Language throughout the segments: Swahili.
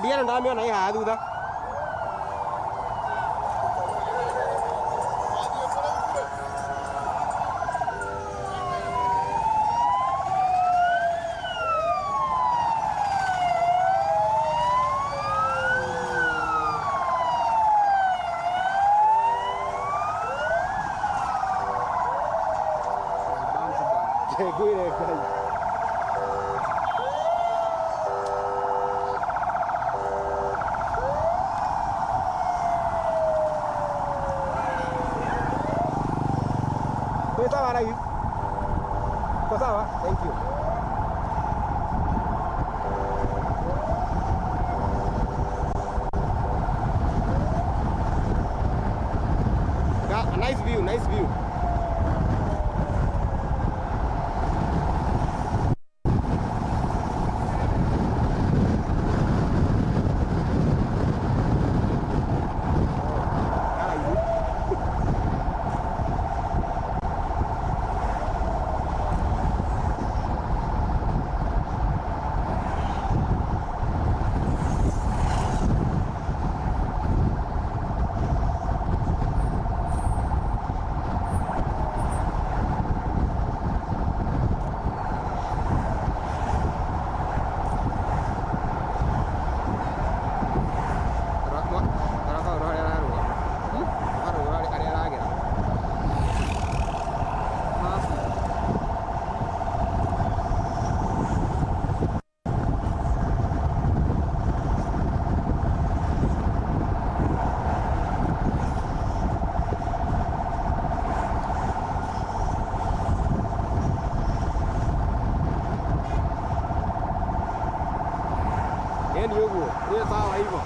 ndiana ndamĩona ĩ haha thutha. Ngwĩre Ngai. Sawa lagi. Kau sawa? Thank you. Got a nice view, nice view. Yaani huko, ni sawa hivyo.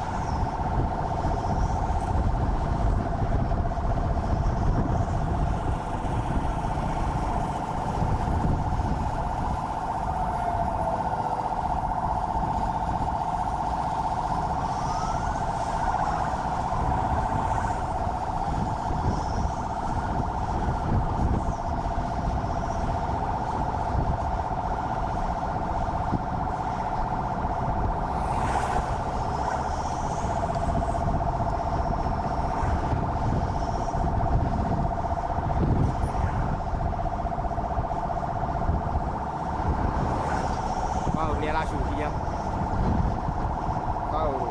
Ni arashukia Paulo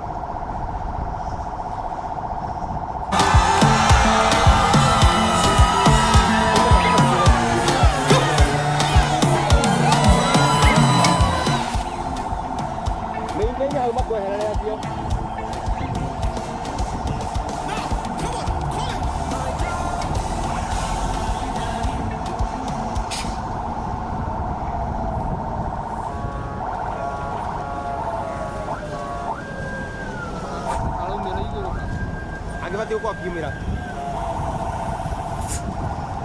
Mengenya hau makweherera atio Agibati uko akiumira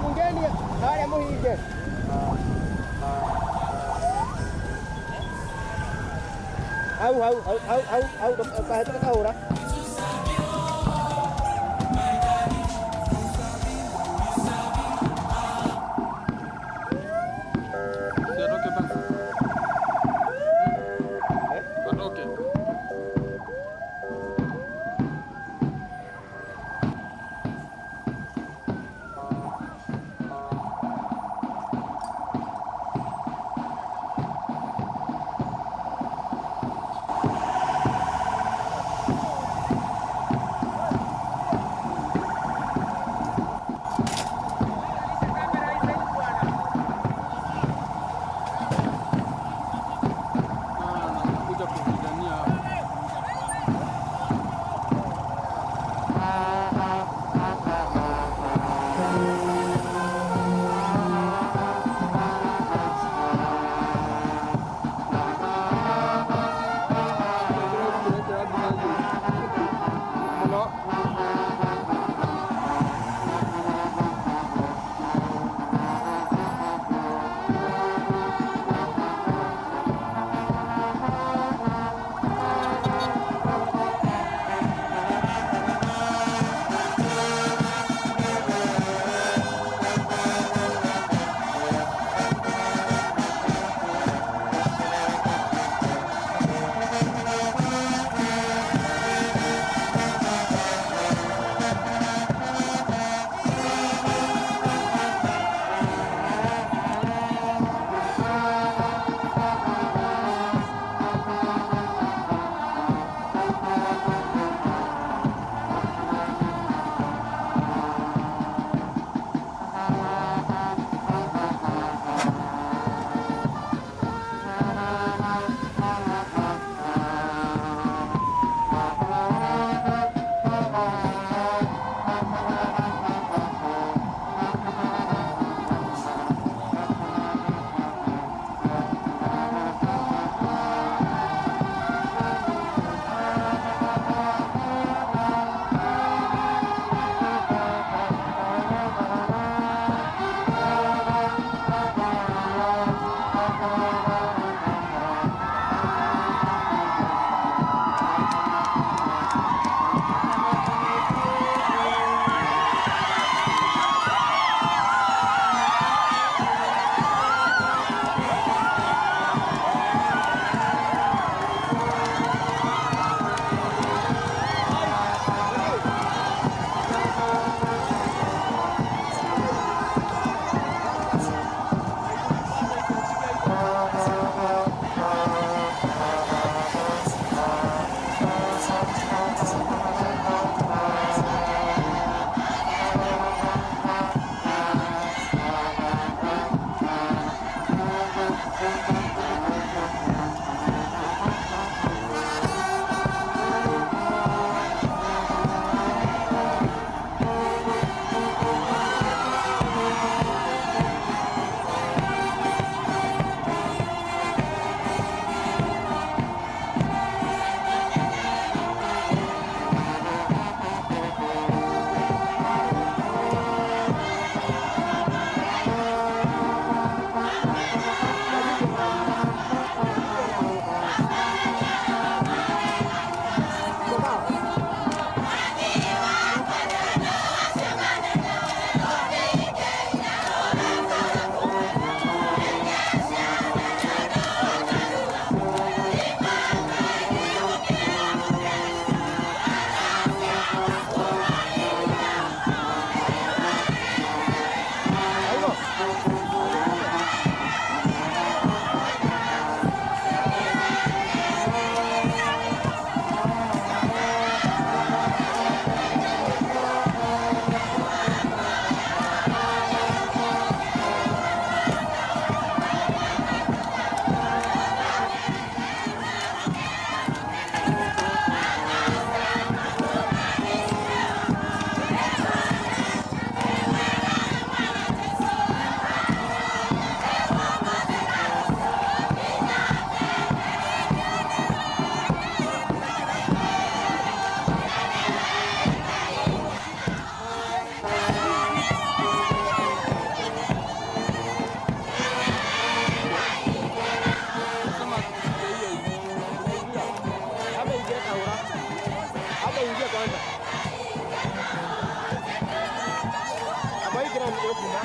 Mungeni haya muhinge au kaheta kahura rốt gì đó.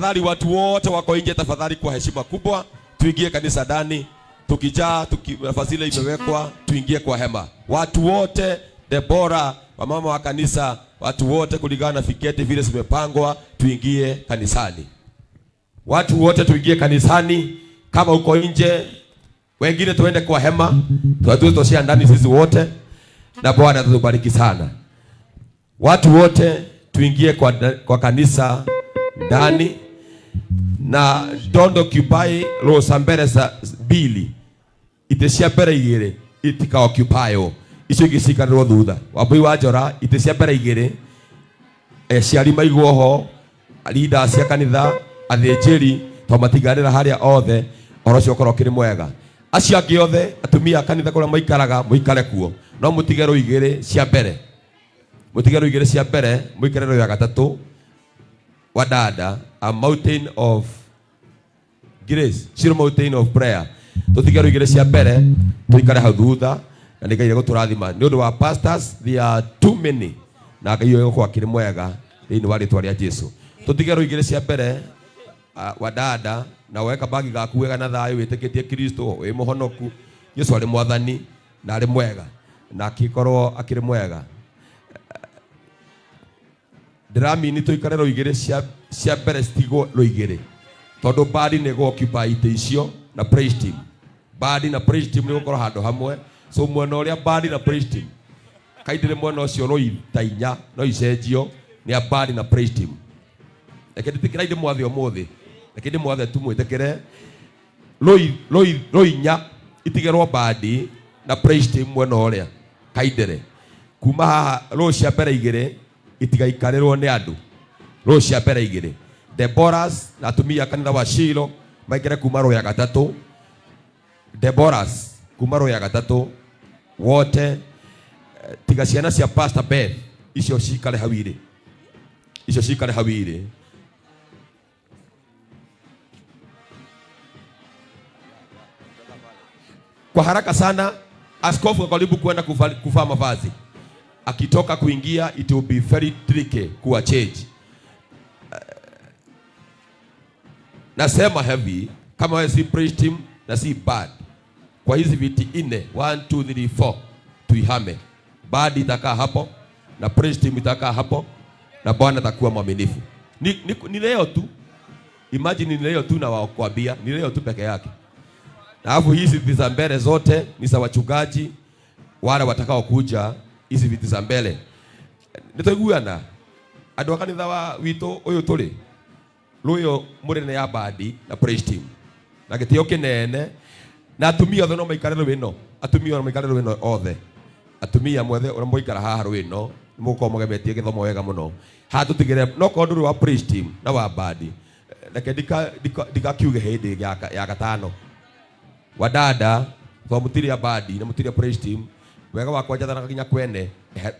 Tafadhali watu wote wako nje, tafadhali kwa heshima kubwa tuingie kanisa ndani. Tukijaa nafasi ile imewekwa, tuingie kwa hema. Watu wote, Debora, wamama wa kanisa, watu wote kulingana na fiketi vile zimepangwa, tuingie kanisani. Watu wote tuingie kanisani. Kama uko nje, wengine tuende kwa hema. Tutoshia ndani sisi wote, na Bwana atatubariki sana. Watu wote tuingie kwa kanisa ndani, na don't occupy rosa mbere za bili itecia mbere igere itika occupy icio igicikanirwo thutha wambui wa njora itecia mbere igere ciari maigwo ho leaders cia kanitha athinjiri to matigarira haria othe orocio korwo kiri mwega acio angi othe atumia kanitha kuria maikaraga muikare kuo no mutigero igere cia mbere muikarero ya gatatu wadada a mountain of grace zero mountain of prayer tutigero igere cia mbere tuikare hau thutha na nikaire guturathima ni undu wa pastors they are too many na ngai kwa kiri mwega ni wali twaria Jesu tutigero igere cia mbere wadada na weka bagi gaku wega na thayo witikitie Kristo wi muhonoku Yesu ari mwathani na ari mwega na akikorwo akiri mwega drami ni tuikare ro igere cia mbere stigo ro igere tondu badi ne go occupy ite icio na praise team badi na praise team ni gukora handu hamwe so mwena uria badi na praise team kaidire mwena ucio ro itainya no icenjio ni a badi na praise team ekende tikira ide mwathi omuthi ekende mwathi tu mwitekere ro inya itigerwo badi na praise team mwena uria kaidire kuma haha ro cia mbere igere itigaikarirwo ni andu ro cia mbere igere Deborahs na atumia kanitha wa Shilo maikere kuma ro ya gatatu Deborahs kuma ro ya gatatu wote tiga ciana cia Pastor Beth icio cikare hawire kwa haraka sana askofu karibu kwenda kuvaa mavazi akitoka kuingia it will be very tricky kuwa change. Nasema heavy kama wewe si praise team na si bad. Kwa hizi viti 4 1 2 3 4 tuihame. Bad itakaa hapo na praise team itakaa hapo na Bwana atakuwa mwaminifu. Ni leo tu. Imagine ni leo tu na wakwambia ni leo tu peke yake. Na hapo hizi viti za mbele zote ni za wachungaji wale watakao kuja hizi viti za mbele nituiguana andu akanitha wa wito uyu turi ruyo murene ya badi na praise team na gitio kinene na atumia othe no maikarero wino othe atumia mwethe ura moikara haha rwino muko mugemetie githomo wega muno ha tutigire no ko nduru wa praise team na wa badi reke dika kiuge hindi ya gatano wadada kwa mutiria badi na mutiria praise team wega wakwa njathana kinya kwene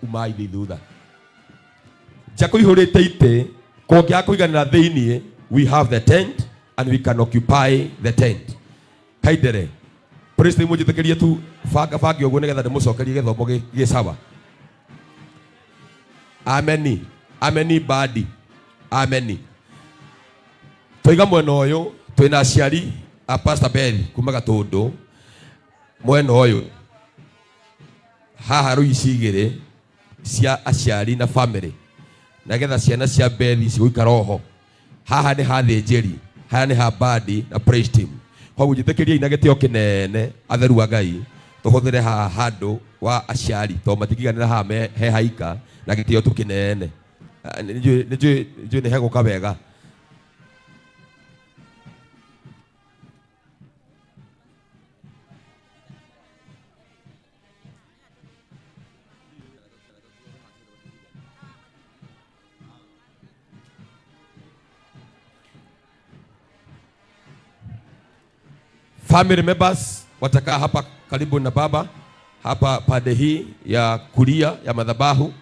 umai thutha jako ihurite ite kongia kuiganira thiini we have the tent and we can occupy the tent kaidere praise team mujitekerie tu fanga oguo nigetha ndimucokerie githomo gisawa ameni badi ameni toiga mwena uyu twina aciari a Pastor Ben kuma Gatundu mwena uyu haha ruici igire cia aciari na family na getha ciana cia bethi ciguikara oho haha ni hathinjiri haha ni ha badi na praise team kwa gujitekeria ina gitio kinene atheru a Ngai tuhuthire haha handu wa aciari to matikiganira haha he haika na gitio tu kinene nijui ni hego kabega family members watakaa hapa karibu na baba hapa pande hii ya kulia ya madhabahu.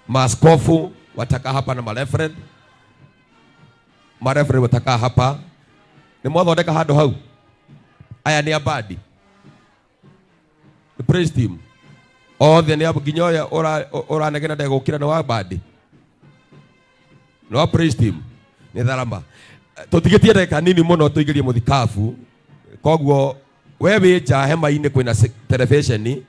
Maaskofu watakaa hapa na mareverend watakaa hapa. Ni mwathondeka handu hau aya ni abadi the praise team othe ni abuginyoya ora negena ndegukira na wa badi no praise team Nĩ tharama. Tũtigĩtie ndagĩka nini mũno tũingĩrie mũthikabu. Koguo we wĩ nja hema-inĩ kwĩna televisheni.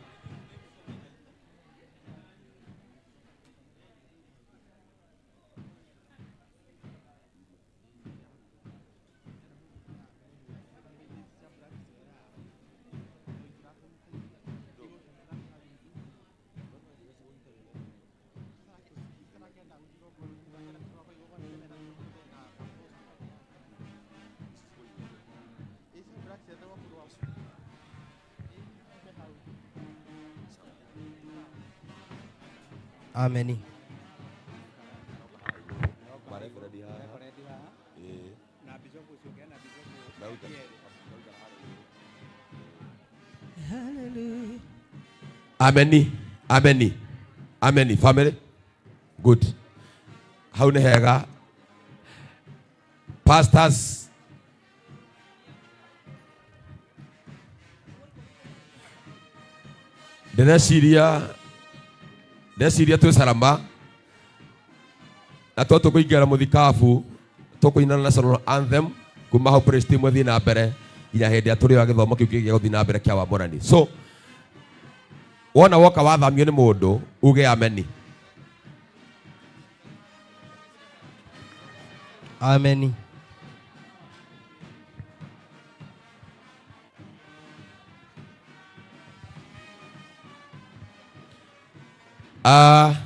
Amen. Amen. Amen. Amen. Family. Good. How nĩ hega. Pastors. Ndeciria twĩ salama. Na tũkũingĩra mũthikabu tũkũina national anthem kuma hau praise team thiĩ na mbere nginya hĩndĩ ya tũrĩ wa gĩthomo kĩu kĩngĩ gũthiĩ na mbere kĩa wamũrani. So wona woka wathamio nĩ mũndũ uge ameni. Amen.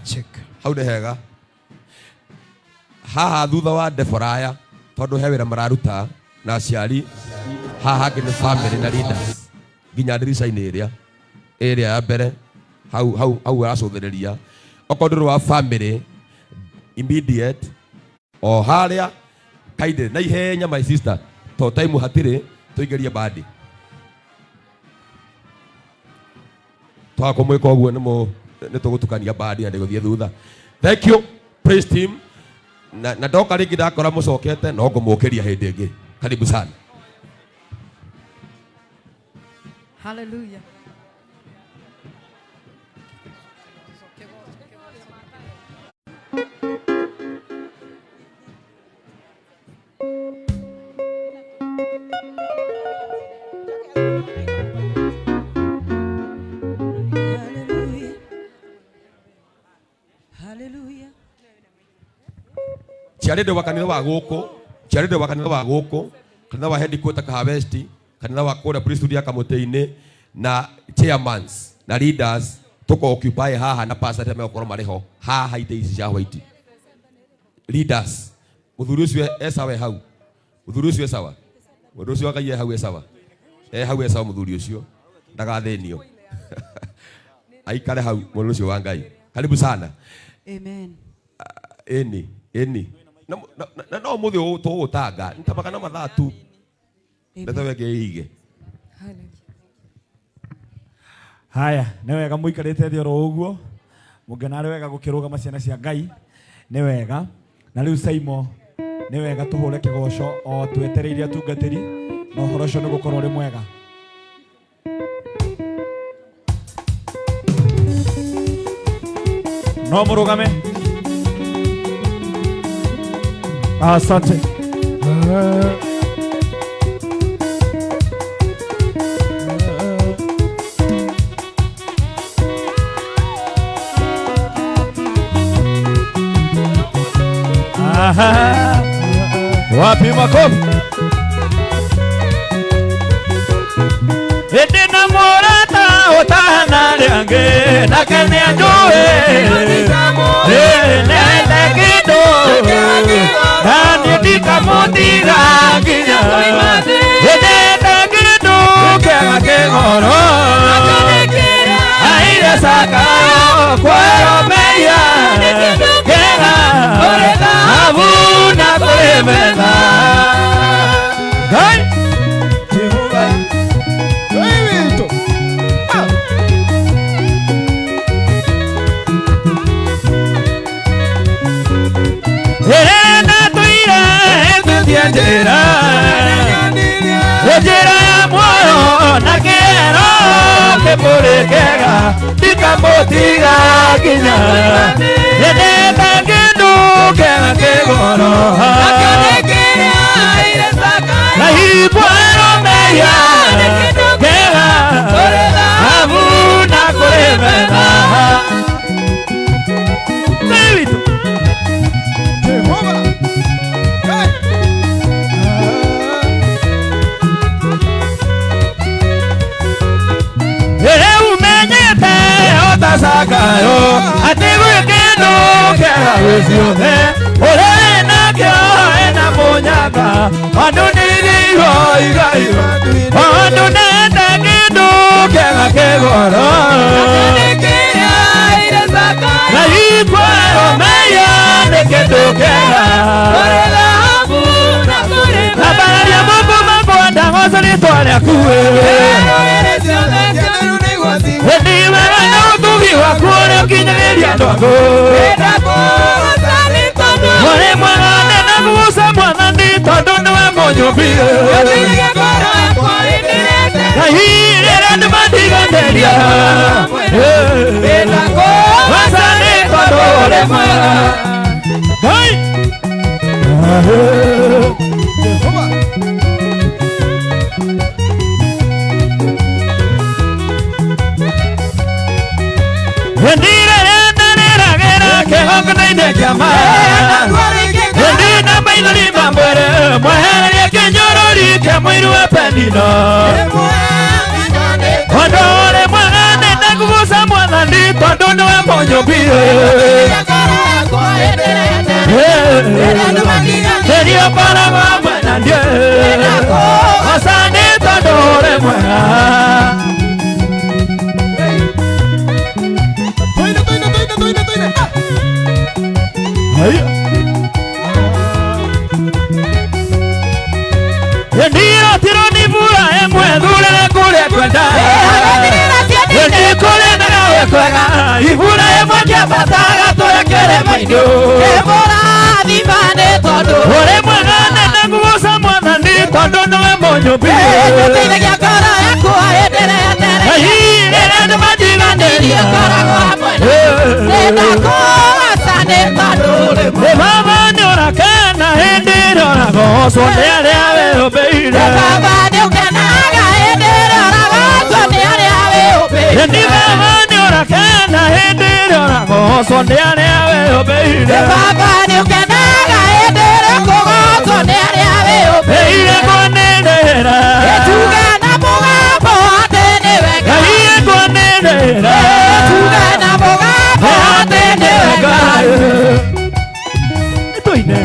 Check. Hau nĩ hega. Haha thutha wa Deboraya tondũ he wĩra mararuta na aciari. Haha hangĩ nĩ family na leaders. Nginya ndirica-inĩ ĩrĩa ya mbere hau aracũthĩrĩria. Okorwo ndũrĩ wa family immediate o harĩa kainde na ihenya my sister to time hatirĩ tũingĩrie bandi. Twakũmwĩka ũguo nĩ tũgũtukania bandi na ndĩgũthiĩ thutha. Thank you praise team. Na ndoka rĩngĩ ndakora mũcokete no ngũmũkĩria hĩndĩ ĩngĩ. Karibu sana. Hallelujah. Ciarĩndĩ wa kanitha wa gũkũ, kanitha wa headquarter Harvest, kanitha wa kũrĩa priesthood ya Kamũtĩ-inĩ na chairmans na leaders tuko occupy haha na pastor teme okorwo marĩ ho haha ite ici cia white leaders. Mũthuri ũcio esawe hau, mũthuri ũcio esawa, mũndũ ũcio akaie hau esawa, hau esawa mũthuri ũcio ndagathĩnio. Aikare hau mũndũ ũcio wa Ngai. Karibu sana. Amen. Eni no mũthĩ tũgũtanga nĩtamaga na mathaa tu ndeto wege ige. Haya nĩ wega mũikarĩte thĩ oro ũguo mũngĩona nĩ wega gũkĩrũgama ciana cia Ngai nĩ wega. Na rĩu Saimo nĩ wega tũhũre kĩgoco o twetereire atungatĩri na ũhoro ũcio nĩ gũkorwo ũrĩ mwega. No mũrũgame. Asante. Wapi makofi? Edena morata otana leange na kene anjoe. Nende kido. Nani dika motiga ginya. Edena kido kema kengoro. Aire saka kwero meya. Kena abuna kwemena. Gai. Ojera moyo na quiero que Kemurikega Dikamotiga Ginya Yenenda Gindu Kega Kegoro Na Ipuero Meya Kega Abuna Kurevena David Jehovah Sakayo atigwikendo kera wisione orena kyo ena monyaga anduniriho igaiwa andunenda kendo kera kegoro na ikwaro meya nekendo kera habari ya Mungu mambo ndangozo nitwale kuwe Ndiwe Tugi wakure kinyeria ndogo Mwale mwana na kusa mwana ndi tondo nwe monyobie Na hii ndu mandiga nderia Wasani tondo le mwana Hai Vendire nera gera ke hokna ide kama Vendina baina ni mambere Mwahere ke nyorori ke mwiru ependino Ondore mwagane na kugusa mwanandi Tondono wa monyo biye Serio para wa mwanandie Wasani tondore mwana Ndio tironi bura emwe dure kule kwenda Ndio kule nawe kwega ibura emwe kebataga turekere maindo Ebora dimane todo Ore mwagane nagusa mwana ndi todo nowe monyobi Tine ya kara yako aendere atere Ndio ndo madiga ndio kara kwa mwana Ndio ko asane madole Baba nyora kana endero na goso ndere awe obeire Baba nyora endero na goso ndere awe obeire Ndi baba nyora kana endero na goso ndere awe obeire Baba nyora endero na goso ndere awe obeire konendera Etuga na mugambo atene wega Iye konendera Etuga na mugambo atene wega Itoine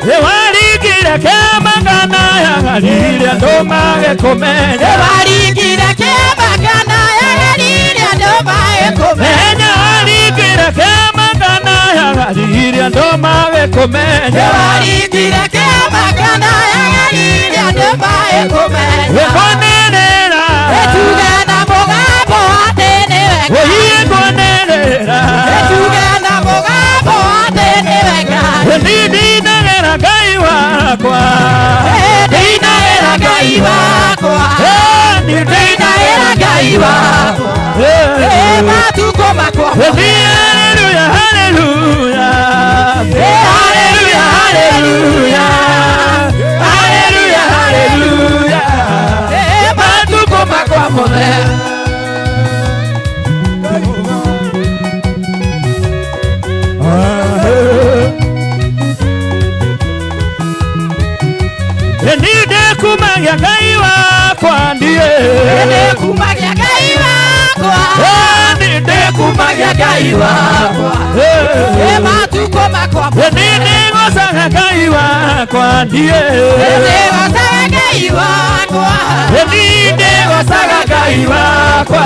Ewarikire kema kana ya galile ndomage komenya Ewarikire kema kana ya galile ndomage komenya Ewarikire kema kana ya galile ndomage komenya Ewarikire kema kana ya galile ndomage komenya Ekonenera Etuga na mugambo atene wega Oye konenera Etuga na mugambo atene wega Ndidi nagera gai wakwa Ndidi nagera gai wakwa Ndidi nagera gai wakwa Matuko makwa Hallelujah, hallelujah Hallelujah, hallelujah Hallelujah, hallelujah Matuko makwa mone Nide kumagia gai wakwa ndiye Nide kumagia gai wakwa Nide kumagia gai wakwa Matuko makwa Nide gosaga gai wakwa ndiye Nide gosaga gai wakwa Nide gosaga gai wakwa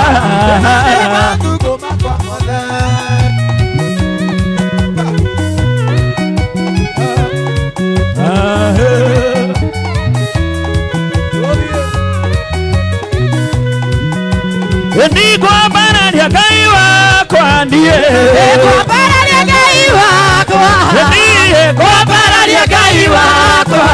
Matuko makwa Ndigwa bararia gai wakwa ndiye Ndigwa bararia gai wakwa Ndigwa bararia gai wakwa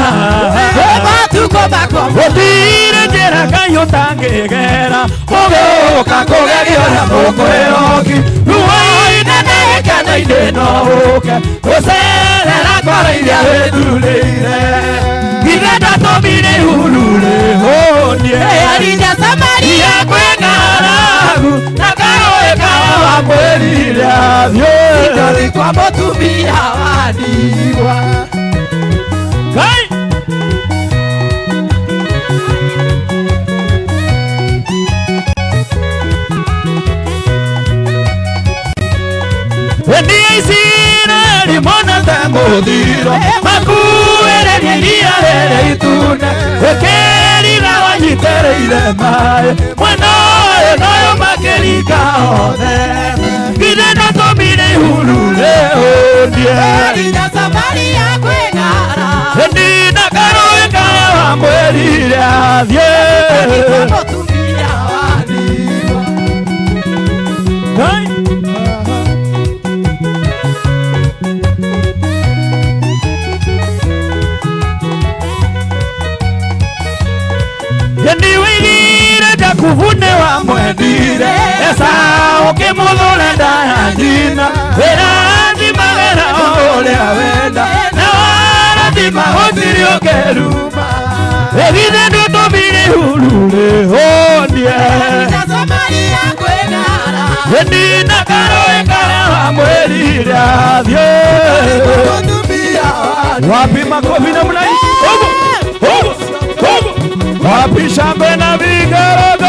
gutire njira Ngai utangigera ugiuka kugeria uria mukwĩroki ruo inene gĩkeno-inĩ no ũke gũcerera ngoro iria wĩthurĩire githĩ ndatũmire ihuru rĩhũnie arinya Samaria kwĩ ng'aragu na karũĩ kao wamwĩrire athiĩ ndori kwa mũtumia wa ndigwa Ngai Wendia Isiraeli monete mũthiro makuĩrĩria iria rĩrĩ itune wĩkĩrĩra wanyitĩrĩire maĩ mwena ũyũ noyo makĩringa othe githĩ ndatũmire ihuru rĩhũnie arinya Samaria kwĩ ng'aragu ndina karũĩ kaya wamwĩrire athiĩ mũtumia wa ndigwa kuvune wa mwendire Esau kimuthure ndayandina wĩrathima wĩra ũrĩa wenda na warathima gũtirĩ ũngĩruma githĩ ndũtũmire ihuru rĩhũnie ndina karũĩ karĩa wamwĩrire athiĩ wapi makofi namna hii wapi shangwe na vigelegele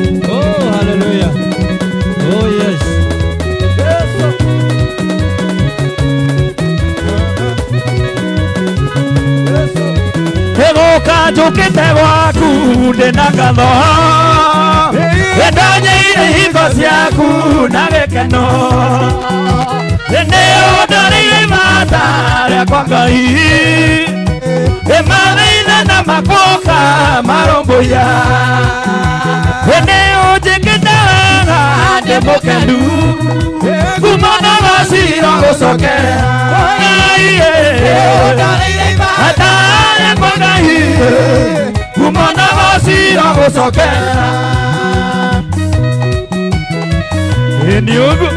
hallelujah. Oh yes. Egoka njũkĩte gwaku ndĩna ngatho ndonyeire hingo ciaku na gĩkeno nĩũndoreire imata rĩakwa Ngai ĩmathaitha na makoka marũmbũiya nĩũnjĩkĩte wega ndĩ mũkenu kuma na gacira gũcokera imata rĩakwa Ngai kuma na gacira gũcokera Niogo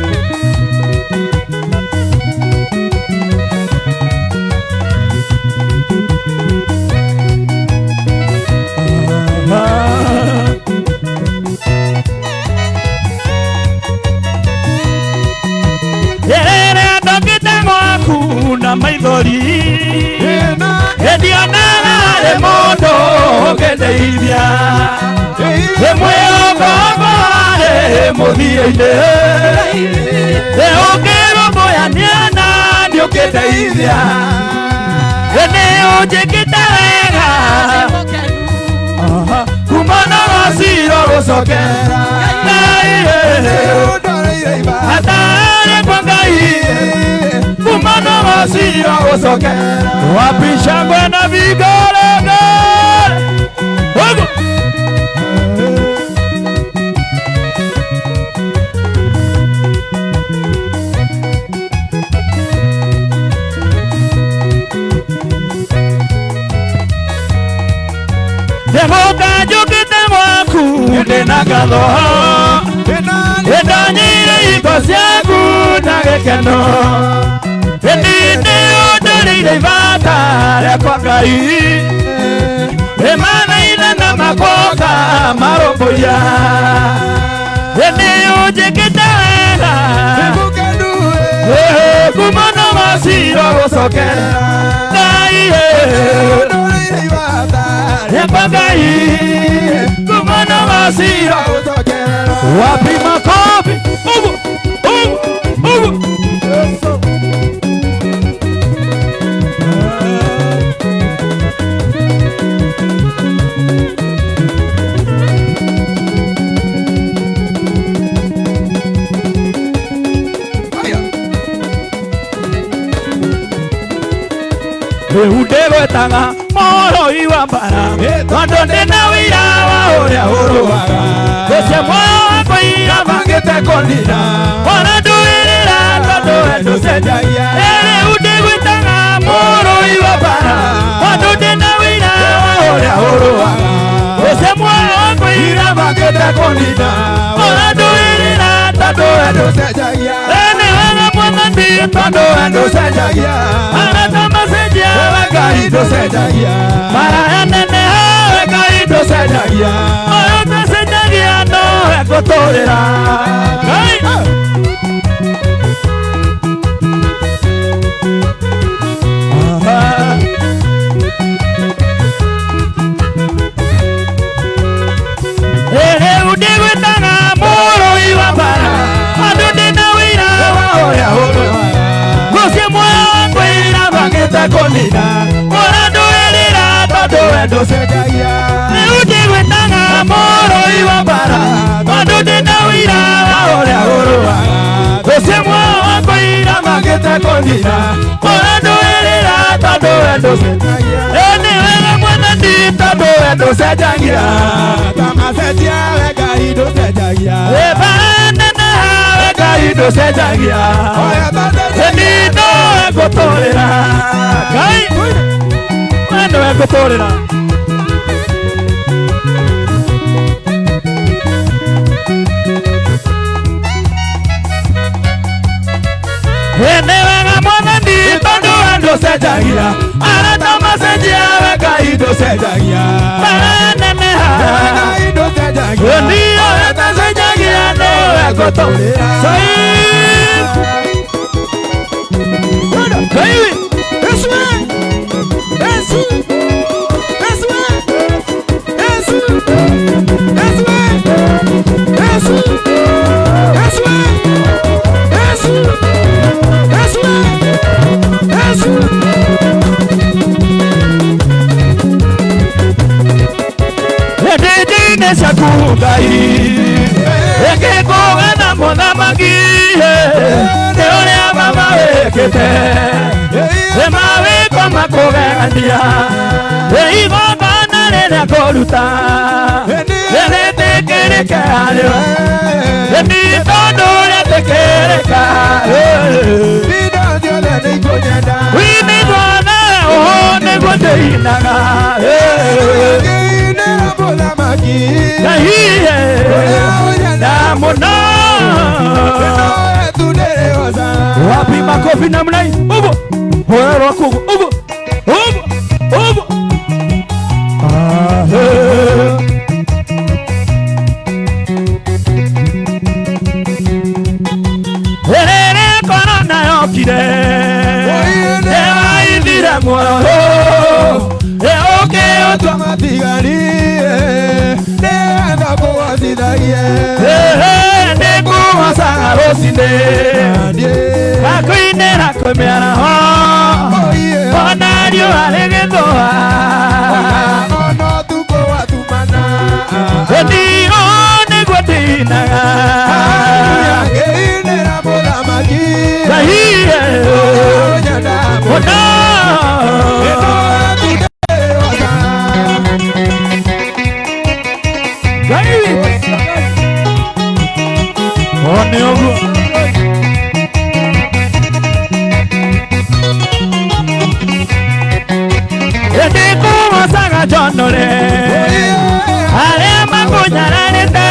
Yerere ndokĩte gwaku na maithori ndionaga mũndũ ũngĩndeithia mwĩogogoarĩ mũthia-inĩ ũngĩrũmbũyania na nĩũkĩndeithia nĩũnjĩkĩte wega kuma na gacira gũcokera hatarĩ kwa Ngai kuma na gacira gũcokera wapi shangwe na vigelegele Egoka njũkĩte gwaku ndĩna ngatho ndonyeire hingo ciaku na gĩkeno nĩũndoreire ibata rĩakwa Ngai ĩmathaitha na makoka marũmbũiya nĩũnjĩkĩte wega kuma na gacira gũcokera Ngai rĩakwa Ngai kuma na gacira wapi makofi Ndĩgwetaga mũrũi wa mbara tondũ ndĩna ũira wa ũrĩa ũrũaga konina Ona nduirira tondu wendo cenjagia Udigwitaga mũrũi wa bara Tondũ ndĩna wĩira wa ũrĩa ũrũaga Ũcio muoyo wakũira makĩte kũnina Ona nduirira tondu wendo cenjagia Nĩ wega Mwathani tondu wendo cenjagia Arata macenjia we Ngai ndũcenjagia Maraya neneha we Ngai ndũcenjagia Ũyũ ũtacenjagia nowe ngũtũũrĩra Ngai Ndigwĩtaga mũrũi wa bara Tondũ ndĩna wĩira wa ũrĩa ũrũaga Ũcio muoyo wakũira bangĩte kũnina Ona nduĩrĩra tondũ wendo cenjagia Rĩu ndigwĩtaga mũrũi wa bara Tondũ ndĩna wĩira wa ũrĩa ũrũaga Ũcio muoyo wakũira bangĩte kũnina Ona nduĩrĩra tondũ wendo cenjagia Nĩ wega Mwathani tondũ wendo cenjagia Tamacenjia we Ngai ndũcenjagia Neneha we Ngai ndũcenjagia Nĩ nowe ngũtũũrĩra Ngai we nowe ngũtũũrĩra Nĩ wega Mwathani tondũ we ndũcenjagia Arata macenjia we Ngai ndũcenjagia Neneha Ngai ndũcenjagia Ndio utacenjagia nowe ngũtũũrĩra Ndĩnĩ ciaku Ngai ĩngĩkũgetha mũthamaki nĩ ũrĩa mama wĩkĩte mawĩko makũgegania igongona rĩrĩa kũruta rĩtĩkĩrĩke harĩwe nĩ tondũ rĩtĩkĩrĩka indo ciothe nĩ ikũnyenda wini guothe ũũ nĩguo ndĩinaga mũthamaki Naiye na mũno wapi makofi namna hii ubu hoya rwako ubu Erere korona yokire ewaithire muoyo eoke otwa matigari nĩgetha kũgocithagie nĩngũgocaga rũcinĩ gakwĩinĩra kwĩmĩaraho ona riũa rĩgĩthũa ona ũtukũ watumana ndio nĩguo ndĩinaga ngĩinĩra mũthamaki Naiye mũno One ũguo ndĩkũgocaga njonore arĩa makũnyararĩte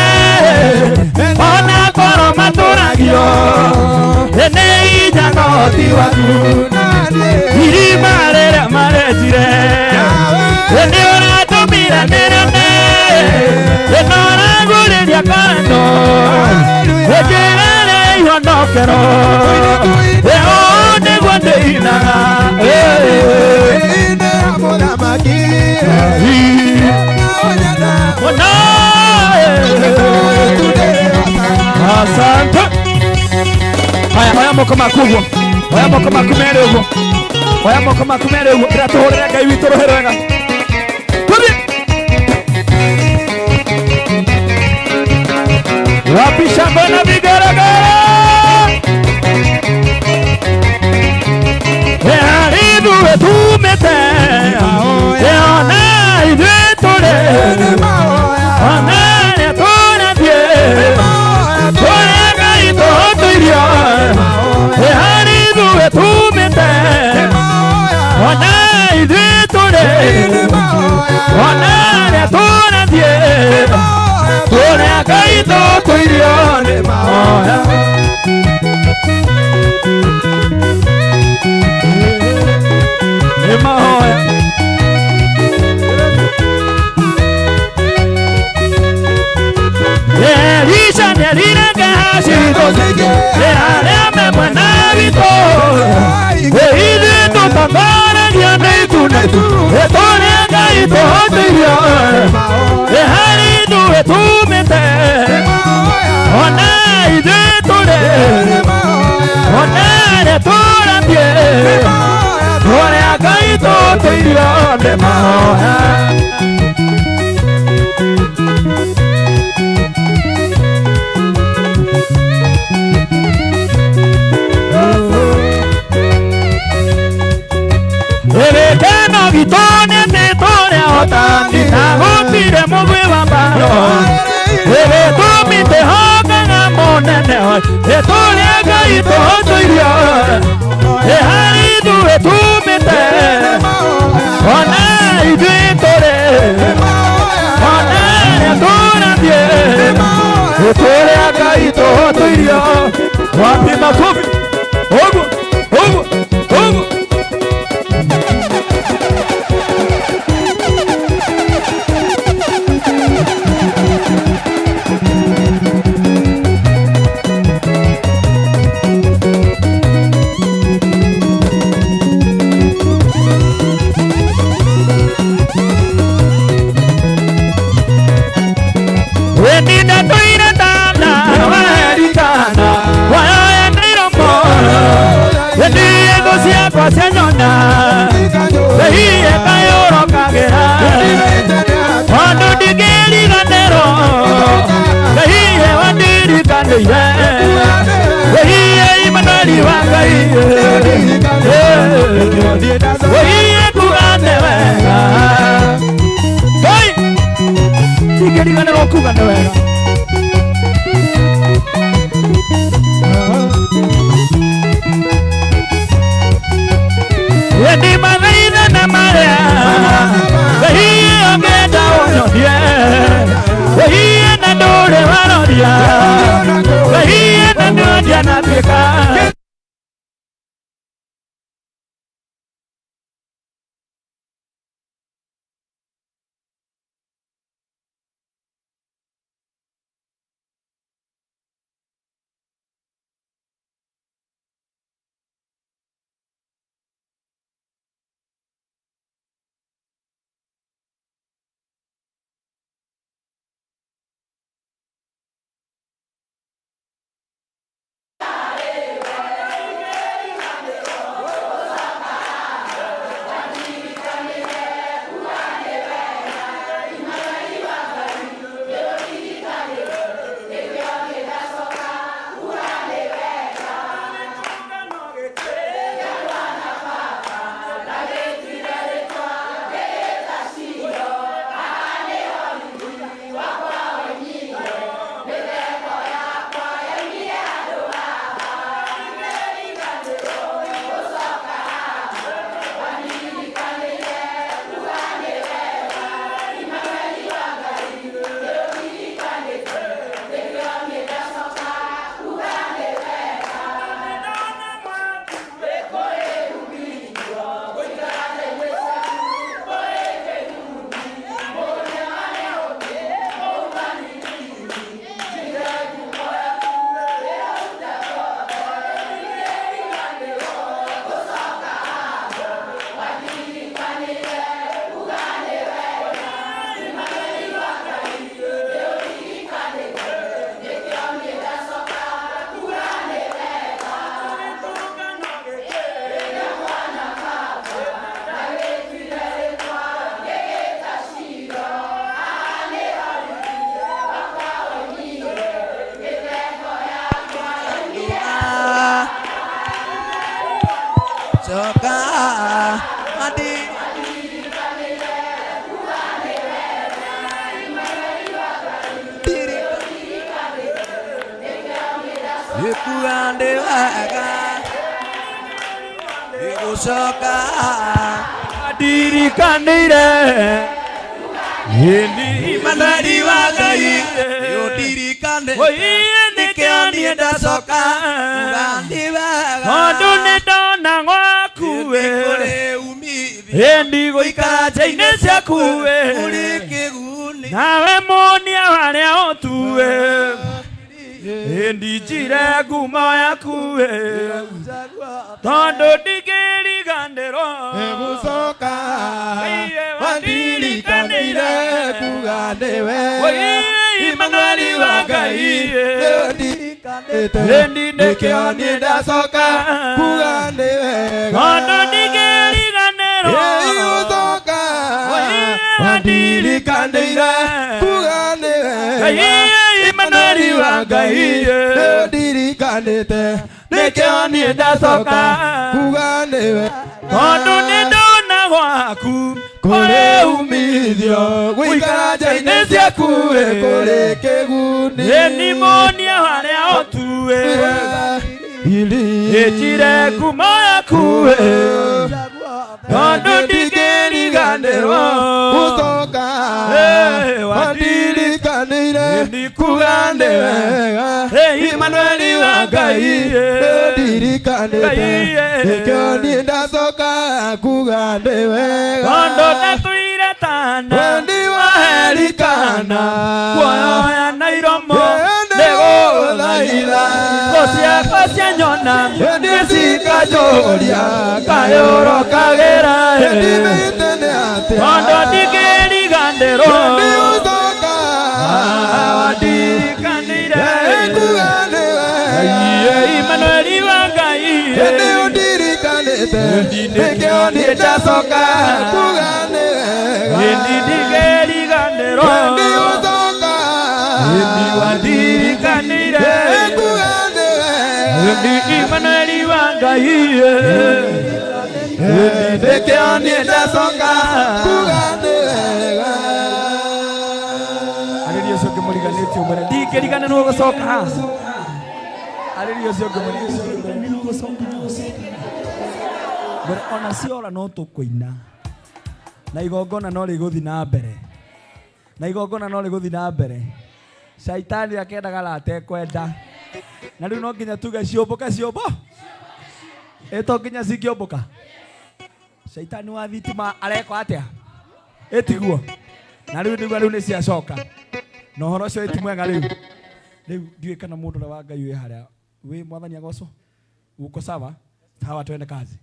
ona korwo matũragio nĩ injaga ũhoti waku irima rĩrĩa marenjire nĩ ũratũmire nĩreme na ũragũrĩria kando njĩra rĩ ihonokero ũũ nĩguo ndĩinaga mũthamaki mũno asante Oya moko maku ũguo oya moko maku merĩ ũguo oya moko maku merĩ ũguo ndĩratũhũrĩre Ngai witũ rũhĩ rwega tũthiĩ wapi shangwe na vigeregere ithuĩ tumĩte ona ithuĩ tũrĩ ona rĩa tũrathiĩ tũrĩa Ngai gaito tuirio ni mahoya ni mahoya Elisha nilina kasi tosike Eale mwana vito Eide tutambara Giane tunaitu Etone gaito tuirio Ehari tu etumete Ona ide tule Ona ne turambie One gaito tuirio ne mahoya Keno vitone netone otani Utire mugwe wambaro Ebe tumite hoka nga monene Etone gaito tuirio Ehari tu etumite Ona iditore Ona neturambie Etone gaito tuirio Wapi makofi Ogo, ogo, ogo Señora, veía cayoro caguera, cuando digeri ganero, veía bandiri candeya, veía imanari wangai, veía kugane venga, hey, digeri ganero kugane venga. Di marina na marea, veía ongeda onodia, veía na dore varodia, veía na nodia na peka. Diri kanire, ini manari wagai, yo diri kan nikio niĩ ndacoka kuga nĩ wega tondũ nĩ ndona gwaku we kũrĩ umithio ndigũikara nja-inĩ ciaku we kũrĩ kĩguni nawe muonia harĩa ũtuwe ndinjire ngumo yaku we tondũ ndingĩriganĩrwo Gucoka wandirikanĩire kuga nĩ wega Imanueli wa Ngai nĩkĩo niĩ ndacoka kuga nĩ wega tondũ ndingĩriganĩrwo Gucoka wandirikanĩire kuga nĩ wega Imanueli wa Ngai ndirikanĩte nĩkĩo niĩ ndacoka kuga nĩ wega tondũ nĩ ndona gwaku kũrĩ umithio gũikara nja-inĩ ciaku kũrĩ kĩguni nĩmonia harĩa ũtuwe njire ngumo yaku we tondũ ndingĩriganĩrwo Gucoka wandirikanĩire kuga nĩ wega Imanueli wa Ngai ndirikanĩte nĩkĩo niĩ ndacoka kuga nĩ wega tondũ ndatuire tana wendi waherikana kuoya na iromo nĩgũthaitha ciakwa cia nyona nĩcikajũria kayũro kagĩra ndimĩte nĩ atĩa tondũ ndingĩriganĩrwo Gucoka wandirikanĩire kuga nĩ wega Imanueli wa Ngai nĩũndirikanĩte nĩkĩo niĩ ndacoka kuga nĩ wega ndingĩriganĩrwo Gucoka wandirikanĩire kuga nĩ wega Imanueli wa Ngai nĩkĩo niĩ ndacoka kuga nĩ wega arĩria ũcio ũngĩmũriganĩtie ũmwĩre ndingĩriganĩrwo gũcoka arĩria ũcio ũngĩmũriganĩtie gũcoka mbere ona ciora no tũkũina na igongona no rĩgũthiĩ na mbere na igongona no rĩgũthiĩ na mbere caitani akendaga na atekwenda na rĩu no nginya tuge ciũmbũke ciũmbũ ĩto nginya cingĩũmbũka caitani wa thitima areka atĩa ĩtiguo na rĩu nĩguo rĩu nĩ ciacoka na ũhoro ũcio ti mwega rĩu ndiũĩ kana mũndũ ũrĩa wa Ngai wĩ harĩa wĩ mwathani agocwo uko sawa hawa twende kazi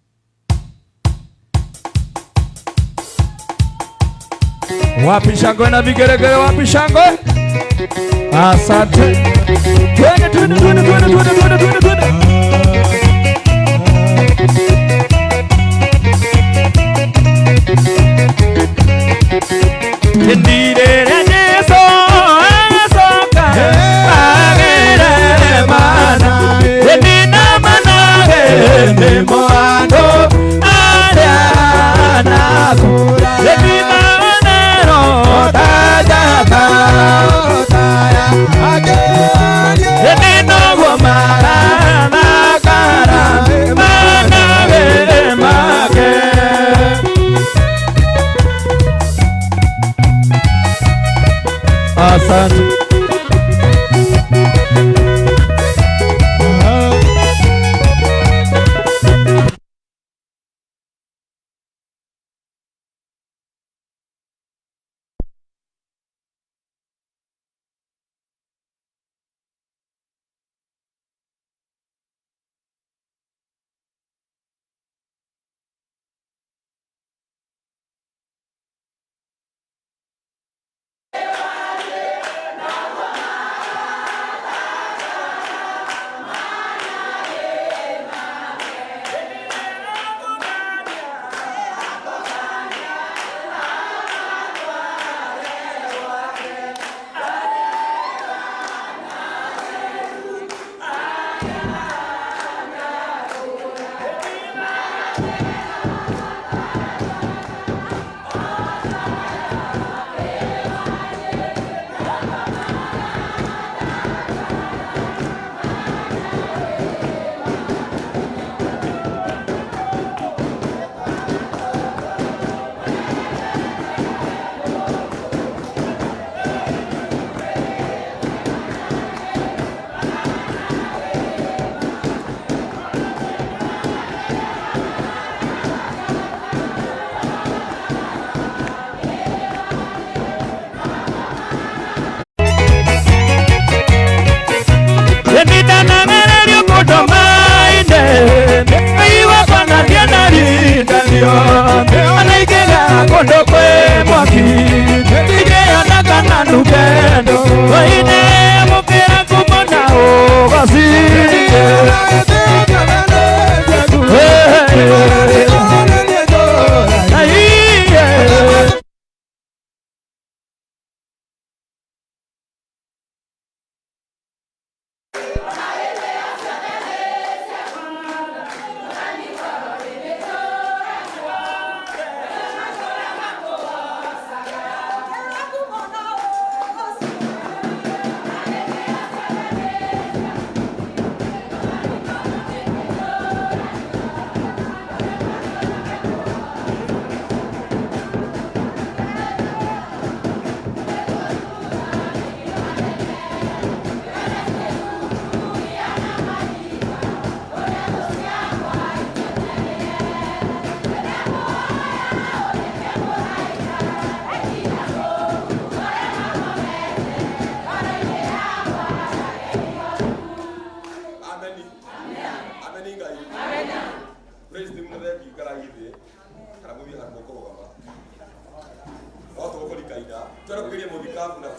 wapi shangwe na vigeregere wapi shangwe asante twende Asante.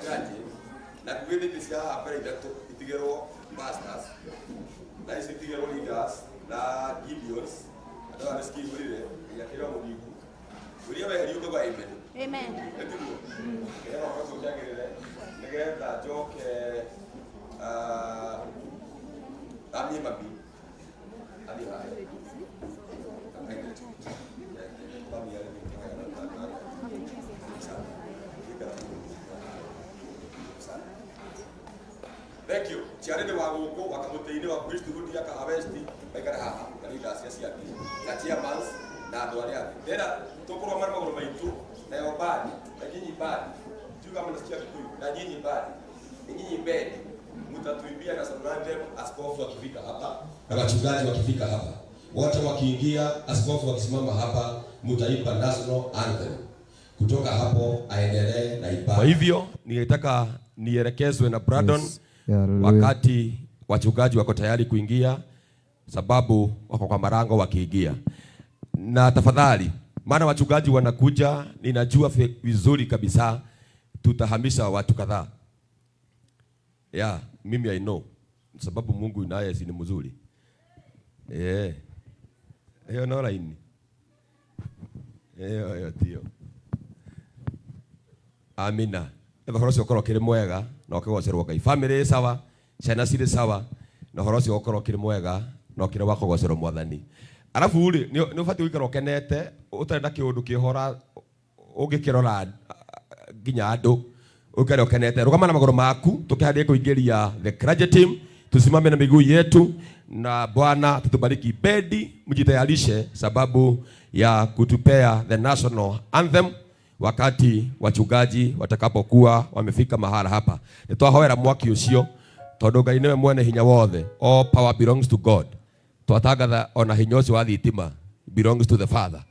wachungaji na kweli bisi hapa ile itigero pastors na isi itigero leaders na Gideons ndio anasikia ile ya kila mjibu uri aba yari yuko amen Amen. ndio ndio wakati ujagere nigenda joke ami mabi ali hai Thank you. Chiarene wa guko wakamuteine wa priesthood ya kahavesti baikara haha kanida cia ciaki na chairmans na andu aria angi ndera tukorwa mara maguru maitu na yo badi na nyinyi badi tuga mnasikia kikuyu na nyinyi badi nyinyi bedi mtatuibia na Sunday askofu akifika hapa na wachungaji wakifika hapa wote wakiingia askofu wakisimama hapa mtaipa national anthem kutoka hapo aendelee na ibada. Kwa hivyo ningetaka nielekezwe na Brandon wakati wachungaji wako tayari kuingia, sababu wako kwa marango wakiingia. Na tafadhali, maana wachungaji wanakuja, ninajua vizuri kabisa tutahamisha watu kadhaa. Mimi I know, sababu Mungu naye si ni mzuri. Hiyo no line. Hiyo tio. Amina. Horosi okoro kiri mwega na okigocerwo Ngai. Family sawa, ciana ciri sawa, na horosi okoro kiri mwega na okire wakogocerwo Mwathani. Arafu ri ni ubati wikara ukenete utarenda kiundu kihora ungikirora ginya andu ukare ukenete rugama na maguru maku tukihadia kuingiria the clergy team tusimame na miguu yetu na Bwana tutubariki. Bedi mjitayarishe sababu ya kutupea the national anthem wakati wachungaji watakapokuwa wamefika mahala hapa. Nitwahoera mwaki ucio tondu Ngai niwe mwene hinya wothe. All power belongs to God. Twatangatha ona hinya ucio wa thitima belongs to the Father.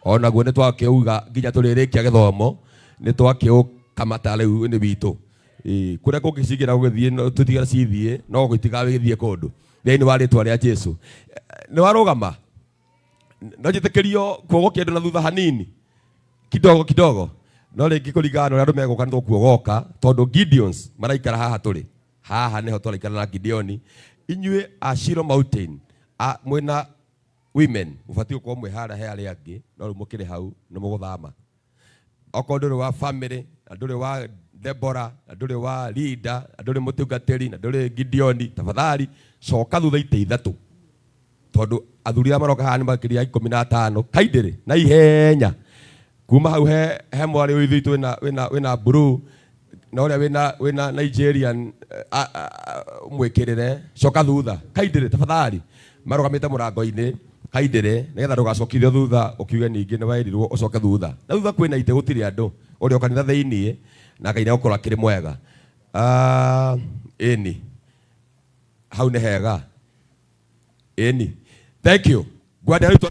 Ona guo nitwakiuga nginya turirikia githomo nitwakiukamata riu ni witu. Kuria kungicigira gugithie tutigara cithie no gutiga withie kundu thiini wa ritwa ria Jesu. Ni warugama no njitikirio kuogo kindu na thutha hanini kidogo no ringi kuringana na andu meguka ndo kuogoka tondu Gideons maraikara haha turi haha niho turaikara na Gideoni. Inyue Ashiro Mountain mwena women ufatio kwa mwe hara he aria angi no mukire hau no muguthama okondure wa family andure wa Deborah andure wa leader andure mutungatiri andure Gideoni tafadhali coka thutha ite ithatu tondu athuri maroka haha ni makiria 15 kaindire na ihenya kuma hau he mwari withu wina blue na uria wina Nigerian mwikirire coka thutha kaindire tafadhali marogamite murango-ini kaindire nigetha ndugacokithio thutha ukiuge ningi ni wairirwo ucoke thutha na thutha kwina ite gutiri andu uri o kanitha thiini na Ngai nagukora akiri mwega. Eni hau ni hega eni. Thank you. Gwada ritu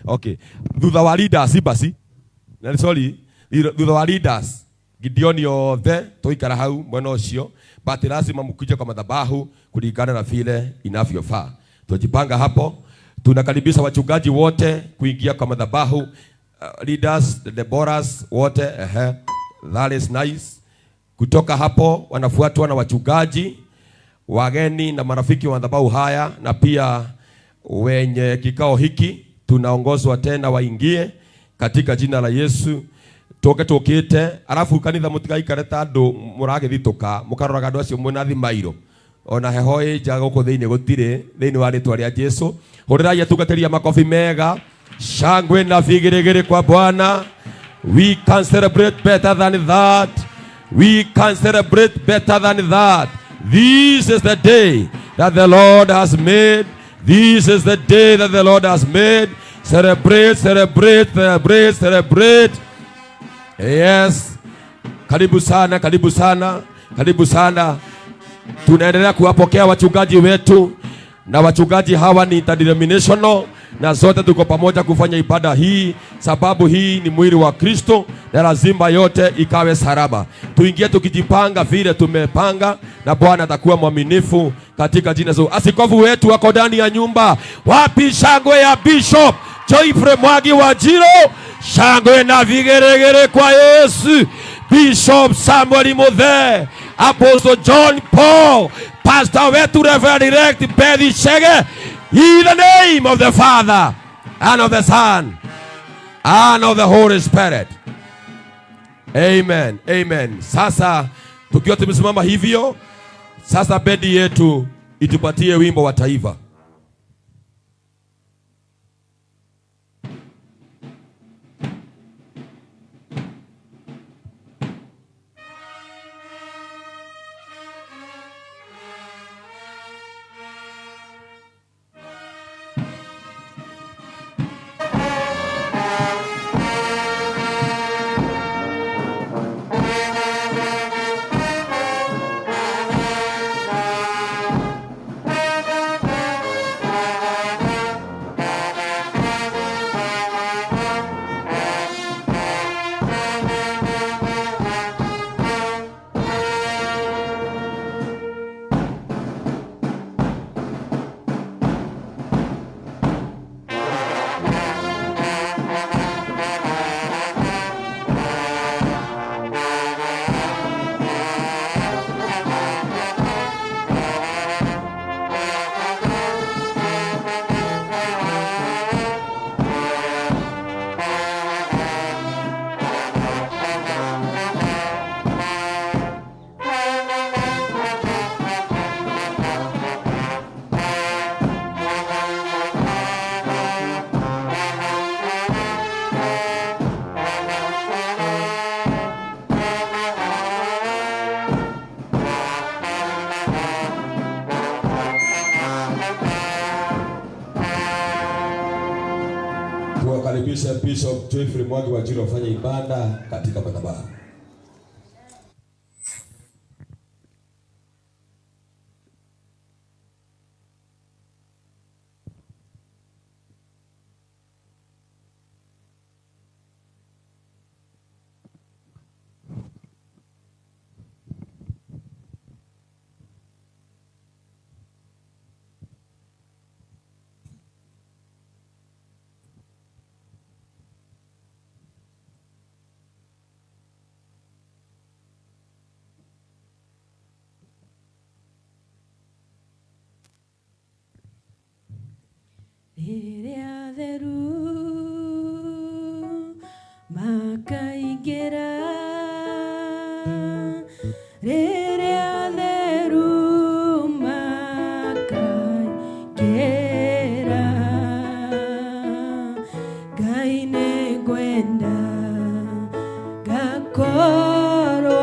Okay. Thutha wa leaders basi. Na sorry, thutha wa leaders Gideoni othe tuikara hau mwena ucio but lazima mkuje kwa madhabahu kulingana na vile inavyofaa. Tujipanga hapo. Tunakaribisha wachungaji wote kuingia kwa madhabahu. Leaders, the Deborahs wote that is nice. Kutoka hapo wanafuatwa na wachungaji wageni na marafiki wa madhabahu haya na pia wenye kikao hiki tunaongozwa tena waingie katika jina la Yesu. Toke tokite arafu kanitha mutigaikare ta andu muragithituka mukaroraga andu acio mwena thimairo ona heho ija guku thiini gutire thiini wa ritwa ria Jesu. Hurirai atungateria makofi mega shangwe na vigirigiri kwa Bwana. We can celebrate better than that. We can celebrate better than that. This is the day that the Lord has made. This is the day that the Lord has made. Celebrate, celebrate, celebrate, celebrate. Yes. Karibu sana, karibu sana, karibu sana. Tunaendelea kuwapokea wachungaji wetu, na wachungaji hawa ni interdenominational, na zote tuko pamoja kufanya ibada hii, sababu hii ni mwili wa Kristo na lazima yote ikawe salama. Tuingie tukijipanga vile tumepanga, na Bwana atakuwa mwaminifu katika jina la Yesu. Askofu wetu wako ndani ya nyumba. Wapi shangwe ya Bishop Joyfrey Mwangi wa Njiro? Shangwe na vigeregere kwa Yesu. Bishop Samuel Muthe, Apostle John Paul, Pastor wetu Reverend Direct Bethy Chege, in the name of the Father and of the Son and of the Holy Spirit. Amen. Amen. Sasa tukiwa tumesimama hivyo, sasa bendi yetu itupatie wimbo wa taifa. Tuwakaribisha Bishop Joyfrey Mwangi wa Njiro afanye ibada katika madhabahu. Rĩrĩa theru makaingĩra, rĩrĩa theru makaingĩra, Ngai nĩ ngwenda ngakorwo.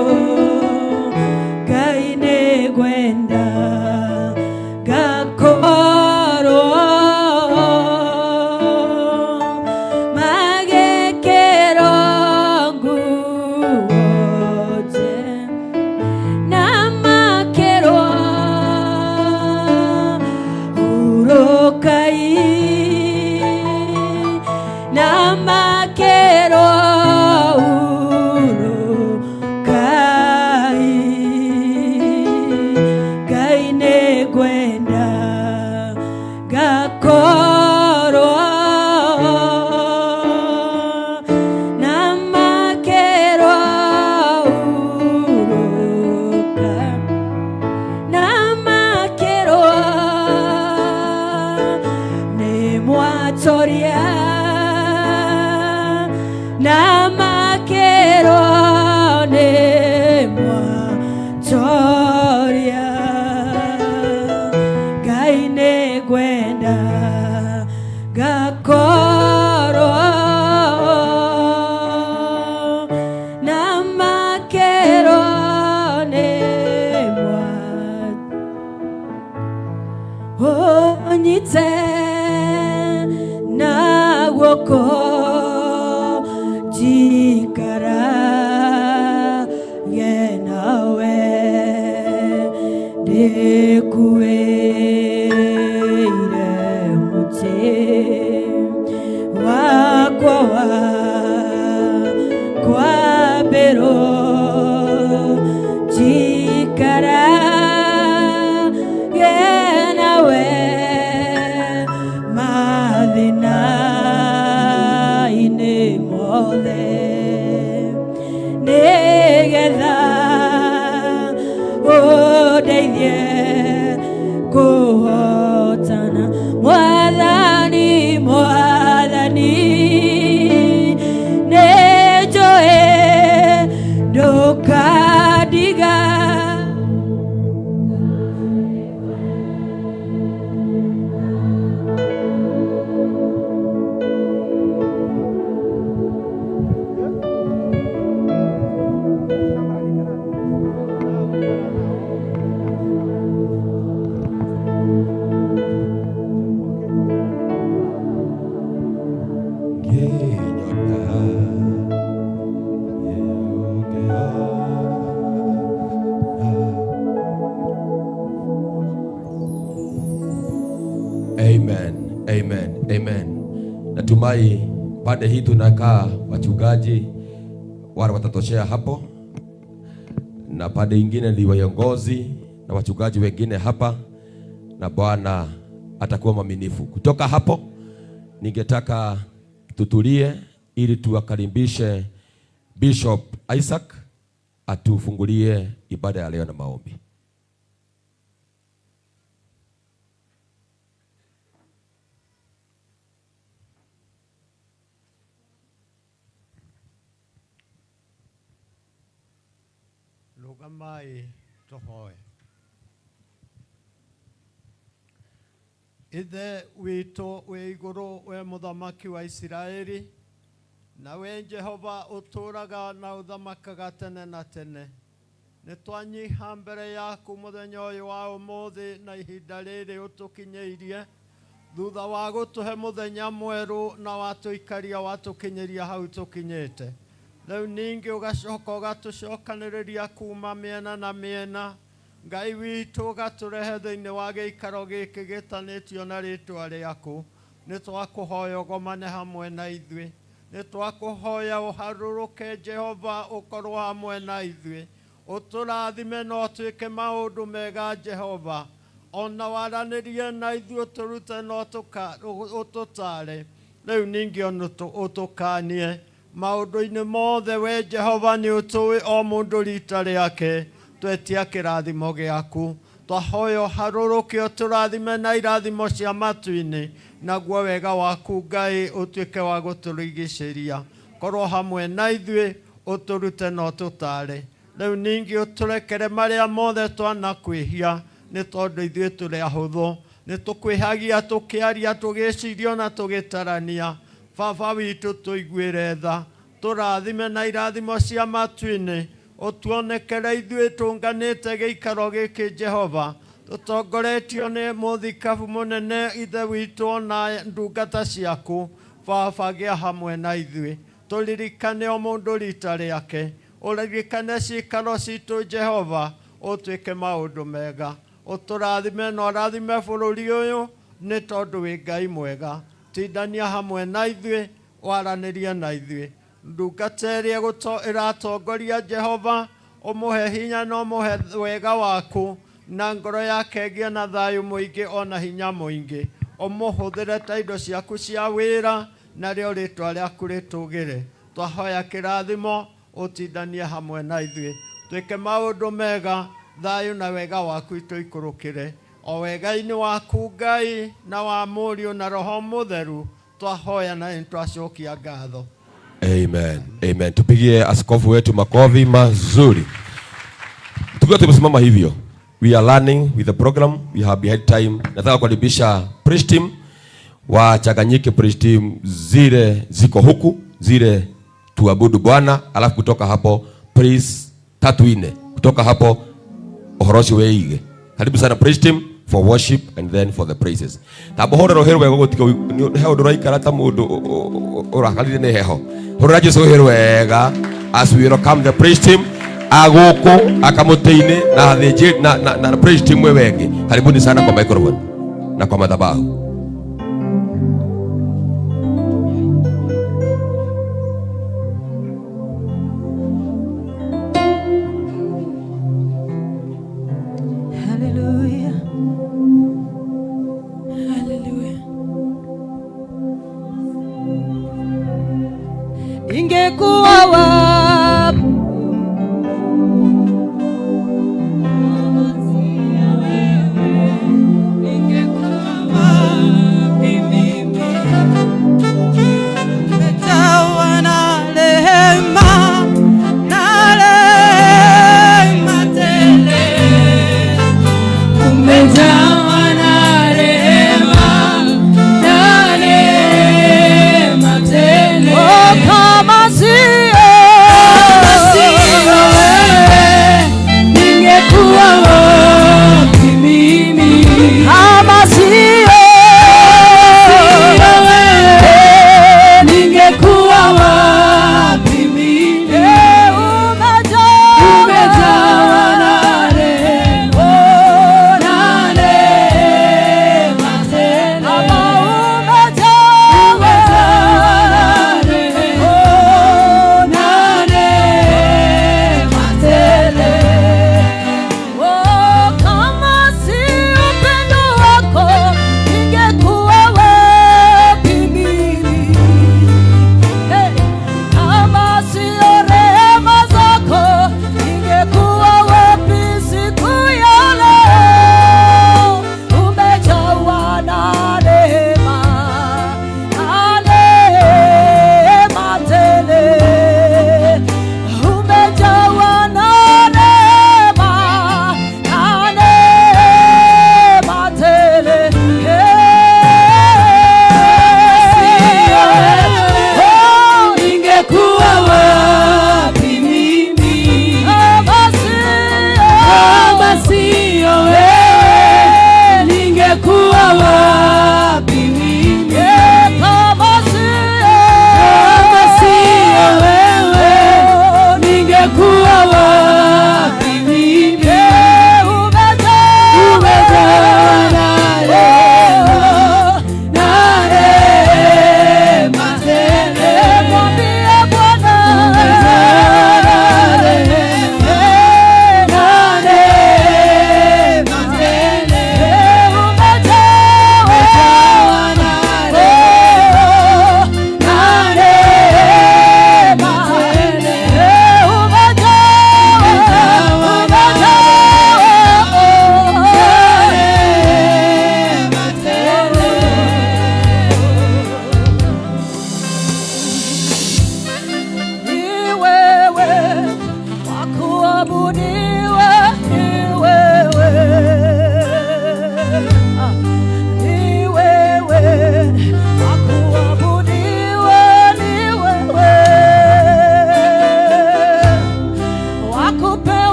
Oh ngĩkuĩire mũtĩ wakwa wa kwambĩrwo njikarage nawe mathĩna-inĩ mothe nĩgetha ũndeithie kũhotana Mwathani Mwathani nĩnjũĩ ndũkandiga Amen, amen, amen. Natumai pande hii tunakaa wachungaji wale watatoshea hapo, na pande ingine ni viongozi na wachungaji wengine hapa, na Bwana atakuwa mwaminifu. Kutoka hapo ningetaka tutulie ili tuwakaribishe Bishop Isaac atufungulie ibada ya leo na maombi. Rugamai tuhoe. Ithe witũ wĩ igũrũ, we mũthamaki wa Isiraeli, na we Jehova ũtũũraga na ũthamakaga tene na tene. Nĩ twanyiha mbere yaku mũthenya ũyũ wa ũmũthĩ na ihinda rĩrĩ ũtũkinyĩirie, thutha wa gũtũhe mũthenya mwerũ na watũikaria watũkinyĩria hau tũkinyĩte. Rĩu ningĩ ũgacoka ũgatũcokanĩrĩria kuma mĩena na mĩena, Ngai witũ ũgatũrehe thĩinĩ wa gĩikaro gĩkĩ gĩtanĩtio na rĩtwa rĩaku. Nĩ twakũhoya ũgomane hamwe na ithuĩ, nĩ twakũhoya ũharũrũke Jehova ũkorwo hamwe na ithuĩ, ũtũrathime na ũtwĩke maũndũ mega Jehova, ona waranĩrie na ithuĩ ũtũrute na ũtũtare. Rĩu ningĩ ũtũkanie maũndũ-inĩ mothe, we Jehova nĩ ũtũĩ o mũndũ rita rĩake, twetia kĩrathimo gĩaku. Twahoya ũharũrũke ũtũrathime na irathimo cia matu-inĩ, naguo wega waku Ngai ũtuĩke wa gũtũrigicĩria. Korwo hamwe na ithuĩ, ũtũrute na ũtũtare. Rĩu ningĩ ũtũrekere marĩa mothe twanakwĩhia, nĩ tondũ ithuĩ tũrĩ ahũthũ. Nĩ tũkwĩhagia tũkĩaria, tũgĩciria na tũgĩtarania. Baba witũ tũiguĩre tha, tũrathime na irathimo cia matu-inĩ, ũtuonekere ithuĩ tũnganĩte gĩikaro gĩkĩ Jehova, tũtongoretio nĩ mũthikabu mũnene ithe witũ na ndungata ciaku. Baba gĩa hamwe na ithuĩ, tũririkane o mũndũ rita rĩake, ũririkane ciikaro citũ Jehova, ũtuĩke maũndũ mega, ũtũrathime na ũrathime bũrũri ũyũ, nĩ tondũ wĩ Ngai mwega. Tindania hamwe na ithuĩ, waranĩrie na ithuĩ. Ndungata ĩrĩa ĩratongoria Jehova, ũmũhe hinya na ũmũhe wega waku, na ngoro yake ĩgĩe na thayũ mũingĩ ona hinya mũingĩ. Ũmũhũthĩre ta indo ciaku cia wĩra, narĩo rĩtwa rĩaku rĩtũgĩre. Twahoya kĩrathimo, ũtindanie hamwe na ithuĩ, twĩke maũndũ mega, thayũ na wega waku itũikũrũkĩre. O wega-inĩ waku Ngai na wa Mũriũ na Roho Mũtheru, twahoya na nĩtwacokia ngatho. Amen. Amen. Tupigie askofu wetu makofi mazuri. Tukiwa tumesimama hivyo, we are learning with the program. We have behind time. Nataka kukaribisha praise team wachanganyike, praise team zile ziko huku, zile tuabudu Bwana, alafu kutoka hapo praise 3-4. Kutoka hapo ohorosi weige. Karibu sana praise team for worship and then for the praises. Tabohoro hero wego gutiko heho nduraikara ta mundu urakalire ne heho. Horo Jesu hero wega as we welcome the praise team agoko akamuteine na the na praise team wengi. Karibuni sana kwa microphone na kwa madhabahu. Hallelujah. Hallelujah. Ingekuwa wapi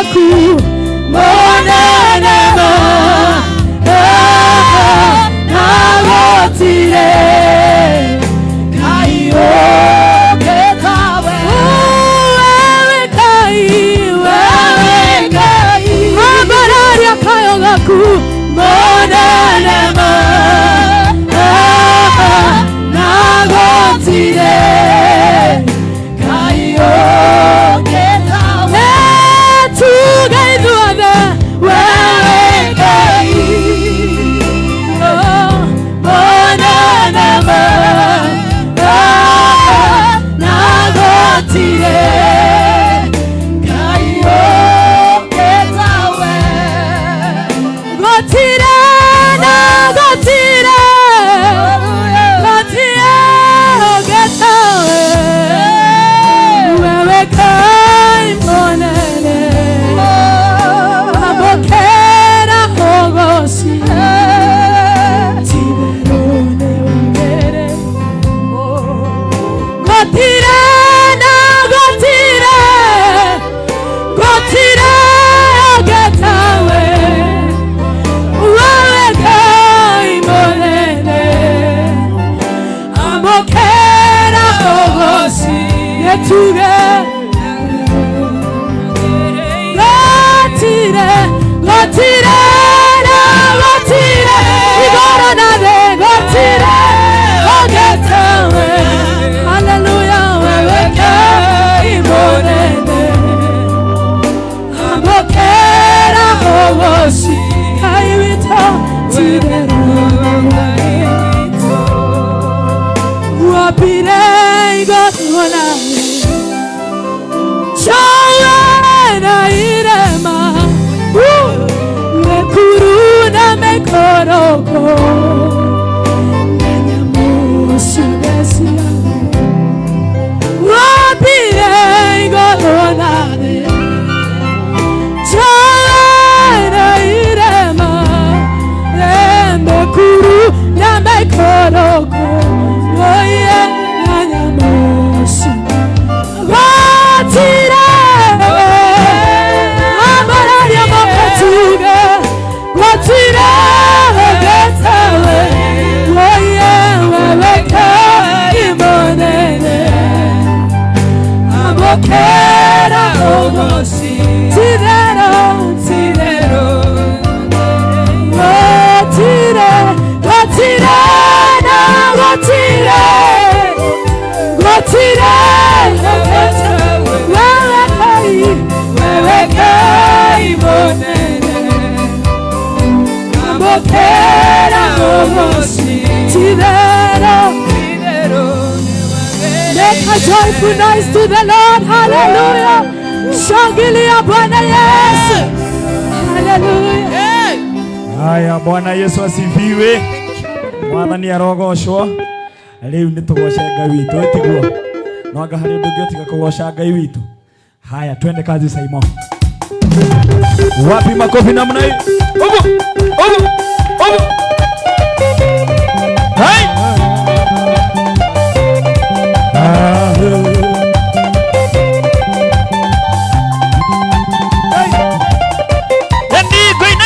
gaku monene ma nagotire kaio ketawe wewe kai abararia kaio gaku monene ma nagotire kaio ketawe tugaithuothe wewe kai monene ma nagotire kaio ketawe gotire nagotire gotire ketawe wewe kai monene abokera hogosi tiberone wangere gotire nagotire gotire ketawe wewe kai monene abokera hogosi yetuge gotire gotire nagotire igoronade gotire ogetawe hallelujah wewe kai monene abokera hogosi kaiwito tiberowito wapire igotona Shawena irema mekuru na mekoroko nanyamusu desia wapire igotona Shawena irema mekuru na mekoroko oye nanyamusu gotire amararia moketuge gotire getawe oye wewe kai monene abokera hogosi tirero gotire gotire nagotire gotire wewe kai monene abokera hogosi tirero make a joyful noise to the Lord hallelujah shangilia Bwana Yesu hallelujah Haya, Bwana Yesu asifiwe. Mwathani arogoshwo. Riu nitugoce Ngai witu etiguo. No anga hari ndungi tiga kugoca Ngai witu. Haya, twende kazi Simon. Wapi makofi namna hii? Obo! Obo! Obo! Hai!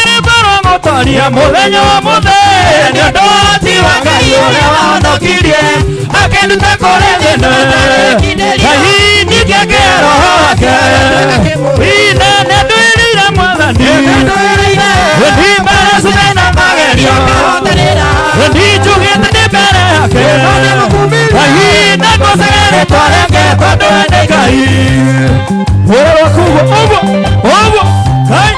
Motoria muthenya wa muthenya ndoti wa Ngai uria wanokirie akenduta kuri thina kahindi gake roho wake inene ndwirire mwathani ndimbere cumena magerio ndinjugite ndi mbere yake kahinda ngũcagĩre twareke tondũ we nĩ Ngai ũrĩa kuuga ũguo ũguo Ngai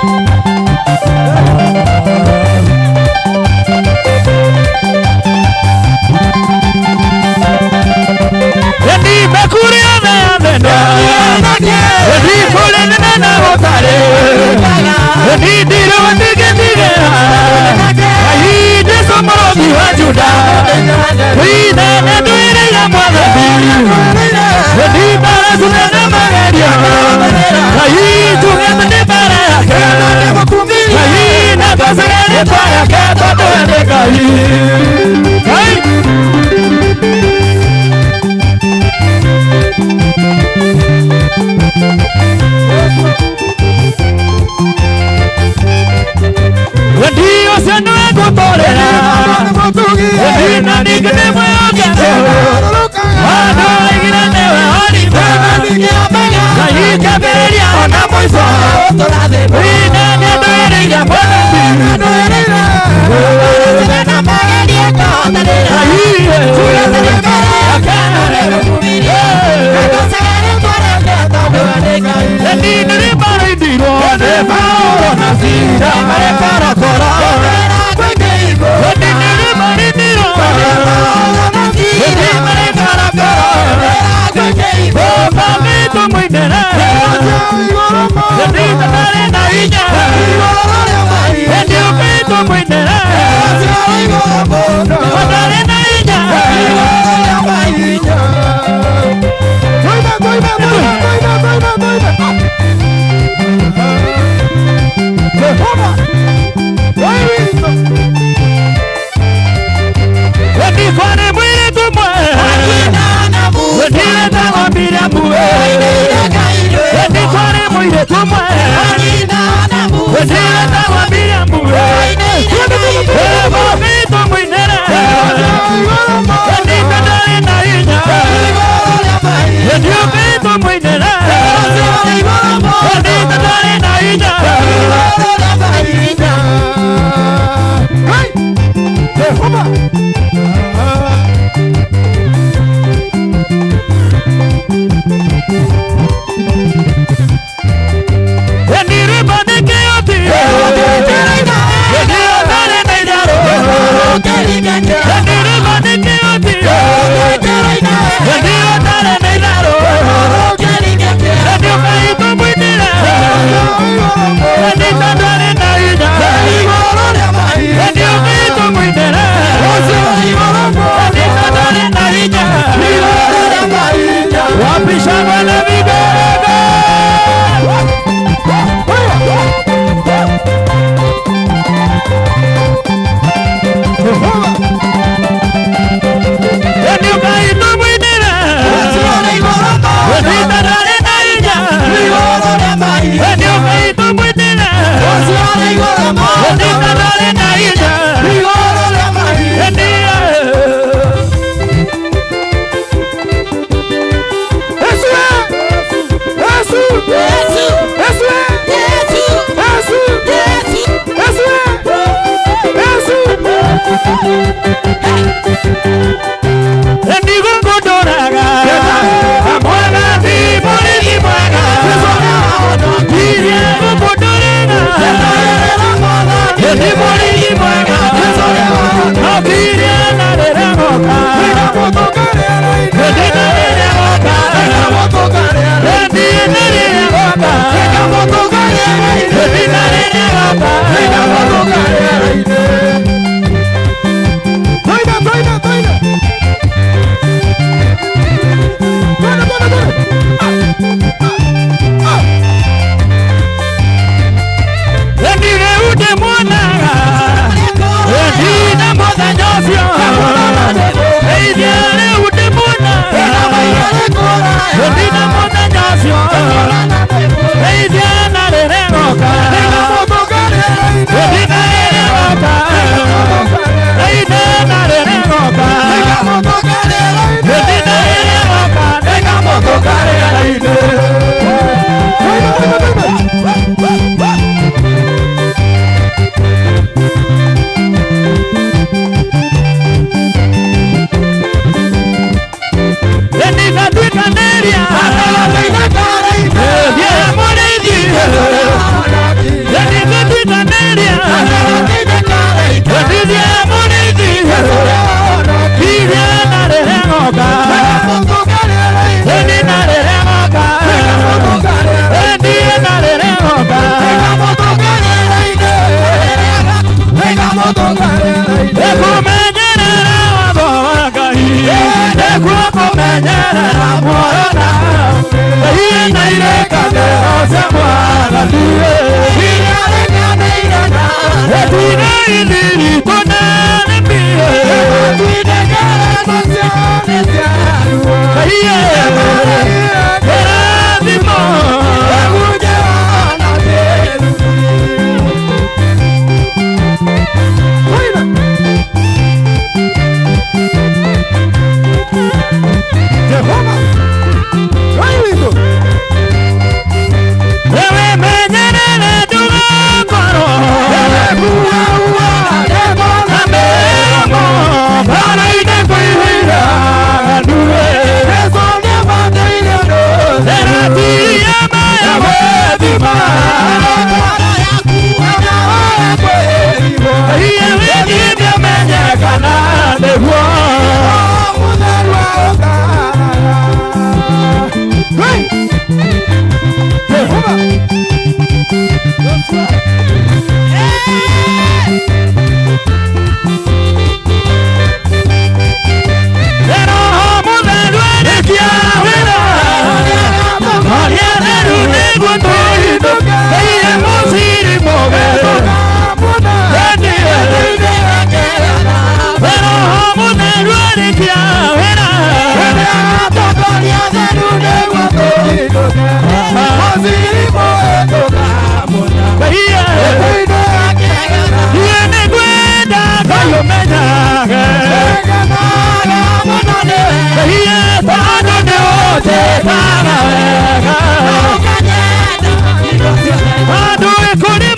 Jehovah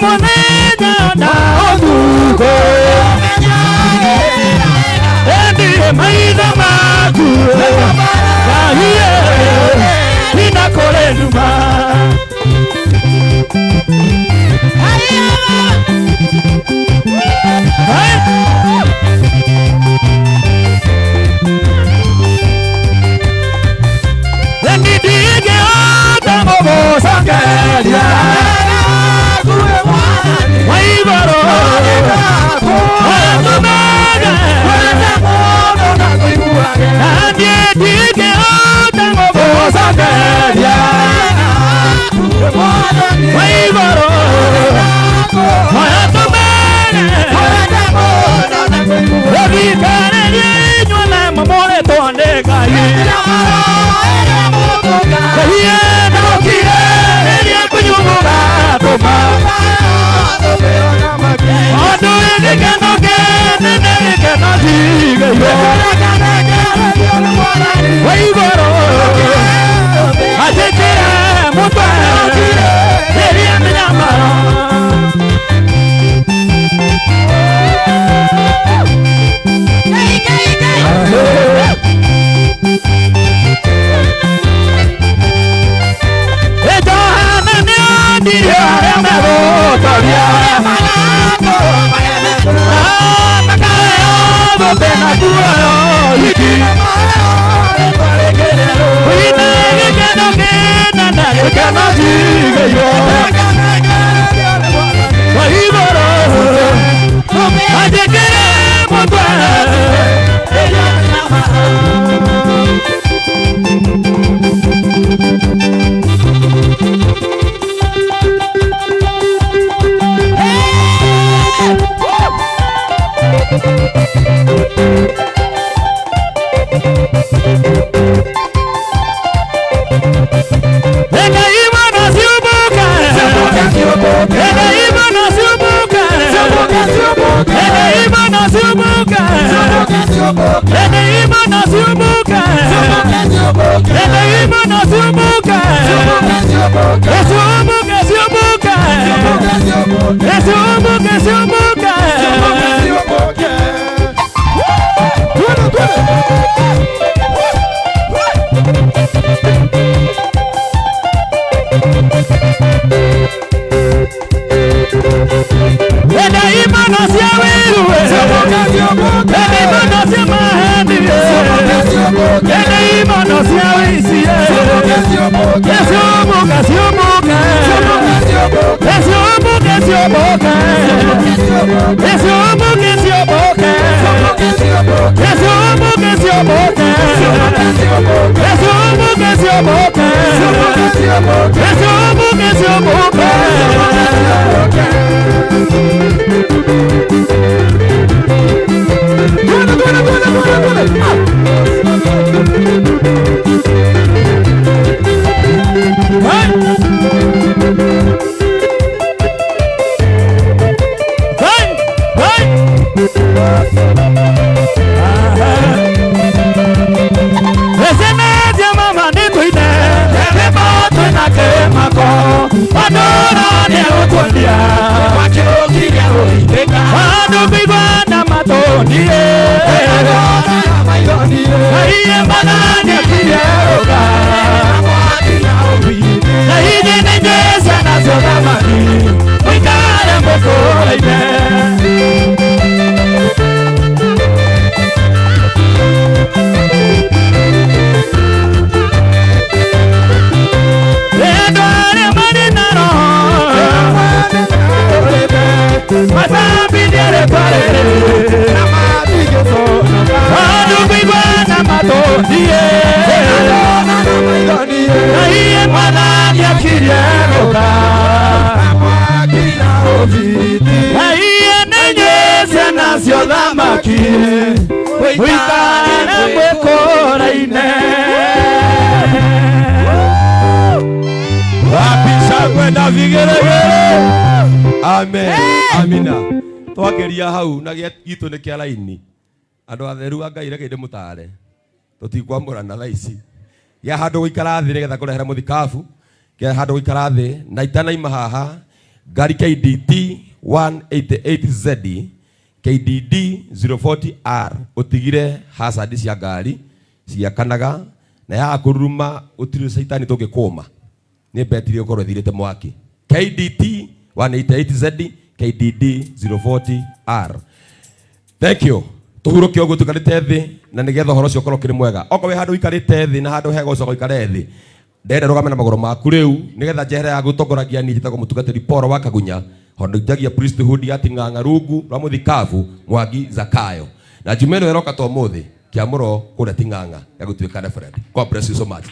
mwenye na otuko Ndiye maitho maku Kahie Inakore numa Ndidige ota mobosangeria Waibaro Watumega Ndidige ota mobosangeria Waibaro Watumega Obikane nyona mamone tonde kai Kahie nokire elia kunyumuga toma Ondo edike noke neneke notige Waibaro Atekere mutwa elia minyamaro Amen. Amina. Twageria hau na gitu ne kia laini. Andu atheru a Ngai reke ndimutare. Tutikwamurana thaa ici. Ya handu guikara thi nigetha kurehera muthikabu. Kia handu guikara thi na itanaima haha Gari KDT 188Z KDD 040R utigire hazard cia ngari cia kanaga na ya kuruma utiri saitani toke koma ni betiri ukorwo thirite mwaki. KDT 188Z KDD 040R. Thank you. Tuhuruke ogo tukarite thi na nigetha horo cio korwo kiri mwega. Oko we handu ikarite thi na handu hego cio ikare thi. Ndenda rugame na magoro maku riu nigetha njehera ya gutongoragia ni njitagwo mutungatiri Paul wa Kagunya hondo jagia priesthood ya Ting'ang'a rungu rwa muthikavu Mwangi Zakayo na jumeno eroka to muthi kiamuro kuria Ting'ang'a ya gutuika referend. God bless you so much.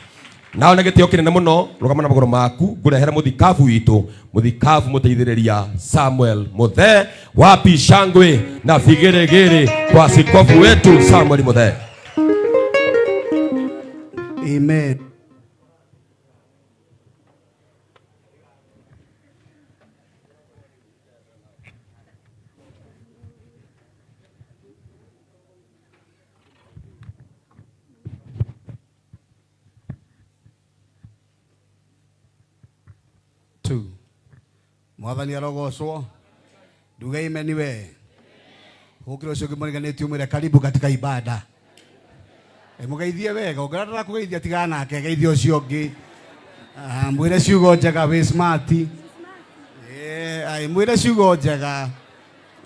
Nao na gitio kinene muno rugama na magoro maku ngurehera muthikavu witu muthikavu muteithiriria Samuel Muthe wapi shangwe na vigeregere kwa sikofu wetu Samuel Muthe. Amen. Mwathani arogocwo nduge imeni we ukiro cio kimuriganitio umire karibu katika ibada mugeithie wega ongerera kugeithia tigana nake geithio cio ngi mwire ciugo njega we smart ai mwire ciugo njega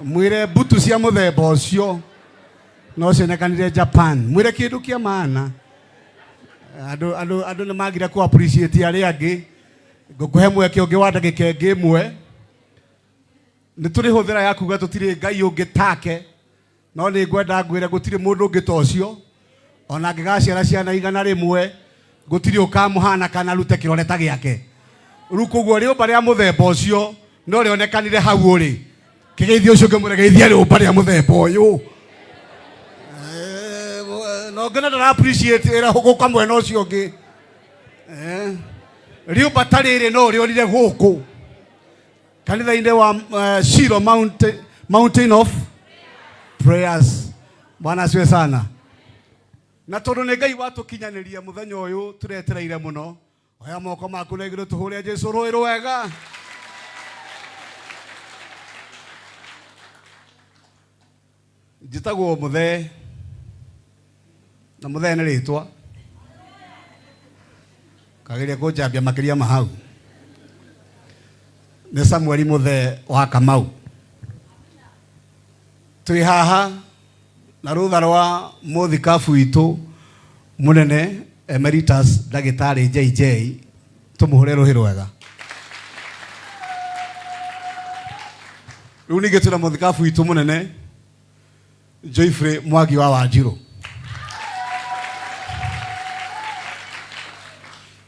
mwire butu cia muthemba ucio no cionekanire Japan mwire kindu kia maana andu ni magira ku appreciate aria angi ngukuhe mweke ungi wa ndagika ingi mwe ni turi huthira ya kuga tutiri ngai ungi take no ni ngwenda ngwire gutiri mundu ungi tocio ona ngigaciara ciana igana rimwe gutiri ukamuhana kana rute kirore ta giake rukuguo riumba ria muthemba ucio no rionekanire hau uri kigeithio ucio ngimuregeithia riumba ria muthemba uyu no ngena ndara appreciate era huguka mwena ucio ungi riumba tarire no riorire guku kanitha-inĩ wa Shiro Mountain of Prayers. Bwana asiwe sana. Na tondu nĩ Ngai watukinyaniria muthenya uyu turetereire muno. Oya moko maku na iguru tuhure Jesu rũĩ rwega. Njĩtagwo Muthe. Na Muthe nĩ rĩtwa. Kageria kũnjambia makĩria mahau. Nĩ Samuel Muthe wa Kamau. Twi haha na rutha rwa muthikabu witu munene Emeritus Ndagĩtarĩ JJ tumuhure rũhĩ rwega. Rĩu ningĩ twĩna muthikabu witu munene Joyfrey Mwangi wa Wanjiru.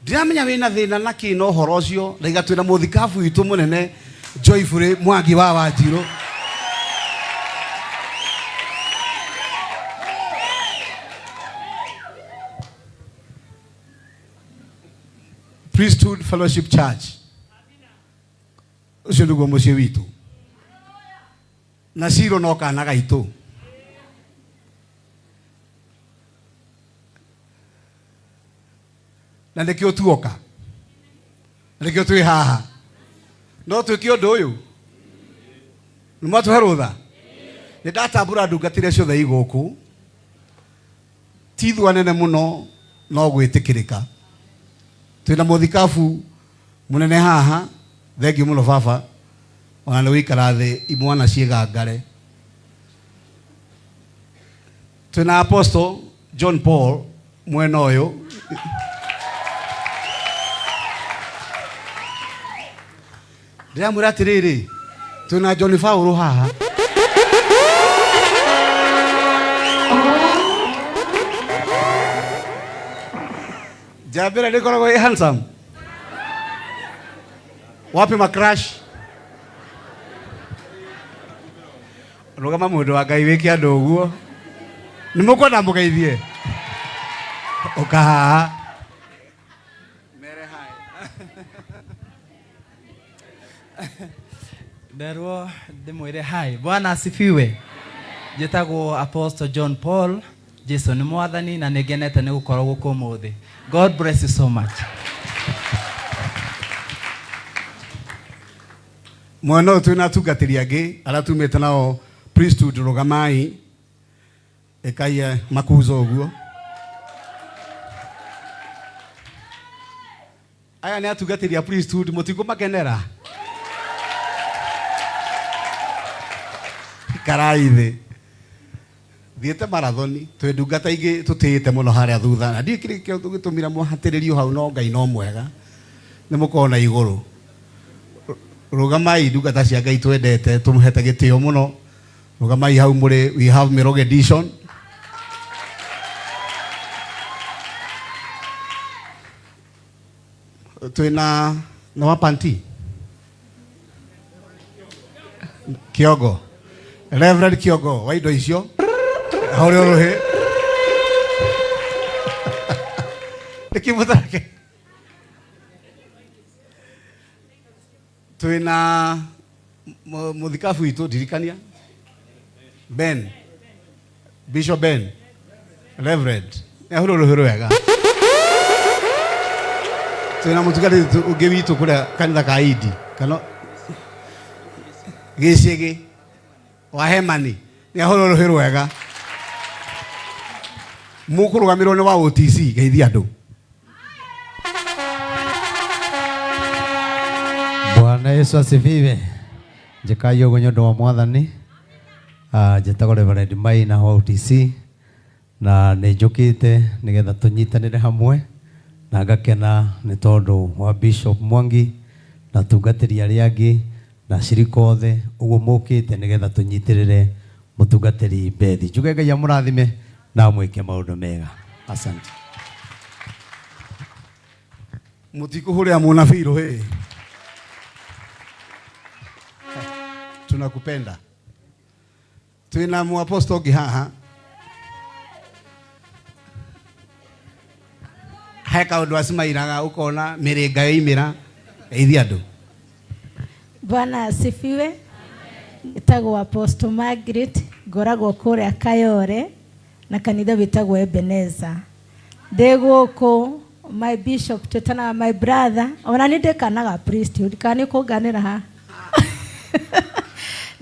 Ndiramenya wina thina na kino horo cio na igatwira muthikabu witu munene Joyfrey Mwangi wa Wanjiru. Priesthood Fellowship Church. Ucio niguo muciĩ witu. Na Shiro no kana gaitu. Na nikio tuoka. Nikio twi haha. No twikio ndu uyu. Numatu harutha. Ni ndatambura ndungatire ciothe iguku. Tithwa nene muno no gwitikirika. Twina muthikabu munene haha. Thengiũ muno baba. Ona nĩ wĩikara thĩ imwana ciĩgangare. Twina Apostle John Paul mwena ũyũ. Ndiramwĩra atĩrĩrĩ, twina John Paul haha. Jabira nĩkoragwo ĩ handsome. Wapi ma crush? Rugama mũndũ wa Ngai wĩke andũ ũguo. Nĩ mũkwenda mũgeithie. Ũkahaha. Mere hai. Nderwo ndĩmwĩre hai. Bwana asifiwe. Njĩtagwo Apostle John Paul. Jesu nĩ mwathani na nĩngenete nĩ gũkorwo gũkũ ũmũthĩ. God bless you so much. Mwana twina tungatĩri angĩ ara tumĩte nao priesthood rugamai ekaia makuzo ũguo. Aya nĩ atungatĩri a priesthood mũtikũmakenera. Karai thĩ. Thiĩte marathoni twĩ ndungata ingĩ tũtĩĩte mũno harĩa thutha na ndikĩrĩ kĩo tũgĩtũmira mũhatĩrĩrio hau no Ngai no mwega nĩ mũkona igũrũ. Rugamai ndungata cia Ngai twendete tũmũhete gĩtĩo mũno. Rugamai hau mũrĩ we have Miroge edition. Twina na wapanti Kiogo Reverend Kiogo waido icio hore rohe nikimutake. Twina muthikabu witu ndirikania Ben Bishop Ben Reverend hore rohe wega. Twina mutukari ungi witu kuria kanitha ka Idi kana gicigi wa Hemani ni ahoro rohero wega mukurugamirwo ni wa OTC geithia andu. Bwana Yesu asifiwe. Njikayo gonyondo wa mwathani njitagwo Reverend Maina wa OTC na nijukite nigetha tunyitanire hamwe na ngakena nĩ tondũ wa Bishop Mwangi na tungatĩri arĩa angĩ na cirika othe ũguo mũkĩte nĩgetha tũnyitĩrĩre mũtungatĩri Bethi. Njuge Ngai amũrathime na mwĩke maũndũ mega. Asante. Mutikuhuria munafiro he. Tunakupenda. Twina muaposto gihaha. Heka ũndũ acimairaga ukona mĩrĩnga yoimĩra geithia andũ. Bwana asifiwe. Itagwo Apostle Margaret ngoragwo kũrĩa Kayore na kanitha witagwo Ebenezer. Ndĩgũkũ my bishop twĩtanaga my brother ona nĩ ndĩkanaga priesthood kana kũnganĩra ha.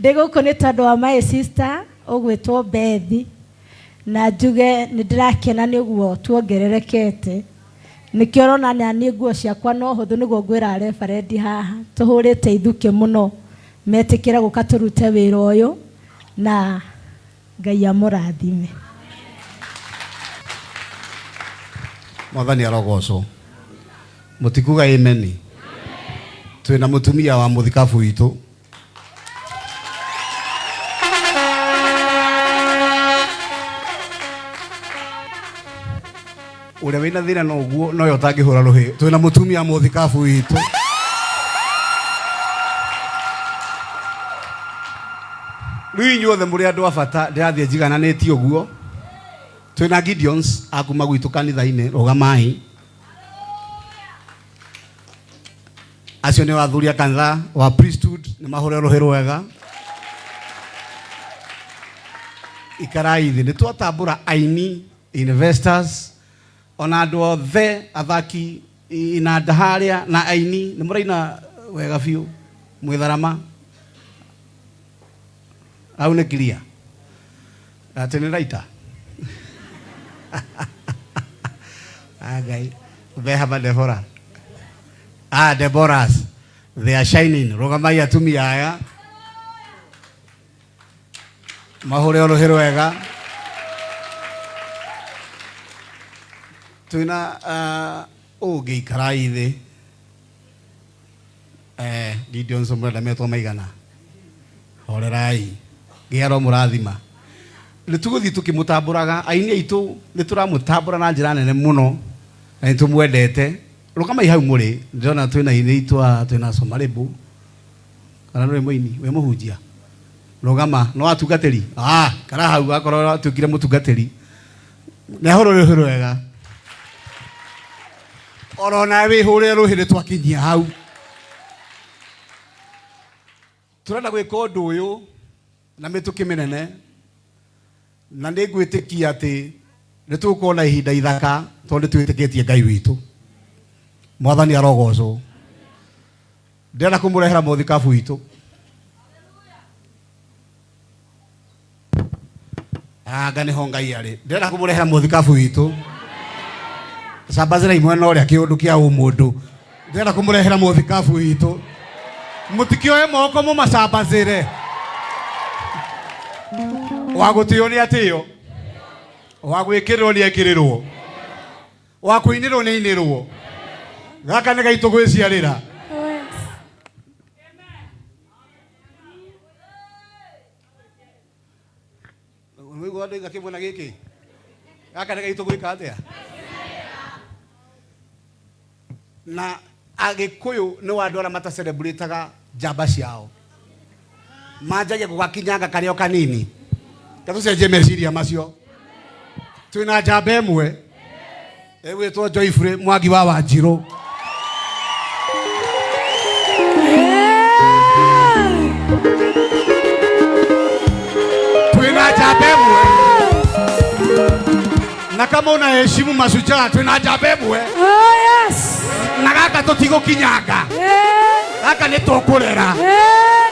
Ndĩgũkũ nĩ tondũ wa my sister ũgwĩtwo Bethi na njuge nĩ ndĩrakena nĩguo tuongererekete. Nikiorona nani nguo ciakwa no huthu niguo ngwira referendi haha tuhurite ithuke muno metikira guka turute wira uyu na Ngai amurathime. Mwathani arogocwo. Mutikuga amen. Twina mutumia wa muthikabu witu ule wina thina no guo no yo tangihura ruhi. Twina mutumia muthikabu witu riu inyuothe muri andu abata ndirathie njigananĩtie ũguo. Twina Gideons akuma gwitu kanitha-inĩ rugamai. Acio nĩ athuri a kanitha wa priesthood nĩ mahũre rũhĩ wega. Ikarai thĩ nĩ twatambũra aini investors ona andu othe athaki inanda haria na aini nĩ mũraina wega biũ mwitharama au nĩ clear atĩ nĩ raita. Agai behama Deborah. Deborahs they are shining. Rugamai atumia aya mahũre rũhĩ wega. Twina ũngĩ ikarai thĩ Gideon somrenda metwo maigana horerai gĩaro mũrathima. Nĩ tũgũthiĩ tũkĩmũtambũraga aini aitũ nĩ tũramũtambũra na njĩra nene mũno na nĩ tũmwendete. Rugamai hau mũrĩ ndĩrona twĩna aini aitũ twĩna Somarebu kana nĩ mũini we mũhunjia. Rugama no atungatĩri kana hau akorwo atuĩkire mũtungatĩri nĩ ahũrwo rũhĩ wega. Orona wĩhũre rũhĩ nĩ twakinyia hau. Turenda gwĩka ũndũ ũyũ na mĩtũkĩ mĩnene na nĩ ngwĩtĩkia atĩ nĩ tũkuona ihinda ithaka tondũ twĩtĩkĩtie Ngai witũ. Mwathani arogocwo. Ndĩrenda kũmũrehera mũthikabu witũ anga nĩ ho Ngai arĩ. Ndĩrenda kũmũrehera mũthikabu witũ. Cambazĩra imwe na ũrĩa kĩũndũ kĩa ũmũndũ. Ndĩrenda kũmũrehera mũthikabu witũ. Mũtikĩoe moko mũmacambazĩre. Wagũtĩo nĩ atĩo. Wagwĩkĩrĩrwo nĩ ekĩrĩrwo. Wakũinĩrwo nĩ ainĩrwo. Gaka nĩ gaitũ gwĩciarĩra. Wĩgua ndĩ gakĩmwena gĩkĩ. Gaka nĩ gaitũ gwĩka atĩa. Na Agĩkũyũ nĩ wa andũ arĩa matacelebrataga njamba ciao. Manjagia gũgakinyanga karĩo kanini. Gatũcenjie meciria macio. Twĩna njamba ĩmwe. Ĩgwĩtwo Joyfrey Mwangi wa Wanjirũ. Twĩna njamba ĩmwe. Na kama unaheshimu mashujaa, twĩna njamba ĩmwe. Na gaka tũtigũkinyanga. Gaka nĩ tũkũrera.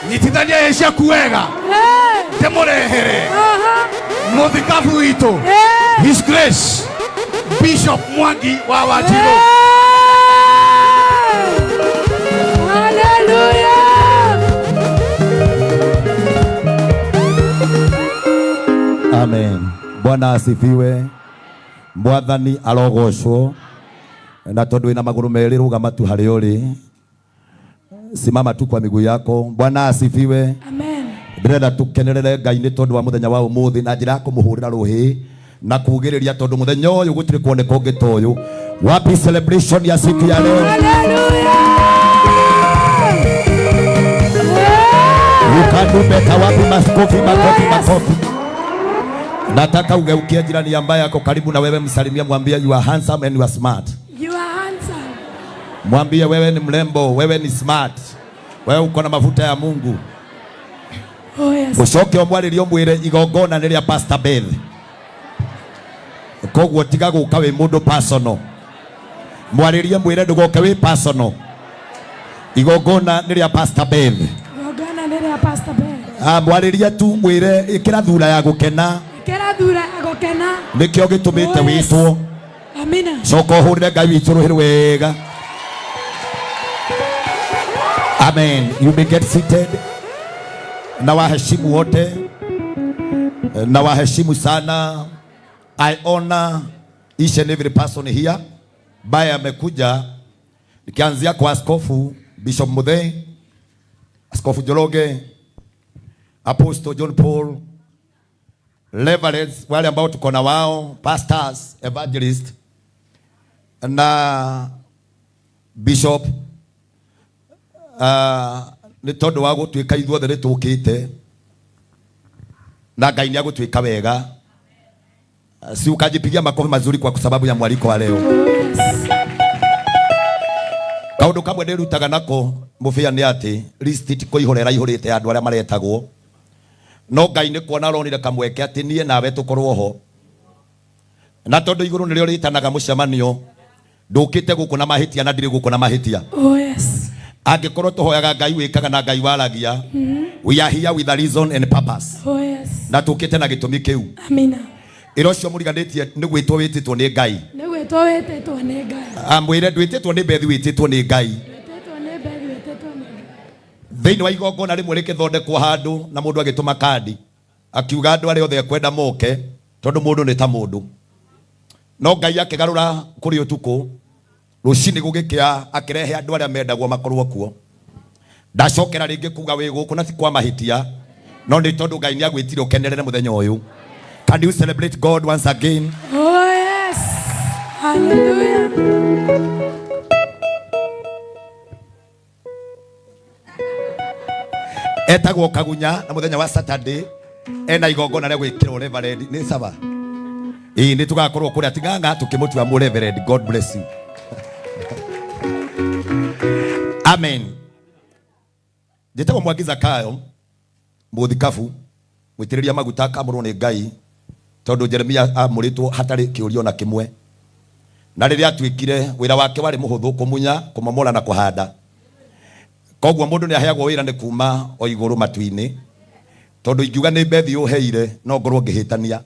Nyitithania heciaku wega. Ndĩmũrehere mũthikabu witũ, His Grace Bishop Mwangi wa Wanjirũ. Hallelujah. Amen. Bwana asifiwe. Mwathani arogocwo. Na tondu ina maguru meri rugama tu harĩ ũrĩ. Simama tu kwa miguu yako. Bwana asifiwe. Amen. Ndĩrenda tukenerere Ngai nĩ tondu wa muthenya wa ũmũthĩ na njĩra ya kũmũhũrĩra rũhĩ na kugĩrĩria tondu muthenya ũyũ gũtirĩ kuoneka ũngĩ ta ũyũ. Wapi celebration ya siku ya leo? Hallelujah. You can do better. Wapi makofi, makofi, makofi. Nataka ugeukie jirani ambaye yako karibu na wewe, msalimia, mwambie you are handsome and you are smart. You are handsome. Mwambie wewe ni mrembo, wewe ni smart. Wewe uko na mafuta ya Mungu. Oh yes. Ucoke omwarĩrie mwĩre igongona nĩ rĩa Pastor Beth. Koguo tiga gũka wĩ mũndũ personal. Mwarĩrie mwĩre ndũgoke wĩ personal. Igongona nĩ rĩa Pastor Beth. Igongona nĩ rĩa Pastor Beth. Mwarĩrie tu mwĩre ĩkĩra thura ya gũkena. Ĩkĩra thura ya gũkena. Nĩkĩo gĩtũmĩte wĩtwo. Amina. Coka ũhũrĩre Ngai witũ rũhĩ wega. Amen. You may get seated. Na waheshimu wote. Na waheshimu sana. I honor each and every person here. Baye amekuja. Nikianzia kwa Askofu Bishop Muthee, Askofu Njoroge, Apostle John Paul, Reverends wale ambao tuko na wao, pastors, evangelists na Bishop ni tondu wa gũtuĩka ithuothe nĩ tũkĩte na Ngai nĩ agũtuĩka wega. Si ukajipigia makofi mazuri kwa sababu ya mwaliko wa leo. Kaundu kamwe ndirutaga nako mubia ni ati list ti kuihorera ihorite andu aria maretagwo. No Ngai ni kuona aronire kamweke ati nie nawe tukorwo ho. Na tondu iguru nĩrĩo ritanaga mucemanio, ndũkĩte gũkũ na mahitia na ndirĩ gũkũ na mahitia. Oh yes. Angĩkorwo tuhoyaga Ngai wĩkaga na Ngai waragia. We are here with a reason and purpose. Oh yes. Na tũkĩte na gĩtũmi kĩu. Amina. Irocio mũriganĩtie nĩ gwĩtwo wĩtĩtwo nĩ Ngai. Nĩ gwĩtwo wĩtĩtwo nĩ Ngai. Amwĩre ndwĩtĩtwo nĩ Bethi, wĩtĩtwo nĩ Ngai. Wĩtĩtwo nĩ Bethi, wĩtĩtwo nĩ Ngai. Thĩinĩ wa igongona rĩmwe rĩkĩthondekwo handũ na mũndũ agĩtũma kandi akiuga andũ arĩa othe ekwenda moke tondũ mũndũ nĩ ta mũndũ. No Ngai akĩgarũra kũrĩ ũtukũ, rũcinĩ gũgĩkĩa akĩrehe andũ arĩa mendagwo makorwo kuo. Ndacokera rĩngĩ kuga wĩ gũkũ na ti kwa mahitia, no nĩ tondũ Ngai nĩ agwĩtire ũkenerere mũthenya ũyũ. Can you celebrate God once again? Oh yes. Hallelujah. Etagwo Kagunya na mũthenya wa Saturday ena igongona rĩa gwĩkĩrwo Reverend nĩ saba. Nĩ tugakorwo kũrĩa tinganga tukĩmũtua mu Reverend. God bless you. Amen. Njĩtagwo Mwangi Zakayo mũthikabu mwĩtĩrĩria maguta kamũrwo nĩ Ngai tondu Jeremia amũrĩtwo hatarĩ kĩũrio na kĩmwe. Na rĩrĩa atuĩkire wĩra wake warĩ mũhũthũ kũmunya, kũmomora na kũhanda. Koguo mũndũ nĩ aheagwo wĩra nĩ kuma o igũrũ matu-inĩ. Tondu ingiuga nĩ Bethi ũheire no ngorwo ngĩhĩtania.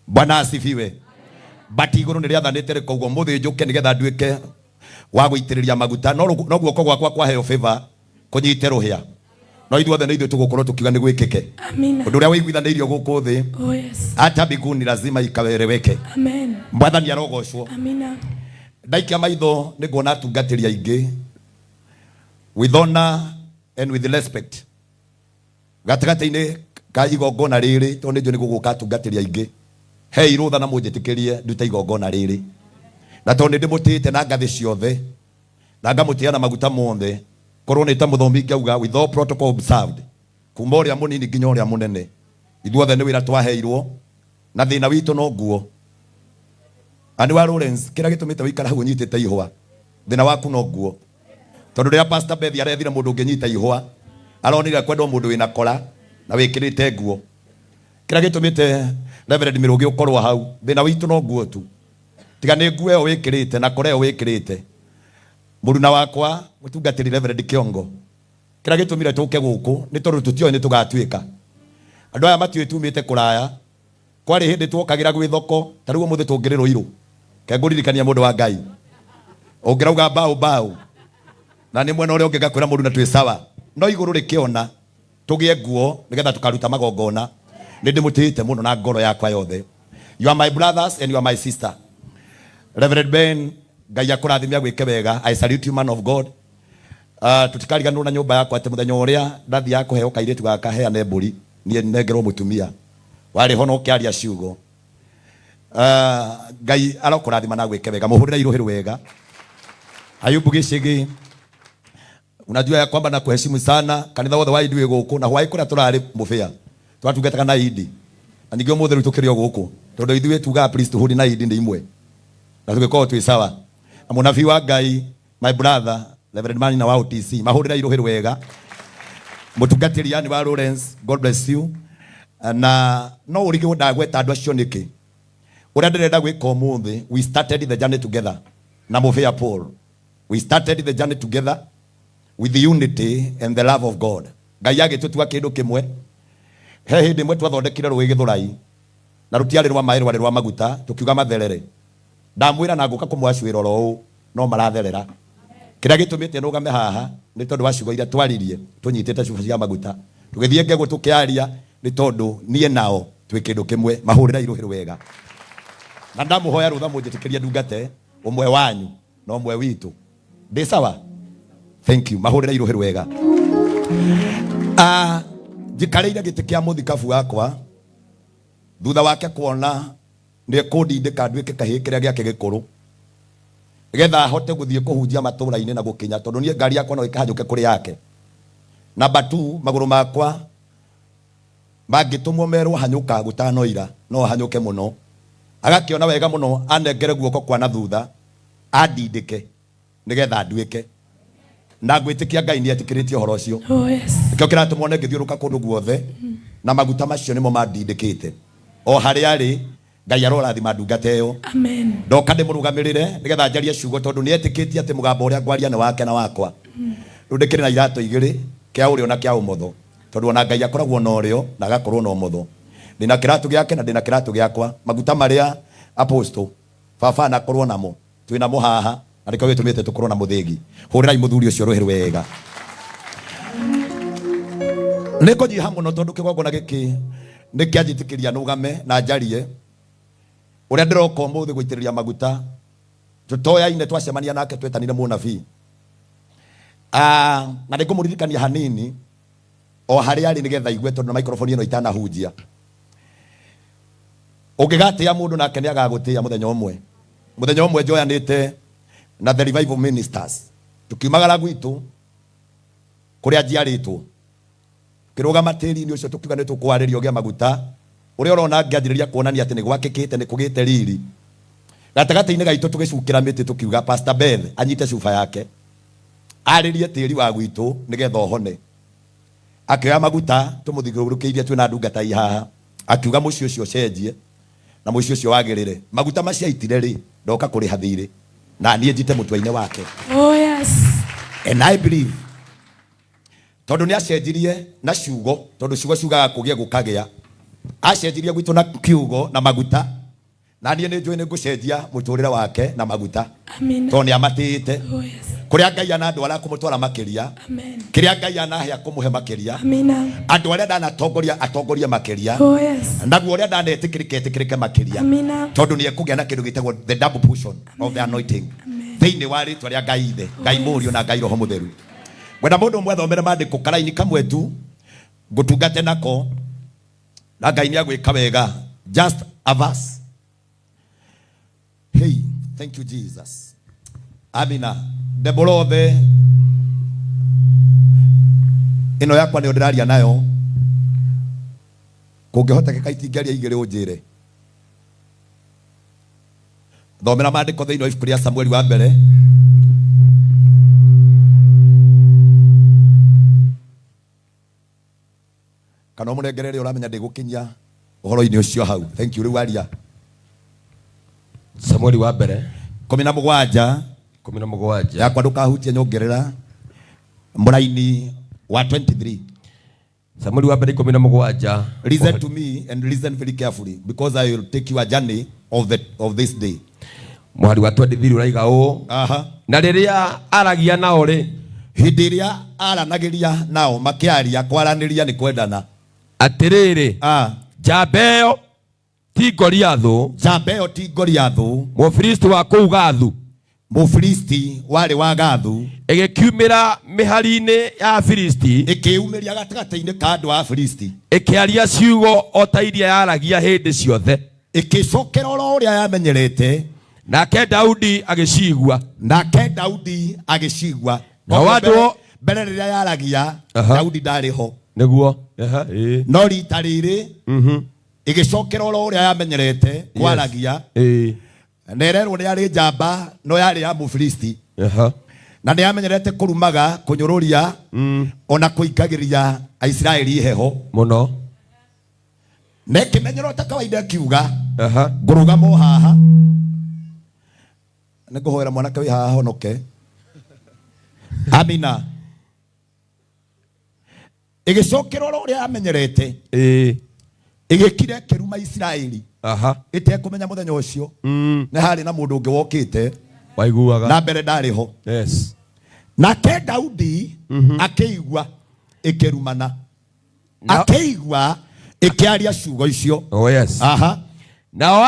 Bwana asifiwe. Bati iguru niria thanite rikaugo muthi njuke nigetha nduike wa guitiriria maguta no guoko gwakwa kwa heo favor kunyite ruhia no ithuothe nĩ ithuĩ tũgũkorwo tũkiuga nĩ gwĩkĩke. Amina. Ũndũ ũrĩa wĩiguithanĩirio gũkũ thĩ Oh yes. hata mbinguni lazima ikaeleweke. Amen. Mwathani arogocwo. Amina. Ndaikia maitho nĩ nguona atungatĩri aingĩ with honor and with respect. Gatagatĩ-inĩ ka igongona rĩrĩ tondũ nĩ njũĩ nĩ gũgũka atungatĩri aingĩ. He irũtha na mũnjĩtĩkĩrie ndute igongona rĩrĩ. Na tondũ nĩ ndĩmũtĩte na ngathĩ ciothe na ngamũtĩana maguta mothe korwo nĩ ta mũthomi ngauga with all protocol observed kuma ũrĩa mũnini nginya ũrĩa mũnene ithuothe nĩ wĩra twaheirwo na thĩna witũ no nguo. Ani wa Lawrence kĩrĩa gĩtũmĩte wĩikara hau ũnyitĩte ihũa thĩna waku no nguo. Tondũ rĩrĩa Pastor Beth arethire mũndũ ũngĩnyita ihũa aronire kwendwo mũndũ wĩna kora na wĩkĩrĩte nguo. Kĩrĩa gĩtũmĩte Reverend Mĩrũgĩ ũkorwo hau thĩna witũ no nguo tu. Tiga nĩ nguo ĩyo wĩkĩrĩte na kora ĩyo wĩkĩrĩte. Mũruna wakwa mũtungatĩri Reverend Kiongo kĩrĩa gĩtũmire tũke gũkũ nĩ tondũ tũtioĩ nĩ tũgatuĩka. Andũ aya matiũĩ tumĩte kũraya kwarĩ hĩndĩ twokagĩra gwĩ thoko ta rĩu mũthĩ tũngĩrĩrwo irũ kengũririkania mũndũ wa Ngai ũngĩrauga mbaũ na nĩ mwena ũrĩa ũngĩ ngakwĩra mũndũ na twĩ sawa no igũrũ rĩkĩona tũgĩe nguo nĩgetha tũkaruta magongona. Nĩ ndĩmũtĩte mũno na ngoro yakwa yothe. You are my brothers and you are my sister. Reverend Ben Ngai akũrathimia gwĩke wega. I salute you man of God. Tutikariganĩrwo na nyũmba yakwa atĩ mũthenya ũrĩa ndathiaga kũheo kairĩtu gaka heane mbũri niĩ nengerwo mũtumia warĩ ho no kĩaria ciugo. Ngai arokũrathima na gwĩke wega. Mũhũrĩra irũhĩ wega. Ayubu Gĩchĩgĩ unajua ya kwamba na kuheshimu sana kanitha wothe wa Idue gũkũ na hwaĩ kũrĩa tũrarĩ mũbĩa twatungataga na Idi na ningĩ ũmũthĩ rĩu tũkĩrĩ o gũkũ tondũ Ithuĩ tugaga priesthood na Idi nĩ imwe na tũgĩkorwo twĩ sawa. Na mũnabii wa Ngai my brother Reverend Mani na wa OTC mahũrĩra irũhĩ wega. Mũtungatĩri yani wa Lawrence God bless you. Na no ũrigĩ ndagweta andũ acio nĩkĩ ũrĩa ndĩrenda gwĩka ũmũthĩ we started the journey together na mũbĩa Paul. We started the journey together with the unity and the love of God. Ngai agĩtũtua kĩndũ kĩmwe. He hĩndĩ ĩmwe twathondekire rũĩ Gĩthũrai na rũtiarĩ rwa maĩ rwarĩ rwa maguta tũkiuga matherere. Ndamwĩra na ngũka kũmwacwĩra oro ũũ no maratherera. Kĩrĩa gĩtũmĩte nũgame haha nĩ tondũ wa ciugo iria twaririe tũnyitĩte cuba cia maguta tũgĩthiĩ Ngegũ tũkĩaria nĩ tondũ niĩ nao twĩ kĩndũ kĩmwe. Mahũrĩra irũhĩ wega. Na ndamũhoya rũtha mũnjĩtĩkĩrie ndungate ũmwe wanyu na ũmwe witũ. Ndĩ sawa? Thank you. Mahũrĩra irũhĩ wega. Njikarĩire gĩtĩ kĩa mũthikabu wakwa thutha wake kuona nĩ kũndindĩka nduĩke kahĩĩ kĩrĩa gĩake gĩkũrũ nĩgetha hote gũthiĩ kũhunjia matũũra-inĩ na gũkinya tondũ niĩ ngari yakwa no ĩkahanyũke kũrĩ yake. Number 2 magũrũ makwa mangĩtũmwo merwo hanyũka gũtanoira no hanyũke mũno. Agakĩona wega mũno anengere guoko kwa na thutha andindĩke nĩgetha nduĩke na ngwĩtĩkia Ngai nĩ etĩkĩrĩtie ũhoro ũcio. Oh yes. Kĩo kĩratũmwo nĩ ngĩthiũrũka kũndũ guothe na maguta macio nĩmo mandindĩkĩte. O harĩa arĩ Ngai arorathima ndungata ĩyo. Amen. Ndoka ndĩmũrũgamĩrĩre nĩgetha njarie ciugo tondũ nĩ etĩkĩtie atĩ mũgambo ũrĩa ngwaria nĩ wake na wakwa. Rĩu ndĩkĩrĩ na iratũ igĩrĩ kĩa ũrĩo na kĩa ũmotho tondũ ona Ngai akoragwo na ũrĩo na agakorwo na ũmotho. Ndĩna kĩratũ gĩake na ndĩna kĩratũ gĩakwa. Maguta marĩa apostle baba nakorwo namo twĩnamo haha na nĩkĩo gĩtũmĩte tũkorwo na mũthĩgi. Hũrĩrai mũthuri ũcio rũhĩ wega. Nĩkũnyiha mũno tondũ kĩgongona gĩkĩ nĩkĩanjĩtĩkĩria nũgame na njarie ũrĩa ndĩroka ũmũthĩ gũitĩrĩria maguta tũtoyaine twacemania nake twetanire mũnabii. Na nĩngũmũririkania hanini o harĩa arĩ nĩgetha igue tondũ na microphone ĩno itanahunjia. Ũngĩgatĩa mũndũ nake nĩagagũtĩa mũthenya ũmwe. Mũthenya ũmwe njoyanĩte na the revival ministers tukiumagara gwitũ kũrĩa njiarĩtwo kĩrũgama tĩri-inĩ ũcio tukiuga nĩ tũkwarĩria ũgĩa maguta ũrĩa ũrona ngĩanjĩrĩria kuonania atĩ nĩ gwakĩkĩte nĩ kũgĩte riri. Gatagatĩ-inĩ gaitũ tũgĩcukĩra mĩtĩ tukiuga Pastor Beth anyite cuba yake arĩrie tĩri wa gwitũ nĩgetha ũhone. Akĩoya maguta tũmũthiũrũrũkĩirie twĩna ndungata haha akiuga mũciĩ ũcio cenjie na mũciĩ ũcio wagĩrĩre. Maguta macio aitire rĩ ndoka kũrĩha thirĩ na niĩ njite mũtwe-inĩ wake. Oh yes. And I believe tondũ nĩ acenjirie na ciugo tondũ ciugo ciugaga kũgĩa gũkagĩa. Acenjirie gwitũ na kiugo na maguta na niĩ nĩ njũĩ nĩ ngũcenjia mũtũrĩre wake na maguta Amina. tondũ nĩ amatĩte Oh yes. kũrĩa Ngai anandwara kũmũtwara makĩria Amen. kĩrĩa Ngai anahea kũmũhe makĩria Amina. andũ arĩa ndanatongoria atongorie makĩria Oh yes. naguo ũrĩa ndanetĩkĩrĩke makĩria Amina. tondũ nĩ ekũgĩa na kĩndũ gĩtagwo the double portion of the anointing thĩinĩ wa rĩtwa rĩa Ngai Ithe Ngai Mũriũ na Ngai Roho Mũtheru. Gwenda mũndũ ũmwe athomere maandĩko karaini kamwe tu ngũtungate nako na Ngai nĩ agwĩka wega. Just a verse. Hey, thank you Jesus. Amina. Deborothe ino yakwa nĩ ndĩraria nayo kũngĩhotekeka itingĩaria igĩrĩ ũnjĩre. Thomera maandĩko thĩinĩ wa ibuku rĩa Samueli wa mbere kana mũrengerere ũramenya ndĩgũkinyia ũhoro-inĩ ũcio hau. Thank you. Rĩu aria Samueli wa mbere 17 yakwa ndũkahutie nyongerera mũraini wa 23. Samueli wa mbere 17. Listen to me and listen very carefully because I will take you a journey of this day. Mwari wa 23 uraiga ũũ. Na rĩrĩa aragia nao rĩ, hĩndĩ ĩrĩa aranagĩria nao makĩaria kwaranĩria nĩ kwendana atĩrĩrĩ, njamba ĩyo ti Goliathũ, Mũfilisti wa kũu Gathu, Mũfilisti warĩ wa Gathu, ĩgĩkiumĩra mĩhari-inĩ ya Afilisti, ĩkĩumĩria gatagatĩ-inĩ ka andũ a Afilisti, ĩkĩaria ciugo o ta iria yaragia hĩndĩ ciothe, ĩkĩcokera oro ũrĩa yamenyerete. Nake Daudi agĩcigua. Na wandũ mbere rĩrĩa yaragia Daudi ndarĩ ho. Nĩguo. No rita rĩrĩ ĩgĩcokera oro ũrĩa yamenyerete kwaragia. Na ĩrerwo nĩ yarĩ njamba no yarĩ ya Mũfilisti. Na nĩ yamenyerete kũrumaga, kũnyũrũria ona kũingagĩria Aisiraeli heho mũno. Na ĩkĩmenyerwo ta kawaida kiuga ngũrũgama haha nĩ ngũhoera mwanake wĩ haha honoke. Amina. Ĩgĩcokera oro ũrĩa yamenyerete ĩgĩkire kĩruma Isiraeli ĩtekũmenya mũthenya ũcio nĩ harĩ na mũndũ ũngĩ wokĩte waiguaga na mbere ndarĩ ho. Nake Daudi akĩigua ĩkĩrumana, akĩigua ĩkĩaria ciugo icio. Nao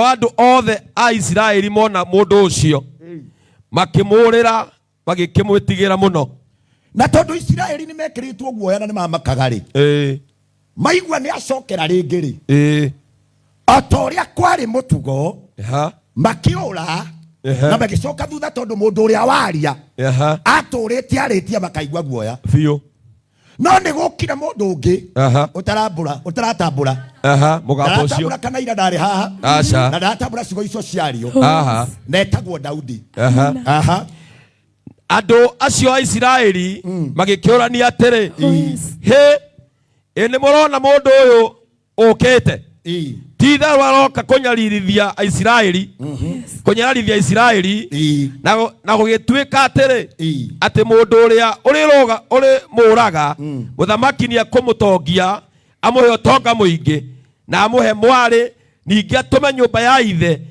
andũ othe a Isiraeli mona mũndũ ũcio makĩmũrĩra magĩkĩmwĩtigĩra mũno. Na tondũ Isiraeli nĩ mekĩrĩtwo guoya na nĩ mamakaga rĩ, maigua nĩ acokera rĩngĩ rĩ, o ta ũrĩa kwarĩ mũtugo makĩũra na magĩcoka thutha tondũ mũndũ ũrĩa waria atũrĩte arĩtia makaigua guoya biũ. No nĩ gũkire mũndũ ũngĩ ũtaratambũra mũgambo ũcio kana ira ndarĩ haha na ndaratambũra ciugo icio ciario na etagwo Daudi. Andũ acio a Isiraeli magĩkĩũrania atĩrĩ, hĩ, nĩ mũrona mũndũ ũyũ ũkĩte, ti itherũ aroka kũnyarithia Isiraeli, kũnyarithia Isiraeli, na gũgĩtuĩka atĩrĩ atĩ mũndũ ũrĩa ũrĩ mũraga mũthamaki nĩ ekũmũtongia, amũhe ũtonga mũingĩ na amũhe mwarĩ, ningĩ atũme nyũmba ya ithe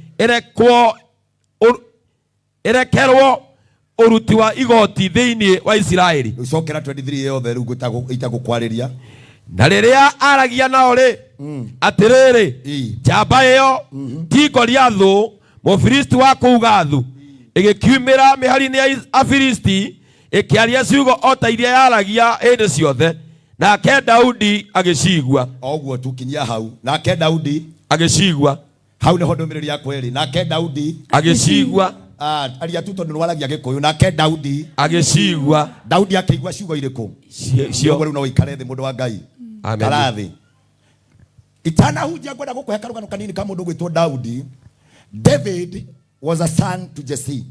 ĩrekerwo uruti wa igoti thĩinĩ wa Isiraeli. Ũcokera 23 yothe rĩu itagũkwarĩria. Na rĩrĩa aragia nao rĩ, atĩrĩrĩ, njamba ĩyo ti Goliathũ, Mũfilisti wa kũu Gathu, ĩgĩkiumĩra mĩhari-inĩ ya Afilisti, ĩkĩaria ciugo o ta iria yaragia hĩndĩ ciothe. Nake Daudi agĩcigua. Oguo tukinyia hau. Nake Daudi agĩcigua. Hau nĩho ndũmĩrĩri yakwa ĩrĩ. Nake Daudi agĩcigua. Aria tu tondũ nĩwaragia Gĩkũyũ. Nake Daudi agĩcigua. Daudi akĩigua ciugo irĩkũ? Cio rĩu no ũikare thĩ mũndũ wa Ngai. Karathi. Itanahunjia ngwenda gũkũhe karũgano kanini ka mũndũ gwĩtwo Daudi. David was a son to Jesse.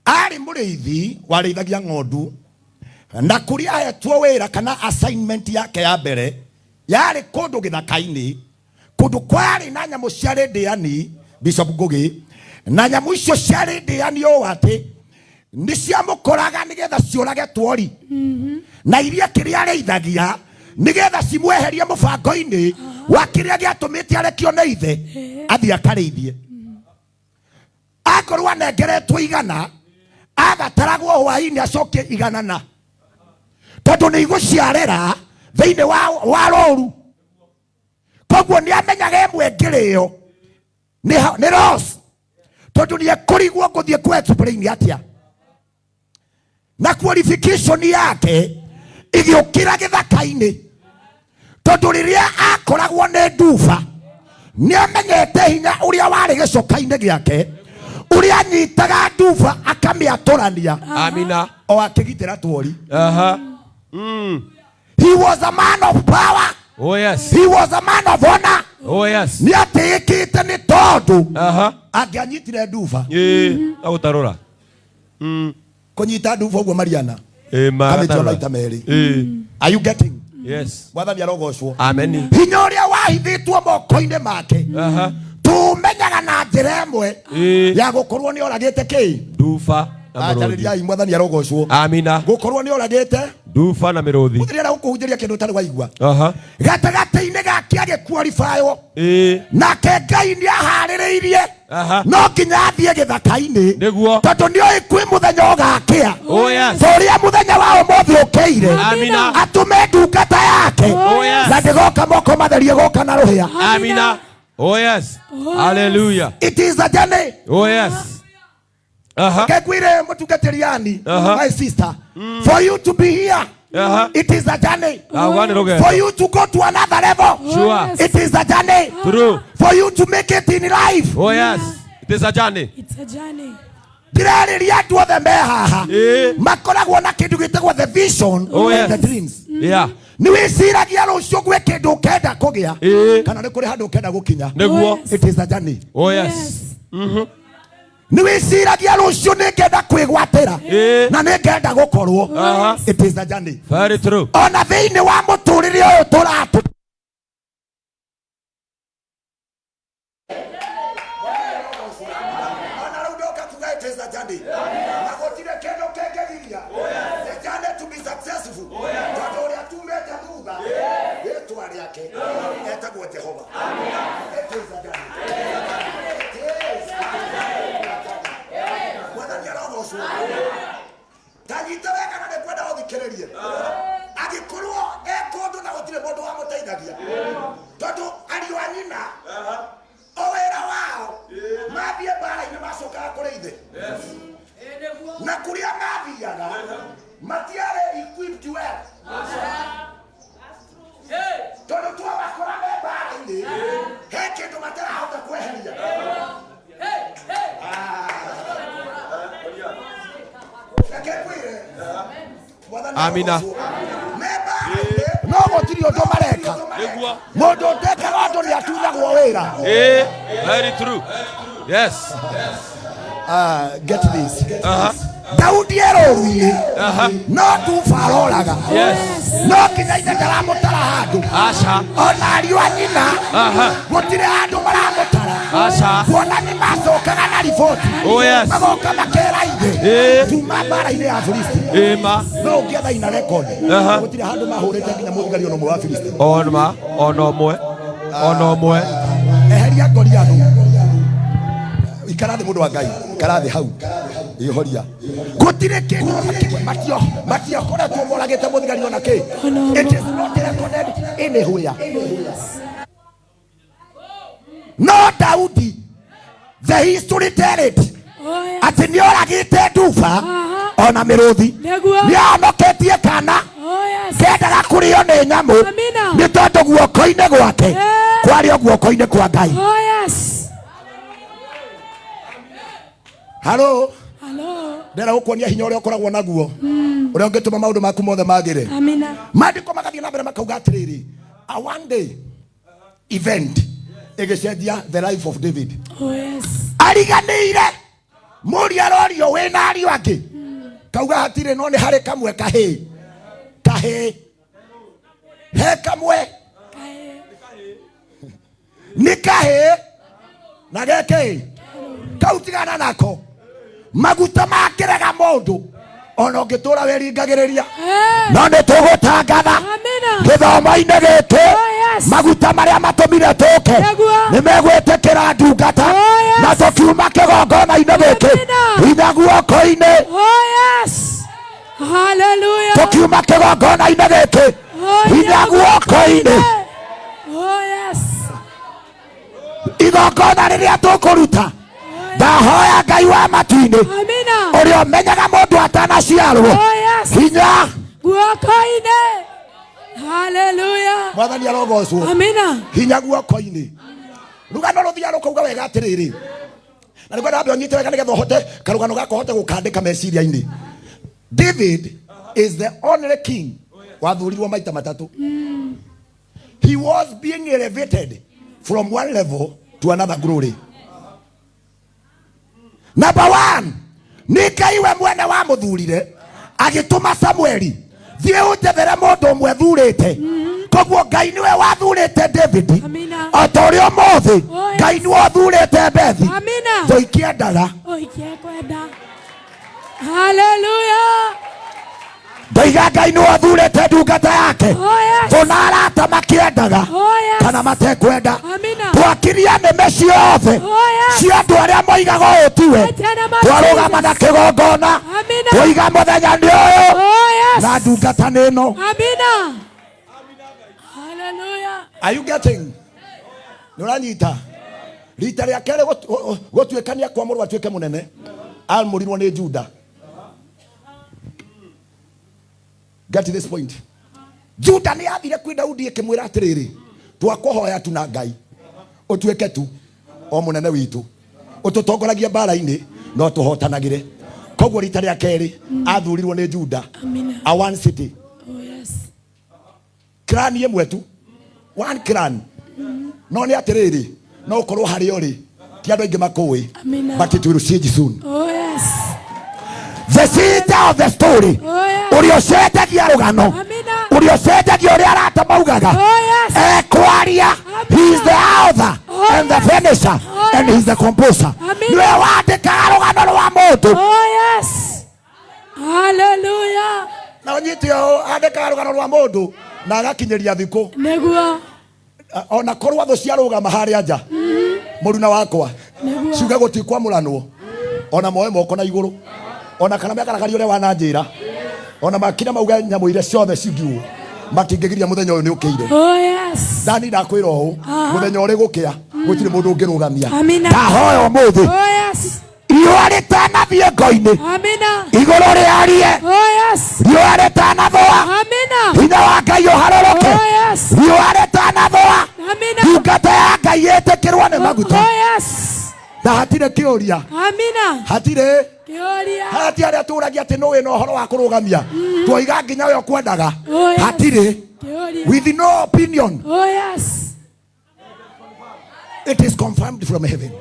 Arĩ mũrĩithi warĩithagia ng'ondu, na kũrĩa ahetwo wĩra kana assignment yake ya mbere yarĩ kũndũ gĩthaka-inĩ, kũndũ kwarĩ na nyamũ ciarĩ ndĩani, Bishop Ngugi, na nyamũ icio ciarĩ ndĩani ũũ atĩ nĩ ciamũkoraga nĩgetha ciũrage tuori, na iria kĩrĩa arĩithagia nigetha cimweherie mubango-ini wa kiria giatumite arekio na ithe athie akarĩithie. Akorwo anengeretwo igana agataragwo hwaĩ-inĩ acokie iganana, tondu nĩ igũciarĩra thĩinĩ wa rũru. Koguo nĩ amenyaga ĩmwe ngĩrĩo nĩ loss, tondu nĩ ekũrigwo ngũthiĩ ku explain atia. Na qualification yake igĩũkĩra gĩthaka-inĩ, tondu rĩrĩa akoragwo nĩ nduba nĩ amenyete hinya ũrĩa warĩ gĩcoka-inĩ gĩake, ũrĩa anyitaga nduba akamĩatũrania. Amina. O akĩgitĩra tuori. He was a man of power. Oh yes. He was a man of honor. Oh yes. Nĩ atĩĩkĩte nĩ tondu angĩanyitire nduba. Agũtarũra. Kũnyita nduba ũguo Mariana. Kamĩtua maita merĩ. Are you getting? Yes. Mwathani arogocwo. Amen. Hinya ũrĩa wahithĩtwo moko-inĩ make tumenyaga na njĩra ĩmwe ya gũkorwo nĩ oragĩte kĩ? Nduba na mĩrũthi. Atarĩriai Mwathani arogocwo. Amina. Gũkorwo nĩ oragĩte nduba na mĩrũthi. Mũthĩrĩra gũkũhunjĩria kĩndũ ũtarĩ waigua. Gatagatĩ-inĩ gake agĩqualifywo. Nake Ngai nĩ aharĩrĩirie no nginya athiĩ gĩthaka-inĩ tondũ nĩ oĩ kwĩ mũthenya ũgakĩa. Ũrĩa mũthenya wa ũmũthĩ ũkĩire atũme ndungata yake na ndĩgoka moko matherie gũka na rũhĩa. Amina. Oh yes. Hallelujah. It is a journey. Oh yes. Kekwire mũtungatĩri yani, my sister, for you to be here, it is a journey. For you to go to another level, it is a journey. True. For you to make it in life, oh yes, it is a journey. It's a journey. Ndĩrarĩria andũ othe me haha makoragwo na kĩndũ gĩtagwo the vision and the dreams. Yeah. Nĩ wĩciragia rũciũ gwĩ kĩndũ ũkenda kũgĩa kana nĩ kũrĩ handũ ũkenda gũkinya. It is a journey. Oh yes. Nĩ wĩciragia rũciũ nĩ ngenda kwĩgwatĩra na nĩ ngenda gũkorwo. It is a journey. Very true. Ona thĩinĩ wa mũtũrĩre ũyũ tũratũ agĩkorwo ekũndũ na gũtirĩ mũndũ wa mũteithagia tondũ ariũ a nyina o wĩra wao mathiĩ mbara-inĩ macokaga kũrĩ ithe na kũrĩa mathiaga matiarĩ equipped well tondũ twabakora me mbara-inĩ he kĩndũ matarahota kweheria. Amina. No gũtirĩ ũndũ mareka mũndũ ũtekaga ũndũ nĩ atunyagwo wĩra. Very true. Yes. Get this. Daudi erũru-inĩ no nduba aroraga no nginya ithe ndaramũtara handũ ona ariũ a nyina gũtirĩ handũ maramũtara kuona nĩ macokaga na riboti magoka makera ithe tuma mbara-inĩ ya Filisti. No ũngĩetha ina record gũtirĩ handũ mahũrĩte nginya mũthigari ona ũmwe wa Filisti. Ona ũmwe eheria Goliath ikara thĩ mũndũ wa Ngai ikara thĩ hau ihoria gũtirĩ kĩndũ matiokoretwo moragĩte mũthigari ona kĩ. It is not recorded anywhere. No Daudi the history tell it atĩ nĩ oragĩte nduba ona mĩrũthi nĩ ahonoketie kana kendaga kũrĩo nĩ nyamũ nĩ tondũ guoko-inĩ gwake kwarĩ o guoko-inĩ kwa Ngai. Hello. Ndĩra gũkuonia hinya ũrĩa ũkoragwo naguo ũrĩa ũngĩtũma maũndũ maku mothe magĩre. Maandĩko magathiĩ na mbere makauga atĩrĩrĩ, a one day event ĩgĩcenjia the life of David. Ariganĩire mũriũ arorio wĩna ariũ angĩ kauga hatirĩ no nĩ harĩ kamwe kahĩ he kamwe nĩ kahĩ na geke kau tigana nako maguta makĩrega mũndũ ona ungitura weringagiriria no ni tugutangatha githomo-ini giki maguta maria matumire tuke ni megwitikira ndungata na tukiuma kigongona-ini giki hinya guoko-ini tukiuma kigongona-ini giki hinya guoko-ini igongona riria tukuruta ndahoya Ngai wa matu-ini uria umenyaga mundu atanaciarwo hinya guoko-ini. Hallelujah. Mwathani arogocwo. Amina. Hinya guoko-ini. Rugano ruthia rukauga wega atiriri. Na nikwenda ambe onyite wega nigetha uhote karugano gako hote gukandika meciria-ini. David is the only king wathurirwo maita matatu. He was being elevated from one level to another glory. Number one, ni Ngai we mwene wa muthurire agituma Samueli thie utethere mundu umwe thurite. Koguo Ngai niwe wathurite David. Otorio mothi Ngai niwe wathurite Bethi. Toikiendaga. Hallelujah. Ndaiga Ngai niwe wathurite ndungata yake. Tuna arata makiendaga kana matekwenda. Twakiria neme ciothe cia andu aria moigaga ũũ tiwe. Twarugama na kigongona twiga muthenya ni ũyũ na ndungata nĩ ĩno. Are you getting? Nuranyita rita rĩa kerĩ gũtuĩkania kwa mũrũ atuĩke mũnene almurirwo nĩ Juda. Get to this point. Juda nĩ athire kwĩ Daudi akĩmwĩra atĩrĩrĩ, twakuhoya tu na Ngai ũtuĩke tu o mũnene witũ ũtũtongoragia mbara-inĩ no tũhotanagĩre. Koguo rita rĩa kerĩ athurirwo nĩ Juda a one city. Clan ĩmwe tu, one clan. No nĩ atĩrĩrĩ, no ũkorwo harĩa ũrĩ ti andũ aingĩ makũĩ, but it will change soon. The center of the story. Urio cenjagia rugano. Urio cenjagia uria arata maugaga. Ekwaria. He is the author and the finisher and he is the composer. Niwe wandikaga rugano rwa mundu. Hallelujah. Na onyitio andikaga rugano rwa mundu na agakinyeria thiko. Neguo. Ona korwa tho cia rugama haria nja. Muruna wakwa. Ciuga gutikwa muranwo. Ona moe moko na iguru. Ona kana mekaragari ure wananjira ona makina mauga nyamũ iria ciothe cingiwo makingĩgiria mũthenya ũyũ nĩ ũkĩire. Dani ndakwĩra ũũ mũthenya ũrĩ gũkĩa gũtirĩ mũndũ ũngĩrũgamia. Ndahoya ũmũthĩ riũa rĩtanathiĩ ngo-inĩ igũrũ rĩarie. Riũa rĩtanathũa hinya wa Ngai ũharũrũke. Riũa rĩtanathũa ndungata ya Ngai ĩtĩkĩrwo nĩ maguta. Na hatire kĩũria. Hatire hati aria turagia ati no we no horo wa kurugamia twoiga nginya we okwendaga hatire with no opinion. It is confirmed from heaven.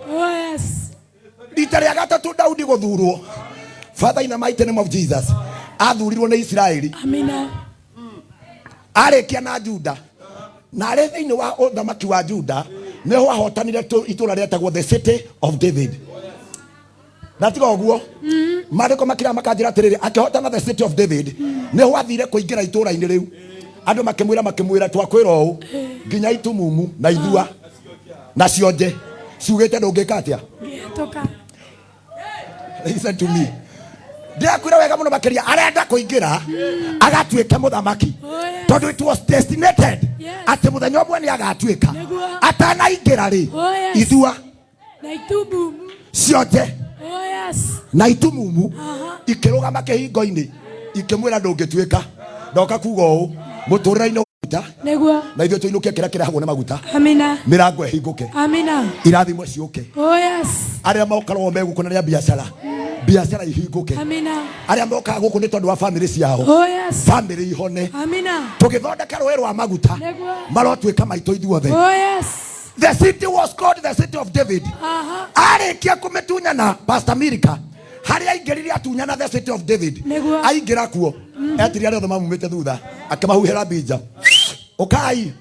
Rita rĩa gatatu Daudi guthurwo, Father, in the mighty name of Jesus, athurirwo nĩ Israeli. Arĩkia na Juda na arĩ thĩinĩ wa ũthamaki wa Juda nĩho ahotanire itũra rĩetagwo the city of David. Natiga oguo mariko makira makanjira atiriri akihotana the city of David niho athire kuingira itũra-inĩ rĩu andu makimwira twakwĩra ũũ nginya itumumu na ithua na cionje ciugĩte ndũngĩka atĩa. Listen to me. Ndiakwĩra wega mũno makĩria arenda kũingĩra agatuĩke mũthamaki tondũ it was destinated atĩ mũthenya ũmwe nĩ agatuĩka atanaingĩra rĩ ithua na itubu cionje na itumumu ikirugama kĩhingo-inĩ ikĩmwĩra ndũngĩtuĩka. Ndoka kuga ũũ mũtũrĩre-inĩ maguta na ithuĩ tũinũkie kĩrĩa kĩrehagwo nĩ maguta. Mĩrango ĩhingũke, irathimo ciũke. Arĩa mokarwo megũkũ na biacara biacara ihingũke. Arĩa mokaga gũkũ nĩ tondũ wa family ciao family ihone. Tũgĩthondeka rũĩ rwa maguta marotuĩka maitũ ithuothe. The city was called the city of David. Arĩkia kũmĩtunyana Pastor Mirika harĩa aingĩrire atunyana the city of David. Aingĩra kuo etire arĩa othe mamumĩte thutha akĩmahuhĩra mbinja. Ukai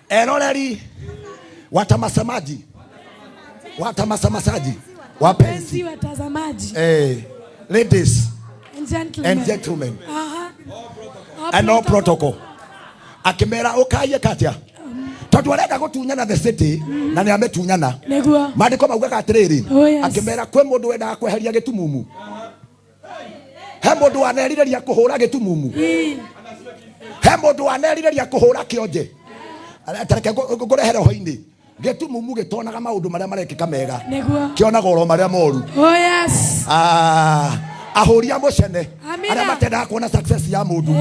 eroreri watamasamaji wapenzi watazamaji ladies and gentlemen and no protocol. Akimera okaye katia tondu arenda gutunyana the city na ni ametunyana mandiko maugaga atiriri akimera kwe mundu wenda kweheria gitumumu he mundu wanerireria kuhura gitumumu he mundu wanerireria kuhura kionje tareke ngurehera hoini gitumumu gitonaga maundu maria marekika mega kionaga oro maria moru ahuria mucene aria matenda kuona success ya mundu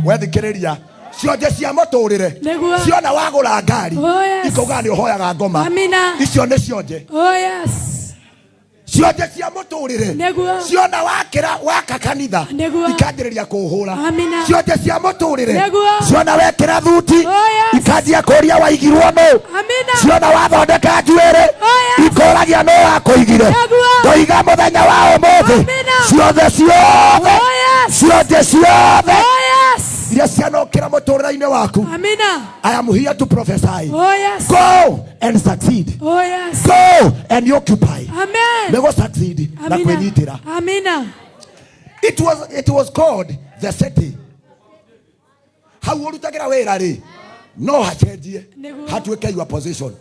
wethikiriria cionje cia muturire ciona wagura ngari ikuga ni uhoyaga ngoma icio ni cionje cionje cia muturire ciona wakira waka kanitha ikanjiriria kuhura cionje cia muturire ciona wekira thuti ikanjia kuria waigirwo no ciona wathondeka njuire ikoragia no wakuigire ndoiga muthenya wa umuthi ciothe ciothe iria cianokira muturire-ini waku. I am here to prophesy. Go and succeed. Go and occupy. Never succeed. Na kwenyitira. It was called the city. How would you take it away, Rari? No, hatuweke your position.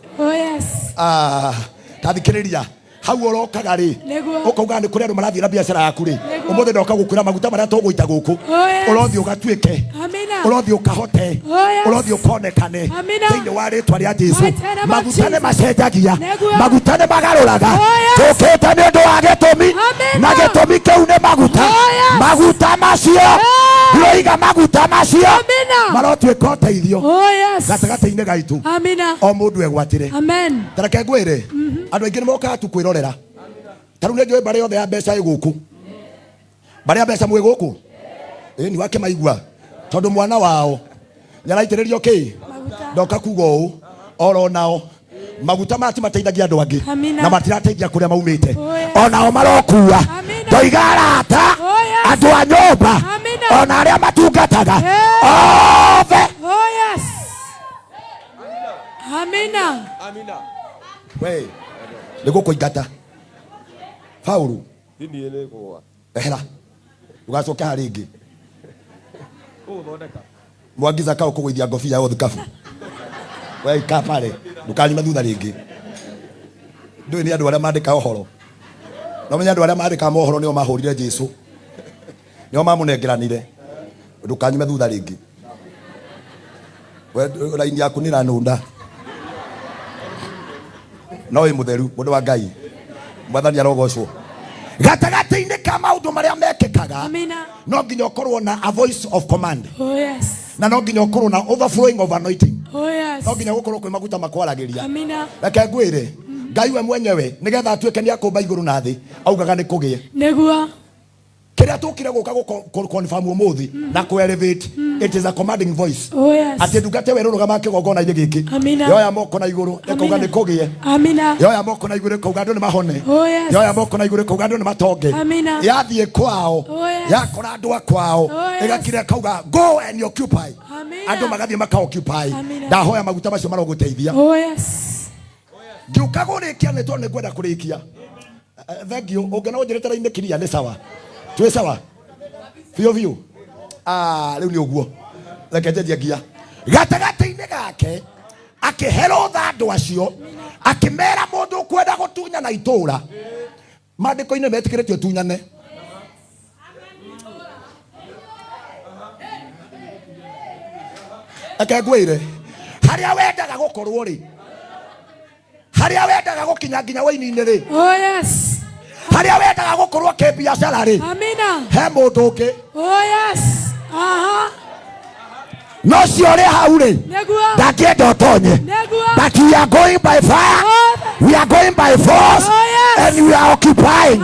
Tathikiriria hau orokaga ri ukauga ni kuria marathira biashara yaku ri umuthe ndoka gukura maguta maria tuguita guku urothi ugatuike urothi ukahote urothi ukonekane thiini wa ritwa ria Jesu maguta ne macenjagia maguta ne magaruraga tukite ni undu wa gitumi na gitumi kiu ne maguta macio roiga maguta macio marotuika uteithio gatagati-ini gaitu o mundu egwatire tareke ngwire andu aingi ni mokaga tu kwirorera taru ne njoe bare yothe ya mbeca iguku bare ya mbeca mwe guku ni wake maigua tondu mwana wao nyaraitiririo ki ndoka kuga uu oro nao maguta mati mateithagia andu angi na matirateithia kuria maumite onao marokua ndoiga arata andu a nyumba ona aria matungataga othe we lego kuigata Paulo ndini ele kwa ehera ugacoka haringi uthondeka mwangiza kao kugwithia ngofia yothe kafu we ka pale ndukanyima thutha ringi ndui ni andu aria mandika ohoro no menya andu aria mandika mohoro nio mahurire Jesu nio mamunengeranire ndukanyima thutha ringi we raini yaku ni ranunda no imutheru mundu wa Ngai mwathani arogocwo gatagati-ini ka maundu maria mekikaga no nginya ukorwo na a voice of command na no nginya ukorwo na overflowing of anointing no nginya gukorwo kwi maguta makwaragiria reke ngwire Ngai we mwenyewe nigetha atuike ni akumba iguru na thi augaga ni kugie niguo kiria tukire guka confirm umuthi na ku elevate it is a commanding voice ati ndungate we rurugama kigongona ine giki yoya moko na iguru ekauga ni kugie yoya moko na iguru ekauga andu ni mahone yoya moko na iguru ekauga andu ni matonge yathie kwao yakora andu akwao igakire kauga go and occupy andu magathie maka occupy ndahoya maguta macio maroguteithia ngiuka kurikia ni tondu ngwenda kurikia thengio ungena unjiretera ine kiria ni sawa tuwe sawa fio riu ni uguo reke njenjie ngia gatagati-ini gake akihero thandu acio akimera mundu kwenda gutunya na itura mandiko-ini metikiritio tunyane reke ngwire haria wendaga gukorwo ri haria wendaga gukinya nginya waini-ini ri haria wendaga gukorwo ke biashara ri he mundu ungi no ciore hau ri ndakienda utonye but we are going by fire we are going by force and we are occupying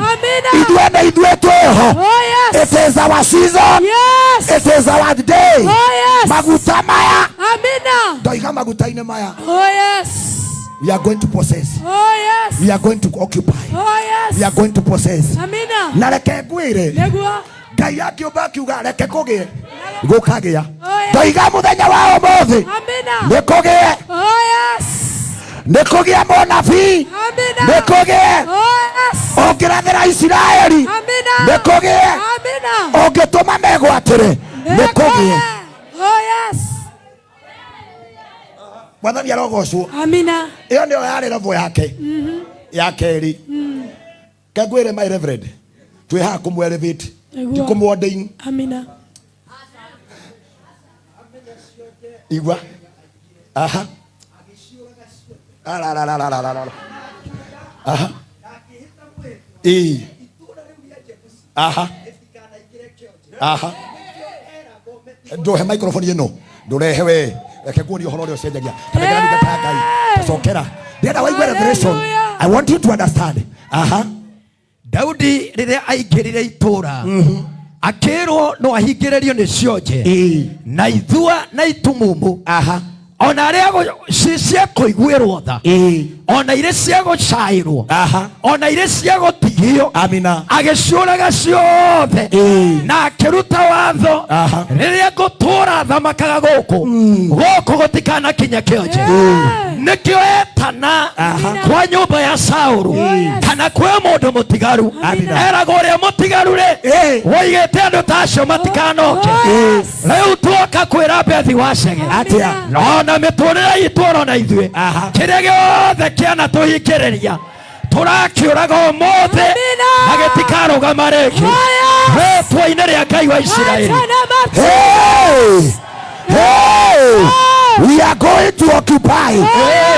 ithuĩ tweho it is our season it is our day maguta maya ndoiga maguta-ini maya we are going to possess we are going to occupy we are going to possess na reke ngwire Ngai akiumba akiuga reke kugie gukagia ndoiga muthenya wa umuthi ni kugie ni kugie munabii ni kugie ongirathira Isiraeli ni kugie Amina. Ongetoma megwatire nikugie. Oh yes. Mwathani arogocwo. Amina. Iyo ndio yari level yake. Ya keri. Kagwire my reverend. Twiha kumwelevate. Ndikumwordain. Amina. Igwa. Aha. Ala. Aha. Aha. Aha. Ndohe microphone yeno. Ndorehe we. Reke kuoni horo rio cenjagia. Taregera ndata Ngai. Tacokera. Ndienda waigua revelation. I want you to understand. Aha. Daudi riria aingirire itura. Akirwo no ahingiririo ni cionje. Na ithua na itumumu. Aha. Ona aria cia kuiguirwo tha. Ona ire cia gucairwo. Ona ire cia gutigio. Amina. Agicuraga ciothe. Na akiruta watho. Riria gutura thamakaga guku. Guku gutikana kinya kionje. Nikio etana kwa nyumba ya Saulu. Kana kwa mundu mutigaru. Erago uria mutigaru ri. Woigete andu tacio matikanoke. Riu tuoka kwira Bethi wacege. Atia. Na miturira itu na ithue. Kiria giothe kiana tuhingiriria. Turakiuraga umothe na gitikaruga rĩngĩ. Rĩtwa-inĩ rĩa Ngai wa Isiraeli. We are going to occupy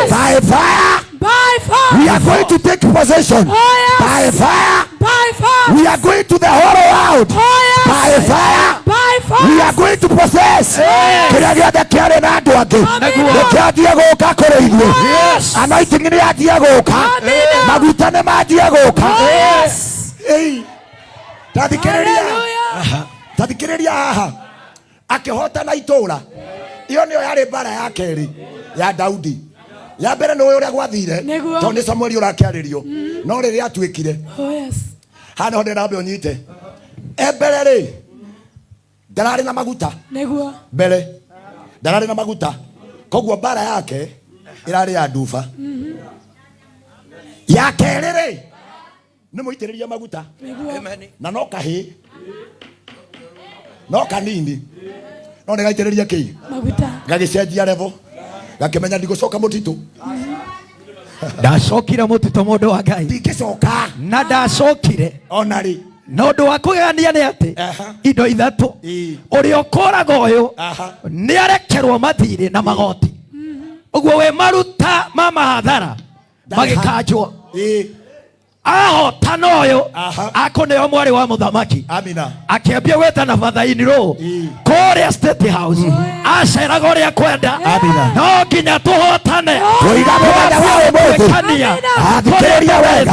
by fire. By fire. We are going to take possession by fire. By fire. We are going to the whole world by fire. By fire. We are going to possess. Kĩrĩa gĩothe kĩarĩ na andũ angĩ nĩkĩanjie gũka kũrĩ ithuĩ. Anointing nĩ yanjie gũka. Maguta nĩ manjie gũka. Tathikĩrĩria haha. Akĩhotana itũũra. Iyo nĩyo yarĩ mbara ya kerĩ ya Daudi. Ya mbere nĩ ũrĩa gwathire tondũ nĩ Samueli ũrakĩarĩrio. No rĩrĩa atuĩkire. Oh yes. Hana honde nambe onyite. Ebere rĩ. Ndararĩ na maguta. Nĩguo. Mbere. Ndararĩ na maguta. Koguo mbara yake ĩrarĩ ya nduba. Ya kerĩ rĩ. Nĩ mũitĩrĩria maguta. Na no kahĩ. No kanini. No negaitĩrĩria kĩ? Maguta. Gagĩcenjia level. Gakĩmenya ndigũcoka mũtitũ. Ndacokire mũtitũ mũndũ wa Ngai. Ndingĩcoka. Na ndacokire. Ona rĩ. Na ũndũ wa kũgegania nĩ atĩ indo ithatũ ũrĩa ũkũraga ũyũ nĩ arekerwo mathirĩ na magoti. Ũguo we maruta ma mahathara magĩkanjwo. Ahotana ũyũ akũneo mwarĩ wa mũthamaki. Amina. Akĩambia gwĩtana fathaini rũ kũrĩa State House. Aceraga ũrĩa kwenda. No nginya tũhotane. Tũigane wa ũmũthĩ. Athikĩrĩria wega.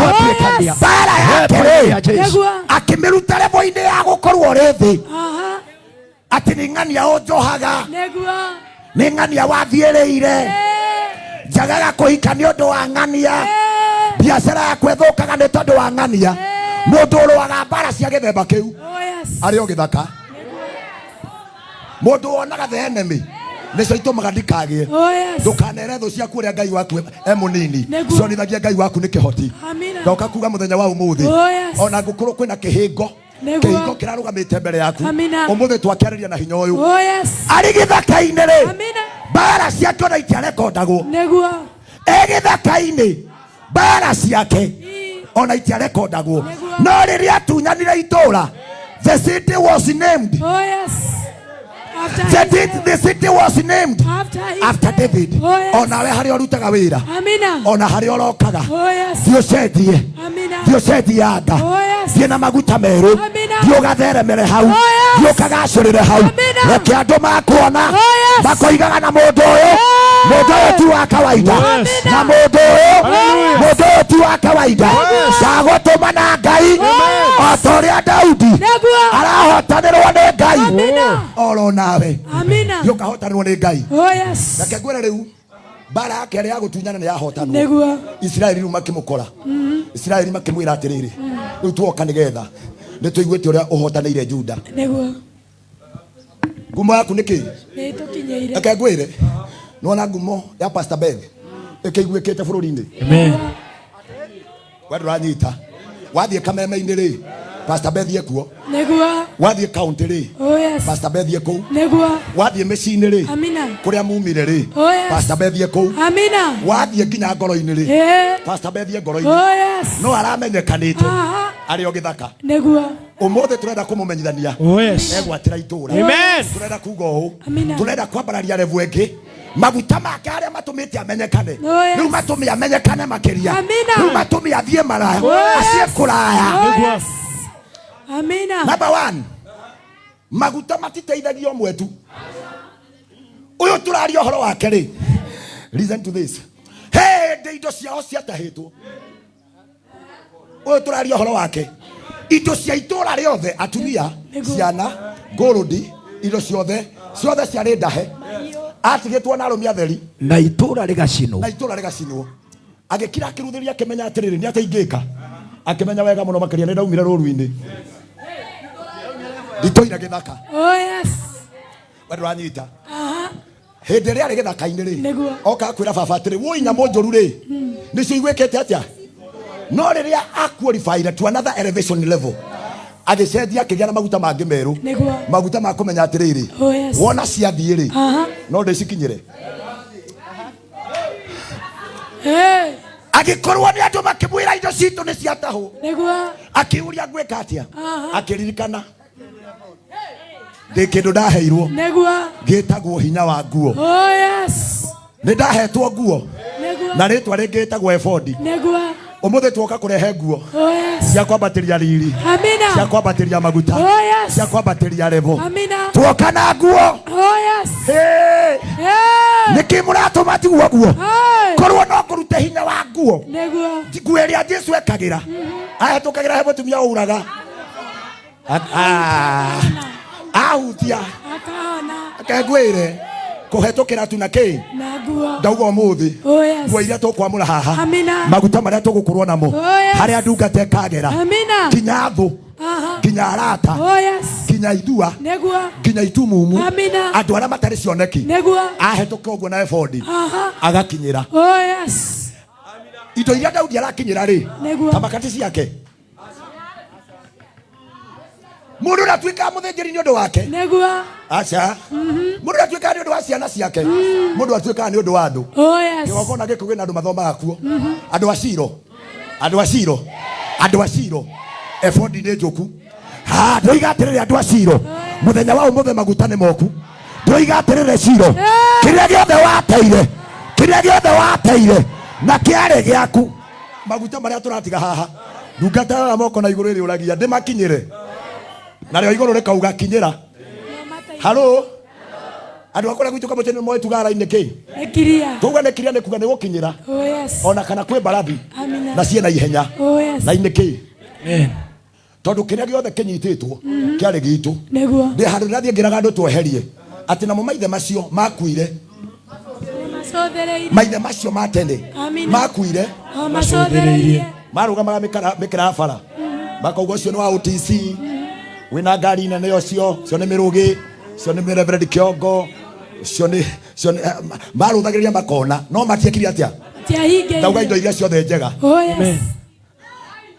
Bara yake akĩmĩruta level-inĩ ya gũkorwo ũrĩ thĩ. Atĩ nĩ ng'ania ũnjohaga. Nĩ ng'ania wathiĩrĩire. Njagaga kũhika nĩ ũndũ wa ng'ania. Biashara yakwe thũkaga nĩ tondũ wa ng'ania. Mũndũ ũrũaga mbara cia gĩthemba kĩu arĩ o gĩthaka. Mũndũ wonaga the enemy nĩcio itũmaga ndikagĩe. Ndũkanere thũ ciaku ũrĩa Ngai waku e mũnini. Cionithagia Ngai waku nĩ kĩhoti. Ndoka kuga mũthenya wa ũmũthĩ ona ngũkorwo kwĩna kĩhĩngo. Kĩhĩngo kĩrarũgamĩte mbere yaku. Ũmũthĩ twakĩarĩria na hinya ũyũ. Arĩ gĩthaka-inĩ rĩ. Mbara ciake ona itiarekondagwo. Gĩthaka-inĩ mbara ciake ona itiarekondagwo. No rĩrĩa atunyanire itũũra, the city was named. Oh yes. The city was named after David. Ona we harĩa ũrutaga wĩra. Ona harĩa ũrokaga. Thiĩ ũcenjie. Thiĩ ũcenjie anga. Thiĩ na maguta merũ. Thiĩ ũgatheremere hau. Thiĩ ũkagacũrĩre hau. Reke andũ makuona makoigaga na mũndũ ũyũ. Mũndũ ũyũ ti wa kawaida. Na mũndũ ũyũ ti wa kawaida. Ndagũtũma na Ngai o ta ũrĩa Daudi arahotanĩrwo nĩ Ngai. Oro nawe thiĩ ũkahotanĩrwo nĩ Ngai. Reke ngwĩre rĩu mbara yake ĩrĩa ya gũtunyana nĩ yahotanwo. Isiraeli rĩu makĩmũkora. Isiraeli makĩmwĩra atĩrĩrĩ rĩu tuoka nĩgetha nĩ tũiguĩte ũrĩa ũhotanĩire Juda. Ngumo yaku nĩ kĩ? Reke ngwĩre nona ngumo ya Pastor Ben ĩkĩiguĩkĩte bũrũri-inĩ. Amen. We ndũranyita wathiĩ kameme-inĩ rĩ Pastor Beth yekuo. Negua. Wathie county ri. Oh yes. Pastor Beth yeku. Negua. Wathie mecini ri. Amina. Kuria mumire ri. Oh yes. Pastor Beth yeku. Amina. Wathie nginya ngoro-ini ri. Pastor Beth ye ngoro-ini. Oh yes. No aramenyekanite. Ari o githaka. Negua. Umuthi turenda kumumenyithania. Oh yes. Egwatira itura. Amen. Turenda kuga uu. Amina. Turenda kwambararia revu ingi. Maguta make aria matumite amenyekane. Riu matumi amenyekane makiria. Riu matumi athie maraya. Acie kuraya. Amina. Number 1. Maguta matiteithagia omwe tu. Uyu turaria horo wake ri. Listen to this. Hey, indo ciao ciatahitwo. Uyu turaria horo wake. Indo cia itura riothe atumia, ciana, ngurudi, indo ciothe ciarĩ ndahe. Atigĩtwo na arũme atheri. Na itura rigacinwo. Na itura rigacinwo. Agĩkira akĩruthĩria akĩmenya atĩrĩrĩ nĩ ataingĩka. Akĩmenya wega mũno makĩria nĩ ndaumire rũru-inĩ. Nditoira gĩthaka. Oh yes. Wendo wanyita. Hĩndĩ ĩrĩa arĩ gĩthaka-inĩ rĩ. Oka akwĩra baba atĩrĩ woi nyamũ njũru rĩ. Nĩcio igwĩkĩte atĩa? No rĩrĩa aqualified to another elevation level. Agĩcenjia akĩgĩa na maguta mangĩ merũ. Maguta ma kũmenya atĩrĩrĩ. Wona ciathiĩ rĩ. No ndĩcikinyĩre. Agĩkorwo nĩ andũ makĩmwĩra indo citũ nĩ ciatahwo. Akĩũria gwĩka atĩa? Akĩririkana. Ndĩ kĩndũ ndaheirwo. Gĩtagwo hinya wa nguo. Nĩ ndahetwo nguo. Na rĩtwa rĩngĩ gĩtagwo ebodi. Umuthi tuoka kurehe nguo. Cia kwambatiria riri. Amina. Cia kwambatiria maguta. Cia kwambatiria revo. Amina. Tuoka na nguo. Hey. Niki muratuma tiguo nguo. Korwo no kurute hinya wa nguo. Nguo ĩrĩa Jesu ekagira. Ahĩtũkagira he mũtumia ũraga. Ahutia. Akagwire. Kuhetũkĩra tu na kĩ? Na nguo. Ndauga ũmũthĩ. Nguo iria tũkwamũra haha. Maguta marĩa tũgũkorwo namo. Harĩa ndungata ĩkagera. Kinya thũ. Kinya arata. Kinya ithua. Kinya itumumu. Andũ arĩa matarĩ cioneki. Ahĩtũka ũguo na ebodi. Agakinyĩra. Indo iria Daudi arakinyĩra rĩ. Ta makati ciake. Mundu natuika muthĩnjĩri nĩ ũndũ wake. Acha. Mundu atuika nĩ ũndũ wa ciana ciake. Mundu atuika nĩ ũndũ wa andũ. Kĩgongona gĩkĩ kwĩna andũ mathomaga kuo. Andũ a Ciro. Andũ a Ciro. Andũ a Ciro. Ebodi nĩ njũku. Ndoiga atĩrĩrĩ andũ a Ciro. Mũthenya wa ũmũthĩ maguta nĩ moku. Ndoiga atĩrĩrĩ Ciro. Kĩrĩa gĩothe wateire. Kĩrĩa gĩothe wateire. Na kĩarĩ gĩaku. Maguta marĩa tũratiga haha. Ndungata ya moko na igũrũ ĩrĩ ũragia ndĩmakinyĩre. Na rĩo igũrũ rĩkauga kinyĩra. Halo. Andũ akora gwitũ kamũtĩ nĩ moe tugara-inĩ kĩ? Nĩkiria. Tuga nĩkiria nĩ kuga nĩ gũkinyĩra. Oh yes. Ona kana kwĩ mbarathi. Amina. Na ciĩ na ihenya. Oh yes. Na inĩ kĩ? Amen. Tondũ kĩrĩa gĩothe kĩnyitĩtwo kĩarĩ gitũ. Nĩguo. Ndĩ handũ ndĩrathiĩ ngĩraga andũ tweherie. Atĩ namo maithe macio makuire. Maithe macio ma tene. Makuire. Macothereirie. Marũgamaga mĩkĩra bara. Makauga ũcio nĩ wa OTC. Wina ngari nene ũcio, cio nĩ mĩrũgĩ, cio nĩ Reverend Kiongo, cio nĩ marũthagĩrĩria makona, no matiekire atĩa? Ndauga indo iria ciothe njega. Oh yes.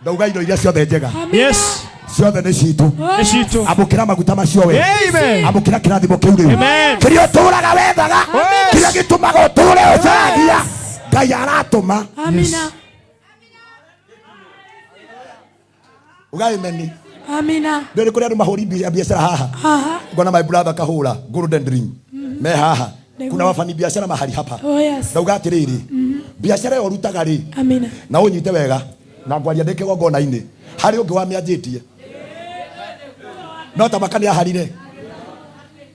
Ndauga indo iria ciothe njega. Yes. Ciothe nĩ citũ. Nĩ citũ. Amũkĩra maguta macio we. Amen. Amũkĩra kĩrathimo kĩu rĩu. Amen. Kĩrĩa ũtũraga wethaga, kĩrĩa gĩtũmaga ũtũre ũcaragia, Ngai aratũma. Amina. Ugai meni. Amina. Ndĩrĩ kũrĩ andũ mahũri biashara haha. Ngona my brother Kahura, Golden Dream. Me haha. Kuna wafanya biashara mahali hapa. Oh yes. Ndauga atĩrĩrĩ. Biashara yo rutaga rĩ. Amina. Na ũnyite wega. Na ngwaria ndĩke gongona-inĩ. Harĩ ũngĩ wa mĩanjĩtie. No tamakani aharire.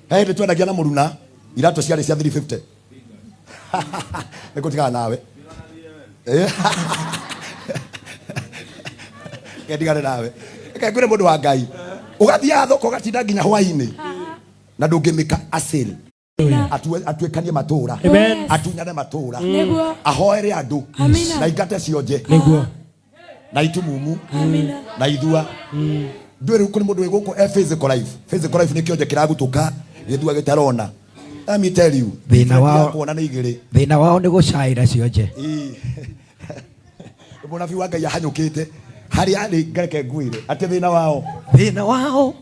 He hĩndĩ twendagia na mũruna. Iratũ ciarĩ cia 350. Nĩkũtigana nawe. Ndigane nawe. Kwĩna mũndũ wa Ngai ũgathiĩ thoko ũgatinda nginya hwaĩ-inĩ na ndũngĩmĩka acĩl atuĩkanie matũra atunyane matũra ahoere andũ na ingate cionje na itumumu na ithua ndũĩ rĩu kũrĩ mũndũ wĩ gũkũ physical life. Physical life nĩ kĩonje kĩragũtũka gĩthua gĩtarona. Let me tell you, thĩna wao nĩ gũcaĩra cionje. Mũnabii wa Ngai ahanyũkĩte hari ari ngareke nguire ati thina wao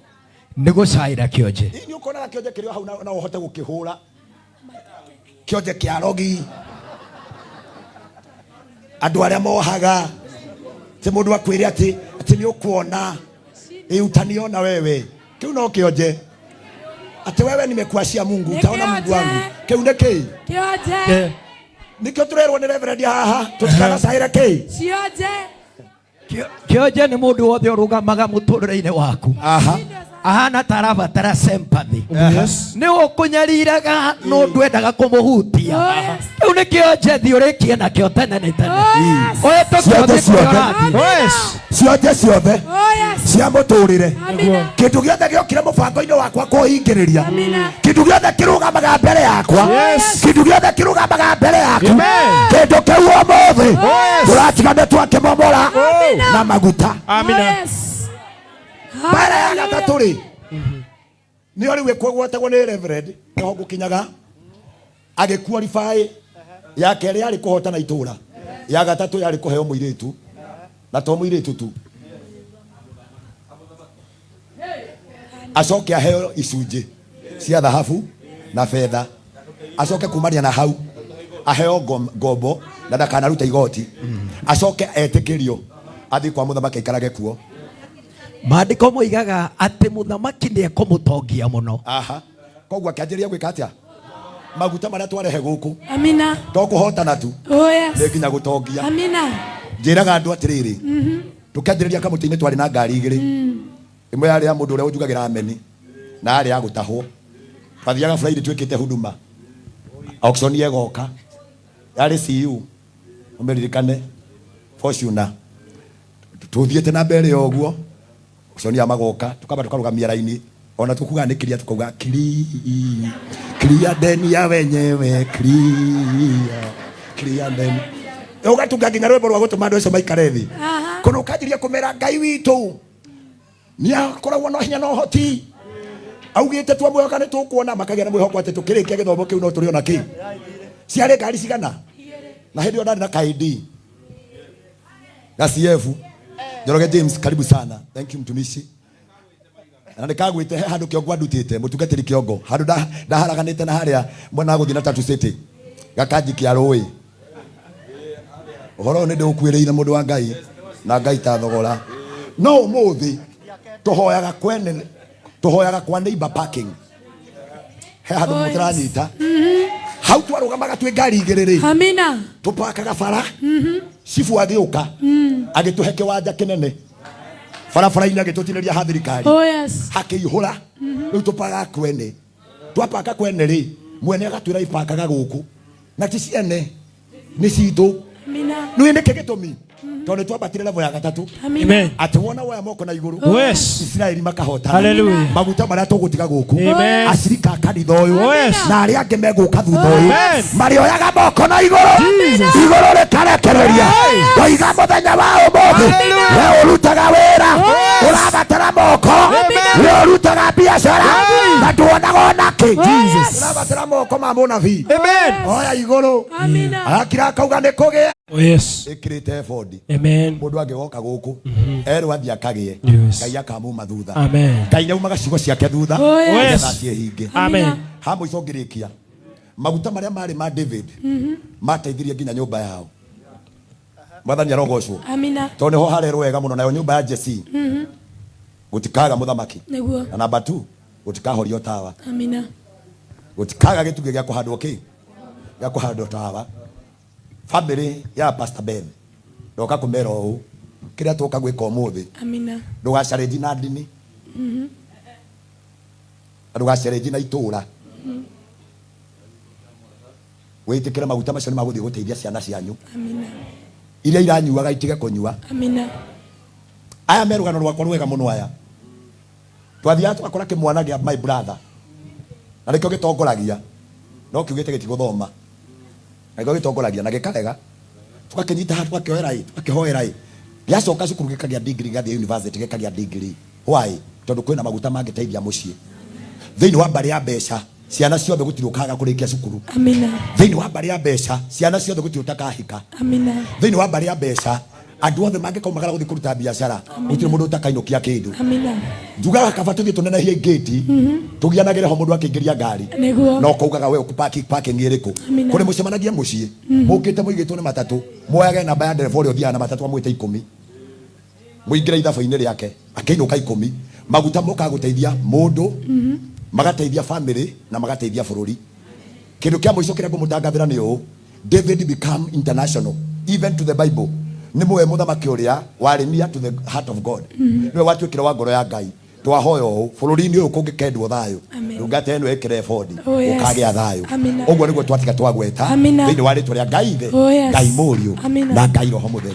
nĩ gũcaĩra kĩonje. Ni ukona kĩonje kĩrĩ hau na ũhote gũkĩhũra kĩonje kĩa rogi andũ arĩa mohaga ti mũndũ akwĩre ati nĩ ũkuona utaniona na wewe kiu no kĩonje ati wewe nimekuashia Mungu utaona Mungu wangu kiu nĩ kĩ Kĩonje. nikio turerwo nĩ reverend haha tutikanacaĩra kĩ Kĩonje. Kĩonje nĩ mũndũ wothe ũrũgamaga mũtũrĩre-inĩ waku ahana tarabatara sympathy. Nĩ ũkũnyariraga no ndwendaga kũmũhutia. Rĩu nĩ kĩonje thiĩ ũrĩkie nakĩo tene nĩ tene. Cionje ciothe cia mũtũrĩre kĩndũ gĩothe gĩokire mũbango-inĩ wakwa kũhingĩrĩria kĩndũ gĩothe kĩrũgamaga mbere yakwa kĩndũ gĩothe kĩrũgamaga mbere yaku kĩndũ kĩu ũmũthĩ tũratigana twakĩmomora na maguta. Bara ya gatatũ rĩ nĩ rĩu ĩkwĩgwatagwo nĩ reverend no gũkinyaga agĩqualify ya kerĩ yarĩ kũhotana itũra ya gatatũ yarĩ kũheo mũirĩtu na to mũirĩtu tu acoke aheo icunjĩ cia thahabu na fedha acoke kumania na hau aheo ngombo na ndakanaruta igoti acoke etĩkĩrio athiĩ kwa mũthamaki aikarage kuo. Maandĩko moigaga atĩ mũthamaki nĩ ekũmũtongia mũno. Koguo akĩanjĩrĩria gwĩka atĩa maguta marĩa twarehe gũkũ Amina. to kũhotana tu nĩ nginya gũtongia. Njĩraga andũ atĩrĩrĩ tũkĩanjĩrĩria kamũtĩ-inĩ twarĩ na ngari igĩrĩ ĩmwe yarĩ ya mũndũ ũrĩa ũnjugagĩra ameni na yarĩ ya gũtahwo twathiaga Friday twĩkĩte huduma auction yegoka yarĩ CU ũmeririkane Fortuna tuthiĩte na mbere ya ũguo Sonia magoka tukaba tukarugamia raini ona tukuganĩkĩria tukauga clear deni ya wenyewe clear deni ugatunga nginya rwĩmbo rwa gũtũma andũ acio maikare thĩ kono ũkanjiria kũmera Ngai witũ nĩ akoragwo na hinya na ũhoti augĩte twamuoyoka nĩ tũkuona makagĩa na mwĩhoko atĩ tũkĩrĩkia gĩthomo kĩu no tũrĩona kĩ ciarĩ ngari cigana na hĩndĩ ĩyo ndarĩ na KD na CF Njoroge James karibu sana. Thank you mtumishi. Na nikagwite he handu kiongo ndutite mutungatiri kiongo. Handu ndaharaganite na haria mwana guthina Tatu City. Gakanji kia rũĩ. Ũhoro nĩ ndĩũkwĩrĩire mũndũ wa Ngai na Ngai ta thogora. No ũmũthĩ tũhoyaga kwa neighbor parking. He handu mũtaranyita. Hau twarũgamaga twĩ ngari igĩrĩ. Amina. Tũpakaga bara. Cifu agĩũka agĩtũhe kĩwanja kĩnene barabara-inĩ agĩtũtinĩria ha thirikari hakĩihũra rĩu tũpaka kwene twapaka kwene rĩ mwene agatwĩra ipakaga gũkũ na ti ciene nĩ citũ nĩ nĩkĩ gĩtũmi tondũ twambatire level ya gatatũ atĩ wona woya moko na igũrũ Israeli makahota maguta marĩa tũgũtiga gũkũ acirika a kanitha ũyũ na arĩa angĩ megũka thutha ũyũ marĩoyaga moko na igũrũ rĩkarekereria oiga mũthenya wa ũmũthĩ we ũrutaga wĩra ũrabatara moko we ũrutaga biacara na nduonaga onakĩ ũrabatara moko ma mũnabii oya igũrũ akira akauga nĩ kũgĩa ĩkĩrĩte ebodi mũndũ angĩgoka gũkũ erwo athiĩ akagĩe Ngai akamuma thutha Ngai nĩaumaga ciugo ciake thutha nĩgetha ciĩhinge ha mũico ngĩrĩkia maguta marĩa marĩ ma David mateithirie nginya nyũmba yao Mwathani arogocwo tondũ nĩho harerwo wega mũno nayo nyũmba ya Jesse gũtikaga mũthamaki na namba 2 gũtikahorio tawa gũtikaga gĩtugĩ gĩa kũhandwo kĩ gĩa kũhandwo tawa family ya Pastor Ben ndoka kũmera ũũ kĩrĩa tũka gwĩka ũmũthĩ ndũgacarĩnji na ndini ndũgacarĩnji na itũra wĩtĩkĩre maguta macio nĩ magũthiĩ gũteithia ciana cianyu iria iranyuaga itige kũnyua aya me rũgano rwakwa rwega mũno aya twathiaga tũgakora kĩmwana gĩa my brother na nĩkĩo gĩtongoragia no kiugĩte gĩtigũthoma na nĩkĩo gĩtongoragia na gĩkarega tũgakĩnyita haha tũgakĩhoera gĩacoka cukuru gĩkagĩa degree gĩgathiĩ university gĩkagĩa degree why tondũ kwĩna maguta mangĩteithia mũciĩ thĩinĩ wa mbarĩ ya mbeca ciana ciothe gũtirĩ ũkaga kũrĩkia cukuru thĩinĩ wa mbarĩ ya mbeca ciana ciothe gũtirĩ ũtakahika thĩinĩ wa mbarĩ ya mbeca andu othe mangĩkaumagara gũthiĩ kũruta biacara gũtirĩ mũndũ ũtakainũkia kĩndũ. Amina. Njugaga kaba tũthiĩ tũnenehie gate tũgianagĩre ho mũndũ akĩingĩria ngari no kũugaga we parking ĩrĩkũ kũrĩ mũcemanagia mũciĩ mũkĩte mũigĩtwo nĩ matatũ moyage namba ya ndereba ũrĩa ũthiaga na matatũ amwĩte 10 mũingĩre ithabu-inĩ rĩake akĩinũka 10 maguta moka gũteithia mũndũ magateithia family na magateithia bũrũri. Kĩndũ kĩa mũico kĩrĩa ngũmũtangathĩra nĩ ũũ, David become international even to the Bible. Nĩ mũwe mũthamaki ũrĩa warĩ near to the heart of God. Nĩwe watuĩkire wa ngoro ya Ngai. Twahoya ũũ bũrũri-inĩ ũyũ kũngĩkendwo thayũ ndungata ĩno ĩkĩre bodi ũkagĩa thayũ. Ũguo nĩguo twatiga twagweta thĩinĩ wa rĩtwa rĩa Ngai Ithe, Ngai Mũriũ na Ngai Roho Mũtheru.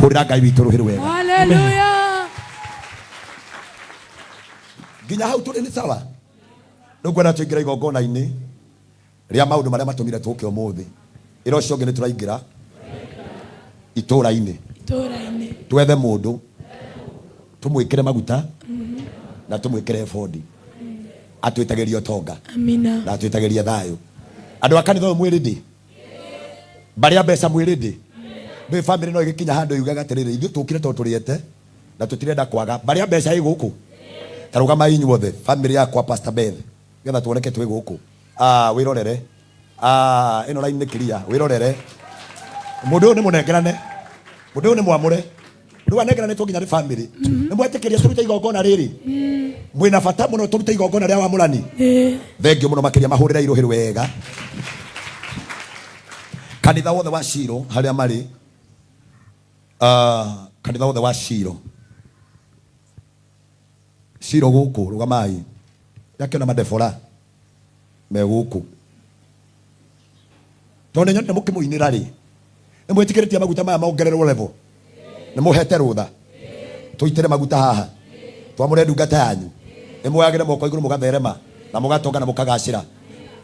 Hũrĩra Ngai witũ rũhĩ rwega. Hallelujah. Nginya hau tũrĩ nĩ sawa. Nĩngwenda tũingĩra igongona-inĩ rĩa maũndũ marĩa matũmire tũke ũmũthĩ. Ĩra ũcio ũngĩ nĩ tũraingĩra itũũra-inĩ twethe mũndũ tũmwĩkĩre maguta na tũmwĩkĩre bodi atwĩtagĩrie ũtonga na atwĩtagĩrie thayũ. Andũ a kanitha ũyũ mwĩrĩ ndĩ barĩa mbeca mwĩrĩ ndĩ ndĩ family no ĩgĩkinya handũ yugaga atĩrĩrĩ ithuĩ tũkire tondũ tũrĩete na tũtirenda kwaga barĩa mbeca ĩ gũkũ tarũgama inyuothe family yakwa Pastor Beth getha tuoneke twĩ gũkũ wĩrorere ĩno line nĩ clear wĩrorere mũndũ ũyũ nĩ mũnengerane mũndũ ũyũ nĩ mwamũre mũndũ wanengerane tũnginya nĩ family nĩ mwetĩkĩria tũrute igongona rĩrĩ mwĩna bata mũno tũrute igongona rĩa wamũrani thengio mũno makĩria mahũrĩra irũhĩ rwega kanitha wothe wa Shiro harĩa marĩ kanitha wothe wa Shiro gũkũ rũgamai yakĩona madebora me gũkũ tondũ nĩ mũkĩmũinĩra rĩ nĩ mwĩtĩkĩrĩtie maguta maya mongererwo level nĩ mũhete rũtha tũitĩre maguta haha twamũre ndungata yanyu nĩ mwoyagĩre moko igũrũ mũgatherema na mũgatonga na mũkagacĩra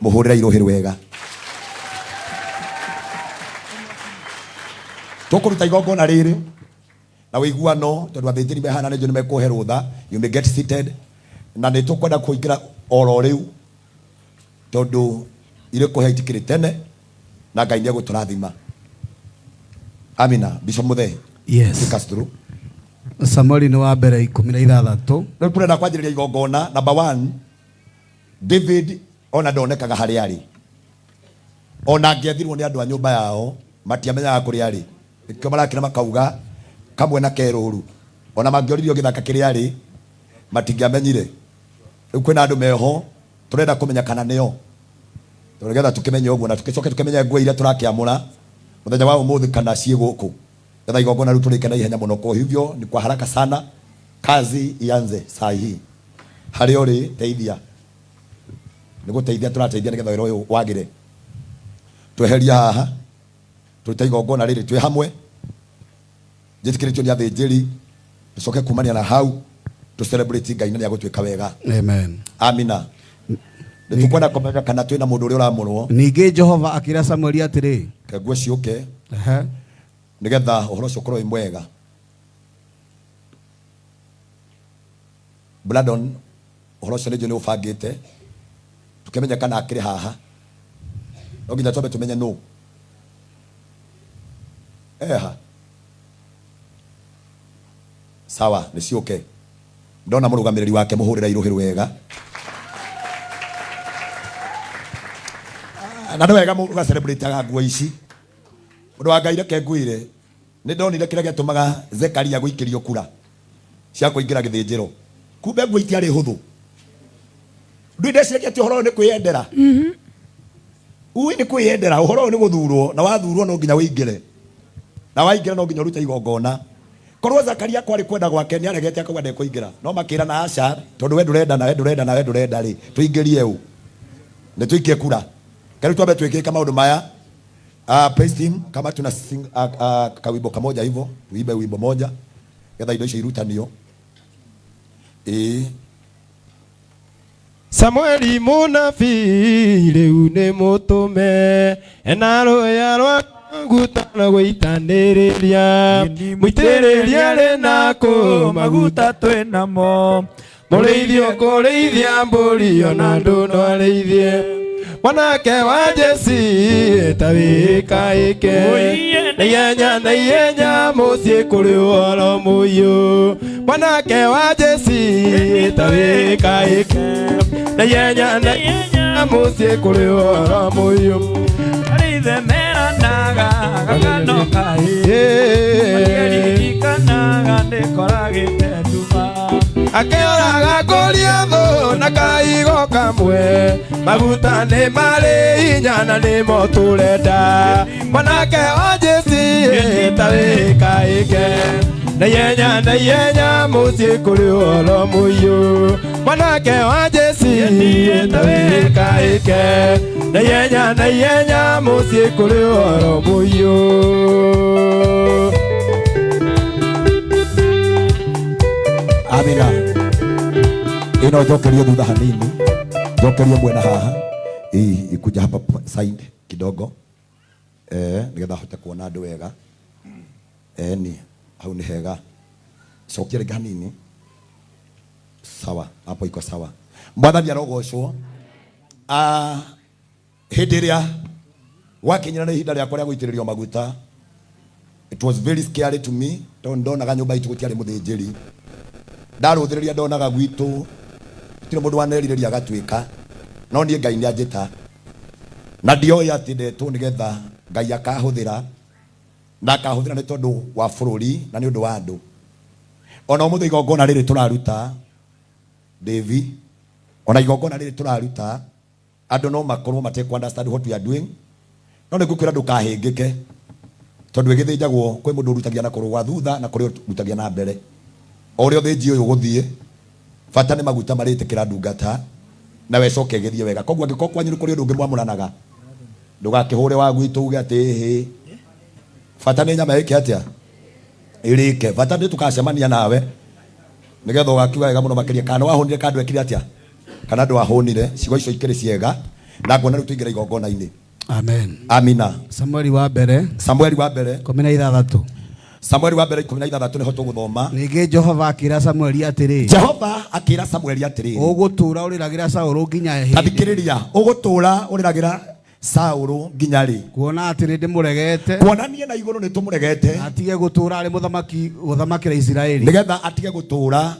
mũhũrĩra irũhĩ rwega. Tũkũruta igongona rĩrĩ na wĩiguano tondũ athĩnjĩri mehana nĩ mekũhe rũtha you may get seated na nĩ tũkwenda kũingĩra oro rĩu tondũ irĩ kũhe itikĩrĩ tene na Ngai nĩ egũtũrathima. Amina. Bishop Muthee. Yes. Castro. Samueli ni wa mbere 16. Nĩ tũrenda kwanjĩrĩria igongona. Number 1, David ona ndonekaga harĩa arĩ. Ona angĩathirwo nĩ andũ a nyũmba yao matiamenyaga kũrĩa arĩ. Nĩkĩo marakĩra makauga kamwe na kerũru. Ona mangĩoririo gĩthaka kĩrĩa arĩ matingĩamenyire. Rĩu kwĩna andũ meho tũrenda kũmenya kana nĩo. Tũregetha tũkĩmenye ũguo na tũkĩcoke tũkĩmenye nguo iria tũrakĩamũra mũthenya wa ũmũthĩ kana ciĩ gũkũ. Getha igongona rĩu tũrĩke na ihenya mũno. Kwa hivyo ni kwa haraka sana kazi ianze saa hii. Harĩa ũrĩ teithia. Nĩ gũteithia tũrateithia nĩgetha wĩra ũyũ wagĩre. Tweheria haha tũrute igongona rĩrĩ twĩ hamwe. Njĩtĩkĩrĩtio nĩ athĩnjĩri tũcoke kumania na hau to celebrate Ngai nĩ agũtwĩka wega. Amen. Amina. Nĩtũkwenda kũmenya kana twĩna mũndũ ũrĩa ũramũrwo. Ningĩ Jehova akĩra Samueli atĩrĩ kaguo ciũke nĩgetha ũhoro ũcio ũkorwo wĩ mwega. Bladon ũhoro ũcio nĩ ũbangĩte tũkĩmenya kana akĩrĩ haha no nginya twambe tũmenye nũ eha sawa nĩ ciũke ndona mũrũgamĩrĩri wake mũhũrĩra irũhĩ rwega. Na nĩ wega mũga celebrate nguo ici. Mũndũ wa Ngai reke ngwĩre nĩ ndonire kĩrĩa gĩatũmaga Zekaria gũikĩrio kura cia kũingĩra gĩthĩnjĩro. Kumbe nguo itiarĩ hũthũ. Ndwĩndeciria atĩ ũhoro nĩ kwĩyendera. Uĩ nĩ kwĩyendera ũhoro nĩ gũthurwo na wathurwo no nginya wĩingĩre. Na waingĩra no nginya ũrute igongona. Korwo Zakaria kwarĩ kwenda gwake nĩ aregete akauga ndekũingĩra. No makĩra na aca tondũ we ndũrenda rĩ tũingĩrie ũũ. Nĩ tũikie kura. Karibu tuambe tuweke maũndũ maya. Praise team kama tuna sing kawimbo kamoja hivyo, tuimbe wimbo moja. Getha indo icio irutanio. Samueli munabii rĩu nĩ mũtũme na rũya rwa maguta na gũitanĩrĩria mũitĩrĩria rĩna kũ maguta twĩnamo mũrĩithio kũrĩithia mbũri ona andũ no arĩithie mwanake wa Jesi tawika ike na yenya musie kuri oro muyu mwanake wa Jesi tawika ike na yenya musie kuri oro muyu arithe mera naga gakano kai mayeri kanaga ndekoragite nduma akeoraga kuria tho na kaigo kamwe maguta ni mari hinya na ni mo turenda mwanake wa Jesi tawika ike na yenya musie kuri oro muyu mwanake wa Jesi tawika ike na yenya musie kuri oro muyu. Amina. Ino jokerio thutha hanini. Jokerio mwena haha. Ikuja hapa side kidogo. Nigetha hote kuona andu wega. Ni hau ni hega. Cokia hanini. Sawa, hapo iko sawa. Mwathani arogocwo. Hindi ria wakinyira ni ihinda riakwa ria guitiririo maguta. It was very scary to me. Ndonaga nyumba itu gutiari muthinjiri. Ndaruthiriria ndonaga gwitu tire mundu waneririria agatwika no nie Ngai ni anjita na ndioy ati ndetu nigetha Ngai akahuthira na akahuthira ni tondu wa bururi na ni undu wa andu ona umuthe igongona riri turaruta Devi ona igongona riri turaruta andu no makorwo matekwa understand what we are doing no ni gukwira ndukahingike tondu igithinjagwo kwi mundu urutagia na kurwa thutha na kuri urutagia na mbere ore othe uyu guthie bata ni maguta maritikira ndungata na wecoke githie wega kogwa ngiko kwanyu kuri undu ngimwamuranaga ndugakihure wa gwitu uge ati hi bata ni nyama iki atia irike bata ndi tukacemania nawe nigetha ugakiuga wega muno makiria kana wahonire kandu ekire atia kana ndu wahonire cigo icio ikiri ciega na ngona ru tuingira igongona-ini. Amen. Amina. Samueli wa mbere 16 Samueli wa mbere 16 niho tuguthoma. Ningi Jehova akira Samueli atiri. Jehova akira Samueli atiri. Ugutura uriragira Saulu nginya ehi. Tathikiriria ugutura uriragira Saulu nginya ri. Kuona atiri ndimuregete. Kuona nie na iguru ni tumuregete. Atige gutura ari muthamakira Israeli. Nigetha atige gutura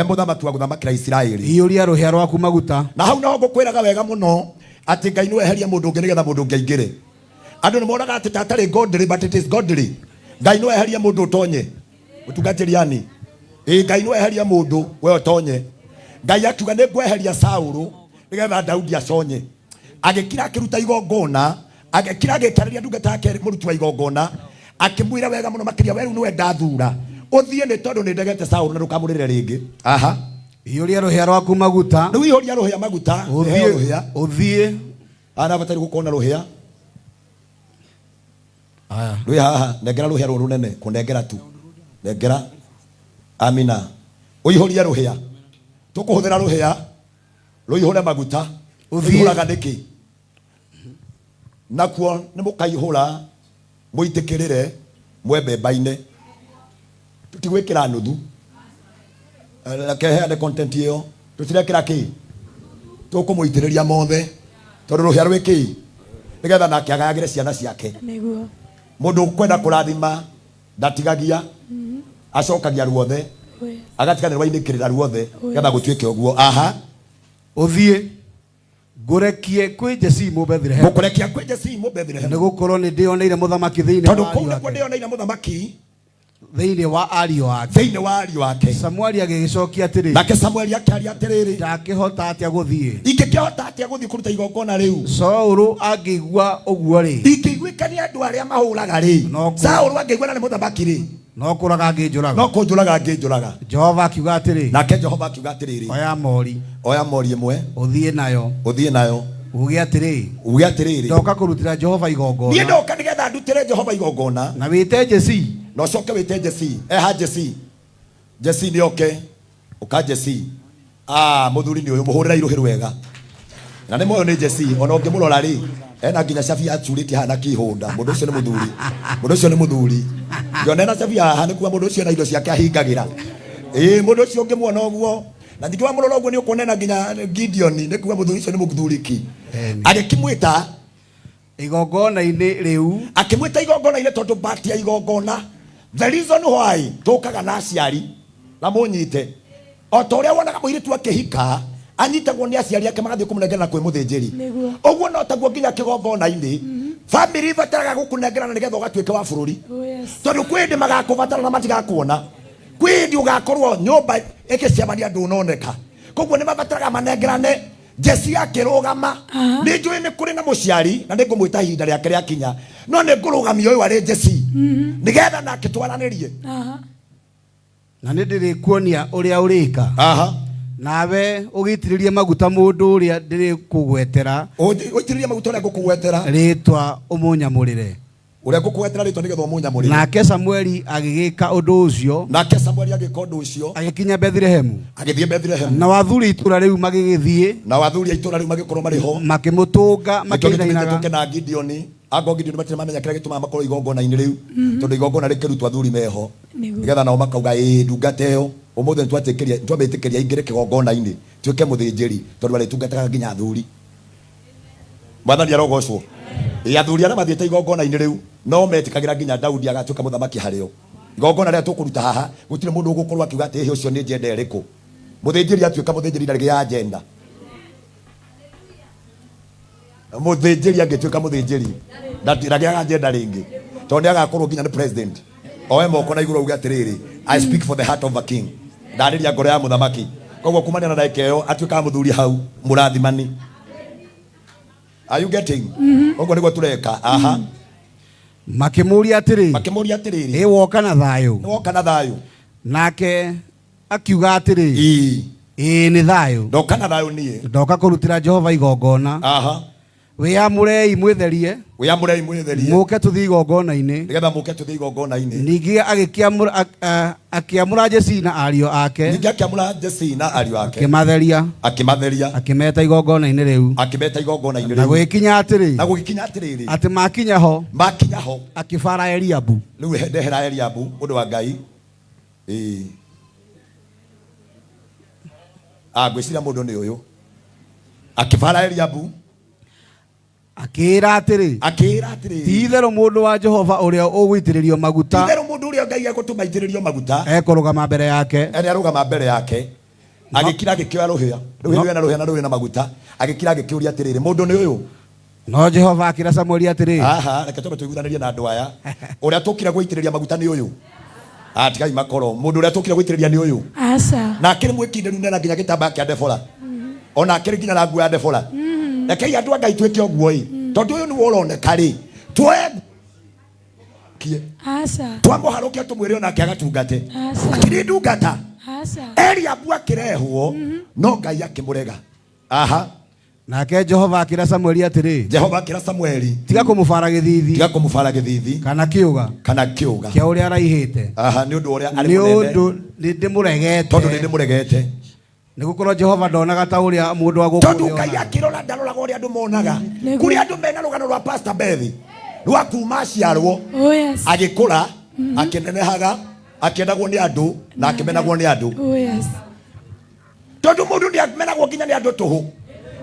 muthamaki wa guthamakira Israeli. Iyuria ruhia rwaku maguta. Na hau no ngukwiraga wega muno ati Ngai no eheria mundu ungi nigetha mundu ungi aingire. Andu ni moraga ati tatari godly but it is godly. Ngai no eheria mundu utonye utungatiriani Ngai no eheria mundu we utonye. Ngai akiuga ni ngweheria Saulu nigetha Daudi aconye agikira akiruta igongona agikira agikariria ndungata yake muruti wa igongona akimwira wega muno makiria weru niwe ndathura uthie ni tondu ni ndegete Saulu na ndukamurire ringi. Aha, iyuria ruhia rwaku maguta. Riu ihuria ruhia maguta uthie ana batari gukona ruhia. Aya. Rui haha nengera ruhia ruru nene kunengera tu. Nengera. Amina. Uihuria ruhia. Tukuhuthira ruhia. Ruihura maguta. Uihuraga niki. Nakuo ni mukaihura muitikirire mwembe baine. Tutigwikira nuthu. Kehe content iyo. Tutirekira ki. Tukumuitiriria mothe. Tondu ruhia rwiki. Nigetha nake agayagire ciana ciake. Niguo. Mundu kwenda kurathima ndatigagia acokagia ruothe agatiganirwa indikirira ruothe getha gutwike uguo. Aha, uthie ngurekie kwi Jesi mu Bethlehem. Ngurekia kwi Jesi mu Bethlehem. Nigukorwo ni ndioneire muthamaki thiini tondu kuu niguo ndioneire muthamaki thiini wa ariu wake. Thiini wa ariu wake. Samueli agigicokia atiri. Nake Samueli akiaria atiriri. Ndakihota atia guthie. Ingikihota atia guthie kuruta igongona riu. Saulu agigua uguo ri. Ingiguikania andu aria mahuraga ri. Saulu agigua ni muthamaki ri. No kuraga ngijuraga. No kunjuraga ngijuraga. Jehova akiuga atiri. Nake Jehova akiuga atiriri. Oya mori. Oya mori imwe. Uthie nayo. Uthie nayo. Uge atiri. Uge atiriri. Ndoka kurutira Jehova igongona. Nie ndoka nigetha ndutire Jehova igongona. Na wite Jesi. No coke wite Jesi. Ha Jesi. Jesi ni oke. Uka Jesi. Muthuri ni uyu muhurira iruhiru wega. Na ni moyo ni Jesi. Ona ngimurora ri. Ena nginya cabi acuriti hana kihunda. Mundu ucio ni muthuri. Mundu ucio ni muthuri. Yonena cabi haha ni kuwa mundu ucio na indo ciake ahingagira. Mundu ucio ngimuona uguo na ndikiwa mulolo gwo ni ukonena nginya Gideon ni kuwa muthuri icio ni muthuriki agikimwita igongona-inĩ rĩu akimwita igongona-inĩ tondu bati ya igongona. The reason why tukaga na aciari na munyite o ta uria wonaga muiritu akihika anyitagwo ni aciari ake magathie kumunengera kwi muthĩnjĩri uguo no taguo nginya kigongona-inĩ family bataraga gukunengerana nigetha ugatuĩke wa bũrũri tondu kwindi magakubatara na matigakuona kwindi ugakorwo nyumba ikiciamania ndunoneka koguo ni mabataraga manengerane. Jesi akirugama ni njui ni kuri na muciari na ningumwita ihinda riake riakinya no ni ngurugamia uyu ari Jesi nigetha nake twaranirie na nĩ ndĩrĩkuonia ũrĩa ũrĩka nawe ũgĩitĩrĩrie maguta mũndũ ũrĩa ndĩrĩkũgwetera ũitĩrĩrie maguta ũrĩa ngũkũgwetera rĩtwa ũmũnyamũrĩre ũrĩa ngũkũgwetera rĩtwa nĩgetha ũmũnyamũrĩre. Nake Samueli agĩgĩka ũndũ ũcio agĩka ũndũ ũcio agĩkinya Bethlehemu agĩthiĩ Bethlehemu na wathuri itũra rĩu magĩgĩthiĩ na wathuri itũra rĩu magĩkorwo marĩ ho makĩmũtũnga makĩinainaga na Gideon ago Gideon matire mamenya kĩrĩa gĩtũmaga makorwo igongona-inĩ rĩu tondũ igongona rĩkĩrutwo athuri meho nigetha nao makauga ndungata ĩyo ũmũthĩ nĩtwamĩtĩkĩria ingĩrĩ kĩgongona-inĩ tuĩke mũthĩnjĩri tondũ arĩtungataga nginya athuri. Mwathani arogocwo. Athuri arĩa mathiĩte igongona-inĩ rĩu no metĩkagĩra nginya Daudi agatuĩka mũthamaki harĩo. Igongona rĩrĩa tũkũruta haha gũtirĩ mũndũ ũgũkorwo akiuga atĩ ũcio nĩ njenda ĩrĩkũ. Mũthĩnjĩri atuĩka mũthĩnjĩri na rĩgĩ ya agenda. Mũthĩnjĩri angĩtuĩka mũthĩnjĩri ndatiragia agenda rĩngĩ tondũ agakorwo nginya nĩ president. Oe moko na igũrũ auga atĩrĩrĩ, I speak for the heart of a king. Ndarĩria ngoro ya mũthamaki. Koguo kumania na ndagĩka ĩyo atuĩkaga mũthuri hau mũrathimani. Are you getting? Ogo nĩguo tureka. Makĩmũria atĩrĩrĩ woka na thayũ. Woka na thayũ. Nake akiuga atĩrĩrĩ nĩ thayũ. Ndoka na thayũ niĩ. Ndoka kũrutĩra Jehova igongona. Wĩyamũrei mwĩtherie. Mũke tũthiĩ igongona-inĩ. Nĩgetha mũke tũthiĩ igongona-inĩ. Ningĩ akĩamũra Jesi na ariũ ake. Akĩmatheria. Akĩmeta igongona-inĩ rĩu. Na gũgĩkinya atĩrĩ. Atĩ makinya ho. Akĩbara Eliabu. Rĩu ndehera Eliabu ũndũ wa Ngai. Ngwĩciria mũndũ nĩ ũyũ. Akĩbara Eliabu. Akĩra atĩrĩ ti-itherũ mũndũ wa Jehova ũrĩa ũgũitĩrĩrio maguta Ngai egũtũma aitĩrĩrio maguta ekũrũgama mbere yake. Arũgama mbere yake agĩkira agĩkĩoya rũhĩa na maguta agĩkira agĩkĩũria atĩrĩrĩ mũndũ nĩ ũyũ. No Jehova akĩra Samueli atĩrĩ reke twambe tũiguithanĩrie na andũ aya ũrĩa tũkire gũitĩrĩria maguta nĩ ũyũ. Tigai makoro mũndũ ũrĩa tũkire gũitĩrĩria nĩ ũyũ. Na akĩrĩ mwĩkindĩru nena nginya gĩtambaya kĩa Debora ona akĩrĩ nginya na nguo ya Debora. Rekei andũ a Ngai twĩke ũguo tondũ ũyũ nĩwe ũroneka twamũharũkia tũmwĩre onake agatungate. Akĩrĩ ndungata. Eliabu akĩrehwo no Ngai akĩmũrega. Nake Jehova akĩra Samueli atĩrĩ tiga kũmũbara gĩthithi kana kĩũga kĩa ũrĩa araihĩte nĩ ũndũ ũrĩa arĩ mũnene tondũ nĩndĩmũregete. Nĩgũkorwo Jehova ndonaga ta ũrĩa mũndũ wa gũkũ tondũ Ngai akĩrora ndaroraga ũrĩa andũ monaga. Kũrĩ andũ mena rũgano rwa Pastor Bethi rwa kuma aciarwo agĩkũra akĩnenehaga akĩendagwo nĩ andũ na akĩmenagwo nĩ andũ. Tondũ mũndũ nĩamenagwo nginya nĩ andũ tũhũ.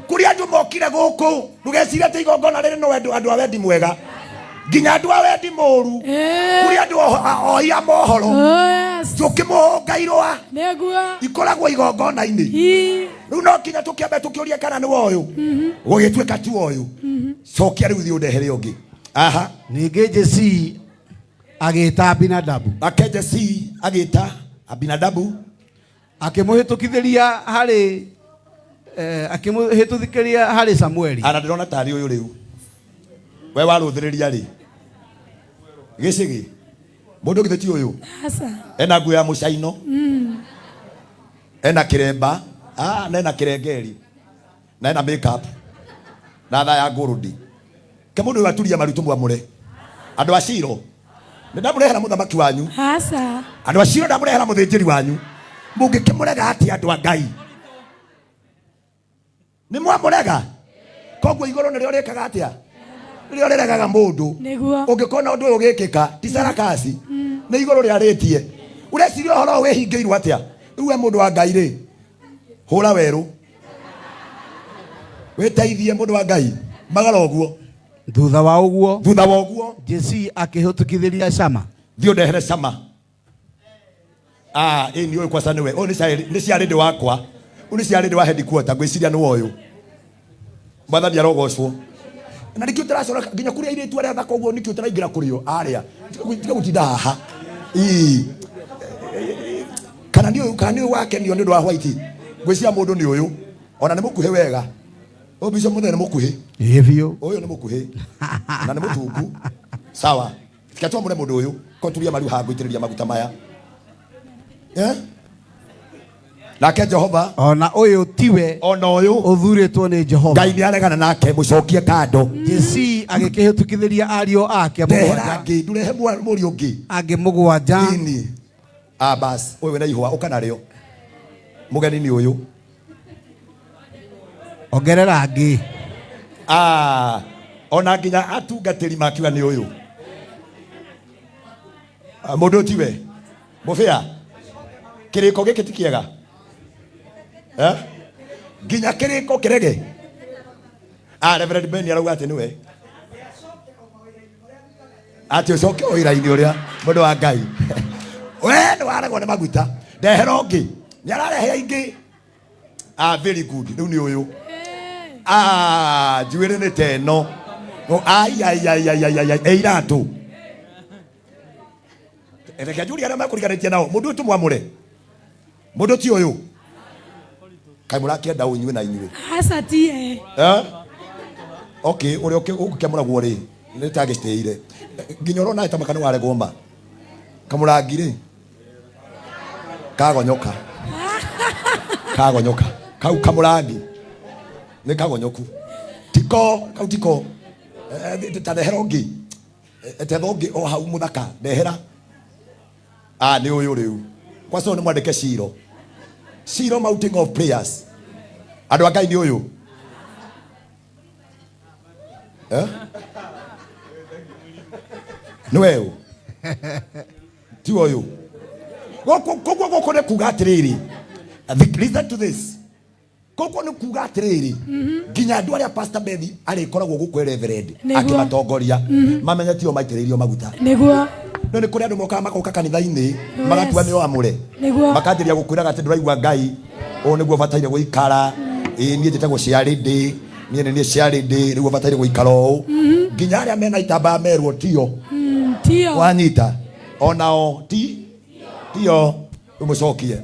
Kũrĩ andũ mokire gũkũ ndũgecirie atĩ igongona rĩrĩ no andũ a wendi mwega nginya andũ a wendi mũru. Kũrĩ andũ oia mohoro tũkĩmũhũngairwa ikoragwo igongona-inĩ. Rĩu no nginya tũkĩambe tũkĩũria kana nĩ ũyũ gũgĩtuĩka ti ũyũ. Cokia rĩu thiĩ ũndehere ũngĩ. Ningĩ Jesi agĩĩta Abinadabu. Jesi agĩĩta Abinadabu akĩmũhĩtũkithĩria harĩ Samueli. Ana ndĩrona tarĩ ũyũ rĩu we warũthĩrĩria rĩ gĩcĩgĩ mũndũ githĩ ti ũyũ. Ena nguo ya mũcaino ena kĩremba na ena kĩrengeri na ena makeup na tha ya ngũrũndi. Ke mũndũ ũyũ aturia maritũ mwamũre. Andũ a Shiro nĩndamũrehera mũthamaki wanyu. Andũ a Shiro ndamũrehera mũthĩnjĩri wanyu. Mũngĩkĩmũrega atĩ andũ a Ngai nĩ mwamũrega. Koguo igũrũ nĩrĩo rĩkaga atĩa nĩrĩo rĩregaga mũndũ. Ũngĩkona ũndũ ũyũ ũgĩkĩka ti sarakasi nĩ igũrũ rĩarĩtie. Ũreciria ũhoro wĩhingĩirwo atĩa. Rĩu we mũndũ wa Ngai rĩ hura weru wetaithie mundu wa Ngai magara uguo thutha wa uguo Jesse akihutukithiria cama thio ndehere cama ni uyu kwa sana we ni ciarä ndä wakwa ni ciarä ndä wa headquarter ngwiciria nä woyå mwathani arogocwo na nä kä å täracora nginya kå rä a irä tu arä a thaka å guo nä kä å taraingä ra kå rä o arä a tiga gå tinda haha kana nä å wakenio nä å ndå wa white ngwiciria må ndå nä å yå ona nä må kuhä wega å bico må thee nä må kuhä biå å yå nä må kuhä na nä må tungu sawa tika twamå re må ndå å yå koturia mariu ha ngå itä rä ria maguta maya nake Jehova ona uyu tiwe ona uyu uthuritwo ni Jehova Ngai ni aregana nake mucokie kando Jesse agikihĩtukithĩria ariũ ake mũgwanja ngi ndurehe mũri ũngĩ angĩ mũgwanja nini bas wewe na ihwa ukana rĩo mugeni ni uyu ongerera angĩ ona nginya atungatĩri makiuga ni uyu mũndũ tiwe mũbĩa kĩrĩko gĩkĩ ti kĩega nginya kĩrĩko kĩrege Reverend Ben arauga atĩ nĩwe atĩ ũcoke ũira-inĩ ũrĩa mũndũ wa Ngai we nĩ waregwo nĩ maguta ndehera ũngĩ nĩ ararehe aingĩ very good rĩu nĩ ũyũ njuĩrĩ nĩ ta ĩno ĩiratũ reke njũrie arĩa mekũriganĩtie nao mũndũ ũyũ tũmwamũre mũndũ ti ũyũ kai mũrakĩenda ũnyue na inyuĩ aca tie okay ũrĩa ũgũkĩamũragwo rĩ nĩ tagĩcitĩire nginya ũrona nĩ ta makana waregwo ma kamũrangi rĩ kagonyoka kau kamũrangi nĩ kagonyoku tiko kau tiko ta ndehera ũngĩ tetha ũngĩ o hau mũthaka ndehera nĩ ũyũ rĩu kwa sababu nĩ mwandĩke Shiro mountain of prayers andũ a Ngai nĩ ũyũ nĩ weũ ti ũyũ gũkũ nĩ kuga atĩrĩrĩ listen to this gũkũ nĩ kuga atĩrĩrĩ nginya andũ arĩa Pastor Bethi arĩkoragwo gũkũ Reverend akĩmatongoria mamenye tio maitĩrĩirio maguta nĩguo no nĩ kũrĩ andũ moka kanitha-inĩ magatua nĩ amũre makanjĩria gũkwĩraga atĩ ndũraigua Ngai ũũ nĩguo bataire gũikara niĩ njĩtagwo ciarĩndĩ niĩ nĩ niĩ ciarĩndĩ rĩu bataire gũikara ũũ nginya arĩa mena itambaya merwo tio wanyita onao tio ũmũcokie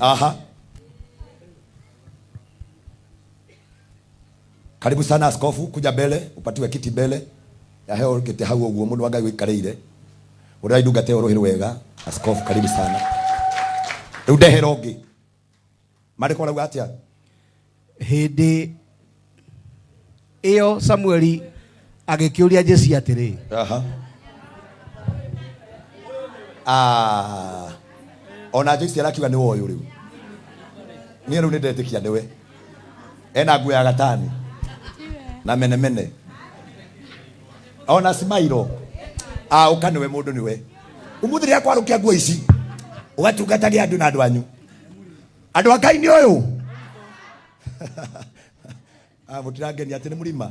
karibu sana askofu kuja mbele upatiwe kiti mbele ya heo kiti hau ũguo mũndũ wa Ngai wĩikarĩire ũrĩa indungate ũrũhĩrĩ wega askofu karibu sana rĩu ndehera ũngĩ marĩko arauga atĩa hĩndĩ ĩyo Samueli agĩkĩũria Jesse atĩrĩ ona Jesse arakiuga nĩ woyũ rĩu niĩ rĩu nĩ ndetĩkia nĩwe ena nguo ya gatani na mene ona Simairo ũkanĩwe mũndũ nĩwe ũmũthĩ rĩrĩa kwarũkia nguo ici ũgatungatagia andũ na andũ anyu andũ a Ngai nĩ ũyũ mũtirangenia atĩ nĩ mũrima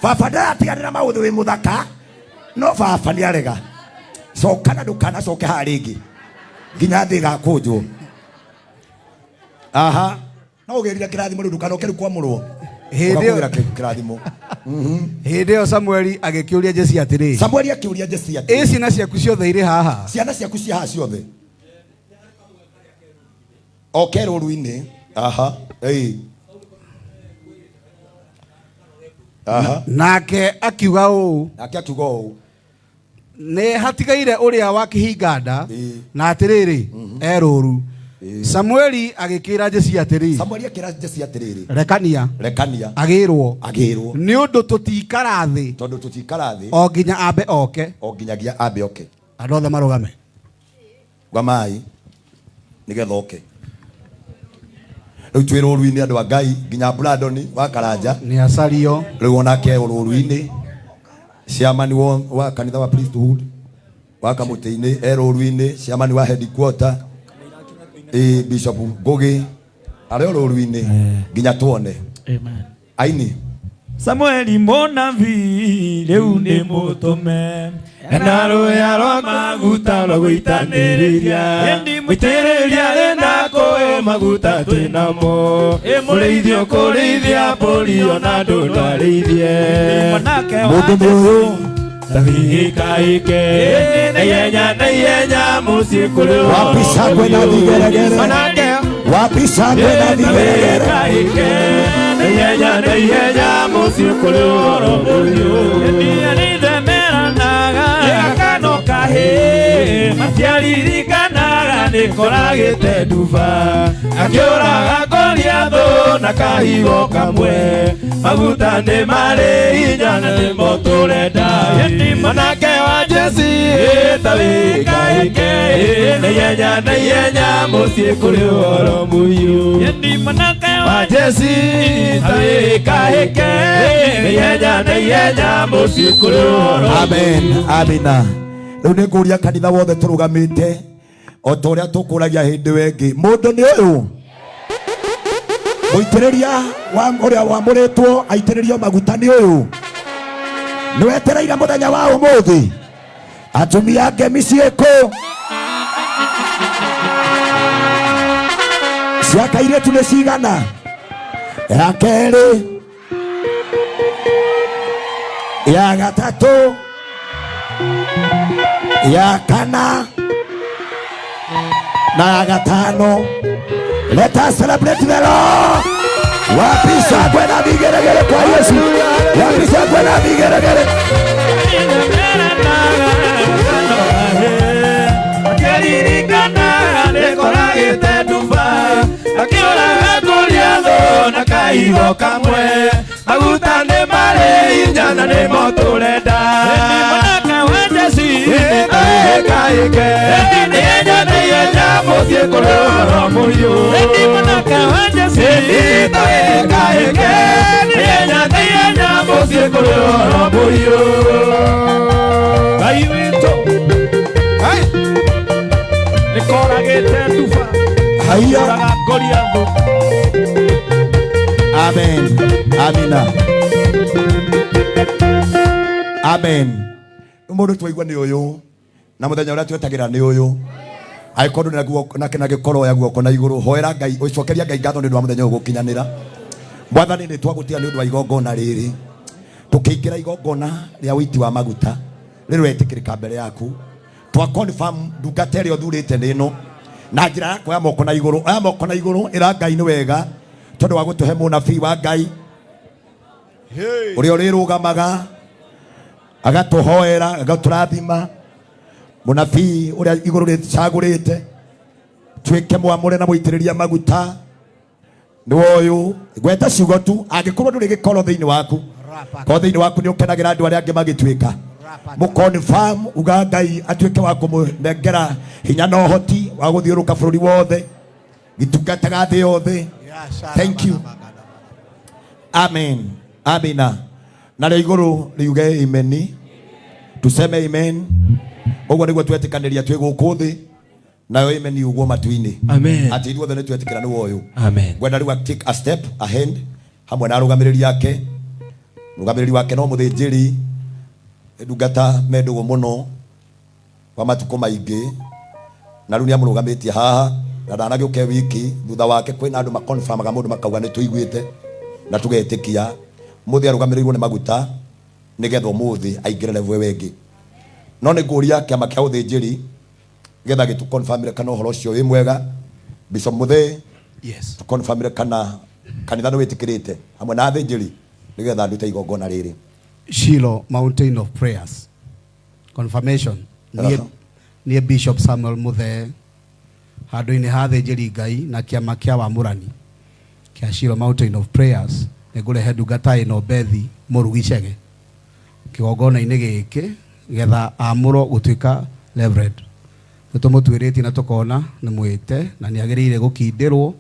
baba ndaratiganĩra maũthĩ wĩ mũthaka no baba nĩ arega coka na ndũkanacoke haha rĩngĩ nginya thĩ gakũnjwo no ũgĩrire kĩrathimo rĩu ndũkanoke rĩu kwamũrwo ũgakũgĩra kĩrathimo hĩndĩ ĩyo Samueli agĩkĩũria Jesse atĩrĩ Samueli akĩũria Jesse atĩrĩ ciana ciaku ciothe irĩ haha ciana ciaku cia haha ciothe oke rũru-inĩ nake akiuga ũũ nĩ hatigaire ũrĩa wakĩhinga nda na atĩrĩrĩ erũru Samueli agĩkĩra Jesse atĩrĩ rekania agĩrwo nĩ ũndũ tũtikara thĩ o nginya ambe oke andũ othe marũgame gwamai nĩgetha oke rĩu twĩ rũru-inĩ andũ a Ngai nginya Brandon wa Karanja nĩ acario rĩu onake rũru-inĩ Chairman wa kanitha wa priesthood wa Kamutĩ-inĩ Rũru-inĩ, chairman wa headquarter Bishop Ngugi arĩ Rũru-inĩ nginya tuone. Amen. Aini Samueli Monavi rĩu nĩ mũtũme na rũya rwa maguta rwa gũitanĩrĩria mũitĩrĩria rĩna kũĩ maguta twĩnamo mũrĩithio kũrĩithia mbũri ona andũ ndwarĩithie mũndũ mũyũ Tahikaike Neyenya musi kulu Wapisa kwena vigeregere Wapisa kwena vigeregere Tahikaike Neyenya musi kulu Niyanize meranaga Yakano kahe Matiaririkanaga Nikoragete duva Akiuraga Goliatho Nakahigo kamwe Maguta ne mare Inyana ne motoreda Manake wa Jesi Tahikaike Neyenya musi kulu Yendi manake wa Jesi Tahikaike Neyenya musi kulu Amen. Amina. Rĩu nĩ ngũria kanitha wothe tũrũgamĩte o ta ũrĩa tũkũragia hĩndĩ wengĩ. Mũndũ nĩ ũyũ mũitĩrĩria wa ũrĩa wamũrĩtwo aitĩrĩrio maguta nĩ ũyũ. Nĩ wetereire mũthenya wa ũmũthĩ. Atumia ngemi ciĩkũ cia kairĩtu nĩ cigana? Ya kerĩ, ya gatatũ, ya kana na ya gatano. Let us celebrate the Lord. Wapisa kwena vigeregere kwa Yesu. Wapisa kwena vigeregere. Nakahigo kamwe maguta ne mare Inyana ne motoreda Manaka wa Jesi Tahikaike Neyenya musi kulu muyo Manaka wa Jesi Tahikaike Neyenya musi kulu muyo Bayiwito Hai Nikoragete dufa Haya Goliatho Amen. Amina. Amen. Mũndũ twaigua nĩ ũyũ na mũthenya ũrĩa twetagĩra nĩ ũyũ. Aikorwo na guoko na kena gĩkoro ya guoko na igũrũ hoera Ngai ũcokeria Ngai ngatho nĩ ũndũ wa mũthenya ũyũ gũkinyanĩra. Mwathani nĩ twagũtĩa nĩ ũndũ wa igongona rĩrĩ. Tũkĩingĩra igongona rĩa ũiti wa maguta rĩrĩ wetĩkĩrĩka mbere yaku. Twa confirm ndungata ĩrĩa ũthurĩte nĩ ĩno na njĩra ya kuoya moko na igũrũ. Oya moko na igũrũ ĩra Ngai nĩ wega. Tondu wa gutuhe munabii wa Ngai uria urirugamaga agatuhoera agaturathima munabii uria iguru ricagurite twike mwamure na muitiriria maguta ni uyu gweta ciugo tu angikorwo nduri gikoro thiini waku ko thiini waku ni ukenagira andu aria angi magitwika mu confirm uga Ngai atwike wa kumunengera hinya na uhoti wa guthiuruka bururi wothe gitungataga thi yothe. Thank you. Amen. Amina. Na iguru riuge amen. Tuseme amen. Ogwo niguo twetikanĩria twĩ gũkũ thĩ nayo amen yugwo matu-inĩ. Amen. Ati ithuothe nĩ twetĩkĩra nĩ woyũ. Amen. Gwenda rĩu take a step ahead hamwe na arũgamĩrĩri yake. Mũrũgamĩrĩri wake no mũthĩnjĩri ndungata mendũgwo mũno kwa matukũ maingĩ na rĩu nĩ amũrũgamĩtie haha na ndanagĩũke wiki thutha wake kwĩna andũ makonfirmaga mũndũ makauga nĩ tũiguĩte na tũgetĩkia mũthĩ arũgamĩrĩirwo nĩ maguta nĩgetha ũmũthĩ aingĩre level wengĩ. No nĩ ngũria kĩama kĩa ũthĩnjĩri getha gĩtũkonfirmire kana ũhoro ũcio wĩ mwega. Bishop Muthĩ, yes, tũkonfirmire kana kanitha nĩ wĩtĩkĩrĩte hamwe na athĩnjĩri nĩgetha ndute igongona rĩrĩ. Shiloh Mountain of Prayers. Confirmation. Niĩ Bishop Samuel Muthĩ handũ-inĩ ha athĩnjĩri Ngai na kĩama kĩa wamũrani kĩa Shiloh Mountain of Prayers nĩ ngũrehe ndungata ĩno Bethi Mũrugicege kĩgongona-inĩ gĩkĩ getha amũrwo gũtuĩka Reverend. Nĩ tũmũtuĩrĩtie na tũkona nĩ mwĩte na nĩ agĩrĩire gũkindĩrwo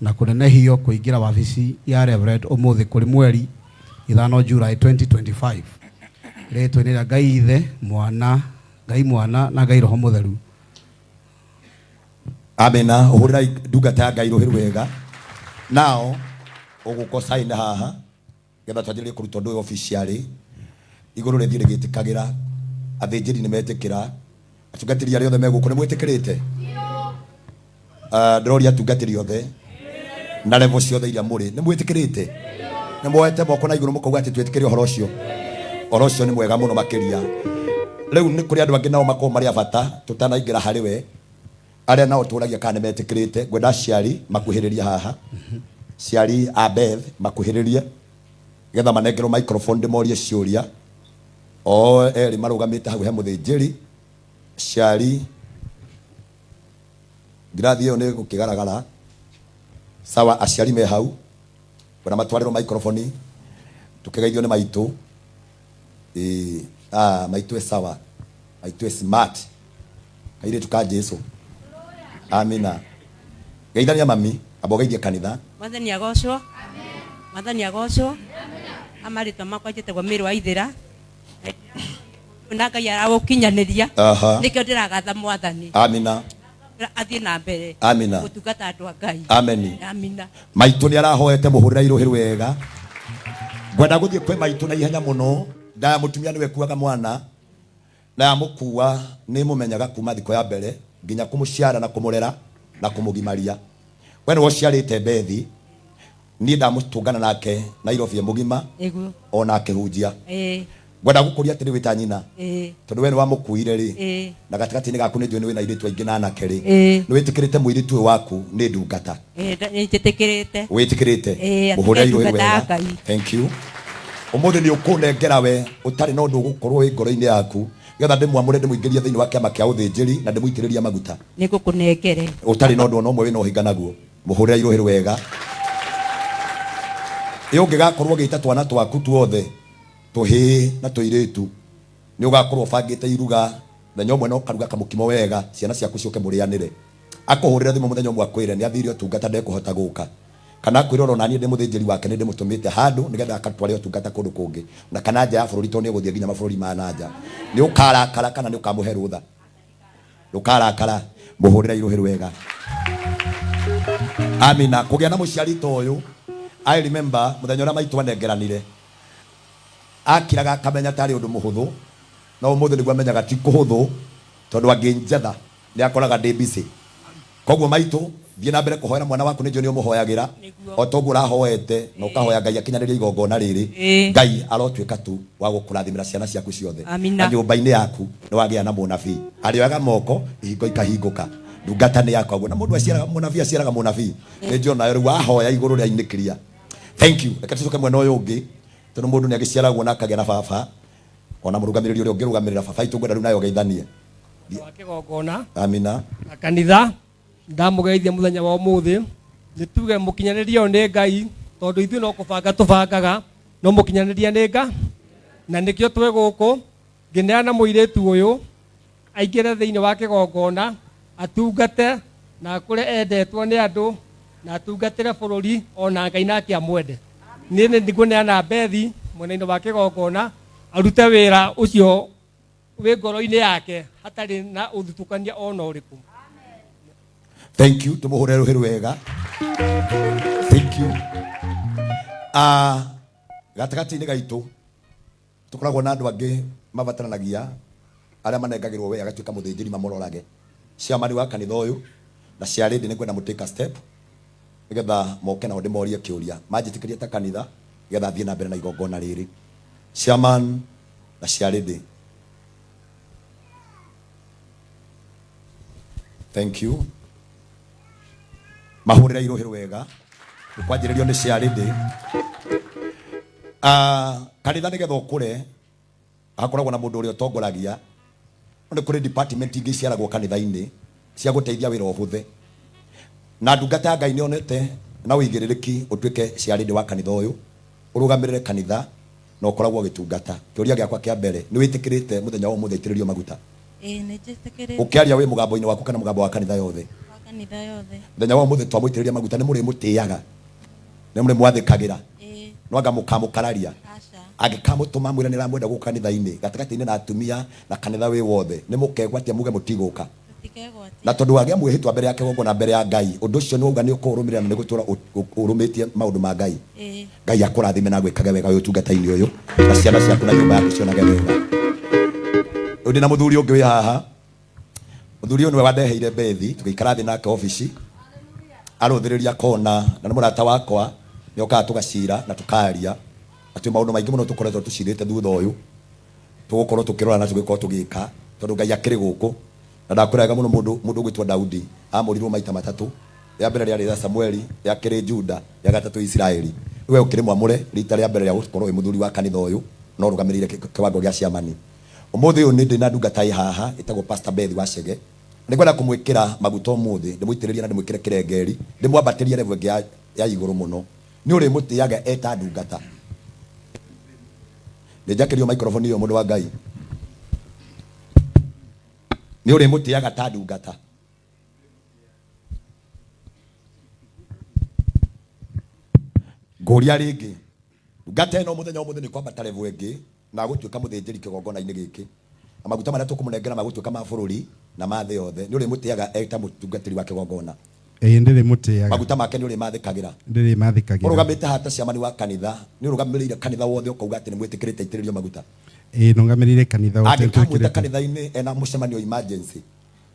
na kũnenehio kũingĩra wabici ya Reverend ũmũthĩ kũrĩ mweri 5 July 2025. Retwe-inĩ rĩa Ngai Ithe, Mwana, Ngai Mwana na Ngai Roho Mũtheru. Amena. Uhurira ndungata ya Ngai ruhiru wega. Nao uguko saina haha getha twanjĩrĩrie kũruta ũndũ ũyũ officially. Igũrũ rĩthiĩ rĩgĩtĩkagĩra, athĩnjĩri nĩmetĩkĩra, atungatĩri arĩa othe megũkũ nĩmwĩtĩkĩrĩte. Ndĩroria atungatĩri othe na level ciothe iria mũrĩ nĩmwĩtĩkĩrĩte. Nĩmwoete moko na igũrũ mũkauga atĩ twĩtĩkĩre ũhoro ũcio. Ũhoro ũcio nĩ mwega mũno makĩria. Rĩu nĩ kũrĩ andũ angĩ nao makorwo marĩ a bata tũtanaingĩra harĩ we. Arĩa nao tũragia kana nĩmetĩkĩrĩte. Ngwenda aciari makuhĩrĩria haha. Ciari a Beth makuhĩrĩrie getha manengerwo microphone ndĩmorie ciũria. O erĩ marũgamĩte hau he mũthĩnjĩri. Ciari ngirathi ĩyo nĩ gũkĩgaragara. Sawa, aciari me hau. Kuna matwarĩrwo microphone tukĩgeithio nĩ maitũ. Maitũ e sawa. Maitũ e smart. Kaire tuka Jesu. Amina. Geithania mami, abogeithie kanitha. Mwathani agocwo. Amen. Mwathani agocwo. Amarĩtwa makwa njĩtagwo Mĩrũ wa Ithĩra. Na Ngai aragũkinyanĩria. Nĩkĩo ndĩragatha Mwathani. Amina. Athiĩ na mbere. Amina. Gũtungata andũ a Ngai. Amen. Amina. Maitũ nĩ arahoete mũhũrĩra iruhĩru wega. Ngwenda gũthiĩ kwĩ maitũ na ihenya mũno. Ndaya mũtumia nĩwe kuaga mwana. Na ya mũkua nĩ mũmenyaga kuma thikũ ya mbere nginya kũmũciara na kũmũrera na kũmũgimaria. We nĩwe ũciarĩte Bethi. Niĩ ndamũtũngana nake Nairobi mũgima. Ona akĩhunjia. Ngwenda gũkũria atĩ wĩta nyina. Tondũ we nĩ wamũkuire rĩ. Na gatagatĩ-inĩ gaku nĩ njũĩ nĩ wĩna airĩtu aingĩ na anake rĩ. Nĩ wĩtĩkĩrĩte mũirĩtu ũyũ waku nĩ ndungata. Nĩnjĩtĩkĩrĩte. Wĩtĩkĩrĩte. Mũhũrĩra iruhĩru wega. Thank you. Ũmũthĩ nĩ ũkũnengera we ũtarĩ na ũndũ ũgũkorwo wĩ ngoro-inĩ yaku getha ndĩmwamũre ndĩmũingĩrie thĩinĩ wa kĩama kĩa ũthĩnjĩri na ndĩmũitĩrĩria maguta. Nĩngũkũnengere. Ũtarĩ na ũndũ ona ũmwe wĩna ũhinga naguo. Mũhũrĩra iruhĩru wega. Ũngĩgakorwo gĩita twana twaku tuothe tũhĩ na tũirĩtu nĩ ũgakorwo bangĩte iruga mũthenya ũmwe no karuga kamũkimo wega ciana ciaku ciũke mũrĩanĩre. Akũhũrĩra thimũ mũthenya ũmwe akwĩre nĩ athire ũtungata ndekũhota gũka. Kana akwĩra ona niĩ ndĩ mũthĩnjĩri wake nĩ ndĩmũtũmĩte handũ nĩgetha akatware ũtungata kũndũ kũngĩ. Na kana nja ya bũrũri tondũ nĩ ũgũthiĩ nginya mabũrũri ma nanja. Nĩ ũkarakara kana nĩ ũkamũhe rũtha. Ndũkarakara. Mũhũrĩra iruhĩru wega. Amina. Kũgĩa na mũciari ta ũyũ. I remember mũthenya ũrĩa maitũ anengeranire. Akiraga akamenya tarĩ ũndũ mũhũthũ. No ũmũthĩ nĩguo amenyaga ti kũhũthũ tondũ angĩnjetha nĩ akoraga ndĩ busy. Koguo maitũ thiĩ na mbere kũhoera mwana waku nĩ njũĩ nĩ ũmũhoyagĩra. O toguo ũrahoete na ũkahoya Ngai akinyanĩrie igongona rĩrĩ. Ngai arotuĩka tu wa gũkũrathimĩra ciana ciaku ciothe. Na nyũmba-inĩ yaku nĩ wagĩa na mũnabii. Arĩoyaga moko ihingo ikahingũka. Ndungata nĩ yakwa. Na mũndũ aciaraga mũnabii aciaraga mũnabii. Nĩ njona rĩu ahoya igũrũ rĩa inĩkĩria. Thank you. Reke tũcoke mwena ũyũ ũngĩ. Tondũ mũndũ nĩ agĩciaragwo na akagĩa na baba. Ona mũrũgamĩrĩri ũrĩa ũngĩrũgamĩrĩra baba itũ ngwenda rĩu nayo geithanie. Kĩgongona. Amina. Na kanitha ndamũgeithia mũthenya wa ũmũthĩ. Nĩ tuge mũkinyanĩria nĩ Ngai tondũ ithuĩ no kũbanga tũbangaga no mũkinyanĩria nĩ Ngai. Na nĩkĩo twĩ gũkũ ngĩneana mũirĩtu ũyũ aingĩre thĩinĩ wa kĩgongona atungate na kũrĩa endetwo nĩ andũ na atungatĩre bũrũri ona Ngai nake amwende. Niĩ nĩ ngũneana Bethi mwena-inĩ wa kĩgongona arute wĩra ũcio wĩ ngoro-inĩ yake hatarĩ na ũthutũkania ona ũrĩkũ. Thank you. Tumuhũrĩre rũhĩru wega. Thank you. Gatagatĩ-inĩ gaitũ tũkoragwo na andũ angĩ mabataranagia arĩa manengagĩrwo we agatuĩka mũthĩnjĩri mamũrorage. Ciamani wa kanitha ũyũ na ciarĩndĩ nĩ ngwenda mũtake a step nĩgetha moke nao ndĩmorie kĩũria manjĩtĩkĩrie ta kanitha nĩgetha thiĩ na mbere na igongona rĩrĩ. Ciaman na ciarĩndĩ. Thank you. Mahũrĩra iruhĩru wega. Kwanjĩrĩrio nĩ ciarĩndĩ. Kanitha nĩgetha ũkũre hakoragwo na mũndũ ũrĩa ũtongoragia. Nĩ kũrĩ department ingĩ ciaragwo kanitha-inĩ cia gũteithia wĩra ũhũthe. Na ndungata ya Ngai nĩ onete na ũigĩrĩrĩki ũtuĩke ciarĩndĩ wa kanitha ũyũ. Ũrũgamĩrĩre kanitha na ũkoragwo ũgĩtungata. Kĩũria gĩakwa kĩa mbere nĩ wĩtĩkĩrĩte mũthenya wa ũmũthĩ itĩrĩrio maguta? Nĩ njĩtĩkĩrĩte. Ũkĩaria wĩ mũgambo-inĩ waku kana mũgambo wa kanitha yothe? Wa kanitha yothe. Mũthenya wa ũmũthĩ twamũitĩrĩria maguta nĩ mũrĩmũtĩaga. Nĩ mũrĩmwathĩkagĩra. No anga mũkamũkararia. Agĩkamũtũma mwĩra nĩramwenda gũka kanitha-inĩ gatagatĩ-inĩ na atumia na kanitha wĩ wothe nĩ mũkegwatia muge mũtigũka na tondũ wagĩa mwĩhĩtwa mbere ya kĩgongona mbere ya Ngai ũndũ ũcio nĩ ũga nĩ ũkũrũmĩrĩra na nĩ gũtũra ũrũmĩtie maũndũ ma Ngai. Ngai akũrathime na gwĩkage wega ũtungata-inĩ ũyũ na ciana ciaku na nyũmba yaku cionage wega. Ũndĩ na mũthuri ũngĩ wĩ haha. Mũthuri ũyũ nĩwe wandeheire Bethi tũgĩikara thĩ nake ofici arũthĩrĩria kona na nĩ mũrata wakwa nĩ okaga tũgacira na tũkaria atĩ maũndũ maingĩ mũno tũkoretwo tũcirĩte thutha ũyũ tũgũkorwo tũkĩrora na tũgĩkorwo tũgĩka tondũ Ngai akĩrĩ gũkũ na ndakwĩraga mũno mũndũ ũgwĩtwo Daudi amũrirwo maita matatũ. Rĩa mbere rĩarĩ Samueli, rĩa kerĩ Juda, rĩa gatatũ Israeli. Rĩu ũkĩrĩ mwamũre rita rĩa mbere rĩa gũkorwo wĩ mũthuri wa kanitha ũyũ no rũgamĩrĩire kĩwango gĩa ciamani. Ũmũthĩ ũyũ nĩ ndĩ na ndungata haha ĩtagwo Pastor Beth Wachege. Nĩngwenda kũmwĩkĩra maguta ũmũthĩ ndĩmũitĩrĩrie na ndĩmwĩkĩre kĩrengeri ndĩmwambatĩrie level ĩngĩ ya igũrũ mũno. Nĩ ũrĩ mũtĩaga eta ndungata. Nĩnjakĩrio microphone iyo mũndũ wa Ngai. Nĩ ũrĩ mũtĩaga ta ndungata. Ngũria rĩngĩ ndungata ĩno mũthenya ũmũthĩ nĩ kwambata level ĩngĩ na gũtuĩka mũthĩnjĩri kĩgongona-inĩ gĩkĩ. Na maguta marĩa tũkũmũnengera magũtuĩka ma bũrũri na ma thĩ yothe. Nĩ ũrĩ mũtĩaga eta mũtungatĩri wa kĩgongona. Ndĩrĩ mũtĩaga. Maguta make nĩ ũrĩ mathĩkagĩra. Ndĩrĩ mathĩkagĩra. Ũrũgamĩte hata ciamani wa kanitha nĩ ũrũgamĩrĩire kanitha wothe ũkauga atĩ nĩ mwĩtĩkĩrĩte itĩrĩrio maguta. Nũgamĩrĩire kanitha wothe twĩkĩrĩte kanitha-inĩ ena mũcemanio emergency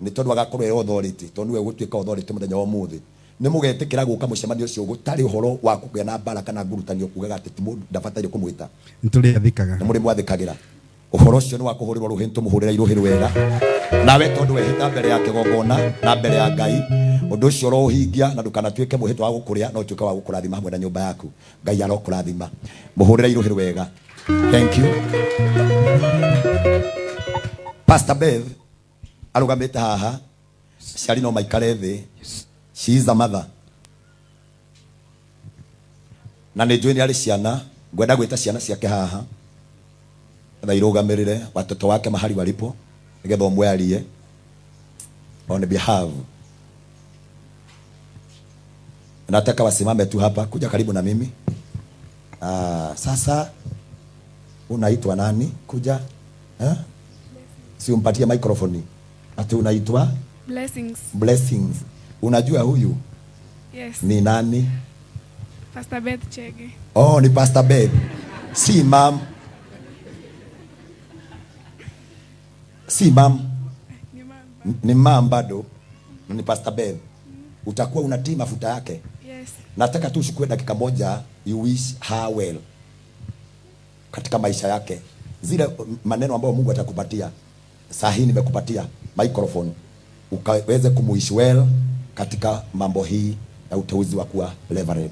nĩ tondũ agakorwo e authority tondũ nĩwe gũtuĩka authority mũthenya wa ũmũthĩ. Nĩ mũgetĩkĩra gũka mũcemanio ũcio gũtarĩ ũhoro wa kũgĩa na mbara kana ngurutanio kugaga atĩ mũndũ ndabataire kũmwĩta. Nĩtũrĩathĩkaga. Nĩ mũrĩ mwathĩkagĩra. Ũhoro ũcio nĩ wa kũhũrĩrwo rũhĩ tũmũhũrĩra irũhĩ rwega. Nawe tondũ wehĩta mbere ya kĩgongona na mbere ya Ngai ũndũ ũcio ũrohingia na ndũkanatuĩke mũhĩtwa wa gũkũrĩa no ũtuĩke wa gũkũrathima hamwe na nyũmba yaku. Ngai arokũrathima. Mũhũrĩra irũhĩ rwega. Thank you. Pastor Beth arũgamĩte haha. Ciari no maikare thĩ. She is a mother. Na nĩ njũĩ nĩ arĩ ciana. Ngwenda gwĩta ciana ciake haha na irũgamĩrĩre watoto wake mahali walipo nigetha ũmwarie on behalf. Nataka wasimame tu hapa kuja karibu na mimi. Sasa unaitwa nani? Kuja si umpatie microphone. Ati unaitwa Blessings. Blessings. Unajua huyu? Yes. Ni nani? Pastor Beth Chege. Oh, ni Pastor Beth. Si ma'am. Si ma'am. Ni ma'am bado. Ni Pastor Beth. Utakuwa unatii mafuta yake. Yes. Nataka tu ushukue dakika moja you wish her well katika maisha yake. Zile maneno ambayo Mungu atakupatia. Saa hii nimekupatia microphone. Ukaweze kumuishi well katika mambo hii ya uteuzi wa kuwa reverend.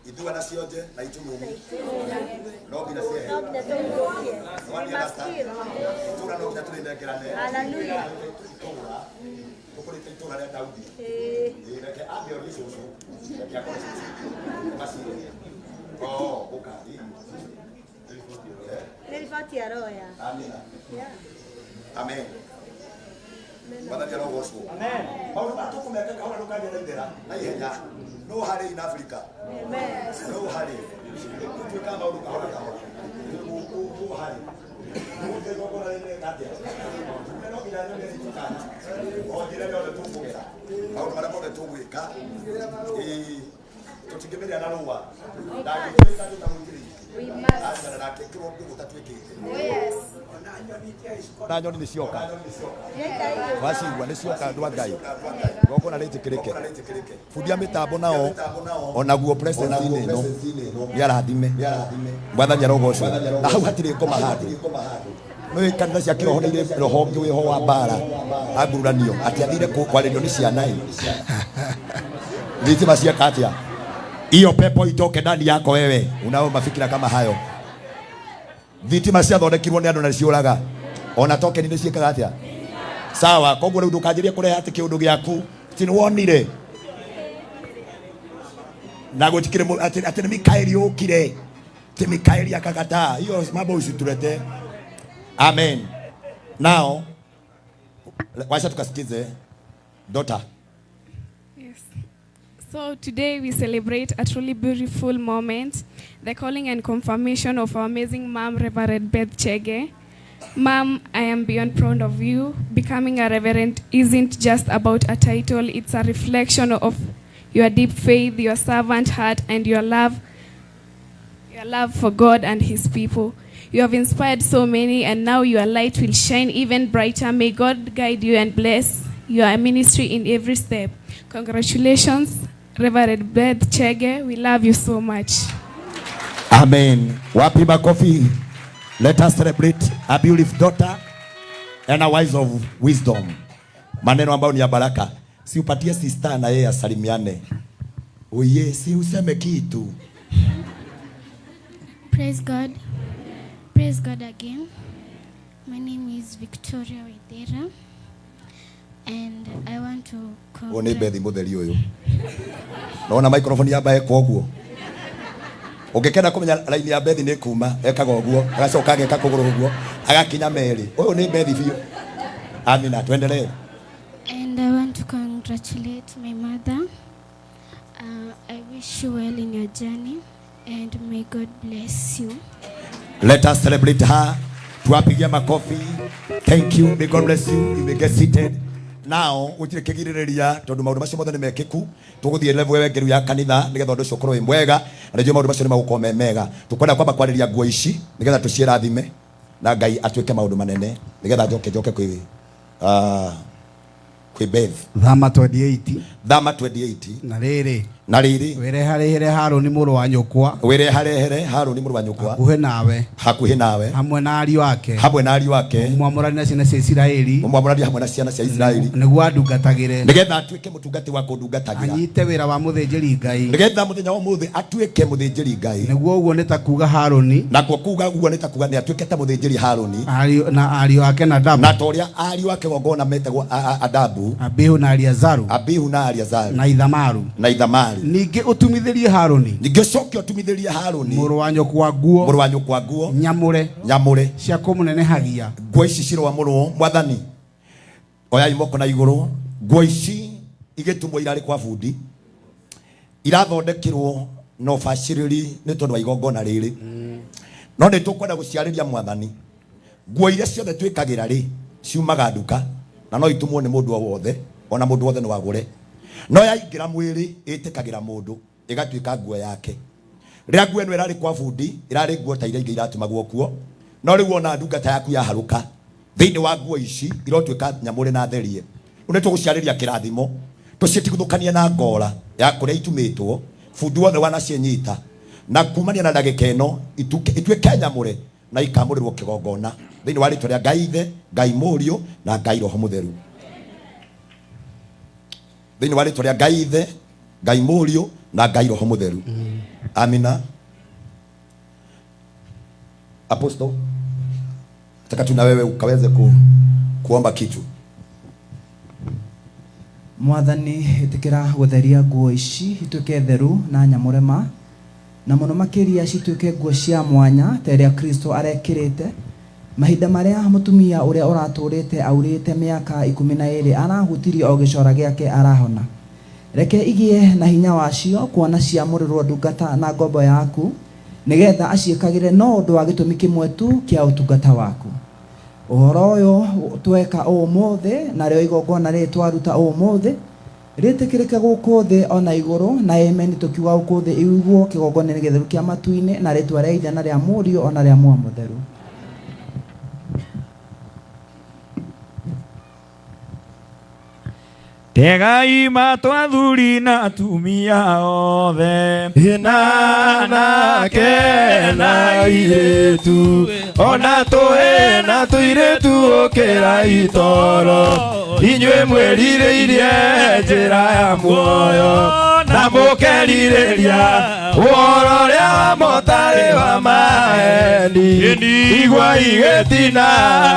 Idua na sioje na itumu. Robi na sie. Wani understand? Tura no kita tulinde kerane. Hallelujah. Tukulite tura ya Daudi. Reke abi orizo so. Reke akoni. Basi. Oh, ukadi. Nilifuatia roho ya. Amina. Amen. Bwana ya roho wako. Amen. Paulo atukumeka kaona lukaje na idera. Na yenya. No hurry in Africa. Amen. No hurry. You come out of our house. No hurry. No te go para ile katia. No mira no le tukana. O dire le tukugera. Au mara moja tuweka. Tutegemea na roho. Ndio kwenda tutamwingilia. Asa na kekiro utatuwekete. Yes. Na nyoni nicioka. Wacigua nicioka andu a Ngai. Goko na rĩtĩkĩrĩke. Fundia mĩtambo nao onaguo president-inĩ ĩno nĩarathime. Mwathani arogocwo. Na hau hatirĩ ngoma handũ. Nĩ kanitha cia kĩroho nĩ irĩ roho ngĩwĩho wa mbara agururanio atĩ athire kwarĩrio nĩ ciana ĩ. Thitima cieka atĩa? Hiyo pepo itoke ndani yako wewe. Unao mafikira kama hayo. Thitima ciathondekirwo nĩ andũ na ciũraga. Ona toke nĩ ciekaga atĩa? Sawa, koguo rĩu ndũkanjĩrie kũrehe atĩ kĩũndũ gĩaku ti wonire. Na gũtikĩrĩ atĩ nĩ Mikaeli ũkire. Mikaeli akakataa. Hiyo mambo usitulete. Amen. Now, wacha tukasikize daughter. Yes. So today we celebrate a truly beautiful moment, the calling and confirmation of our amazing mom, Reverend Beth Chege. Mom, I am beyond proud of you. Becoming a reverend isn't just about a title, it's a reflection of your deep faith, your servant heart, and your love for God and his people. You have inspired so many, and now your light will shine even brighter. May God guide you and bless your ministry in every step. Congratulations, Reverend Beth Chege. We love you so much. Amen. Wapi makofi. Let us celebrate a beautiful daughter and a wise of wisdom. Maneno ambayo ni ya baraka. Si upatie sister na yeye asalimiane. Oye, si useme kitu. Praise God. Praise God again. My name is Victoria Waithera, and I want to One bethi mutheri uyu. Naona microphone ya bae koguo. Ungekenda kumenya line ya bethi ni kuma ekaga uguo, agacoka ageka kuguru uguo, agakinya meri. Uyu ni bethi biu. Amina, tuendelee. And I want to congratulate my mother. I wish you well in your journey, and may God bless you. Let us celebrate her. Tuwapigia makofi. Thank you. May God bless you. You may get seated. Now, utire kigiriria tondu maundu macio mothe nimekiku. Tuguthie level wewe ngeru ya kanitha nigetha undu ucio ukorwo wi mwega. Na ndio maundu macio ni magukome mega. Tukwenda kwamba kwariria nguo ici nigetha tuciirathime na Ngai atuike maundu manene nigetha njoke kwi Beth. Thama 28. Thama 28. Na riri. Wereharehere Haruni muru wa nyukwa. Wereharehere Haruni muru wa nyukwa. Hakuhe nawe. Hamwe na ariũ ake. Hamwe na ariũ ake. Mwamũrani na ciana cia Isiraeli. Mwamũrani hamwe na ciana cia Isiraeli. Nĩguo andungatagĩre. Nigetha atuike mũtungati wa kũndungatagĩra. Anyite wĩra wa mũthĩnjĩri Ngai. Nigetha mũthenya wa ũmũthĩ atuike mũthĩnjĩri Ngai. Nĩguo ũguo nĩ ta kuga Haruni. Na kwa kuga ũguo nĩ ta kuga nĩ atuike ta mũthĩnjĩri Haruni. Ariũ ake Nadabu. Na toria ariũ ake gongona metagwo Adabu. Abihu na Eliazaru. Abihu na Eliazaru. Na Ithamaru. Na Ithamaru. Ningĩ utumithirie Haruni. Ningĩ coke utumithirie Haruni. Mũrũ wa nyũkwa nguo. Mũrũ wa nyũkwa nguo. Nyamũre. Cia kũmũnenehagia. Nguo ici cirũa mũno mwathani. Oyai moko na igũrũ. Nguo ici igĩtumwo irarĩ kwa bundi. Irathondekirwo no bacĩrĩri nĩ tondũ wa igongona rĩrĩ. No nĩ tũkwenda gũciarĩria mwathani. Nguo iria ciothe twĩkagĩra rĩ ciumaga nduka na no itumwo nĩ mũndũ o wothe, ona mũndũ wothe no wagũre. No yaingĩra mwĩrĩ ĩtĩkagĩra mũndũ ĩgatuĩka nguo yake. Rĩrĩa nguo ĩno ĩrarĩ kwa bundi ĩrarĩ nguo ta iria ingĩ iratumagwo kuo. No rĩu ona ndungata yaku yaharũka thĩinĩ wa nguo ici irotuĩka nyamũre na therie. Rĩu nĩ tũgũciarĩria kĩrathimo tũcitigithũkanie na ngora ya kũrĩa itumĩtwo bundi wothe wanacinyita na kumania na ndagĩka ĩno ituĩke nyamũre na ikamũrĩrwo kĩgongona thĩinĩ wa rĩtwa rĩa Ngai Ithe, Ngai Mũriũ na Ngai Roho Mũtheru. Thĩinĩ wa rĩtwa rĩa Ngai Ithe, Ngai Mũriũ na Ngai Roho Mũtheru. Amina. Apostle, nataka tu na wewe ukaweze kuomba kitu. Mwathani itikira gutheria nguo ici ituike theru na nyamurema na muno makiria cituike nguo cia mwanya ta iria Kristo arekirite mahinda maria mutumia uria uraturite aurite miaka 12 arahutirio o gicora giake arahona. Reke igie na hinya wacio kuona ciamurirwo ndungata na ngombo yaku nigetha aciikagire no undu wa gitumi kimwe tu kia utungata waku. Uhoro uyu tweka umuthi na rio igongona ri twaruta umuthi ritikirike guku thi ona iguru na amen tukiuga guku thi igwo kigongona ni githeru kia matu-ini na ritwa ria Ithe na ria Mũriũ ona ria Muoyo Mũtheru. Tegai matũ athuri na atumia othe na anake na airĩtu ona tũhĩ na tũirĩtu ũkĩrai toro inyuĩ mwĩrirĩirie njĩra ya muoyo na mũkerirĩria ũhoro ũrĩa mũtarĩ wa maheeni igua igĩtina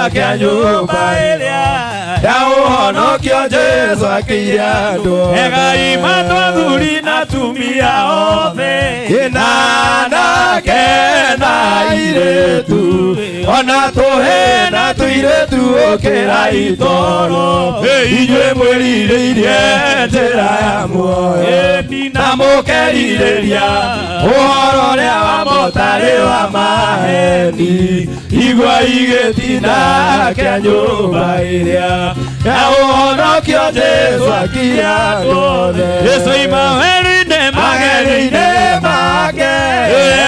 kĩa nyũmba ĩrĩa ya ũhonokio Jesũ akĩire andũ. Tegai matũ athuri na atumia othe na anake na iretu ona tuhena tuiretu okera itoro inywe mwirireirie njira ya muoyo na mukerireria uhoro ria wa motari wa maheni igwa igitina kia nyumba iria ya uhonokio Jesu akia ngothe Yesu imaweri-ine make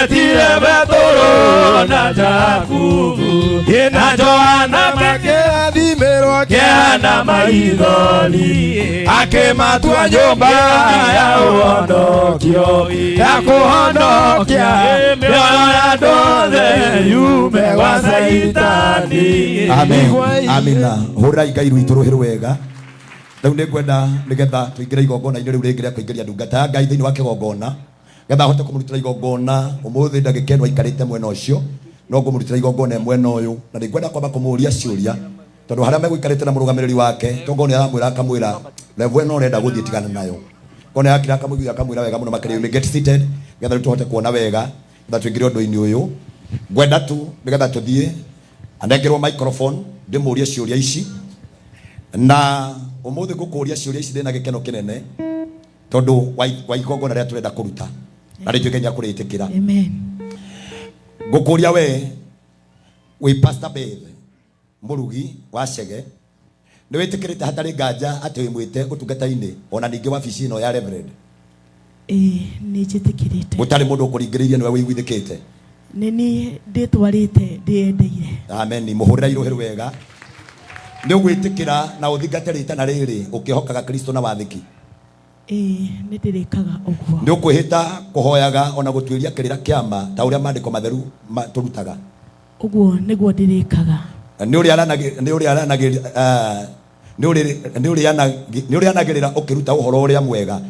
etire Petero na Jakubu na Johana makĩrathimirwo kĩhana maithori akĩmatua nyũmba ya ũhonokio ya kũhonokia mĩoyo ya andũ othe yume gwa Saitani. Amen. Amina. Hũrai Ngai rwitũ rũhĩ rwega. Rĩu nĩ ngwenda nĩgetha tũingĩre igongona-inĩ rĩu rĩngĩ rĩa kũingĩria ndungata ya Ngai thĩinĩ wa kĩgongona, getha ahote kũmũrutĩra igongona ũmũthĩ ndagĩka ĩno aikarĩte mwena ũcio, no ngũmũrutĩra igongona mwena ũyũ, na nĩ ngwenda kwamba kũmũũria ciũria tondũ harĩa megũikarĩte na mũrũgamĩrĩri wake tongo nĩ aramwĩra akamwĩra level ĩno ũrenda gũthiĩ tigana nayo. Kone yakira akamwĩra wega mũno makĩria you get seated getha tũhote kuona wega getha tũingĩre ũndũ-inĩ ũyũ. Ngwenda tu nĩgetha tũthiĩ anengerwo microphone ndĩmũũrie ciũria ici, na ũmũthĩ ngũkũũria ciũria ici ndĩna gĩkeno kĩnene tondũ wa igongona rĩrĩa tũrenda kũruta na rĩtuĩke nya kũrĩtĩkĩra. Amen. Ngũkũũria we wĩ Pastor Beth Mũrugi wa Chege, nĩ wĩtĩkĩrĩte hatarĩ nganja atĩ wĩ mwĩte ũtungata-inĩ ona ningĩ wabici ĩno ya Reverend? Nĩ njĩtĩkĩrĩte. Gũtarĩ mũndũ ũkũringĩrĩirie nĩwe wĩiguithĩkĩte? Nĩ niĩ ndĩtwarĩte ndĩendeire. Amen. Mũhũrĩra irũhĩ rwega. Nĩ ũgwĩtĩkĩra na ũthingate rĩtana rĩrĩ ũkĩhokaga Kristo na wathĩki? Nĩ ndĩrĩkaga ũguo. Nĩ ũkwĩhĩta kũhoyaga ona gũtuĩria kĩrĩra kĩama ta ũrĩa maandĩko matheru tũrutaga? Ũguo nĩguo ndĩrĩkaga. Nĩ ũrĩanagĩrĩra ũkĩruta ũhoro ũrĩa mwega,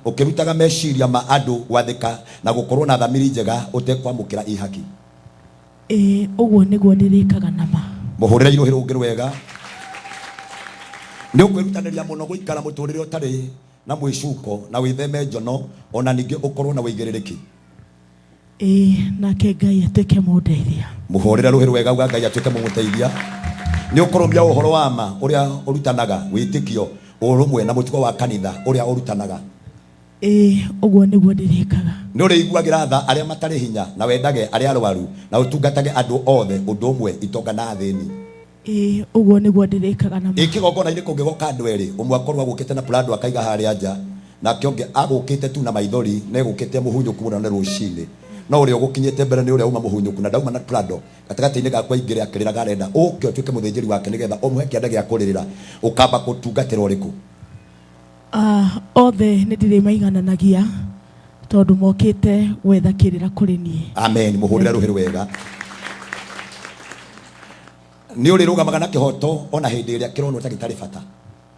ũkĩrutaga meciria ma andũ gwathĩka na gũkorwo na thamiri njega ũtekwamũkĩra ihaki? Ũguo nĩguo ndĩrĩkaga nama. Mũhũrĩra irũhĩ rũngĩ rwega. Nĩ ũkwĩrutanĩria mũno gũikara mũtũrĩre ũtarĩ na mwĩcuko na wĩtheme njono ona ningĩ ũkorwo na wĩigĩrĩrĩki? Nake Ngai atuĩke mũndeithia. Mũhũrĩra rũhĩ rwega uga Ngai atuĩke mũmũteithia. Nĩ ũkũrũmia ũhoro wa ma ũrĩa ũrutanaga wĩtĩkio ũrũmwe na mũtugo wa kanitha ũrĩa ũrutanaga? Ũguo nĩguo ndĩrĩkaga. Nĩ ũrĩiguagĩra tha arĩa matarĩ hinya na wendage arĩa arwaru na ũtungatage andũ othe ũndũ ũmwe itonga na athĩni? Ũguo nĩguo ndĩrĩkaga nama. Kĩgongona-inĩ kũngĩgoka andũ erĩ, ũmwe akorwo agũkĩte na prado akaiga harĩa nja, nake ũngĩ agũkĩte tu na maithori na egũkĩte mũhunyũku mũno na rũcinĩ, no ũrĩa ũgũkinyĩte mbere nĩ ũrĩa uma mũhunyũku na ndauma na prado gatagatĩ-inĩ gakwa ingĩrĩ akĩrĩraga arenda ũke ũtuĩke mũthĩnjĩri wake nĩgetha ũmũhe kĩanda gĩa kũrĩrĩra, ũkamba gũtungatĩra ũrĩkũ? Othe nĩ ndĩrĩmaigananagia tondũ mokĩte gwetha kĩrĩra kũrĩ niĩ. Amen. Mũhũrĩra rũhĩ rwega. Nĩ ũrĩrũgamaga na kĩhoto ona hĩndĩ ĩrĩa kĩronwo ta gĩtarĩ bata?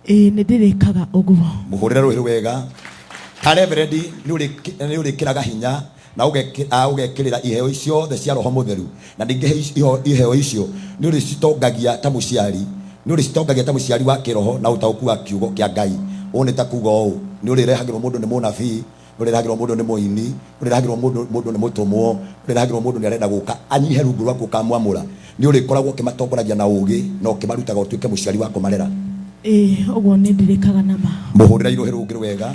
Nĩ ndĩrĩkaga ũguo. Mũhũrĩra rũhĩ rwega. Ta Reverend nĩ ũrĩkĩraga hinya na ũgekĩrĩra iheo icio the cia Roho Mũtheru, na ningĩ iheo icio nĩ ũrĩcitongagia ta mũciari, wa kĩroho na ũtaũku wa kiugo kĩa Ngai. Ũũ nĩ ta kuga ũũ, nĩ ũrĩrehagĩrwo mũndũ nĩ mũnabii, ũrĩrehagĩrwo mũndũ nĩ mũini, ũrĩrehagĩrwo mũndũ nĩ mũtũmwo, ũrĩrehagĩrwo mũndũ nĩ arenda gũka anyihe rungu rwaku ũkamwamũra. Nĩ ũrĩkoragwo ũkĩmatongoragia na ũũgĩ na ũkĩmarutaga ũtuĩke mũciari wa kũmarera? Ũguo nĩ ndĩrĩkaga nama. Mũhũrĩra irũhĩ rũngĩ rwega.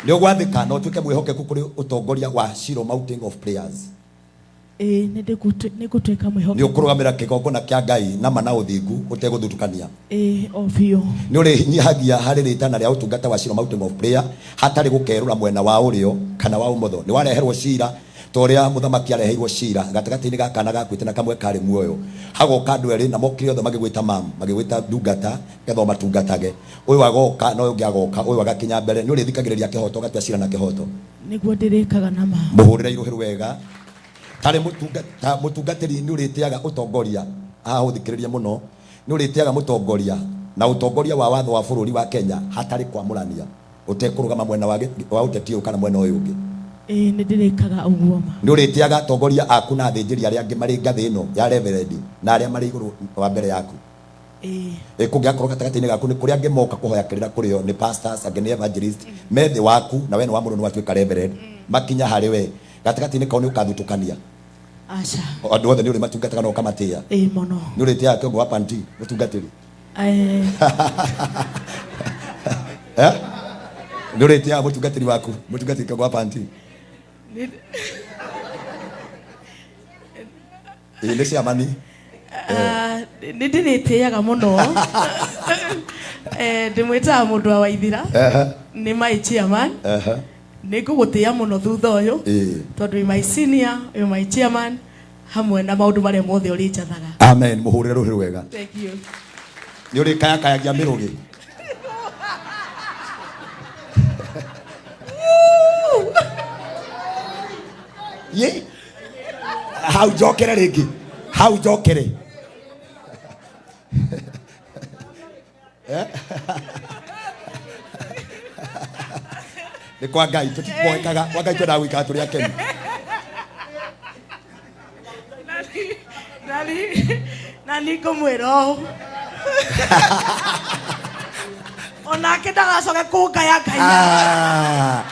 Nĩ ũgwathĩka na ũtuĩke mwĩhokeku kũrĩ ũtongoria wa Shiro Mountain of Prayers? Nĩ ngũtuĩka mwĩhokeku. Nĩ ũkũrũgamĩrĩra kĩgongona kĩa Ngai na ma na ũthingu ũtegũthutũkania? O biũ. Nĩ ũrĩnyihagia harĩ rĩtana rĩa ũtungata wa Shiro Mountain of Prayer hatarĩ gũkerũra mwena wa ũrĩo kana wa ũmotho? Nĩ wareherwo cira ta ũrĩa mũthamaki areheirwo cira gatagatĩ-inĩ ga kana gakuĩte na kamwe karĩ muoyo, hagoka andũ erĩ na mokire othe magĩgwĩta mam, magĩgwĩta ndungata getha matungatage. Ũyũ agoka na ũyũ ũngĩ agoka, ũyũ agakinya mbere. Nĩ ũrĩthikagĩrĩria kĩhoto gatua cira na kĩhoto? Nĩguo ndĩrĩkaga nama. Mũhũrĩra irũhĩ rwega. Tarĩ mũtungatĩri nĩ ũrĩtĩaga ũtongoria, haha ũthikĩrĩrie mũno, nĩ ũrĩtĩaga mũtongoria na ũtongoria wa watho wa bũrũri wa Kenya hatarĩ kwamũrania, ũtekũrũgama mwena wa ũteti ũyũ kana mwena ũyũ ũngĩ? Nĩ ndĩrĩkaga ũguo ma. Nĩ ũrĩtĩaga atongoria aku na athĩnjĩri arĩa angĩ marĩ ngathĩ ĩno ya Reverend na arĩa marĩ igũrũ wa mbere yaku? Kũngĩakorwo gatagatĩ-inĩ gaku nĩ kũrĩa angĩ moka kũhoya kĩrĩra kũrĩo nĩ pastors, angĩ nĩ evangelist, me thĩ waku na we nĩ wa mũndũ nĩ watuĩka Reverend, makinya harĩ we Gatakati-inĩ kao nĩ ũkathutukania. Acha. Andũ othe nĩ ũrĩ matungataga na ũkamatĩa. Mũno. Nĩ ũrĩtĩa kĩongo wa panti mũtungatĩri. Nĩ ũrĩtĩa mũtungatĩri waku mũtungatĩri kĩongo wa panti. Nĩ ciamani. Nĩ ndĩrĩtĩaga mũno. Ndĩmwĩtaga mũndũ wa Waithira. Nĩ my chairman. Nĩ ngũgũtĩa mũno thutha ũyũ. Tondũ wĩ my senior, wĩ my chairman. Hamwe na maũndũ marĩa mothe ũrĩ njathaga. Amen. Mũhũrĩre rũhĩ rwega. Thank you. Nĩ ũrĩ kayakayagia mĩrũgĩ. Ye. Hau njokere rĩngĩ. Hau njokere. Nĩ kwa Ngai tũtikoekaga kwa Ngai twendaga gũikara tũrĩ akenu. Nani ngũmwĩra ũũ. Onake ndagacoke kũngayangaya.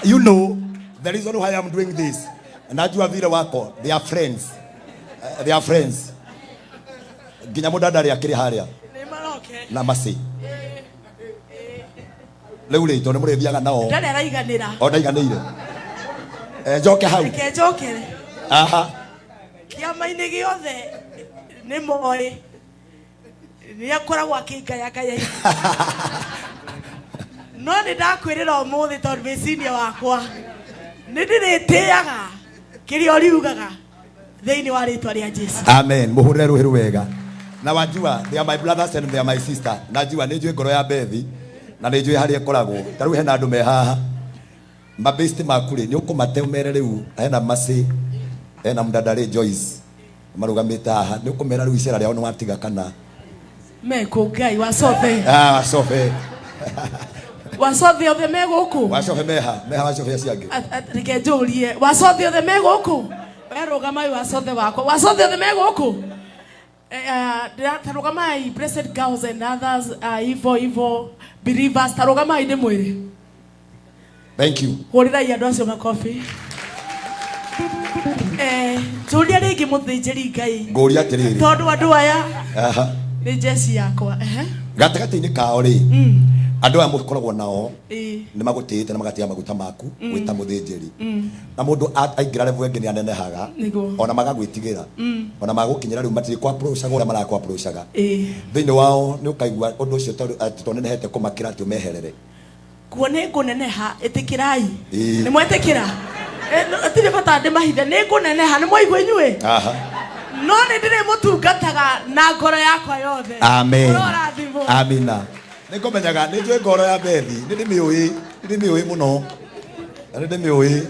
You know the reason why I'm doing this. Najua vile wako they are friends. They are friends. Nginya mũndũ ndarĩ akĩrĩ harĩa. Na masi. Rĩu rĩ tondũ mũrĩthiaga nao. Ndarĩ araiganĩra. O ndaiganĩire. Njoke hau. Reke njokere. Aha. Kĩama-inĩ gĩothe nĩ moĩ. Nĩ akoragwo akĩngayangaya. No nĩ ndakwĩrĩra ũmũthĩ tondũ wĩ senior wakwa. Nĩ ndĩrĩtĩaga kĩrĩa ũriugaga thĩinĩ wa rĩtwa rĩa Jesũ. Amen. Mũhũrĩre rũhĩ rwega. Na wajua they are my brothers and they are my sister. Najua nĩ njũĩ ngoro ya Bethi na nĩ njũĩ harĩa ĩkoragwo. Ta rĩu hena andũ me haha. Mabesti maku rĩ nĩ ũkũmate ũmere rĩu hena Masi hena Mdadari Joyce marũgamĩte haha nĩ ũkũmera rĩu icera rĩao nĩ watiga kana. Meko Ngai wacobe. Wacobe. Wacobe othe me gũkũ. Wacobe meha wacobe acio angĩ. Reke njũrie wacobe othe me gũkũ. Werũgamai wacobe wakwa. Wacobe othe me gũkũ. Tarũgamai blessed girls and others evil believers tarũgamai nĩ mwĩrĩ. Thank you. Hũrĩrai andũ acio makobi. Njũria rĩngĩ mũthĩnjĩri Ngai. Ngũria atĩrĩrĩ. Tondũ andũ aya nĩ Jesi yakwa. Gatagatĩ-inĩ kao rĩ andũ aya mũkoragwo nao nĩ magũtĩĩte na magatiga maguta maku gwĩta mũthĩnjĩri. Na mũndũ aingĩra level ĩngĩ nĩ anenehaga ona magagwĩtigĩra ona magũkinyĩra rĩu matirĩ kwa approach ũrĩa marakwa approach thĩinĩ wao nĩ ũkaigua ũndũ ũcio tondũ nenehete kũmakĩra atĩ ũmeherere. Kuo nĩ ngũneneha ĩtĩkĩrai. Nĩ mwetĩkĩra? Tirĩ bata ndĩmahithe nĩ ngũneneha nĩ mwaigua inyuĩ? No nĩ ndĩrĩmũtungataga na ngoro yakwa yothe. Amen. Amina. Nĩ ngũmenyaga nĩ njũĩ ngoro ya Bethi nĩ ndĩmĩũĩ mũno na nĩ ndĩmĩũĩ.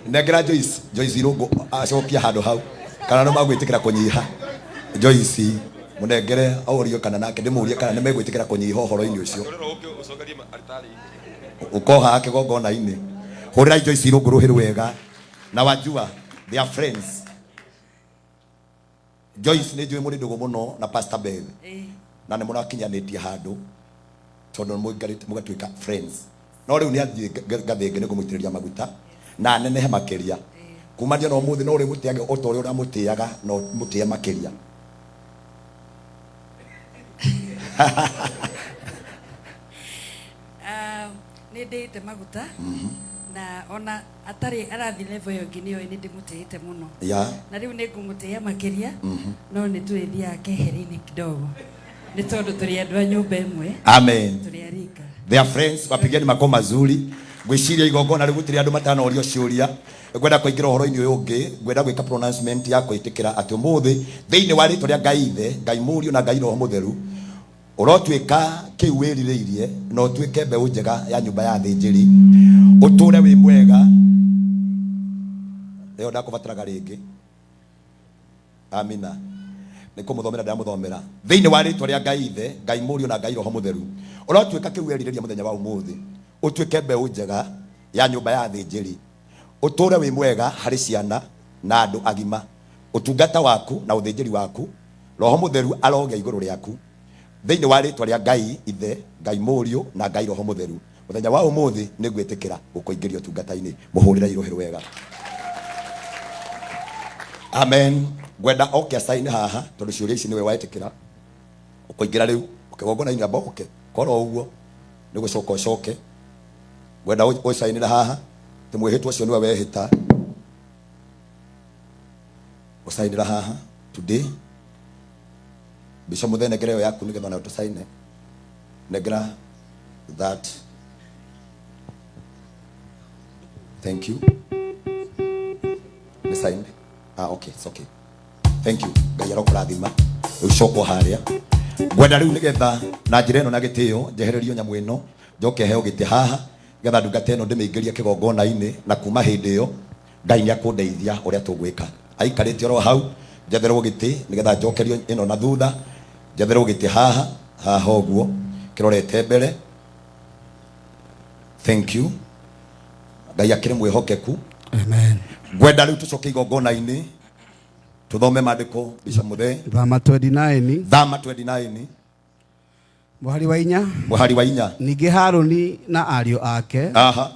Nengera Joyce Irũngũ acokia handũ hau kana no magwĩtĩkĩra kũnyiha. Joyce mũnengere aurio kana nake ndĩmũrie kana nĩ megwĩtĩkĩra kũnyiha ũhoro-inĩ ũcio. Ukoha kĩgongona-inĩ. Hũrĩrai Joyce Irũngũ rũhĩ rwega. Na wajua they are friends. Joyce nĩ njũĩ mũrĩ ndũgũ mũno na Pastor Beth. Na nĩ mũrakinyanĩtie handũ tondũ mũgatuĩka friends. No rĩu nĩ athiĩ gathĩngĩ nĩ kũmũitĩrĩria maguta na nenehe makĩria. Kumania na ũmũthĩ no ũrĩmũtĩage o ta ũrĩa ũramũtĩaga no mũtĩe makĩria. Nĩ ndĩĩte maguta na ona atarĩ arathi level ĩyo ĩngĩ nĩyo nĩ ndĩmũtĩĩte mũno. Na rĩu nĩ ngũmũtĩĩa makĩria no nĩ tũrĩthiaga keheri-inĩ kidogo nĩ tondũ tũrĩ andũ a nyũmba ĩmwe. Amen. Tũrĩ arika. They are friends. Wapigeni mako mazuri. Gwĩciria igongona rĩu gũtirĩ andũ matanorio ciũria. Ngwenda kũingĩra ũhoro-inĩ ũyũ ũngĩ ngwenda gwĩka pronouncement ya gwĩtĩkĩra atĩ ũmũthĩ thĩinĩ wa rĩtwa rĩa Ngai Ithe Ngai Mũriũ na Ngai Roho Mũtheru ũrotuĩka kĩu wĩrirĩirie na ũtuĩke mbeũ njega ya nyũmba ya thĩnjĩri ũtũũre wĩ mwega. Rĩo ndakũbataraga rĩngĩ. Amina. Nĩ kũmũthomera ndamũthomera thĩinĩ wa rĩtwa rĩa Ngai Ithe Ngai Mũriũ na Ngai Roho Mũtheru ũrotuĩka kĩu wĩrirĩria mũthenya wa ũmũthĩ ũtuĩke mbeũ njega ya nyũmba ya thĩnjĩri ũtũũre wĩ mwega harĩ ciana na andũ agima. Ũtungata waku na ũthĩnjĩri waku Roho Mũtheru aroge igũrũ rĩaku thĩinĩ wa rĩtwa rĩa Ngai Ithe Ngai Mũriũ na Ngai Roho Mũtheru muthenya wa umuthi nigwitikira gukuingiria tungata-ini muhurira irohero wega. Amen. Gwenda oke sign haha tondu ciuria ici niwe waetikira ukuingira riu ukigongona ina boke koro uguo ni gucoka ucoke gwenda o sign haha timwihitwo cio niwe wehita o sign haha today bisho muthene gereo yaku nigetha na to sign negra that. Thank you. The sign. Okay, it's okay. Thank you. Gayaro kurathima. Ushoko haria. Gwenda riu nigetha na njira ino na gitio njehererio nyamu ino njoke heo gite haha getha ndungata ino ndimeingiria kigongona-ini na kuma hindi iyo Ngai ni akundeithia uria tugwika. Aikarite oro hau njetherwo giti nigetha njokerio ino na thutha njetherwo giti haha haha uguo kirorete mbere. Thank you. Ngai akire mwihokeku. Amen. Gwenda riu tucoke igongona-ini tuthome maandiko bisha muthe Thama 29. Thama 29. Muhari wa inya. Muhari wa inya. Ningi Haruni na ariũ ake. Aha.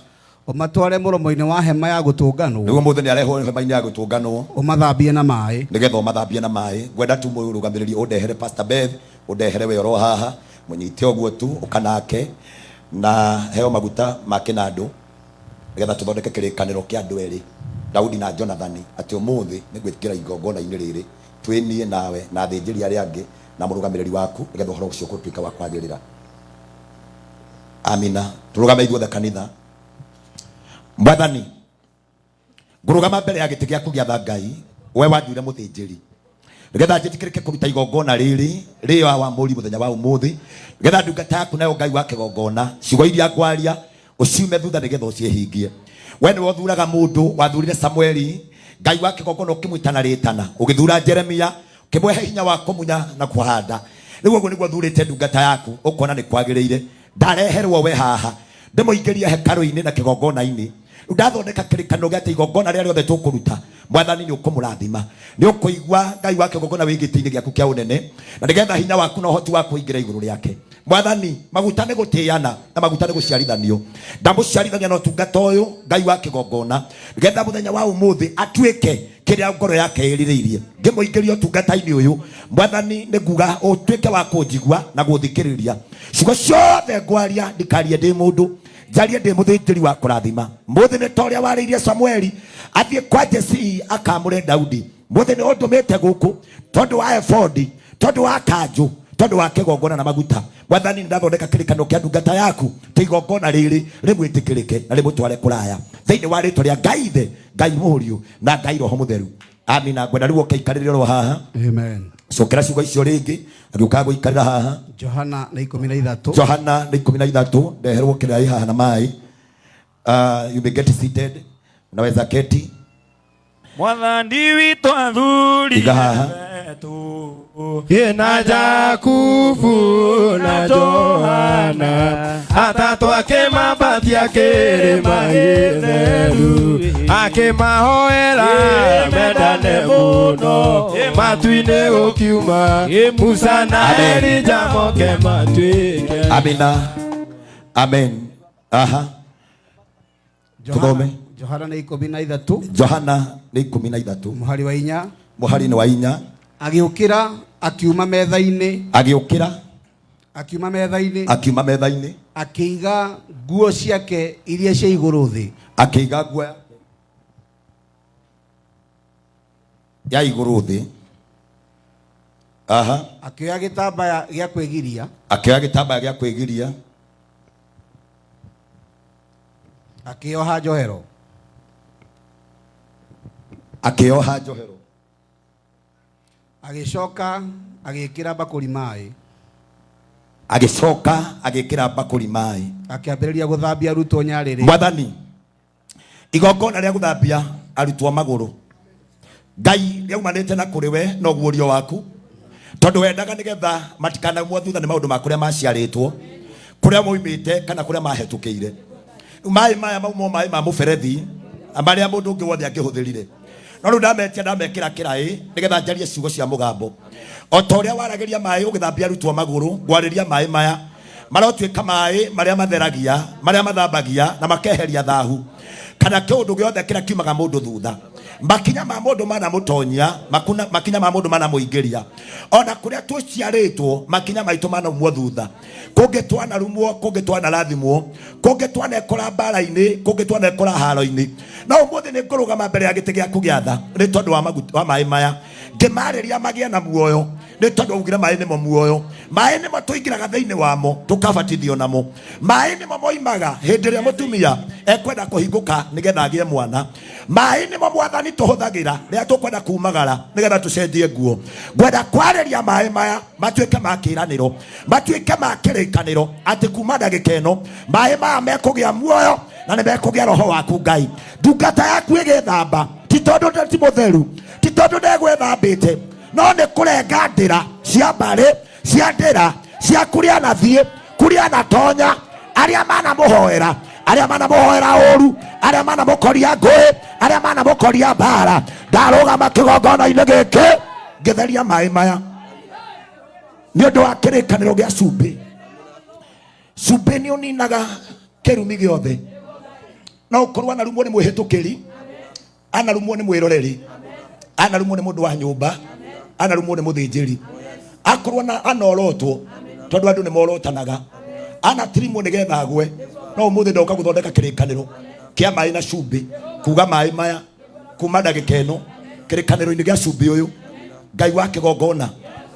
Umatware mũromo-inĩ wa hema ya gũtũnganwo. Nĩguo mũthenya areho hema-inĩ ya gũtũnganwo. Umathambie na maĩ. Nigetha umathambie na maĩ. Gwenda tu mũrũgamĩrĩri undehere Pastor Beth undehere we oro haha munyite oguo tu ukanake na heo maguta ma kinandũ nigetha tuthondeke kĩrĩkanĩro kĩa andũ erĩ Daudi na Jonathan ati umuthi nigwikira igongona-inĩ rĩrĩ twĩnie nawe na thĩnjĩri arĩa angĩ na mũrũgamĩrĩri waku nigetha ũhoro ũcio ũtuĩke wa kwagĩrĩra. Amina. Turugame ithuothe kanitha. Mwathani ngurugama mbere ya gĩtĩ gĩaku gĩa Ngai we wanjuire mũthĩnjĩri nigetha njĩtĩkĩrĩke kũruta igongona rĩrĩ rĩo wa mũri mũthenya wa umuthi nigetha ndungata yaku nayo Ngai wa kĩgongona ciugo iria ngwaria uciume thutha nigetha ũciĩhingie. We nĩwe ũthuraga mũndũ wathurire Samueli Ngai wa kĩgongona ũkĩmwĩta na rĩtana ũgĩthura Jeremia ũkĩmũhe hinya wa kũmunya na kũhanda. Rĩu ũguo nĩguo thurĩte ndungata yaku ũkona nĩ kwagĩrĩire ndareherwo we haha ndĩmũingĩrie hekarũ-inĩ na kĩgongona-inĩ ndathondeka kĩrĩkanĩro gĩa atĩ igongona rĩrĩa rĩothe tũkũruta Mwathani nĩ ũkũmũrathima nĩ ũkũigua Ngai wa kĩgongona wĩ gĩtĩ-inĩ gĩaku kĩa ũnene na nĩgetha hinya waku na ũhoti wa kũingĩra igũrũ rĩake. Mwathani maguta nĩ gũtĩana na maguta nĩ gũciarithanio ndamũciarithania na ũtungata ũyũ Ngai wa kĩgongona nĩgetha mũthenya wa ũmũthĩ atuĩke kĩrĩa ngoro yake ĩrirĩirie ngĩmũingĩria ũtungata-inĩ ũyũ. Mwathani nĩ nguga ũtuĩke wa kũnjigua na gũthikĩrĩria ciugo ciothe ngwaria ndikarie ndĩ mũndũ njarie ndĩ mũthĩnjĩri wa kũrathima. Mũthĩ nĩ ta ũrĩa warĩirie Samueli athiĩ kwa Jesii akamũre Daudi. Mũthĩ nĩ ũndũmĩte gũkũ tondũ wa ebodi tondũ wa kanjũ tondũ wa kĩgongona na maguta. Mwathani ndathondeka kĩrĩkanĩro kĩa ndungata yaku kĩgongona rĩrĩ rĩmwĩtĩkĩrĩke na rĩmũtware kũraya thĩinĩ wa rĩtwa rĩa Ngai Ithe Ngai Mũriũ na Ngai Roho Mũtheru. Amina. Ngwenda rĩu ũkaikarĩre oro haha. Amen. Cokera ciugo icio rĩngĩ agĩũka gũikarĩra haha. Johana na 13. Johana na 13 ndeherwo kĩrai haha na maĩ. You may get seated. Unaweza keti. Mwathani witũ athuri iga haha na Jakubu na Johana atatũ akĩmambatia kĩrĩma gĩtheru akĩmahoera mendane mũno matu-inĩ gũkiuma Musa na Elija moke matuĩke. Amina. Amen. Aha. Tuthome Johana na 13. Johana na 13. Muhari wa inya. Muhari wa inya. Agĩũkĩra akiuma metha-inĩ. Agĩũkĩra akiuma metha-inĩ. Akiuma metha-inĩ. Akĩiga nguo ciake iria cia igũrũ thĩ. Akĩiga nguo ya igũrũ thĩ. Aha. Akĩoya gĩtambaya gĩa kwĩgiria. Akĩoya gĩtambaya gĩa kwĩgiria. Akĩoha njohero. Akĩoha njohero. Agĩcoka agĩkĩra bakũri maĩ. Agĩcoka agĩkĩra bakũri maĩ. Akĩambĩrĩria gũthambia arutwo nyarĩrĩ. Mwathani igongona rĩa gũthambia arutwo magũrũ Ngai rĩaumanĩte na kũrĩ we no guorio waku tondũ wendaga nĩgetha matikanagwo thutha nĩ maũndũ ma kũrĩa maciarĩtwo kũrĩa moimĩte kana kũrĩa mahetũkĩire. Maĩ maya mauma maĩ ma mũberethi marĩa mũndũ ũngĩ wothe angĩhũthĩrire no rĩu ndamekĩra kĩraĩ nĩgetha njarie ciugo cia mũgambo o ta ũrĩa waragĩria maĩ ũgĩthambia arutwo magũrũ ngwarĩria maĩ maya marotuĩka maĩ marĩa matheragia, marĩa mathambagia na makeheria thahu kana kĩũndũ gĩothe kĩrĩa kiumaga mũndũ thutha. Makinya ma mũndũ mana mũtonyia, makinya ma mũndũ mana mũingĩria. Ona kũrĩa tũciarĩtwo makinya maitũ mana umwo thutha. Kũngĩ twana rumwo, kũngĩ twana rathimwo, kũngĩ twana ekora mbara-inĩ, kũngĩ twana ekora haro-inĩ. Na ũmũthĩ nĩ ngũrũgama mbere ya gĩtĩ gĩaku gĩa tha nĩ tondũ wa maĩ maya, ngĩmarĩria magĩe na muoyo nĩ tondũ ugire maĩ nĩmo muoyo. Maĩ nĩmo tũingĩraga thĩinĩ wamo tũkabatithio namo. Maĩ nĩmo moimaga hĩndĩ ĩrĩa mũtumia ekwenda kũhingũka nĩgetha agĩe mwana. Maĩ nĩmo Mwathani tũhũthagĩra rĩrĩa tũkwenda kumagara nĩgetha tũcenjie nguo. Ngwenda kwarĩria maĩ maya matuĩke ma kĩĩranĩro, matuĩke ma kĩrĩkanĩro atĩ kuma ndagĩka ĩno maĩ maya mekũgĩa muoyo na nĩ mekũgĩa roho waku Ngai. Ndungata yaku ĩgĩthamba ti tondũ ti mũtheru, ti tondũ ndegwĩthambĩte, no nĩ kũrenga ndĩra cia mbarĩ, cia ndĩra cia kũrĩa anathiĩ, kũrĩa anatonya, arĩa manamũhoera, arĩa manamũhoera ũru, arĩa manamũkoria ngũĩ, arĩa manamũkoria mbara. Ndarũgama kĩgongona-inĩ gĩkĩ ngĩtheria maĩ maya nĩ ũndũ wa kĩrĩkanĩro gĩa cumbĩ. Cumbĩ nĩ ũninaga kĩrumi gĩothe. No ũkorwo anarumwo nĩ mwĩhĩtũkĩri, anarumwo nĩ mwĩroreri, anarumwo nĩ mũndũ wa nyũmba, anarumwo nĩ mũthĩnjĩri, akorwo anorotwo tondũ andũ nĩ morotanaga, anatirimwo nĩgetha agwe. No ũmũthĩ ndoka gũthondeka kĩrĩkanĩro kĩa maĩ na cumbĩ, kuga maĩ maya kuma ndagĩka ĩno kĩrĩkanĩro-inĩ gĩa cumbĩ ũyũ Ngai wa kĩgongona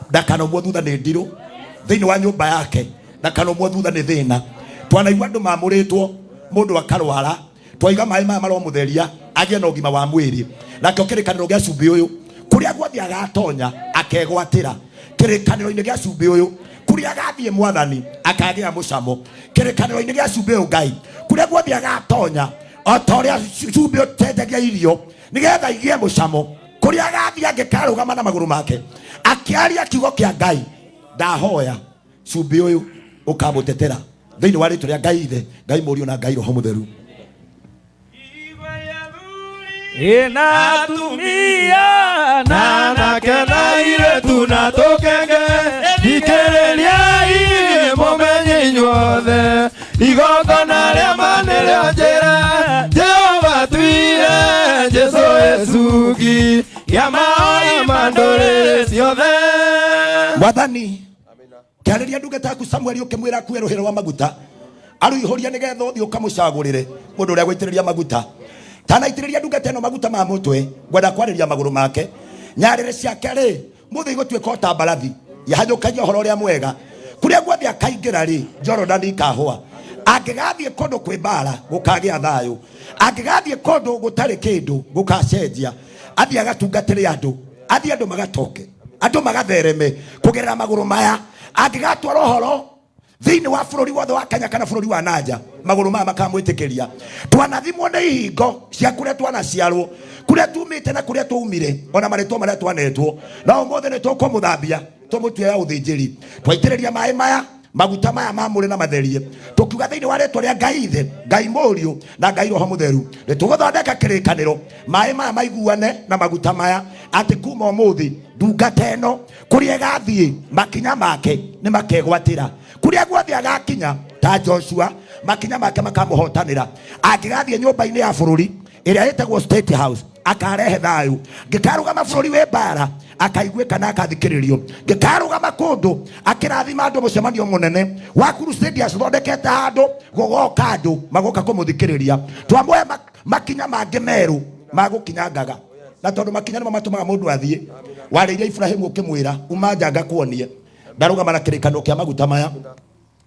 ndakanomwo thutha nĩ ndirũ thĩinĩ wa nyũmba yake, ndakanomwo thutha nĩ thĩna. Twanaigua andũ mamũrĩtwo, mũndũ akarwara, twaiga maĩ maya maromũtheria agĩe na ũgima wa mwĩrĩ. Nakĩo kĩrĩkanĩro gĩa cumbĩ ũyũ kũrĩa guothe agatonya akegwatĩra. Kĩrĩkanĩro-inĩ gĩa cumbĩ ũyũ kũrĩa agathiĩ Mwathani akagĩa mũcamo. Kĩrĩkanĩro-inĩ gĩa cumbĩ ũyũ Ngai kũrĩa guothe agatonya, o ta ũrĩa cumbĩ ũtenjagia irio nĩgetha igĩe mũcamo, kũrĩa agathiĩ angĩkarũgama na magũrũ make akĩaria kiugo kĩa Ngai, ndahoya cumbĩ ũyũ ũkamũtetera thĩinĩ wa rĩtwa rĩa Ngai Ithe, Ngai Mũriũ na Ngai Roho Mũtheru. Inatumia na nakena ile tunatokenge dikeriai momenye inyuothe igongona rĩa manĩrĩo njĩra Jehova tuire Jesu Yesugi ya maoi mandũrĩrĩ ciothe. Mwathani kĩarĩria ndungata yaku Samueli ũkĩmwĩra akuwe rũhĩ rwa maguta arũihũria nĩgetha ũthiĩ ũkamũcagũrĩre mũndũ ũrĩa gũitĩrĩria maguta. Tanaitĩrĩria ndungata ĩno maguta ma mũtwe, ngwenda kwarĩria magũrũ make, nyarĩrĩ ciake rĩ mũthĩ igũtuĩka o ta mbarathi yahanyũkagia ũhoro ũrĩa mwega. Kũrĩa guothe akaingĩra rĩ Jorodani ikahũa. Angĩgathiĩ kũndũ kwĩ mbara gũkagĩa thayũ, angĩgathiĩ kũndũ gũtarĩ kĩndũ gũkacenjia. Athiĩ agatungatĩre andũ, athiĩ andũ magatoke, andũ magathereme kũgerera magũrũ maya. Angĩgatwara ũhoro thĩinĩ wa bũrũri wothe wa Kenya kana bũrũri wa nanja, magũrũ maya makamwĩtĩkĩria. Twanathimwo nĩ ihingo cia kũrĩa twanaciarwo, kũrĩa tumĩte na kũrĩa twaumire, ona marĩtwa marĩa twanetwo. No ũmũthĩ nĩ tũkũmũthambia tũmũtue ya ũthĩnjĩri, twaitĩrĩria maĩ maya maguta maya mamũrĩ na matherie, tũkiuga thĩinĩ wa rĩtwa rĩa Ngai Ithe, Ngai Mũriũ na Ngai Roho Mũtheru nĩ tũgũthondeka kĩrĩkanĩro maĩ maya maiguane na maguta maya atĩ kuma ũmũthĩ ndungata ĩno kũrĩa ĩgathiĩ makinya make nĩ makegwatĩra. Kũrĩa guothe agakinya ta Joshua makinya make makamũhotanĩra. Angĩgathiĩ nyũmba-inĩ ya bũrũri ĩrĩa ĩtagwo State House akarehe thayũ. Ngĩkarũgama bũrũri wĩ mbara akaiguĩka na akathikĩrĩrio. Ngĩkarũgama kũndũ akĩrathima andũ mũcemanio mũnene wa Crusaders thondekete handũ gũgoka andũ magoka kũmũthikĩrĩria. Twamuoya makinya mangĩ merũ magũkinyangaga, na tondũ makinya nĩmo matũmaga mũndũ athiĩ. Warĩirie Ibrahimu ũkĩmwĩra uma nja ngakuonie. Ndarũgama na kĩrĩkanĩro kĩa maguta maya,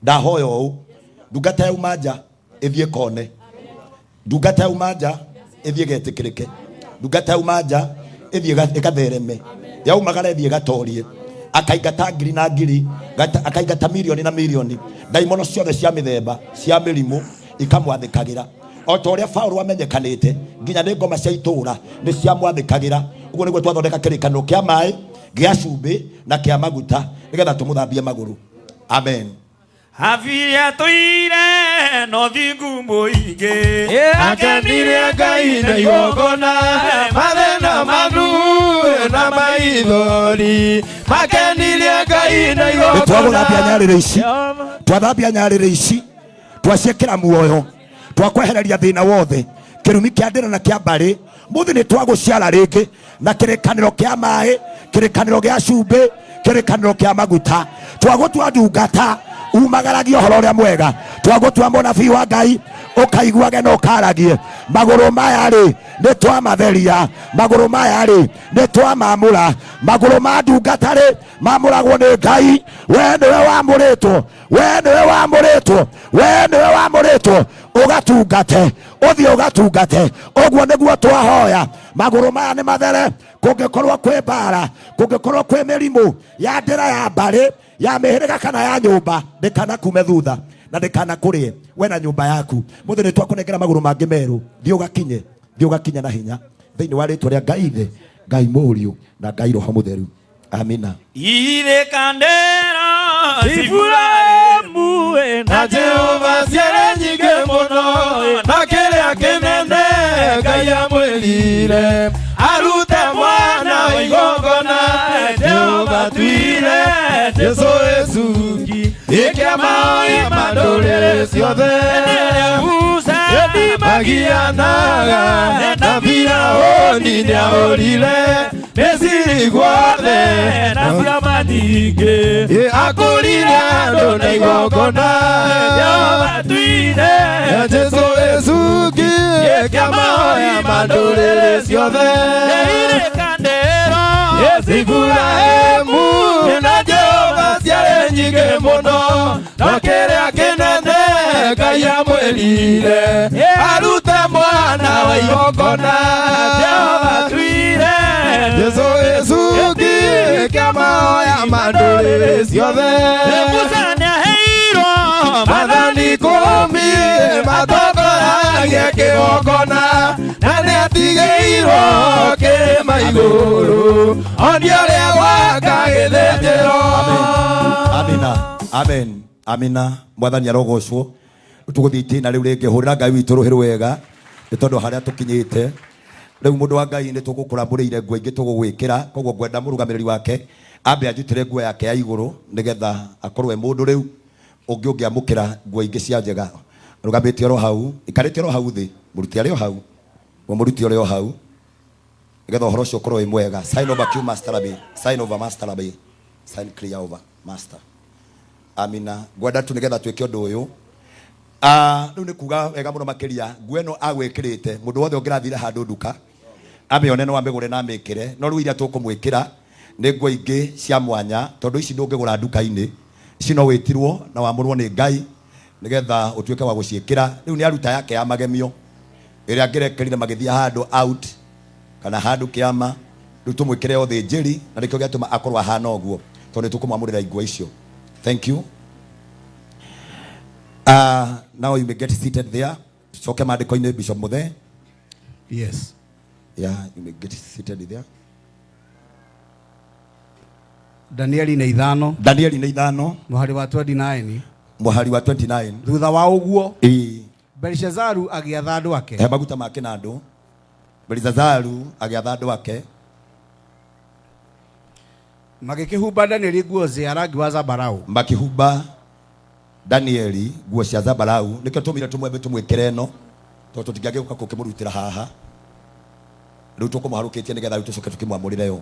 ndahoya ũũ ndungata ya uma nja ĩthiĩ kone, ndungata ya uma nja ĩthiĩ getĩkĩrĩke, ndungata ya uma nja ĩthiĩ ĩgathereme, yaumagara ĩthiĩ gatorie, akaingata ngiri na ngiri, akaingata milioni na milioni, ndaimono ciothe cia mĩthemba cia mĩrimũ ikamwathĩkagĩra. O ta ũrĩa Paulo amenyekanĩte nginya nĩ ngoma cia itũũra nĩ ciamwathĩkagĩra. Ũguo nĩguo twathondeka kĩrĩkanĩro kĩa maĩ, gĩa cumbĩ na kĩa maguta nĩgetha tũmũthambie magũrũ. Amen. Afia toire no thingu muingi akenire Ngai na igongona mathena manu na maithori makenire Ngai na igongona twathambia nyarire ici twathambia nyarire ici twaciekera muoyo twakwehereria thina wothe kirumi kia ndira na kia mbari muthi ni twaguciara ringi na kirikaniro kia mai kirikaniro gia cumbi kirikaniro kia maguta twagutua ndungata umagaragia uhoro uria mwega twagutua munabii wa Ngai ukaiguage no karagie maguru maya ri ni twamatheria maguru maya ri ni twamamura maguru ma ndungata ri mamuragwo ni Ngai we niwe wamuritwo we niwe wamuritwo we niwe wamuritwo ugatungate uthi ugatungate ogwo niguo twahoya maguru maya ni mathere kungikorwo kwi bara kungikorwo kwi mirimu ya ndira ya mbari ya mihiriga kana ya nyumba ndikana kume thutha na ndikana kurie we na nyumba yaku muthe ni twakunengera maguru mangi meru thio gakinya na hinya thiini wa ritwa ria Ngai ithe Ngai Mũriũ na Ngai Roho Mũtheru amina. Ire kandera Ibrahimu na Jehova ciara nyingi muno na kiria kinene Ngai amwirire arute mwana igongona Jehova tuire Yesu Yesuki ikiamai mandore ciothe magianaga na Firaoni nĩaũrire Misiri guothe na ciama nyingĩ akũrire andũ na igongona Jehova tuire Yesu Yesuki ikiamai mandore ciothe Ibrahimu na Jehova ciarĩ nyingĩ mũno no kĩrĩa kĩnene Ngai amwĩrire arute mwana wa igongona Jehova tuire Yesu Yesuki kĩamahoya mandũrĩrĩ ciothe Musa nĩaheirwo maathani 10 matongoragie kĩgongona na nĩatigĩirwo kĩrĩma igũrũ onie ũrĩa gwaka gĩthĩnjĩro. Amina amen amina mwathani arogocwo tuguthii itina riu ringi hurira Ngai witu ruhiru wega ni tondu haria tukinyite riu mundu wa Ngai ni tugukuramurire nguo ingi tugugwikira koguo ngwenda murugamiriri wake ambe ajutire nguo yake ya iguru nigetha akorwe mundu riu ungiamukira nguo ingi cia njega rugamite ro hau ikarite ro hau thi muruti ari o hau muruti ro hau nigetha uhoro ucio ukorwo wi mwega. Sign over Q master abi sign over master abi sign clear over master. Amina ngwenda tu nigetha twike undu uyu riu ni kuga wega muno makiria nguo ino agwikirite mundu wothe ungirathire handu nduka amione no amigure na amikire no riu iria tukumwikira ni nguo ingi cia mwanya tondu ici ndungigura nduka-ini ici no witirwo na wamurwo ni Ngai nigetha utuike wa guciikira. Riu ni aruta yake ya magemio iria ngirekerire magithia handu out kana handu kiama riu tumwikire othe njiri na nikio giatuma akorwo ahana uguo tondu tukumwamurira nguo icio. Thank you. Now you may get seated there. Soke maandiko ine Bishop Muthe. Yes. Yeah, you may get seated there. Danieli na ithano. Danieli na ithano. Muhari wa 29. Muhari wa 29. Thutha wa uguo. Belishazaru agiatha andu ake. He maguta make na andu. Belishazaru agiatha andu ake. Magikihumba Danieli nguo cia rangi wa zambarau. Makihumba Danieli nguo cia zambarau nikio tumire tumwembe tumwikire no to tutingiageuka kukimurutira haha riu tukumuharukitie nigetha riu tucoke tukimwamurire yo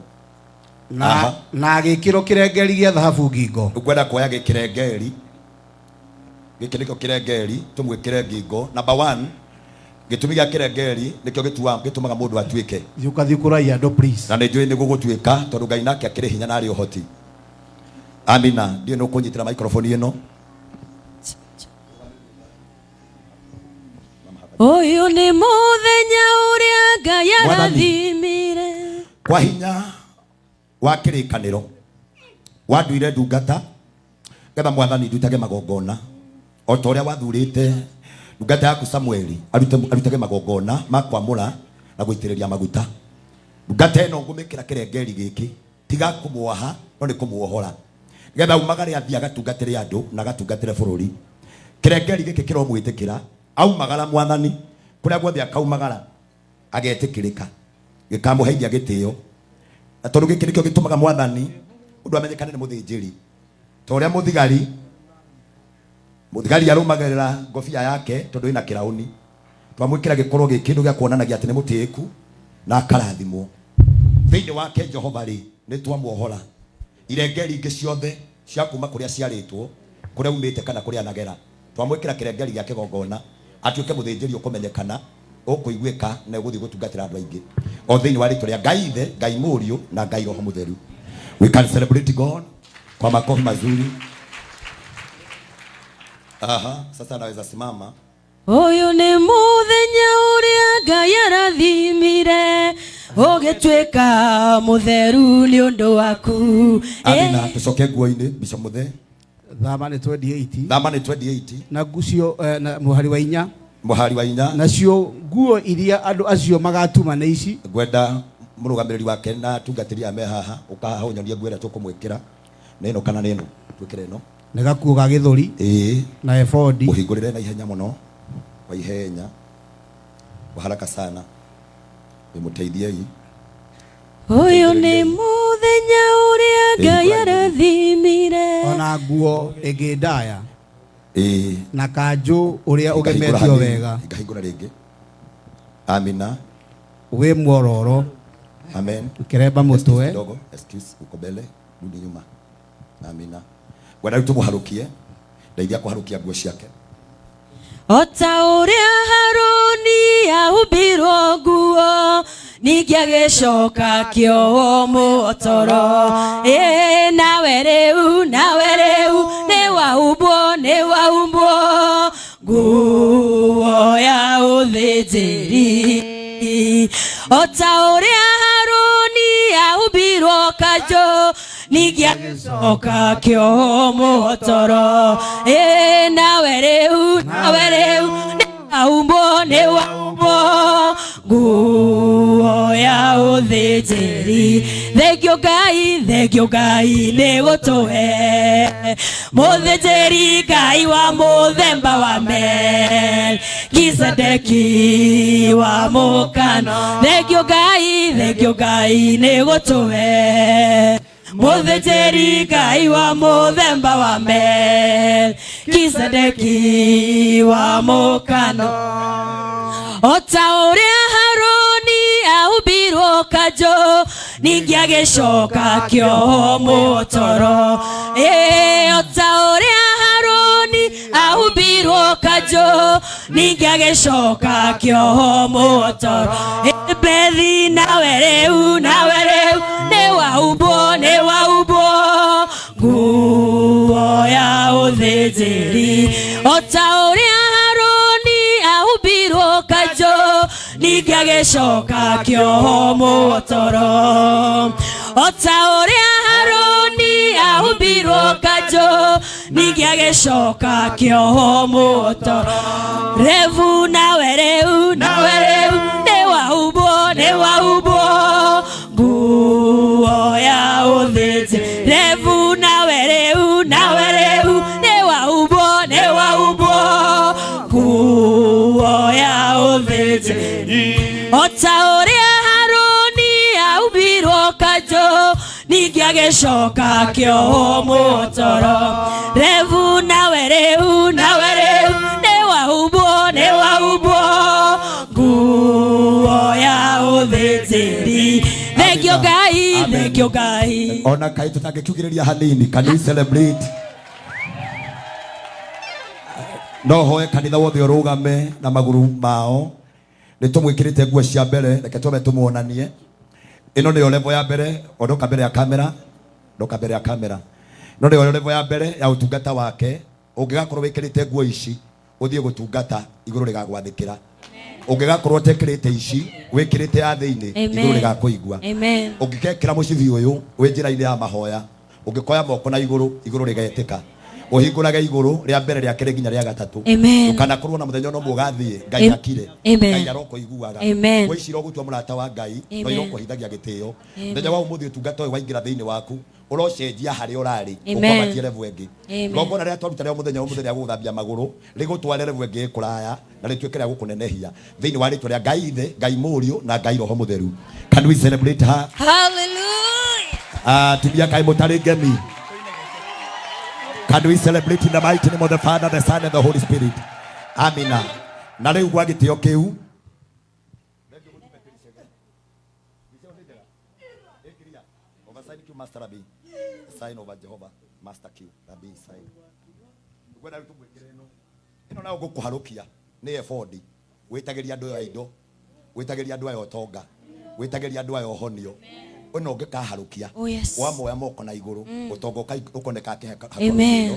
na agikiro kirengeri gia thahabu ngingo. Ukwenda kuoya gikirengeri giki nikio kirengeri tumwikire ngingo. Number 1 gitumi gia kirengeri nikio gitumaga mundu atuike yukathikuraia ando please na nijui ni gugutuika tondu Ngai nake akiri hinya na ari uhoti. Amina ndio no kunyitira microphone ino. Oyo ni muthenya uria Ngai arathimire kwa hinya wa kirikaniro wanduire ndungata getha mwathani ndutage magongona o ta uria wathurite ndungata yaku Samueli arutage magongona makwamura na guitiriria maguta. Ndungata ino ngumikira kirengeri giki tiga kumuoha no ni kumuohora getha umagare athia agatungatire andu na agatungatire bururi kirengeri giki kiromwitikira aumagara mwathani kuria guothe akaumagara agetikirika gikamuheithia gitio na tondu giki nikio gitumaga mwathani undu amenyekane ni muthinjiri to uria muthigari arumagerera ngofia yake tondu ina kirauni twamwikira gikorwo gikindu gya kuonanagia ati ni mutiiku na akarathimwo thiini wake Jehova ri ni twamuohora irengeri ingi ciothe cia kuma kuria ciaritwo kuria umite kana kuria anagera twamwikira kirengeri gya kigongona atuike muthinjiri ukumenyekana ukuiguika na guthi gutungatira andu aingi o thiini wa ritwa ria Ngai Ithe Ngai Murio na Ngai Roho Mutheru. We can celebrate God kwa makofi mazuri. Sasa naweza simama. Uyu ni muthenya uria Ngai arathimire ugitwika mutheru ni undu waku. Amina. Tucoke nguo-ini Bishop Muthe. Thama ni 28. Thama ni 28. Na gucio na muhari wa inya. Muhari wa inya. Nacio nguo iria andu acio magatuma na ici. Gwenda murugamiriri wake na tungatiria me haha ukahonyoria nguo ira tukumwikira. Neno kana neno twikire no. Na gakuo ga githuri. Na efodi. Uhingurire na ihenya muno. Wa ihenya. Wa haraka sana. Bimuteithiei. Uyu ni muthenya uria Ngai arathimire. Ona nguo ĩngĩ ndaya na kanjũ ũrĩa ũgemetio wega ikahingũra rĩngĩ. Amina. Wĩ mwororo. Amen. Kiremba mũtwe. Kidogo, excuse, uko mbele, rudi nyuma. Amina. Bwana tumuharukie. Ndeithia kuharukia nguo ciake. Ota uria Haruni ahumbirwo nguo ningĩ agĩcoka kĩoho mũtoro. Nawe rĩu nĩ wahumbwo nguo ya ũthĩnjĩri. Ota ũrĩa Haruni ahumbirwo kanjũ ningĩ agĩcoka kĩoho mũtoro. Nawe rĩu nĩ wahumbwo nguo ya ũthĩnjĩri. Thengio Ngai nĩ gũtũhe mũthĩnjĩri Ngai wa mũthemba wa Melkisedeki wa mũkano. Thengio Ngai nĩ gũtũhe mũthĩnjĩri Ngai wa mũthemba wa Melkisedeki wa mũkano. Ota ũrĩa Haruni ahumbirwo kanjũ ningĩ agĩcoka kĩoho mũtoro. Ota ũrĩa Haruni ahumbirwo kanjũ ningĩ agĩcoka kĩoho mũtoro. Bethi nawe rĩu nĩ wahumbwo nguo ya ũthĩnjĩri. Ota ũrĩa Haruni ahumbirwo kanjũ ningĩ agĩcoka kĩoho mũtoro. Ota ũrĩa Haruni ahumbirwo kanjũ ningĩ agĩcoka kĩoho mũtoro. Revu nawe rĩu nĩ wahumbwo nguo ya ũthĩnjĩri. Revu nawe rĩu nĩ wahumbwo nguo ya ũthĩnjĩri. Ota ũrĩa Haruni ahumbirwo kanjũ ningĩ agĩcoka kĩoho mũtoro. Revu nawe rĩu nĩ wahumbwo nguo ya ũthĩnjĩri. Thengio Ngai. Ona kai tutangĩkiugĩrĩria hanini. Can we celebrate? No hoe kanitha wothe ũrũgame na maguru mao. Nĩ tũmwĩkĩrĩte nguo cia mbere, reke twambe tũmuonanie. Ĩno nĩyo level ya mbere, ondoka mbere ya kamera. Ĩno nĩyo level ya mbere ya ũtungata wake. Ũngĩgakorwo wĩkĩrĩte nguo ici, ũthiĩ gũtungata, igũrũ rĩgagwathĩkĩra. Ũngĩgakorwo ũtekĩrĩte ici, wĩkĩrĩte ya thĩinĩ, igũrũ rĩgakũigua. Ũngĩgekĩra mũcibi ũyũ, wĩ njĩra-inĩ ya mahoya, ũngĩkoya moko na igũrũ rĩgetĩka. uhinguraga iguru ria mbere ria kere nginya ria gatatu ukana kurwo na muthenya no mugathie ngai akire ngai aroko iguaga wicira gutwa murata wa ngai no iroko hithagia gitio muthenya wa umuthi utungata uyu waingira thiini waku urocenjia hari urari ukomatie level engi ngongona ria twaruta ria muthenya umuthenya guthambia maguru rigutware level engi kuraya na ritwike ria gukunenehia thiini wa ritwa ria ngai ithe ngai murio na ngai roho mutheru. Can we celebrate her? Hallelujah. Tibia kai mutari ngemi. Can we celebrate in the mighty name of the Father, the Son, and the Holy Spirit? Amina. Na riu gwa gitio kiu Master Rabbi, sign over Jehovah, Master Q, Rabbi sign. Gwenda ritu gwikire ino na gukuharukia ni efodi witagiria andu ya indo witagiria andu ya otonga witagiria andu ya ohonio ono ngikaharukia wa moya moko na iguru utonga ukoneka kiheka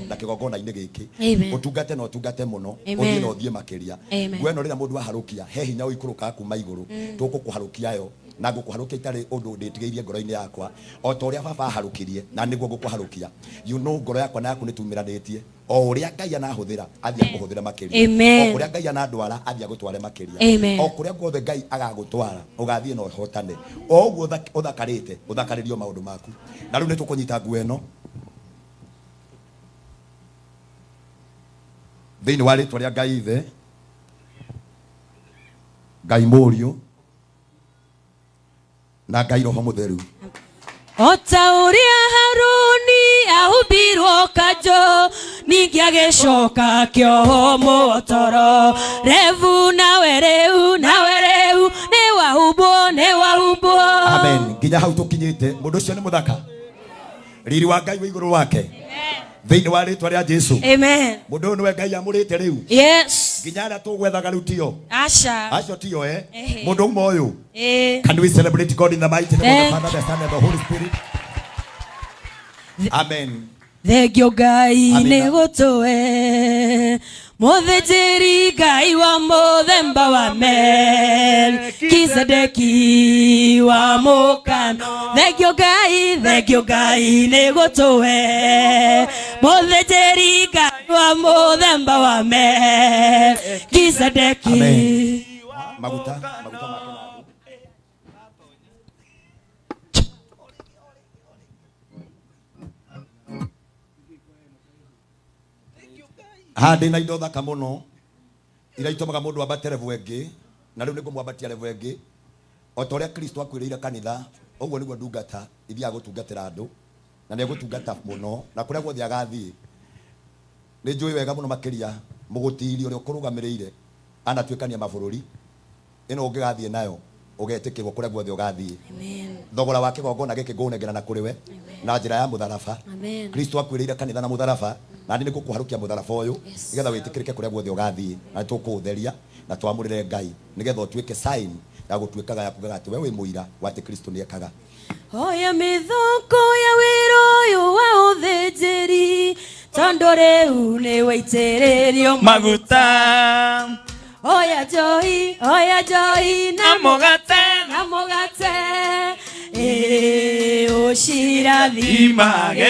na kigongona ine giki utungate no utungate muno uthie no thie makiria gweno rira mundu aharukia he hinya uikuruka kuma iguru tukukuharukia yo na ngukuharukia itari undu nditigeirie ngoro-ini yakwa o to uria baba aharukirie na niguo ngukuharukia you know ngoro yakwa na yaku nitumiranitie o uria ngai anahuthira athia kuhuthira makiria o uria ngai anadwara athia gutware makiria o kuria guothe ngai agagutwara ugathie no hotane o uguo uthakarite uthakaririo maundu maku na riu nitukunyita nguo eno thiini wa ritwa ria ngai ithe ngai murio na ngai roho mutheru. Ota uria Haruni ahumbirwo kanjo ningi agicoka kioho motoro revu nawe reu ni wahumbwo amen. Nginya hau tukinyite mundu ucio ni muthaka riri wa ngai wa iguru wake thiini wa ritwa ria Jesu amen. Mundu ni we ngai amurite riu nginya aria tugwethaga riu tio acio tio mundu moyo. Can we celebrate God in the mighty name of the Father, the Son, and the Holy Spirit? Amen. Thengio ngai ni gutwe muthĩnjĩri ngai wa muthemba wa Melkizedeki wa mukano thengio ngai ni gutwe muthĩnjĩri ngai wa muthemba wa Melkizedeki. Maguta handi na indo thaka muno ira itumaga mundu ambate level engi na riu niguo mwambatia level engi o ta uria Kristo akwiriire kanitha uguo niguo ndungata ithia gutungatira andu na ni gutungata muno na kuria guothe agathii ni njui wega muno makiria mugutiri uria ukurugamiriire anatuikania mabururi ino ungigathie nayo ugetikirwo kuria guothe ugathii thogora wa kigongona giki ngunengera na kuriwe na njira ya mutharaba Kristo akwiriire kanitha na mutharaba na ndi nikukuharukia mutharaba uyu nigetha witikirike kuria guothe ugathii na tukutheria na twamurire ngai nigetha utuike sign ya gutuikaga ya kugaga ati we wi muira wa ati Kristo ni ekaga. Oya mithoko ya wiro uyu wa uthinjiri tondu riu ni waitiririo maguta oya joy na mugate ushirathimage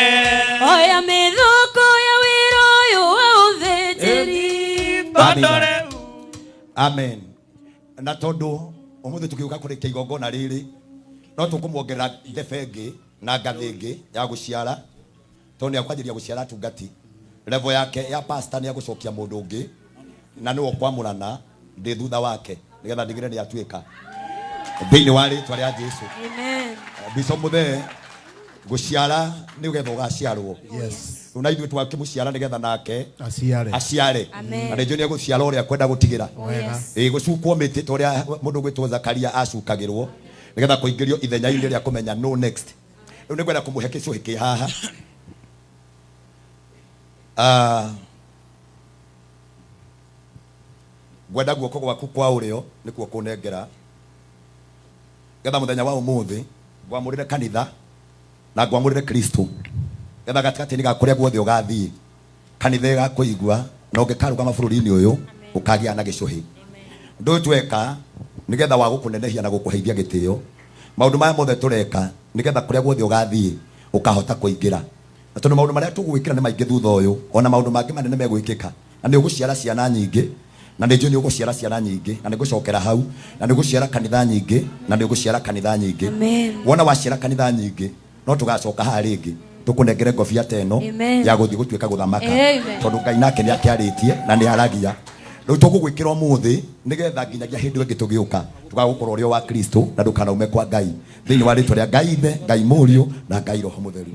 oya mithoko ya wiro uyu wa uthinjiri tondu riu. Amen. Na tondu umuthi tukiuka kurikia igongona riri no tukumuongerera ndebenge na ngathingi ya guciara tondu akwanjiria guciara tungati level yake ya pastor ni agucokia mundu ungi na niwo kwamurana ndi thutha wake nigetha ndigire ni atuika thiini wa ritwa ria Jesu. Amen. Bishop muthe guciara ni ugetha ugaciarwo una ithuĩ twakimuciara nigetha nake aciare na nĩ njũĩ gũciara ũrĩa kwenda gũtigĩra gũcukwo mĩtĩ ta ũrĩa mũndũ gwĩtwo Zakaria acukagĩrwo nigetha kũingĩrio ithenya-inĩ rĩa kũmenya no next. Rĩu nĩ ngwenda kũmũhe gĩcũhĩ kĩ haha ngwenda guoko gwaku kwa ũrĩo nĩkuo kũnengera getha mũthenya wa ũmũthĩ ngwamũrĩre kanitha na ngwamũrĩre Kristo getha gatagatĩ-inĩ ga kũrĩa guothe ũgathiĩ kanitha ĩgakũigua na ũngĩkarũgama bũrũri-inĩ ũyũ ũkagĩa na gĩcũhĩ. Ũndũ ũyũ tweka nigetha wa gũkũnenehia na gũkũheithia gĩtĩo. Maũndũ maya mothe tũreka nigetha kũrĩa guothe ũgathiĩ ũkahota kũingĩra na tondu maundu maria tugwikira ni maingi thutha uyu ona maundu mangi manene megwikika na ni uguciara ciana nyingi na ni njoni uguciara ciana nyingi na ni gucokera hau na ni guciara kanitha nyingi na ni guciara kanitha nyingi wona waciara kanitha nyingi no tugacoka ha ringi tukunengere ngobia teno ya guthii gutuika guthamaka tondu Ngai nake ni akiaritie na ni aragia riu tugugwikira umuthi nigetha nginyagia hindi ingi tugiuka tugagukorwo rio wa Kristo na ndukanaume kwa Ngai thiini wa ritwa ria Ngai Ithe Ngai Murio na Ngai Roho Mutheru.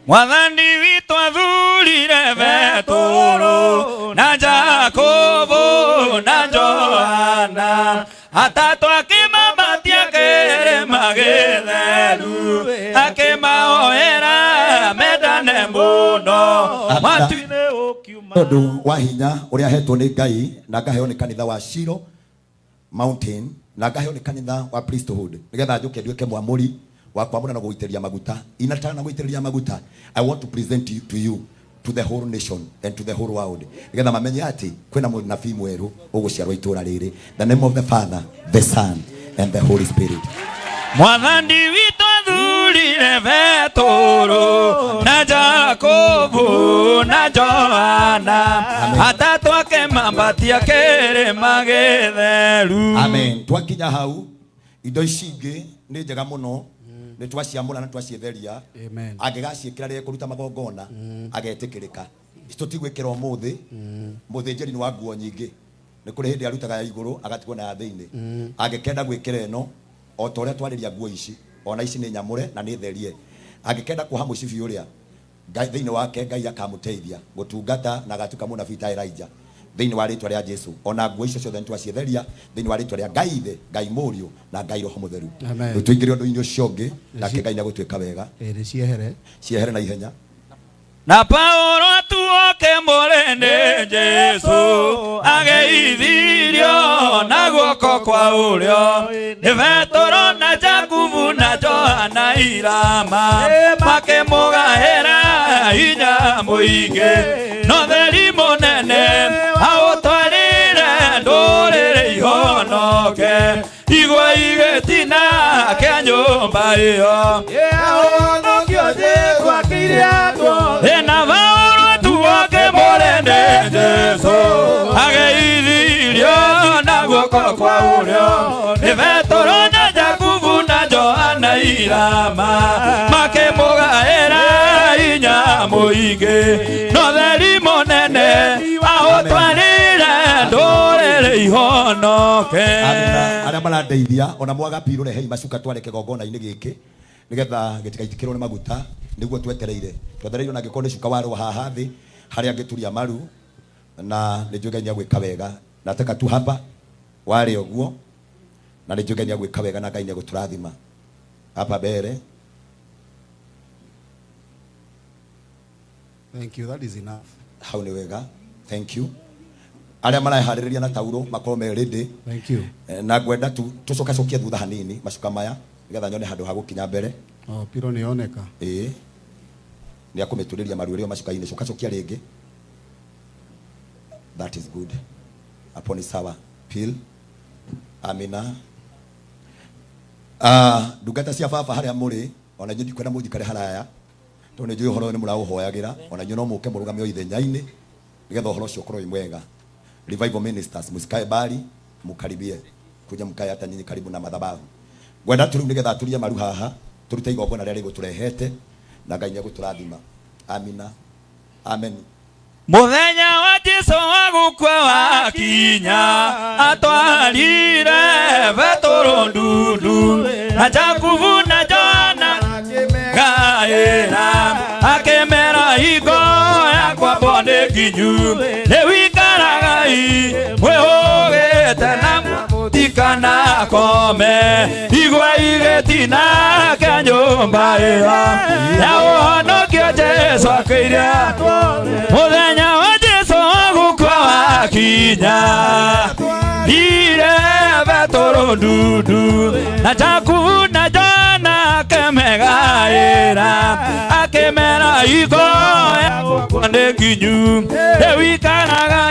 Mwathani witũ athurire Petro na Jakobo na Johana atatu akĩmambatia kĩrĩma gĩtheru akĩmahoera mendane mũno matu-inĩ ũkiuma tondu wa hinya uria hetwo ni Ngai na ngaheo ni kanitha wa Shiro Mountain na ngaheo ni kanitha wa priesthood nigetha njuke nduike mwamuri wa kwamura na guiteria maguta inataka na guiteria maguta. I want to present you to the whole nation and to the whole world nigetha mamenye ati kwina munabii mweru uguciarwa itura riri. The name of the Father, the Son and the Holy Spirit. Mwathani witũ athurire Petro na Jakobo na Johana atatu akĩmambatia kĩrĩma gĩtheru. Amen. Twakinya hau indo ici ingĩ nĩ njega mũno nĩ twaciamũra na twacietheria angĩgaciĩkĩra rĩrĩa kũruta magongona agetĩkĩrĩka. Tũtigwĩkĩra ũmũthĩ mũthĩnjĩri nĩ wa nguo nyingĩ nĩ kũrĩ hĩndĩ arutaga ya igũrũ agatigwo na ya thĩinĩ angĩkenda gwĩkĩra ĩno o ta ũrĩa twarĩria nguo ici ona ici nĩ nyamũre na nĩ therie angĩkenda kuoha mũcibi ũrĩa thĩinĩ wake Ngai akamũteithia gũtungata na agatuĩka mũnabii ta Elijah thĩinĩ wa rĩtwa rĩa Jesu ona nguo icio ciothe nĩtwacitheria thĩinĩ wa rĩtwa rĩa Ngai Ithe Ngai Mũriũ na Ngai Roho Mũtheru. Tũingĩre ũndũ-inĩ ũcio ũngĩ nake Ngai nĩagũtuĩka wega ciehere na ihenya. Na Paulo atuoke mũrĩ Jesu agĩithirio na guoko kwa ũrĩo nĩ Petro na Jakubu na Johana irama makĩmũgaĩra hinya mũingĩ no theri mũnene aũtwarĩre ndũrĩrĩ ihonoke igwa igĩtina kĩa nyũmba ĩyo ahonokio Jesu akĩire andũ na Paulo atuoke mũrĩ Jesu agĩithirio na guoko kwa ũrĩo nĩ Petro na Jakubu na Johana irama makĩmũgaĩra hinya mũingĩ no theri mũnene aũtwarĩre ndũrĩrĩ ihonoke. Arĩa marandeithia ona mwaga piro rehei macuka tware kĩgongona-inĩ gĩkĩ nigetha gĩtigaitikĩrwo nĩ maguta nĩguo twetereire na angĩkorwo nĩ cuka warwo haha thĩ harĩa angĩturia maru na nĩ njũĩ Ngai nĩagwĩka wega nataka tu hapa wale ũguo na nĩ njũĩ Ngai nĩagwĩka wega na Ngai nĩagũtũrathima hapa mbere. Thank you, that is enough. Hau nĩ wega, thank you. Arĩa maraharĩrĩria na tauro makorwo me ready. Thank you. Na ngwenda tu tũcokacokie thutha hanini macuka maya nigetha nyone handũ ha gũkinya mbere. Piro nĩoneka. Nĩ akũmĩtũrĩria maru rĩo macuka-inĩ cokacokia rĩngĩ. That is good. Hapo ni sawa. Pil. Amina. Ndungata cia baba harĩa mũrĩ ona inyuĩ ndikwenda mũnjikare haraya tondũ nĩ njũĩ ũhoro nĩ mũraũhoyagĩra ona inyuĩ no mũke mũrũgame o ithenya-inĩ nigetha ũhoro ũcio ũkorwo wĩ mwega. Revival ministers msikae bali mukaribie kuja mkae hata nyinyi karibu na madhabahu. Gwenda turu nigetha aturie maru haha turute igongona rĩrĩa rĩgũtũrehete na Ngai nĩagũtũrathima. Amina. Amen. Mũthenya wa Jesũ wa gũkua wakinya atwarire Petro ndundu na Jakubu na Johana gaĩra akĩmera hingo yakwa mbonĩ nginyu nĩ wĩikaraga mwĩhũgĩte na mũtikana kome igwa igĩtina kĩa nyũmba ĩyo ya ũhonokio Jesũ akĩire mũthenya wa Jesũ wa gũkua wakinya ire Petro ndundu na Jakubu na Johana akĩmegaĩra akĩmera hingo yakwa mbonĩ nginyu nĩ wĩikaraga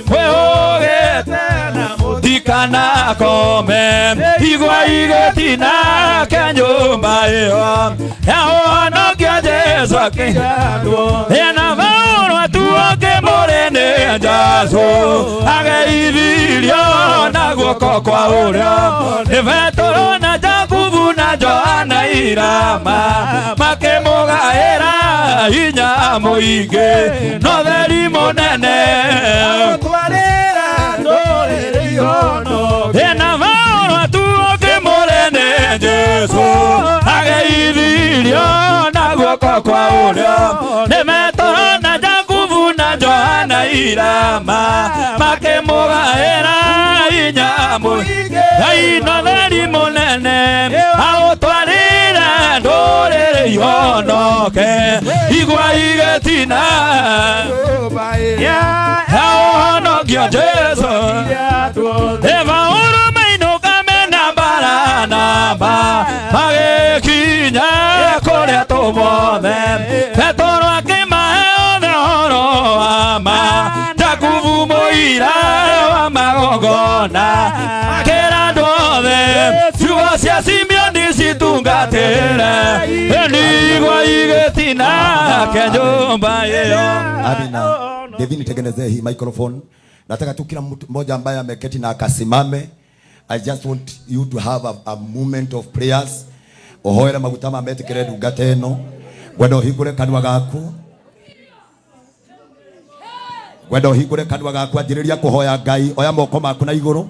mwĩhũgĩte na mũtikana kome igwa igĩtina kĩa nyũmba ĩyo ya ũhonokio Jesũ Jesu akijandwo ena Paulo atuoke morene Jesu ageithirio na guoko kwa urio ni Petro na Jakubu na Johana irama makemugaira hinya muingi no theri munene twarira ndorere yono ena Paulo atuoke morene Jesu ageithirio na guoko kwa urio ni Petro na Jakubu na Johana irama makemugaira hinya muingi no theri munene agutwarira ndorere yonoke igwa igetina yaohonokia Jesu eva urumainoka mena baranamba magikinya kuria tumothe Petro akimahe othe horo wama Jakubu muira wa magongona akera andũ othe ciugo cia Simeoni citungatĩre ndigwa igĩtina ke nyũmba ĩyo. Amina. Devi nitengenezee hii microphone. Nataka tu kila mtu mmoja ambaye ameketi na akasimame. I just want you to have a moment of prayers. Ohoera magutama metikire ndungata ĩno. Gwenda ũhingũre kanua gaku. Gwenda ũhingũre kanua gaku anjĩrĩria kũhoya Ngai. Oya moko maku na igũrũ.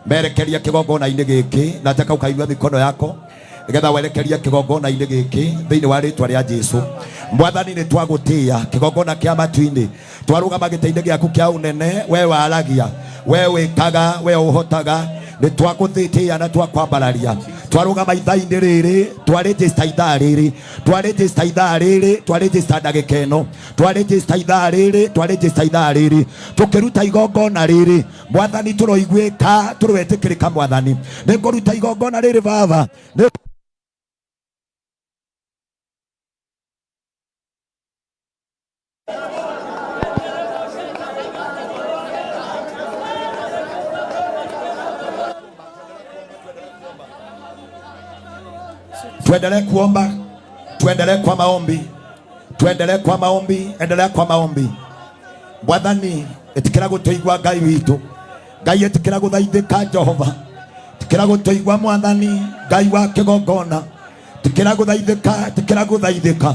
Merekeria kĩgongona-inĩ gĩkĩ. Nataka ũkaigua mikono yako. Nigetha werekeria kĩgongona-inĩ gĩkĩ thĩinĩ wa rĩtwa rĩa Jesũ. Mwathani nĩ twagũtĩĩa kĩgongona kĩa matu-inĩ. Twarũgama gĩtĩ-inĩ gĩaku kĩa ũnene, we waragia, we wĩkaga, we ũhotaga. Nĩ twagũthĩtĩĩa na twakwambararia. Twarũgama ithaa-inĩ rĩrĩ, twarĩnjĩsta ithaa rĩrĩ, twarĩnjĩsta ithaa rĩrĩ, twarĩnjĩsta ndagĩka ĩno, twarĩnjĩsta ithaa rĩrĩ, twarĩnjĩsta ithaa rĩrĩ. Tũkĩruta igongona rĩrĩ, Mwathani tũroiguĩka, tũrwetĩkĩrĩka Mwathani. Nĩ ngũruta igongona rĩrĩ Baba. Tuendelee kuomba, tuendelee kwa maombi, tuendelee kwa maombi, endelea kwa maombi. Mwathani etikira gũtũigua Ngai witũ, Ngai etikira gũthaithĩka Jehova, etikira gũtũigua Mwathani Ngai wa kĩgongona, etikira gũthaithĩka, etikira gũthaithĩka,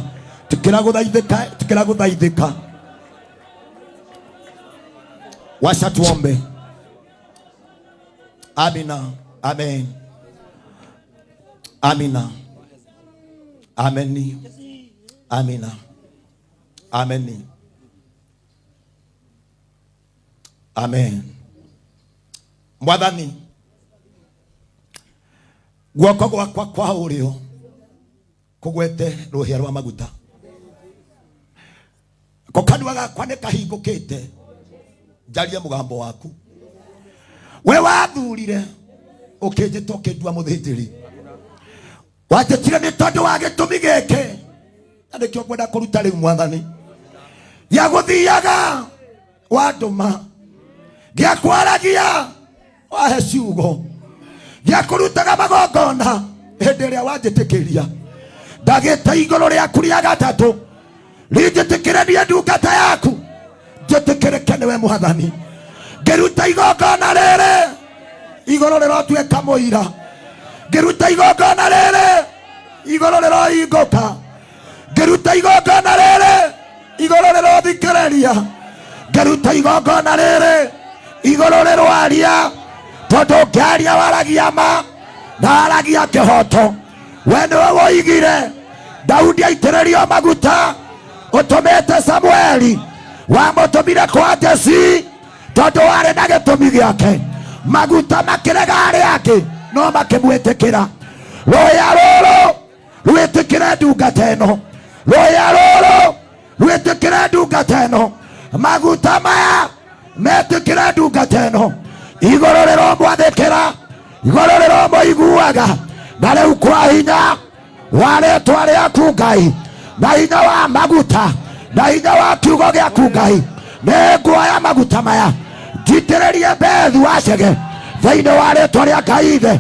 etikira gũthaithĩka, etikira gũthaithĩka. Wacha tuombe. Amina, amen, amina. Ameni. Amina. Ameni. Amen. Mwathani guoko gwakwa kwa ũrĩo kũgwete rũhĩa rwa maguta. Ko kanua gakwa nĩ kahingũkĩte. Njaria mũgambo waku. We wathurire ũkĩnjĩta ũkĩndua mũthĩnjĩri. Watetire nĩ tondũ wa gĩtũmi gĩkĩ. Na nĩkĩo ngwenda kũruta rĩu Mwathani. Gĩagũthiaga wandũma. Gĩakwaragia wahe ciugo. Gĩakũrutaga magongona hĩndĩ ĩrĩa wanjĩtĩkĩria. Ndagĩte igũrũ rĩaku rĩa gatatũ. Rĩnjĩtĩkĩranie ndungata yaku. Njĩtĩkĩrĩke nĩwe Mwathani. Ngĩruta igongona rĩrĩ. Igũrũ rĩrotuĩka mũira. Ngĩruta igongona rĩrĩ. Igũrũ rĩrohingũka. Ngĩruta igongona rĩrĩ. Igũrũ rĩrothikĩrĩria. Ngĩruta igongona rĩrĩ. Igũrũ rĩrwaria. Tondũ ngĩaria waragia ma na waragia kĩhoto. We nĩwe woigire Daudi aitĩrĩrio maguta. Ũtũmĩte Samueli wamũtũmire kwa Jesi tondũ warĩ na gĩtũmi gĩake. Maguta makĩrega arĩa angĩ no makĩmwĩtĩkĩra. Rũhĩa rũrũ rwĩtĩkĩre ndungata ĩno. Rũhĩa rũrũ rwĩtĩkĩre ndungata ĩno. Maguta maya metĩkĩre ndungata ĩno. Igũrũ rĩromwathĩkĩra. Igũrũ rĩromũiguaga. Na rĩu kwa hinya wa rĩĩtwa rĩaku Ngai na hinya wa maguta na hinya wa kiugo gĩaku Ngai nĩnguoya maguta maya njitĩrĩrie Bethu Wachege thĩinĩ wa rĩĩtwa rĩa Ngai Ithe,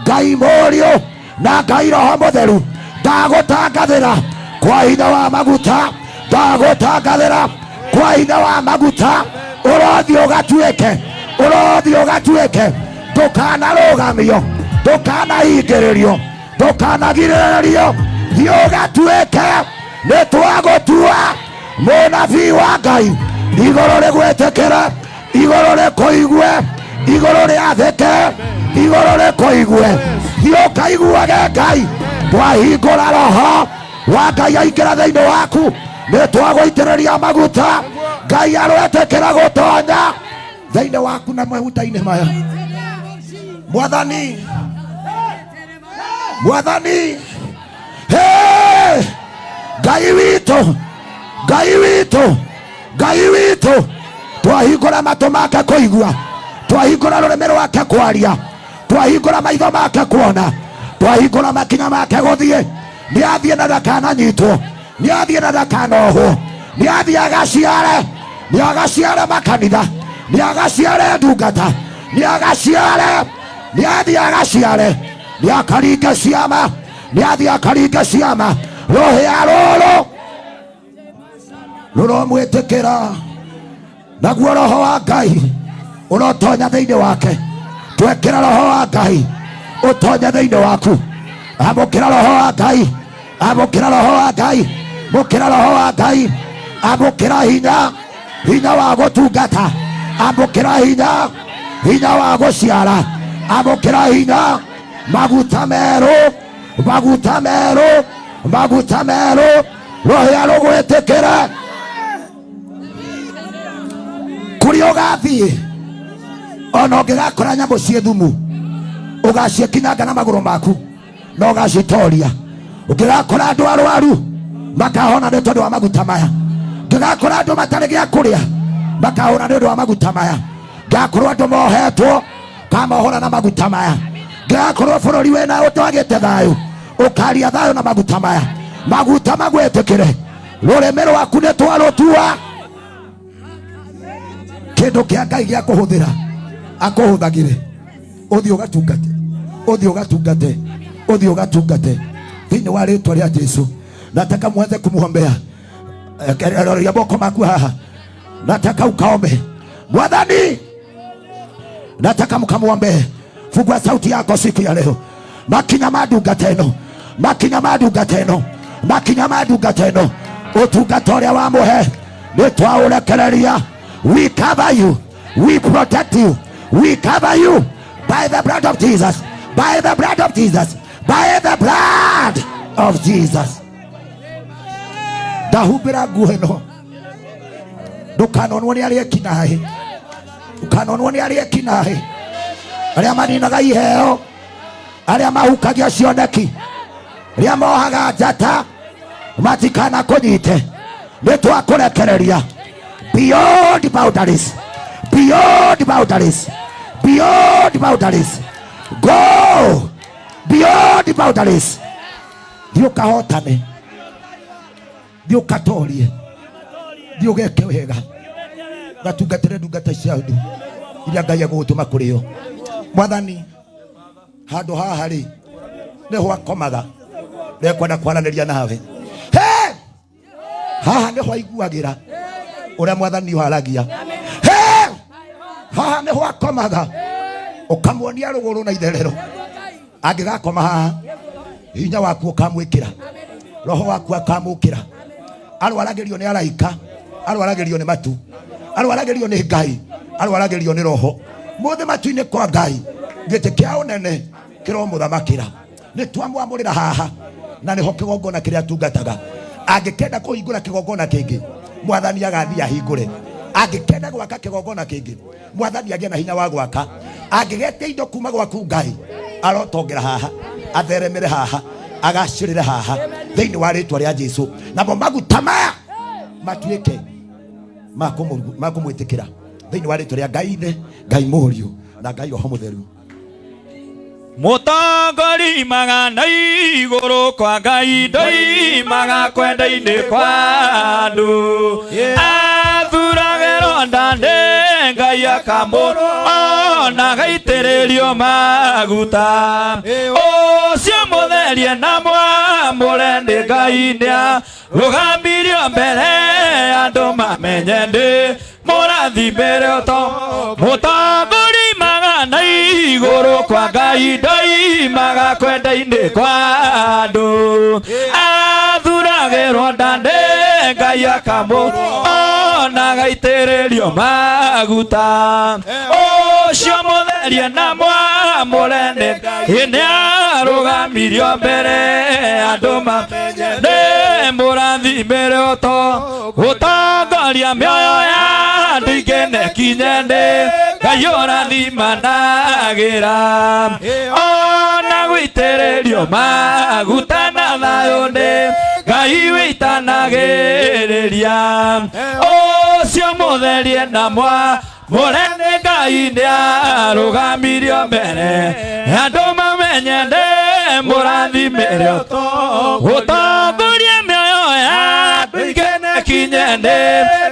Ngai Mũriũ na Ngai Roho Mũtheru. Ndagũtangathĩra kwa hinya wa maguta ndagutangathira kwa hinya wa maguta urothi ugatuike ndukanarugamio ndukanahingĩrĩrio ndukanagirĩrĩrio thi ugatuike nitwagutua munabii wa Ngai igũrũ rĩgwĩtĩkĩre igũrũ rĩkũigue igũrũ rĩathĩke igũrũ rĩkũigue thi ũkaiguage Ngai twahingũra roho wa Ngai aingĩra thĩinĩ waku nitwagũitĩrĩria maguta Ngai arwĩtĩkĩra gũtonya thĩinĩ waku na maguta-inĩ maya Mwathani hey! Ngai witũ twahingũra matũ make kũigua twahingũra rũrĩmĩ rwake kwaria twahingũra maitho make kuona twahingũra makinya make gũthiĩ nĩathiĩ na ndakananyitwo nĩathiĩ na ndakanohwo nĩathiĩ agaciare makanitha nĩagaciare ndungata nĩathiĩ agaciare nĩakaringe ciama nĩathiĩ akaringe ciama rũhĩa rũrũ rũromwĩtĩkĩra naguo roho wa Ngai ũrotonya thĩinĩ wake twekĩra roho wa Ngai ũtonye thĩinĩ waku amũkĩra roho wa Ngai amũkĩra roho wa Ngai mũkĩra roho wa Ngai amũkĩra hinya wa gũtungata amũkĩra hinya wa gũciara amũkĩra hinya maguta merũ rũhĩa rũgwĩtĩkĩre kũrĩa ũgathiĩ ona ũngĩgakora nyamũ ciĩ thumu ũgaciĩkinyanga na magũrũ maku na ũgacitoria ũngĩgakora andũ arwaru makahona nĩ tondũ wa maguta maya ũngĩgakora andũ matarĩ gĩa kũrĩa makahona nĩ ũndũ wa maguta maya ngakorwo andũ mohetwo kamohona na maguta maya ngakorwo bũrũri wĩna ũtwagĩte thayũ ũkaria thayũ na maguta maya maguta magwĩtĩkĩre rũrĩmĩ rwaku nĩ twarũtua kĩndũ kĩa Ngai gĩa kũhũthĩra akũhũthagĩre ũthiĩ ũgatungate thĩinĩ wa rĩtwa rĩa Jesũ nataka mwanze kumwombea ya boko maku haha nataka ukaombe Mwathani nataka mkamwombee fungua sauti yako siku ya leo makinya madugateno utungatore wa muhe nitwaurekereria we cover you we protect you we cover you by the blood of Jesus by the blood of Jesus by the blood of Jesus dahumbira nguheno ndukanonwo nĩ arĩa ekinaĩ arĩa maninaga iheo arĩa mahukagia cioneki arĩa mohaga njata matikana kũnyite nĩtwakũrekereria beyond boundaries go beyond boundaries thiĩ ũkahotane thiĩ ũkatorie thiĩ ũgeke wega gatungatĩre ndungata cia andũ iria Ngai agũgũtũma kũrĩ o Mwathani handũ haha rĩ nĩho akomaga nĩekwenda kwaranĩria nawe haha nĩho aiguagĩra ũrĩa Mwathani ũharagia haha nĩho akomaga ũkamuonia rũgũrũ na itherero angĩgakoma haha hinya waku ũkamwĩkĩra roho waku akamũkĩra arwaragĩrio nĩ araika arwaragĩrio nĩ matu arwaragĩrio nĩ Ngai arwaragĩrio nĩ roho mothe matu-inĩ kwa Ngai gĩtĩ kĩa ũnene kĩromũthamakĩra nĩtwamwamũrĩra haha na nĩho kĩgongona kĩrĩa tungataga angĩkenda kũhingũra kĩgongona kĩngĩ Mwathani agathiĩ ahingũre angĩkenda gwaka kĩgongona kĩngĩ Mwathani agĩe na hinya wa gwaka angĩgetia indo kuma gwaku Ngai arotongera haha atheremere haha agacĩrĩre haha thĩinĩ wa rĩtwa rĩa Jesũ namo maguta maya matuĩke makũmwĩtĩkĩra thĩinĩ wa rĩtwa rĩa Ngai Ithe Ngai Mũriũ na Ngai Roho Mũtheru Mũtongori magana igũrũ kwa Ngai ndoimaga kwenda-inĩ kwa andũ athuragĩrwo ndande Ngai akamũona gaitĩrĩrio maguta ũcio mũtherie na mũrende Ngai rũgamirio mbere andũ mamenye ndĩ mũrathimĩre mũtongori magana igũrũ kwa Ngai ndoimaga kwenda-inĩ kwa andũ athuragĩrwo ndande Ngai akamũona gaitĩrĩrio maguta ũcio mũtherie na mwamũre nĩarũgamirio mbere andũ mamenye ndĩ mũrathimĩre ũtongoria mĩoyo ya andũ ingĩ nekinye ndĩ Ngai ũrathimanagĩra ona gũitĩrĩrio maguta na thayũ ndĩ Ngai wĩitanagĩrĩria ũcio mũtherie na mwamũre Ngai nĩarũgamirio mbere andũ mamenye ndĩ mũrathimĩre ũtongoria mĩoyo ya andũ ingĩ nekinye ndĩ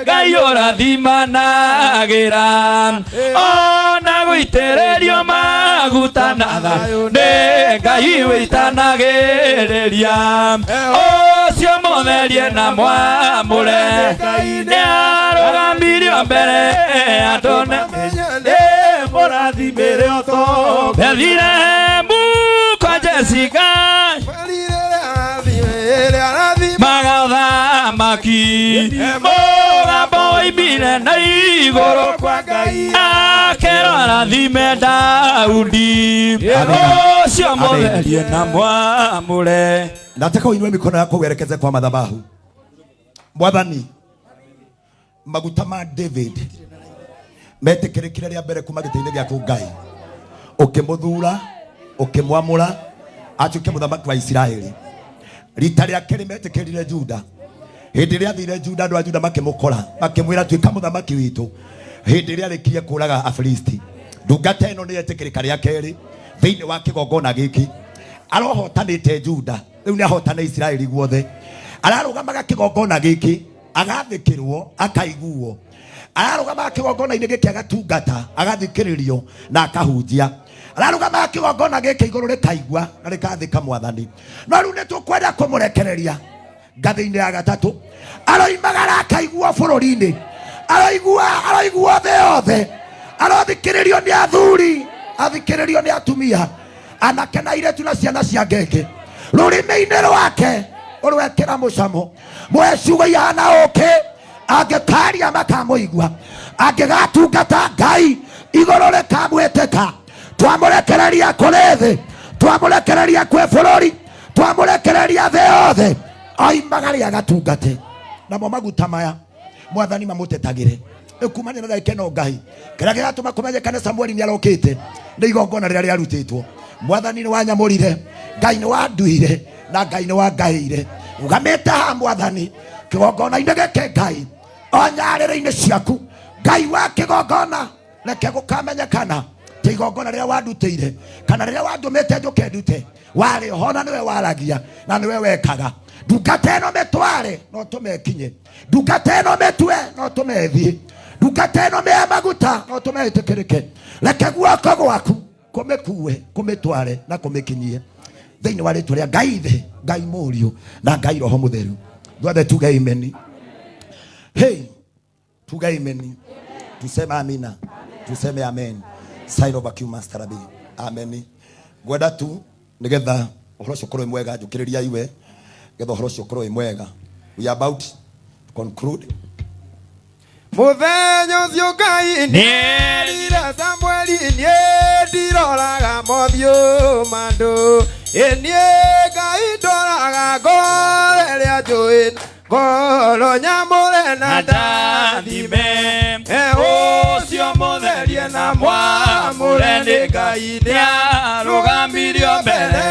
Ngai ũrathimanagĩra ona gũitĩrĩrio maguta na thayũ ndĩ Ngai wĩitanagĩrĩria ũcio mũtherie na mwamũre nĩarũgamirio mbere andũ ndĩ mũrathimĩre Bethilehemu kwa Jessica magathamaki mũgambo woimire na igũrũ kwa Ngai akero arathime Daudi ũcio mũtherie na mwamũre. Nataka uinue mikono yako uelekeze kwa madhabahu. Mwathani, maguta ma David metekerekire rĩa mbere kuma gĩtĩ-inĩ gĩaku Ngai ũkĩmũthura ũkĩmwamũra atuĩke mũthamaki wa Isiraeli. Rita rĩa kerĩ metekerire Juda, hĩndĩ ĩrĩa athire Juda andũ a Juda makĩmũkora makĩmwĩra tuĩka mũthamaki witũ. Hĩndĩ ĩrĩa arĩkirie kũraga Afilisti, ndungata ĩno nĩyetĩkĩrĩka rĩa kerĩ thĩinĩ wa kĩgongona gĩkĩ. Arohotanĩte Juda, rĩu nĩahotana Isiraeli guothe. Ararũgamaga kĩgongona gĩkĩ agathĩkĩrwo akaiguo. Ararũgamaga kĩgongona-inĩ gĩkĩ agatungata agathikĩrĩrio na akahunjia. Ararũgamaga kĩgongona gĩkĩ igũrũ rĩkaigua na rĩkathĩka Mwathani. No rĩu nĩtũkwenda kũmũrekereria ngathĩ-inĩ ya gatatũ. Aroimagara akaiguo bũrũri-inĩ, aroiguo thĩ yothe, arothikĩrĩrio nĩ athuri, athikĩrĩrio nĩ atumia, anake na airĩtu na ciana cia ngenge. Rũrĩmĩ-inĩ rwake ũrwekĩra mũcamo, mweciugo ihana ũkĩ, angĩkaria makamũigua, angĩgatungata Ngai igũrũ rĩkamwĩtĩka. Twamũrekereria kũrĩ thĩ, twamũrekereria kwĩ bũrũri, twamũrekereria thĩ yothe, oimagare agatungate. Namo maguta maya Mwathani mamũtetagĩre kumania na thaike no Ngai kĩrĩa gĩgatũma kũmenyekane Samueli nĩarokĩte nĩ igongona rĩrĩa rĩarutĩtwo. Mwathani nĩ wanyamũrire, Ngai nĩ wanduire na Ngai nĩ wangaĩire. Ugamĩte ha Mwathani kĩgongona-inĩ gĩkĩ Ngai, o nyarĩrĩ-inĩ ciaku Ngai wa kĩgongona, reke gũkamenyekana ta igongona rĩrĩa wandutĩire kana rĩrĩa wandũmĩte njũke ndute. Warĩ ho na nĩwe waragia na nĩwe wekaga. Ndungata ĩno mĩtware no tũmekinye, ndungata ĩno mĩtue no tũmethiĩ, ndungata ĩno mĩe maguta no tũmetĩkĩrĩke. Reke guoko gwaku kũmĩkue, kũmĩtware na kũmĩkinyie thĩinĩ wa rĩtwa rĩa Ngai Ithe, Ngai Mũriũ na Ngai Roho Mũtheru. Tuothe tuge ameni. Hey, tuge ameni. Tuseme amina. Tuseme amen. Sign of a Master Rabbi. Amen. Gwenda tu nigetha ũhoro ũcio ũkorwo mwega, njũkĩrĩria iwe getha ũhoro ũcio ũkorwo mwega. We are about to conclude. Mũthenya ũcio Ngai nĩerire Samueli nĩndiroraga mothiũ mandũ, niĩ Ngai ndoraga ngoro ĩrĩa njũĩ, ngoro nyamũre na ndathime. Ũcio mũtherie na mwamũre nĩ Ngai nĩarũgamirio mbere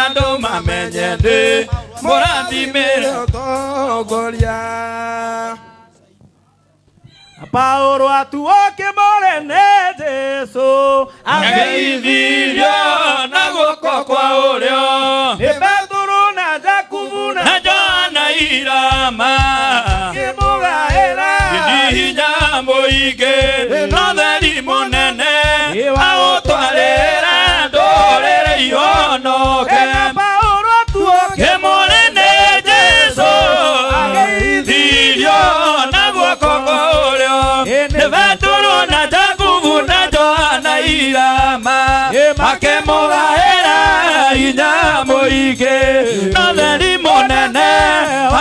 andũ mamenye ndĩ mũrathimĩre ũtongoria. Paulo atuo kĩmore nĩ Jesũ agĩithirio na guoko kwa ũrĩo, nĩ Petero na Jakubu na Johana irama kĩmũgaĩra hinya mũingĩ na theri mũnene agũtwarĩra ndũrĩrĩ ihonoke. Paulo atuo kĩmore toro na jakubu na Johana irama makemugaira inya muige na theri munene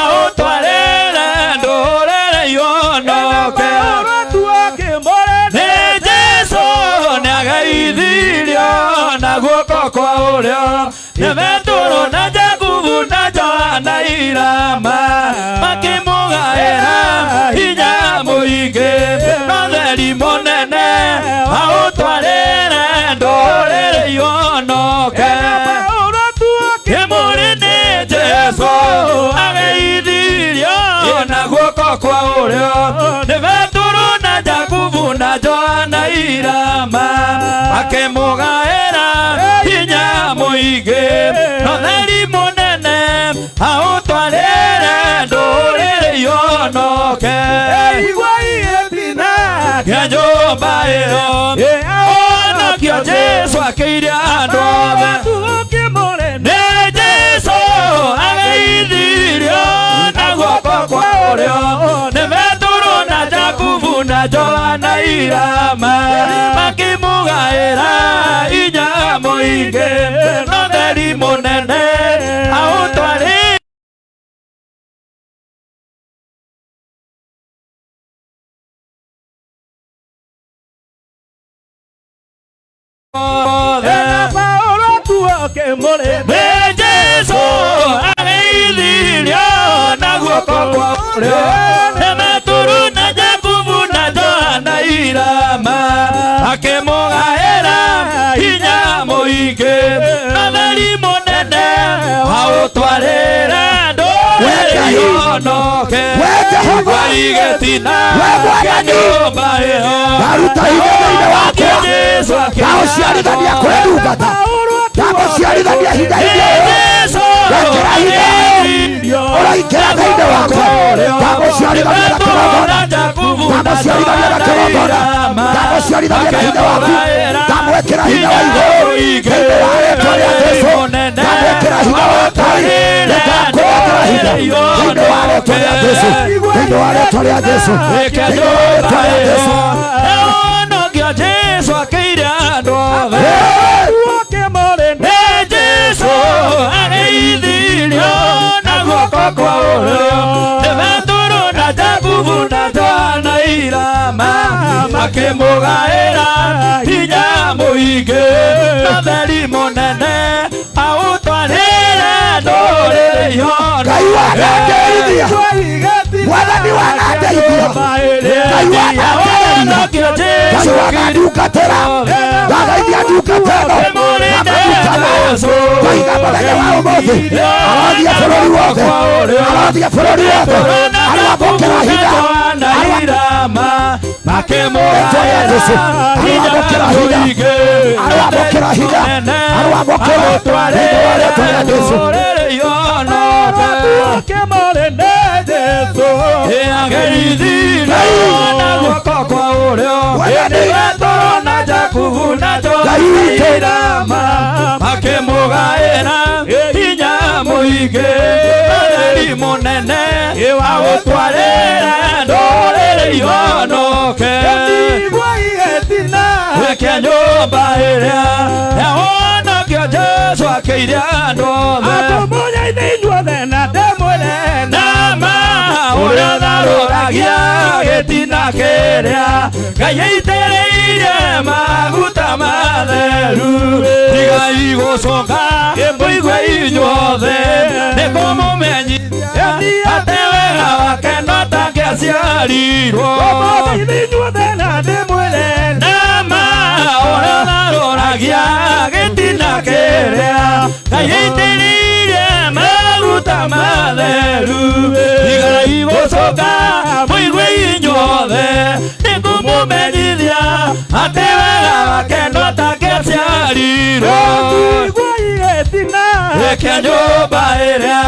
autwarire ndurire yonoke ni Jesu niagaithirio na guoko kwa urio ni toro na jakubu na Johana irama makemugaira inya muige na theri munene autwarire ndurire yonoke kimurinde Jesu ageithirio na guoko kwa urio ni Petero na Jakubu na Johana irama akemugaira hinya muingi na theri munene autwarire ndurire yonoke kia nyumba iyo onakio Jesu akiire andu othe ni Jesu ageithirio na guoko kwa urio ni Petero na Jakubu na Johana irama makimugaira inya muingi na theri munene autwarire ni Jesu ageithirio na guoko kwa urio ni Petero na Jakubu na Johana irama akemugaira hinya muingi na theri munene autwarire ndurire yonoke waigetina kia nyumba iyo Jesu ndaguciarithania kwendungata ndaguciarithania hinda uraingĩra thĩinĩ wakwa ndaguciarithania na kĩgongona ndaguciarithania na kĩgongona ndaguciarithania na hinya waku ndamwĩkĩra hinya wa igũrũ thĩinĩ wa rĩĩtwa rĩa Jesũ ndamwĩkĩra hinya wa Ngai nĩndakwĩkĩra hinya thĩinĩ wa rĩĩtwa rĩa Jesũ thĩinĩ wa rĩĩtwa rĩa Jesũ thĩinĩ wa rĩĩtwa rĩa Jesũ onokio Jesu akiire andu othe ni Jesu ageithirio na guoko kwa urio ni Petero na Jakubu na Johana irama makimugaira hinya muingi na theri munene autwarire ndurire yonoke Ngai wanandeithia Mwathani wanandeithia Ngai wanandeithia Ngai wanandungatĩra ndageithia ndungatĩra namandutana Ngai na mũthenya wa ũmũthĩ arothia bũrũri wothe arothia bũrũri wothe arwamũkĩra hinya rĩtwa rĩa Jesũ arwamũkĩra hinya arwamũkĩra hinya arwamũkĩra thĩinĩ wa rĩĩtwa rĩa Jesũ ageithirio na guoko kwa urio ni Petero na Jakubu na Johana irama makimugaira hinya muingi na theri munene autwarire ndurire yonoke kia nyumba iria onakio Jesu akiire andu othe nama uria tharuragia gitina kiria Ngai aitĩrĩire maguta matheru tigai gũcoka mũigue inyuothe nĩkũmũmenyithia atĩ wega wake no ta kĩaciarirwo nama ũrĩa tharũragia gĩtina kĩrĩa Ngai aitĩrĩire maguta matheru tigai gũcoka mũigue inyuothe nĩkũmũmenyithia atĩ wega wake no ta kĩaciarirwo kia nyũmba ĩrĩa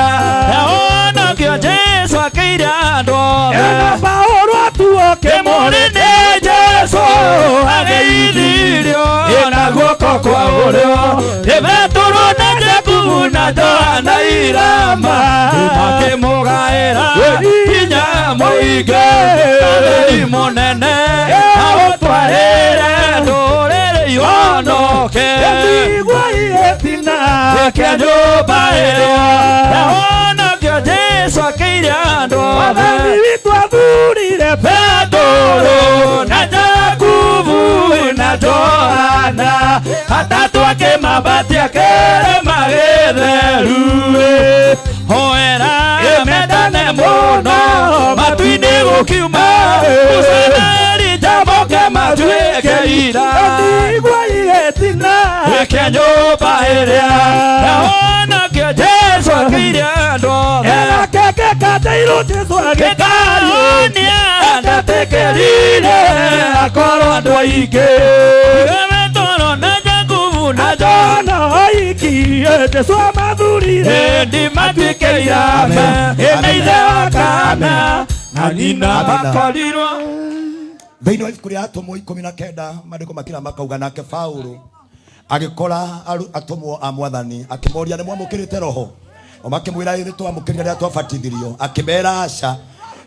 onakio Jesu akiire andu othe kĩmũrĩ-inĩ Jesu ageithirio na guoko kwa urio ni Petero na Jakubu na Johana irama makimugaira hinya muingi na theri munene kia nyumba ĩrĩa yahonokio Jesu akĩire andũ othe. Wathani witũ athurire Petero na Jakubu na Johana, atatũ akĩmambatia kĩrĩma gĩtheru. Hoera mendane mũno matu-inĩ gũkiuma, Musa na Elija moke matuĩke ira. Ndigua igĩtina kia nyũmba ĩrĩa yahonokio Jesu akĩire andũ othe. Gĩkateirwo Jesu agĩkaronia ndatĩkĩrire akorwo andũ aingĩ. Petero na Jakubu na Johana oikie Jesu amathurire hĩndĩ matuĩke irame na ithe wa kana na nyina makorirwo. Thĩinĩ wa ibuku rĩa Atũmwo 19 maandĩko makĩra makauga nake Paulo agĩkora atũmwo a Mwathani akĩmoria nĩ mwamũkĩrĩte roho, o makĩmwĩra ĩthĩ twamũkĩrire rĩrĩa twabatithirio, akĩmera aca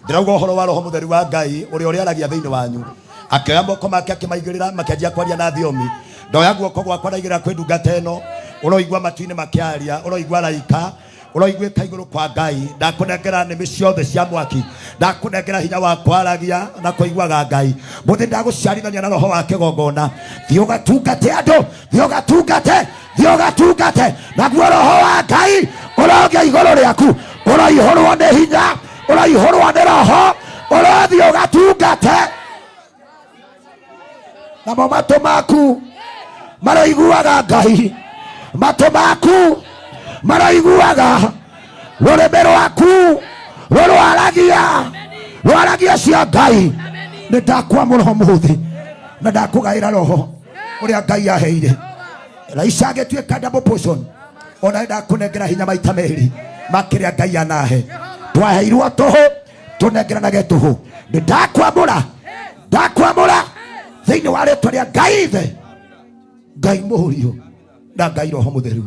ndĩrauga ũhoro wa roho mũtheru wa Ngai ũrĩa ũrĩaragia thĩinĩ wanyu. Akĩoya moko make akĩmaigĩrĩra makĩanjia kwaria na thiomi. Ndoya guoko gwakwa ndaigĩrĩra kwĩ ndungata ĩno, ũroigua matu-inĩ makĩaria, ũroigua araika, ũroiguĩka igũrũ kwa Ngai. Ndakũnengera nĩmĩ ciothe cia mwaki, ndakũnengera hinya wa kwaragia na kũiguaga Ngai. Mũthĩ ndagũciarithania na roho wa kĩgongona. Thiĩ ũgatungate andũ, thiĩ ũgatungate, thiĩ ũgatungate, naguo roho wa Ngai ũrogia igũrũ rĩaku, ũroihũrwo nĩ hinya, ũroihũrwo nĩ roho, ũrothiĩ ũgatungate. Namo matũ maku maroiguaga Ngai, matũ maku maroiguaga, rũrĩmĩ rwaku rwaragia cia Ngai. Nĩ ndakwamũra ũmũthĩ na ndakũgaĩra roho ũrĩa Ngai aheire. Raica agĩtuĩka double portion, ona ndakũnengera hinya maita merĩ makĩrĩa Ngai anahe. Twaheirwo tũhũ tũnengeranage tũhũ. Nĩ ndakwamũra thĩinĩ wa rĩĩtwa rĩa Ngai Ithe, Ngai Mũriũ na Ngai Roho Mũtheru.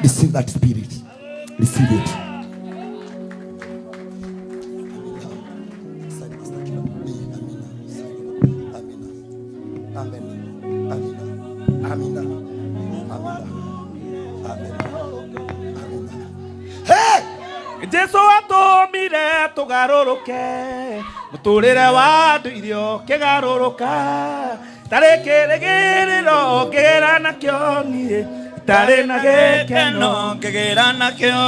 Receive that spirit. Receive it. Jesu atũmire tũgarũrũke, mũtũrĩre wa ndũire ũkĩgarũrũka, tarĩ kĩrĩgĩrĩro ngĩgera nakĩo niĩ, tarĩ na gĩkeno ngĩgera nakĩo.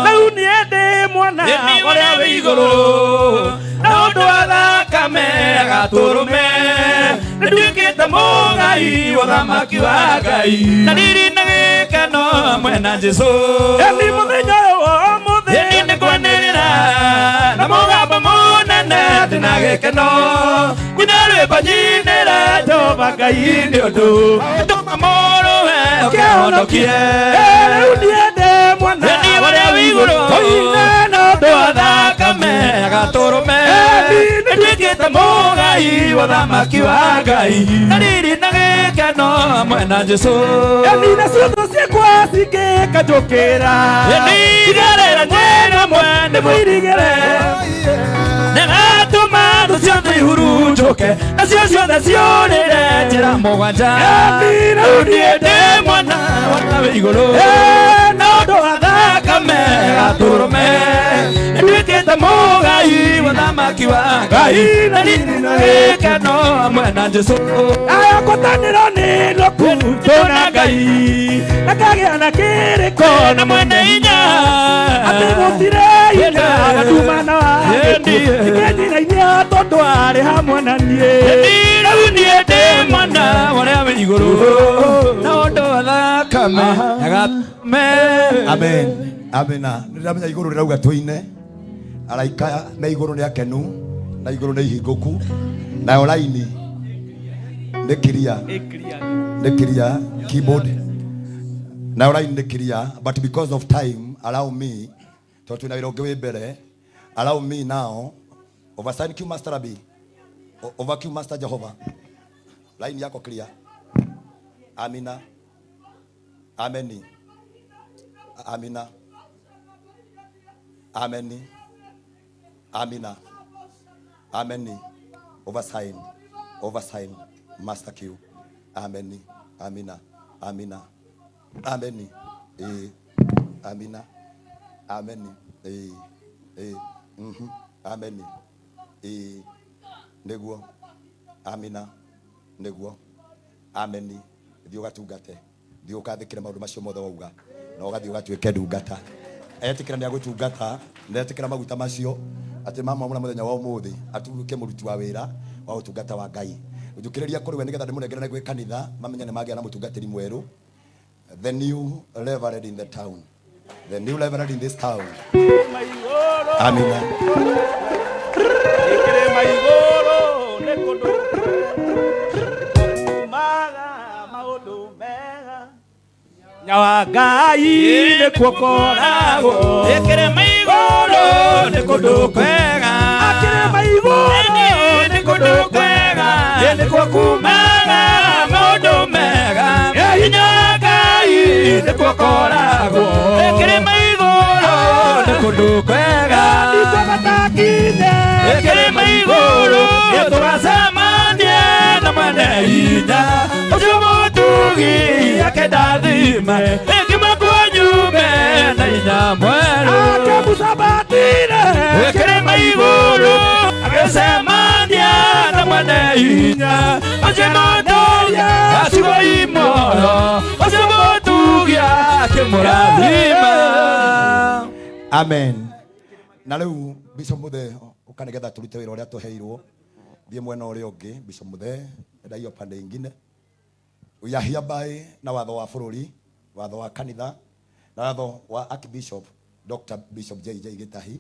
Rĩu niĩ ndĩ mwana ũrĩa wĩ igũrũ, na ũndũ wa thakame gatũrũme, nĩnduĩkĩte mũgai wa ũthamaki wa Ngai, na riri na gĩkeno mwena Jesu. Eni mũthenya ũyũ mũthĩ nĩkwanĩrĩra na mũgambo mũnene ndĩna gĩkeno, nyina rwĩmbo nyinĩre Jehova Ngai nĩ ũndũ tũma mũrũwe ũkĩhonokie. Rĩu niĩ ndĩ mwana ũrĩa wĩ igũrũ, tũine na ũndũ wa thakame gatũrũme, nĩnduĩkĩte mũgai wa ũthamaki wa Ngai, na riri na gĩkeno mwena Jesu. Eni nacio thũ ciakwa cingĩkanjũkĩra, nĩigerera njĩra mwene mwĩrigĩre, negatũma thũ ciothe ihurunjũke, nacio ciothe ciũrĩre njĩra mũgwanja. Rĩu niĩ ndĩ mwana wa wĩ igũrũ, na ũndũ wa thakame gatũrũme, nĩnduĩkĩte mũgai wa ũthamaki wa Ngai, na riri na gĩkeno mwena Jesu. Aya ngwatanĩro nĩ loku tũna Ngai, na kagĩa na kĩrĩko na mwene hinya, atĩ gũtirĩ hinya gatumana wa gĩkuũ, ĩkĩnjĩra-inĩ tondũ arĩ hamwe na niĩ. Rĩu niĩ ndĩ mwana ũrĩa wĩ igũrũ, na ũndũ wa thakame gatũrũme. Amen. Amena. Nĩndĩramenya igũrũ rĩrauga tũine, araika me igũrũ nĩ akenu na igũrũ nĩ ihingũku, nayo laini nĩ clear keyboard, nayo laini nĩ clear, but because of time allow me to twina wĩra ũngĩ wĩ mbere, allow me now oversign Q Master Abi, over Q Master Jehova, laini yako clear. Amina. Ameni. Amina. Ameni. Amina. Ameni. Oversign. Master Q. Ameni. Amina. Amina. Ameni. Amina. Amen. Amen. Neguo. Amina. Neguo. Amen. Thio gatungate. Thio kathikire maundu macio mothe wauga. Na ugathio gatuike ndungata. Etikira ni agutungata, na etikira maguta macio ati mama mwana muthenya wa umuthi aturuke muruti wa wira wa utungata wa Ngai. Ujukiriria kuri we nigetha ndimunengerana gwe kanitha mamenye ne magia na mutungatiri mweru. The new reverend in the town. The new reverend in this town. Amina. Nyawa Ngai ne kuokorago ekere maigoro ne kundu kwega akere maigoro ne kundu kwega ne kuokumaga maundu mega Nyawa Ngai ne kuokorago ekere maigoro ne kundu kwega ndikomatakine ekere maigoro yetugasamanie na maneinya ujumutugi akedathime ekima kwanyume na inya mweru akamusabatire ekere maiguru agesemania na maneinya ajemotoria asiwa imoro ujumutugi akemurathime. Amen. Na riu Bishop Muthe ukanigetha turute wira uria tuheirwo thie mwena uria ungi. Bishop Muthe enda hiyo pande ingine we are hereby na watho wa bururi, watho wa kanitha, na watho wa Archbishop Dr. Bishop JJ Gitahi,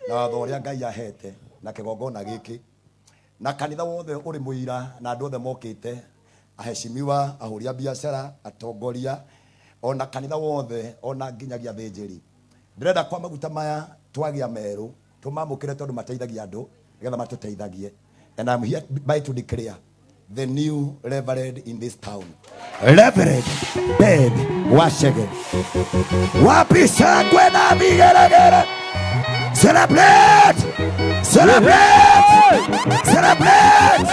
na watho uria Ngai ahete na kigongona giki na kanitha wothe uri muira na andu othe mokite aheshimiwa ahuria biashara atongoria ona kanitha wothe ona nginyagia thinjiri ndirenda kwa maguta maya twagia meru tumamukire tondu mateithagia andu getha matuteithagie. And I'm here by to declare the new reverend in this town. Reverend Bed Washege. Wapi shangwe na vigelegele. Celebrate! Celebrate! Celebrate!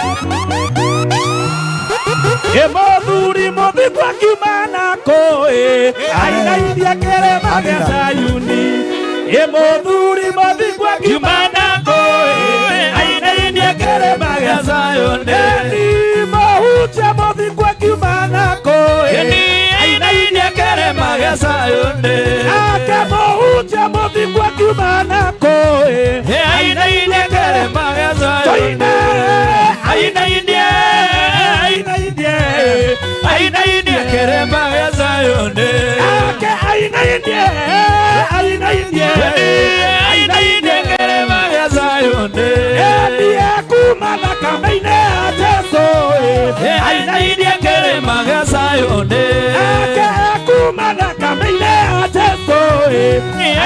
Emothuri mothi kwa kiumana koe aina india kere magia Sayuni. Emothuri mothi kwa kiumana koe aina india kere magia Sayuni. Eni mohuja mothi kwa kiumana koe aina india kere magia Sayuni. Ake mohuja mothi kwa kiumana koe aina india kere magia Sayuni. Aina india aina india kere magia Sayuni. Ake aina india kere magia Sayuni. Edia kumana kamaine ateso aina india kere magia Sayuni. Ake kumana kamaine ateso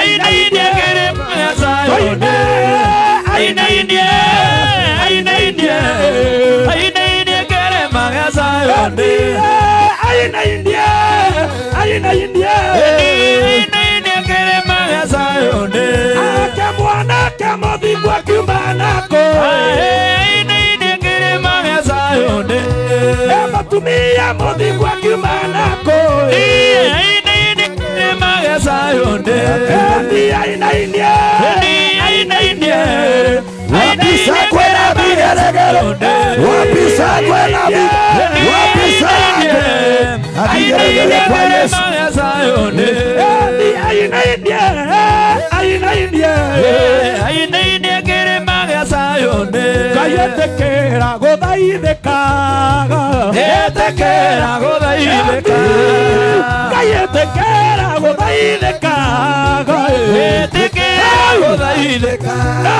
aina india kere magia Sayuni. Aina india kere magia Sayuni. Aina india kere magia Sayuni. Ake mwana kamothi kwa kiumana koe aina india kere magia Sayuni. Ematumia mothi kwa kiumana koe aina india kere magia Sayuni. Aina india Wapisa kwena vigelegele. Wapisa kwena vigelegele. Wapisa vigelegele kwa Yesu. Aina india kere magia Sayuni. Kayetekera guthaithikaga. Yetekera guthaithikaga. Kayetekera guthaithikaga. Yetekera guthaithikaga.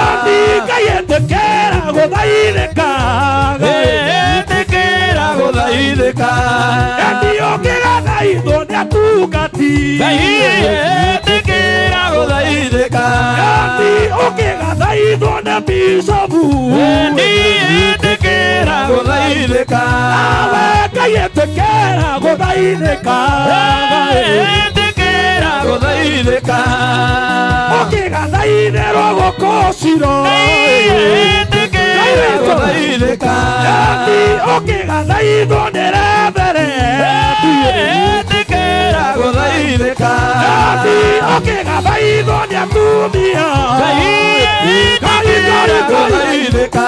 Kayetekera guthaithikaga. Yetekera guthaithikaga. Ndio kigathaithwo ni atungati. Yetekera guthaithikaga. Ndio kigathaithwo ni bishopu. Yetekera guthaithikaga. Awe kayetekera guthaithikaga. Yetekera guthaithikaga. Okigathaithirwo gukociro. Yetekera guthaithikaga. Okigathaithwo ni reverend. Yetekera guthaithikaga. gũthĩnĩka ũkĩgathaithwo nĩ atumia Ngai gũthaithĩka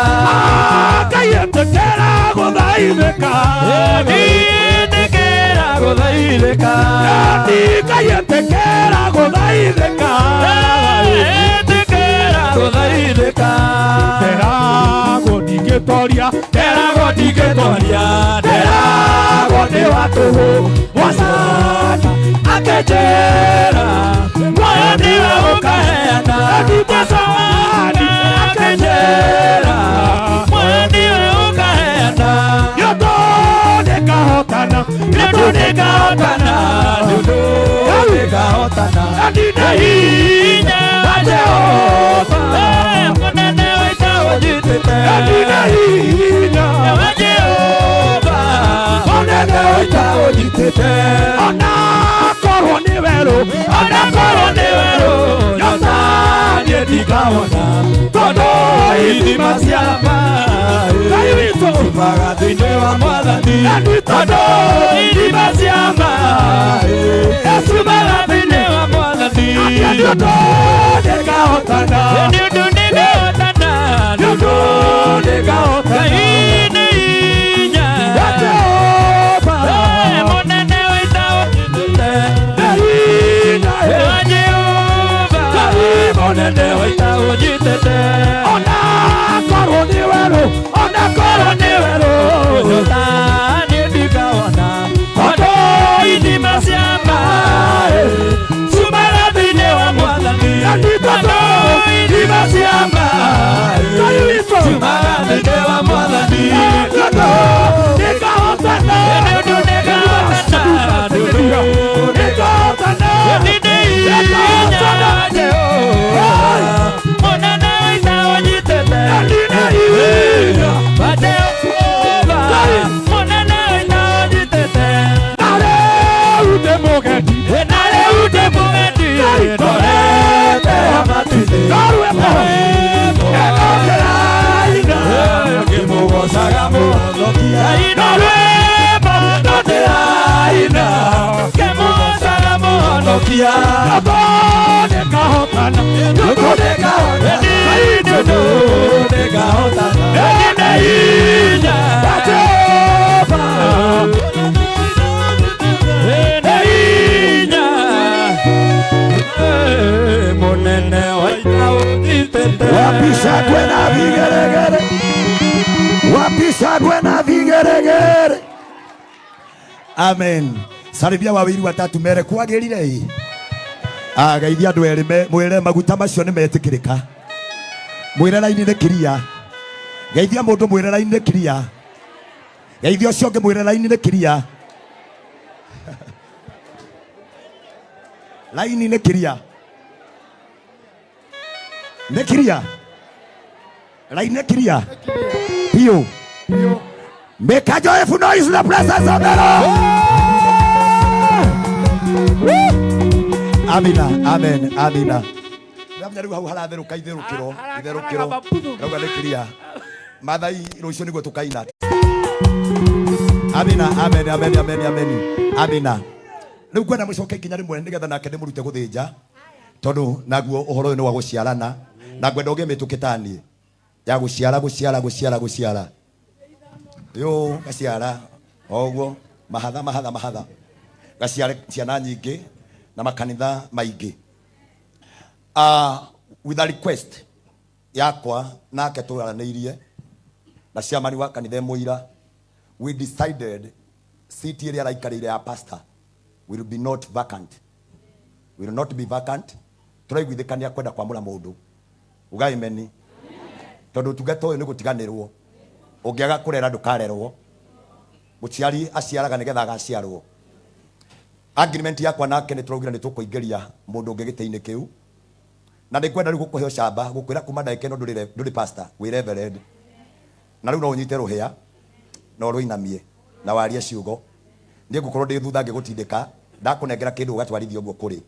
Ngai etĩkĩra gũthaithĩka etĩkĩra gũthaithĩka Ngai etĩkĩra gũthaithĩka etĩkĩra gũthaithĩka Nderagwo ndingĩtoria nderagwo ndingĩtoria nderagwo nĩ wa tũhũ Mwathani akenjera muoyo nĩwe ũkaheana Mwathani akenjera muoyo nĩwe ũkaheana Nĩũndũ nĩngahotana nĩũndũ nĩngahotana nĩũndũ nĩngahotana ndina hinya wa Jehova mũnene wĩtagwo njĩtĩte ndina hinya wa Jehova mũnene wĩtagwo njĩtĩte onakorwo nĩ werũ nyota niĩ ndingahona tondũ ithima cia maaĩ Ngai witũ ciumaga thĩinĩ wa Mwathani tondũ ithima cia maaĩ ciumaga thĩinĩ wa Mwathani nĩũndũ nĩngahotana nĩũndũ nĩngahotana nĩũndũ nĩngahotana nĩ hinya wa Jehova mũnene wĩtagwo njĩtĩte wa Jehova mũnene wĩtagwo njĩtĩte onakorwo nĩ werũ nyota niĩ ndingahona tondũ ithima cia maaĩ ciumaga thĩinĩ wa Mwathani tondũ ithima cia maaĩ ciumaga thĩinĩ wa Mwathani tondũ nĩngahotana nĩũndũ nĩngahotana nĩũndũ nĩngahotana nĩ hinya wa Jehova mũnene wĩtagwo njĩtĩte wa Jehova mũnene wĩtagwo njĩtĩte na rĩu ndĩ mũgendi ndorete amatu-inĩ ngĩmũgocaga Mũhonokia na rwĩmbo no ndĩraina ngĩmũgocaga Mũhonokia nĩngahotana nĩũndũ nĩngahotana nĩ hinya wa Jehova nĩ hinya mũnene wĩtagwo njĩtĩte Wapishagwe na vigeregere, wapishagwe na vigeregere. Amen. Saribia wawili watatu mere kwagĩrire geithia andũ erĩ mwĩre maguta macio nĩ metĩkĩrĩka mwĩre raini nĩ kiria geithia mũndũ mwĩre raini nĩ kiria geithia ũcio ũngĩ mwĩre raini nĩ kiria raini nĩ kiria nĩ kiria raini nĩ kiria piũ make a joyful noise in the presence of the Lord. Amina, amen, amina. Ndamenya rĩu hau haratherũka itherũkĩro rauga nĩ kiria mathai rũciũ nĩguo tũkaina. Amina, amen, amen, amen, amen, amina. Rĩu kwenda mũcoke ikinya rĩmwe nĩgetha nake ndĩmũrute gũthĩnja tondũ naguo ũhoro ũyũ nĩ wa gũciarana na ngwenda ũgĩe mĩtũkĩtanie ya gũciara yo gaciara oguo mahatha gaciara ciana nyingĩ na makanitha maingĩ with a request yakwa nake tũranĩirie na ciamani wa kanitha mũira we decided city ĩrĩa araikarĩire ya pastor will be not vacant, will not be vacant. Tũraiguithĩkania kwenda kwamũra mũndũ ugaimeni tondũ tungata ũyũ nĩ gũtiganĩrwo ũngĩaga kũrera ndũkarerwo mũciari aciaraga nĩgetha agaciarwo. Agreement yakwa nake nĩ tũraugire nĩ tũkũingĩria mũndũ ũngĩ gĩtĩ-inĩ kĩu na nĩ kwenda rĩu gũkũhe ũcamba gũkwĩra kuma ndagĩka ĩno ndũrĩ pastor wĩ reverend na rĩu no ũnyite rũhĩa na ũrũinamie na warie ciugo nĩ ngũkorwo ndĩ thutha ngĩgũtindĩka ndakũnengera kĩndũ ũgatwarithia ũguo kũrĩ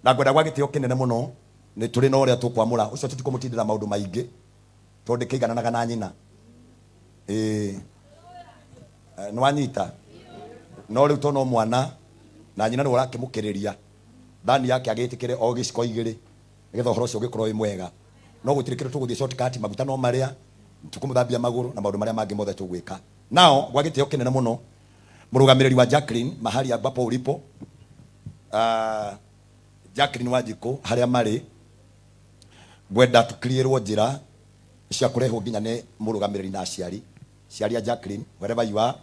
na ngwenda gwa gĩtĩo kĩnene mũno nĩ tũrĩ na ũrĩa tũkwamũra ũcio tũtikũmũtindĩra maũndũ maingĩ tondũ kĩigananaga na nyina nĩwanyita no rĩu to no mwana na nyina nĩ ũrakĩmũkĩrĩria thani yake agitikire o giciko igiri nigetha horo cio gikorwo wi mwega no gutirikire tuguthie shortcut maguta no maria tukumuthambia maguru na maundu maria mangi mothe tugwika nao gwagitio kinene muno murugamiriri wa Jacqueline mahali ambapo ulipo Jacqueline Wanjiku haria mari gwenda tukirierwo njira cia kurehwo nginya ni murugamiriri na aciari ciaria Jacqueline wherever you are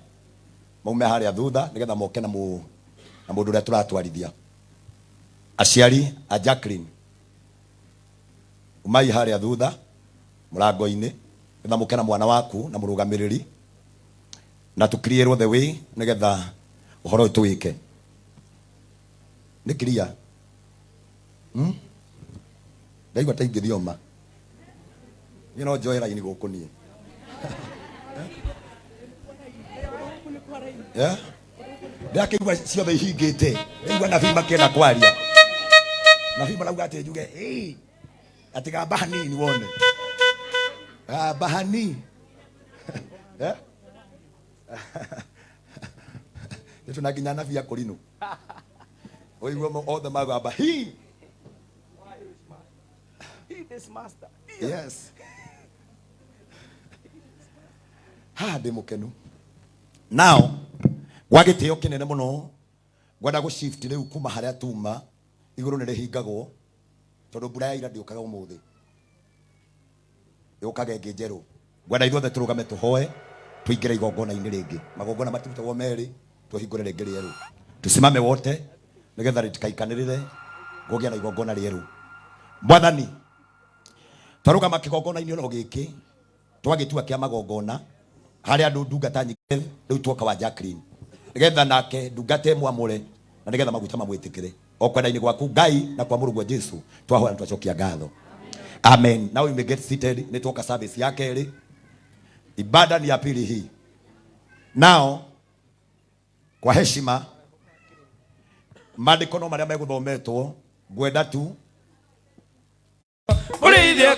maume haria thutha nigetha moke na mundu uria turatwarithia aciari a Jacqueline umai haria thutha murango-ini nigetha moke na mwana waku na murugamiriri na tukirierwo the way nigetha uhoro tuwike ni clear ndaigua ta ingithioma you know joy line guku nie yeah ndakigua ciothe ihingite ndaigua na bima kenda kwaria na bima lauga ati njuge atiga bahani ni wone bahani yeah yetu na ginya na via korino oigwa othe magamba he this master yes ndi mukenu now gwagitio kinene muno gwenda go shift riu kuma haria tuma iguru ni rihingagwo tondu mbura ya ira ndiukaga umuthi yukaga ingi njeru gwenda ithuothe turugame tuhoe tuingire igongona-ini ringi magongona matirutagwo meri tuhingure ringi rieru tusimame wote nigetha ritikaikanirire gugia na igongona rieru mwathani twarugama kigongona-ini ono giki twagitua kia magongona haria andu ndungata nyingĩ riu twoka wa Jacqueline nigetha nake ndungata mwamure na nigetha maguta mamwitikire o kwenda-ini gwaku Ngai na kwa Mũrungu Jesu twahoya na twacokia ngatho amen. Now you may get seated. Ni twoka service ya keri ibada ni ya pili hii. Now kwa heshima maandiko no maria meguthometwo ngwenda tu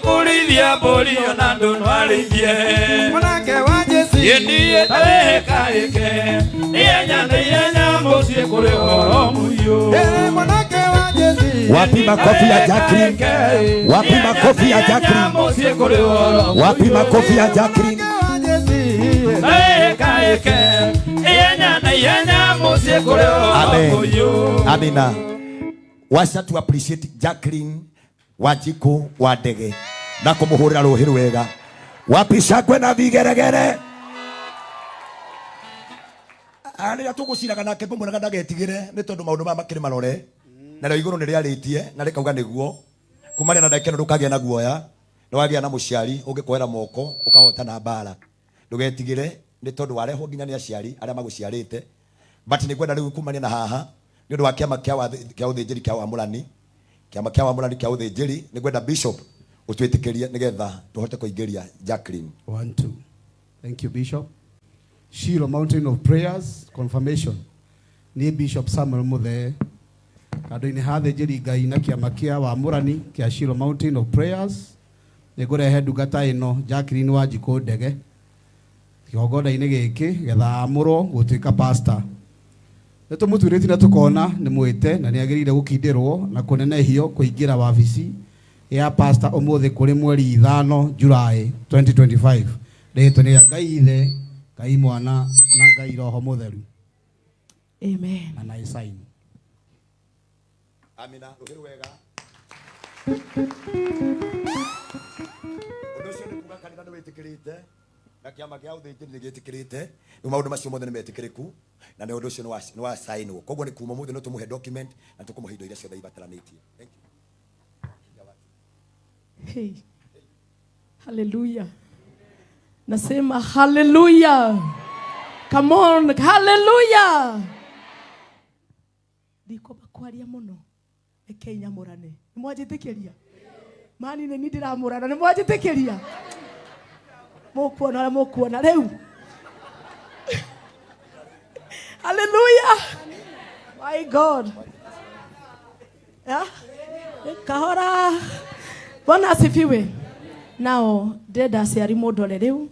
kurithia mburi ona ndu nwarithie Mwanake wa Jesu yendie tarekaike ihenya mucie kuri horo muyo mwanake wa Jesu wapi makofi ya Jacqueline wapi makofi ya Jacqueline mucie kuri horo wapi makofi ya Jacqueline tarekaike ihenya mucie kuri horo muyo amina. Washa to appreciate Jacqueline Wanjiku wa ndege na kumuhurira ruhi rwega wapi shakwe na vigeregere ari tuguciraga nake mbona ndagetigire ni tondu maundu ma makiri marore na ro iguru ni riaritie na rikauga niguo kumania na ndake ndukagia na guoya ni wagia na muciari ungikoera moko ukahota na mbara ndugetigire ni tondu wareho nginya ni aciari aria maguciarite but ni kwenda riu kumania na haha ni ndu wa kiama kia uthinjiri kia wamurani kiama kia wamurani kia uthinjiri ni kwenda bishop utwitikirie nigetha tuhote kuingiria Jacqueline 1 2. Thank you Bishop. Shiloh Mountain of Prayers confirmation ni Bishop Samuel Muthe kandu-ini ha thinjiri Ngai na kiama kia wamurani kia Shiloh Mountain of Prayers ni ngurehe ndungata ino Jacqueline Wanjiku ndege kigongona-ini giki getha amurwo gutuika pastor Nitumuturiti na tukona ni mwite na niagirire gukindirwo na kunenehio kuingira wabici ya pastor umuthi kuri mweri 5 Julai 2025 rĩtwa nĩ Ngai Ithe Ngai Mwana na Ngai Roho Mutheru amen and I sign amina ruhiru wega udocio ni kuga kanitha ni witikirite na kiama kia uthinjiri ni gitikirite ni maundu macio mothe ni metikiriku na ni udocio ni wa sign koguo ni kuma muthe no tumuhe document na tukumuhe indo iria ciothe ibataranitie. Thank you. Hey. Hallelujah. Nasema hallelujah. Come on, hallelujah. Ndiko bakwaria muno. Eke nyamurane. Nimwajitekeria. Mani ne ndiramurana nimwajitekeria. Mokuona leo. Hallelujah. My God. Yeah. Kahora. Bwana asifiwe. Now, deda siari modole leo.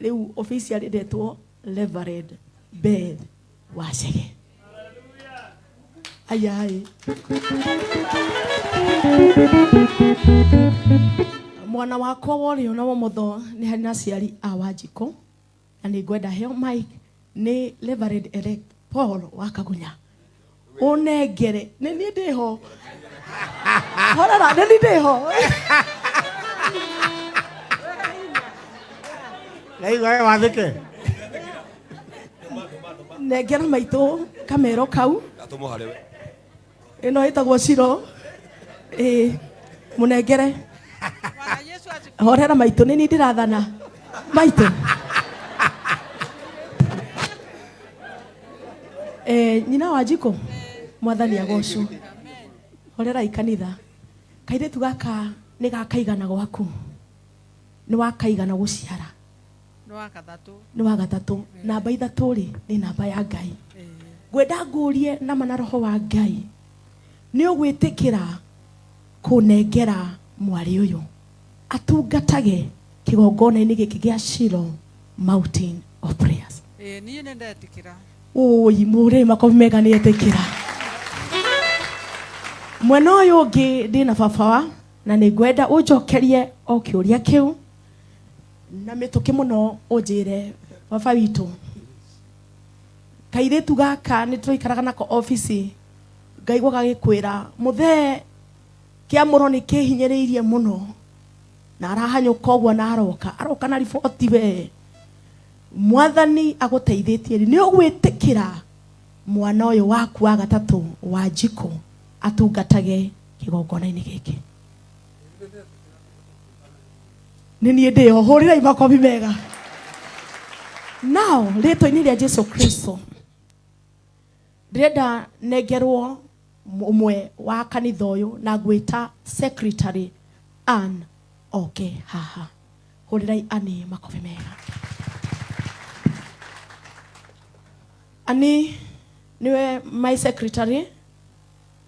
Leo officially detwo Reverend Beth Wachege. Ayai. Mwana wakwa wori ona womotho ni hari na ciari a Wanjiko na ni ngwenda heo mic ni Reverend Elect Paul wa Kagunya. Unengere ni ni ndiho. Horara ni ndiho. Nei wewe wathike. Nengera maitu kamero kau. Atumo halewe. Ino itagwo Ciro. Munengere. Horera maitu ni ndirathana. Maitu. Nyina Wanjiko. Mwathani agocwo. Horera ikanitha. Kairitu gaka ni gakaigana gwaku. Ni wakaigana guciara. Ni wa gatatu. Namba ithatu ri ni namba ya Ngai. Gwenda ngurie na mana roho wa Ngai. Ni ugwitikira kunengera mwari uyu atungatage kigongona-ini giki gia Shiloh Mountain of Prayers. Niĩ nĩ ndetikira. Oi muri makobi mega ni etikira. Mwena uyu ungi ndina baba na ni ngwenda unjokerie o kiuria kiu na mituki muno unjire baba witu. Kairitu gaka ni tũikaraga nako office ngaigua gagikwira muthe kiamuro ni kihinyiriirie muno na arahanyuka ũguo na aroka na riboti we. Mwathani aguteithĩtie ni ũgwĩtĩkĩra mwana ũyũ waku wa gatatu Wanjiko atungatage kigongona-inĩ gĩkĩ. Nĩ niĩ ndĩho, hũrĩrai makobi mega. Now rĩtwa-inĩ rĩa Jesu Kristo ndĩrenda nengerwo umwe wa kanitha ũyũ na ngwĩta secretary Ann oke haha. Hũrĩrai Ann makobi mega. Ani niwe my secretary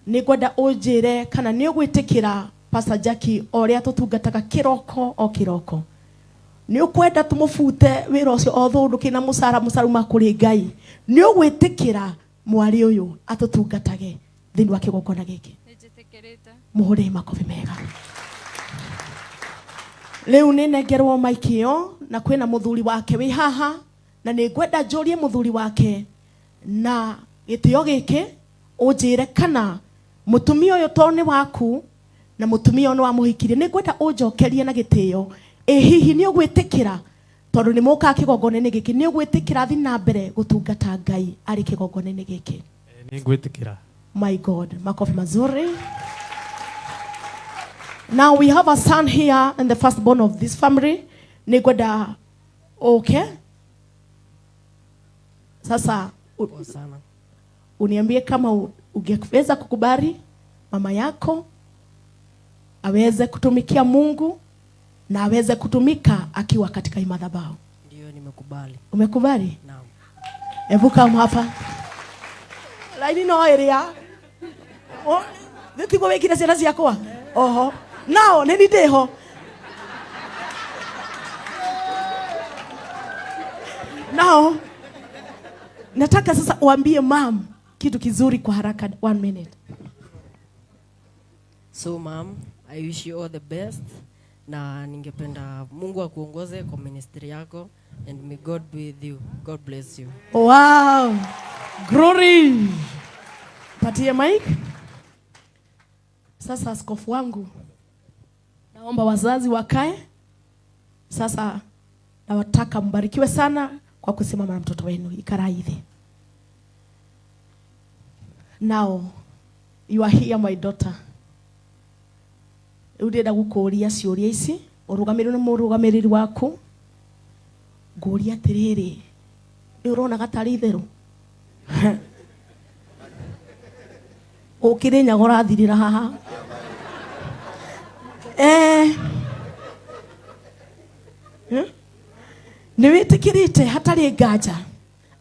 ni gwenda unjire kana ni ugwitikira Pastor Jackie oria tutungataga kiroko o kiroko. Ni ukwenda tumufute wira ucio o thunduki na musaruma kuri Ngai. Ni ugwitikira mwari uyu atutungatage thini wa kigongona giki. Nijitikirite. Muhure makobi mega. Leo ni nengerwo maikio na kwina muthuri wake wi haha na ni gwenda njurie muthuri wake na gitio giki unjire kana mutumia uyu to ni waku na mutumia ono amuhikirie ni gwenda unjokerie na gitio hihi ni ugwitikira tondu ni muka kigongona-ini giki ni ugwitikira thi na mbere gutungata Ngai ari kigongona-ini giki. Ni ngwitikira. My God, makofi mazuri. Now we have a son here and the firstborn of this family. Ni gwenda okay. Sasa uniambie kama ungeweza kukubali mama yako aweze kutumikia Mungu na aweze kutumika akiwa katika madhabahu. Ndio nimekubali. Umekubali? Naam. Hebu kama hapa. Laini no area. Oh, nitigo wekira ciana ciakwa. Oho. Nao nĩ ndĩho. Nao nataka sasa uambie mom kitu kizuri kwa haraka 1 minute. So mom, I wish you all the best na ningependa Mungu akuongoze kwa ministry yako and may God be with you. God bless you. Wow. Glory. Patie mic. Sasa askofu wangu naomba wazazi wakae. Sasa nawataka mbarikiwe sana kwa kusimama na mtoto wenu Ikaraithi. Now you are here my daughter. Urenda gukuria ciuria ici urugamiriro ni murugamiriri waku. Nguria atiriri ni urona gatari itheru. Ukire nyagora thirira haha. Ni witikirite hatari nganja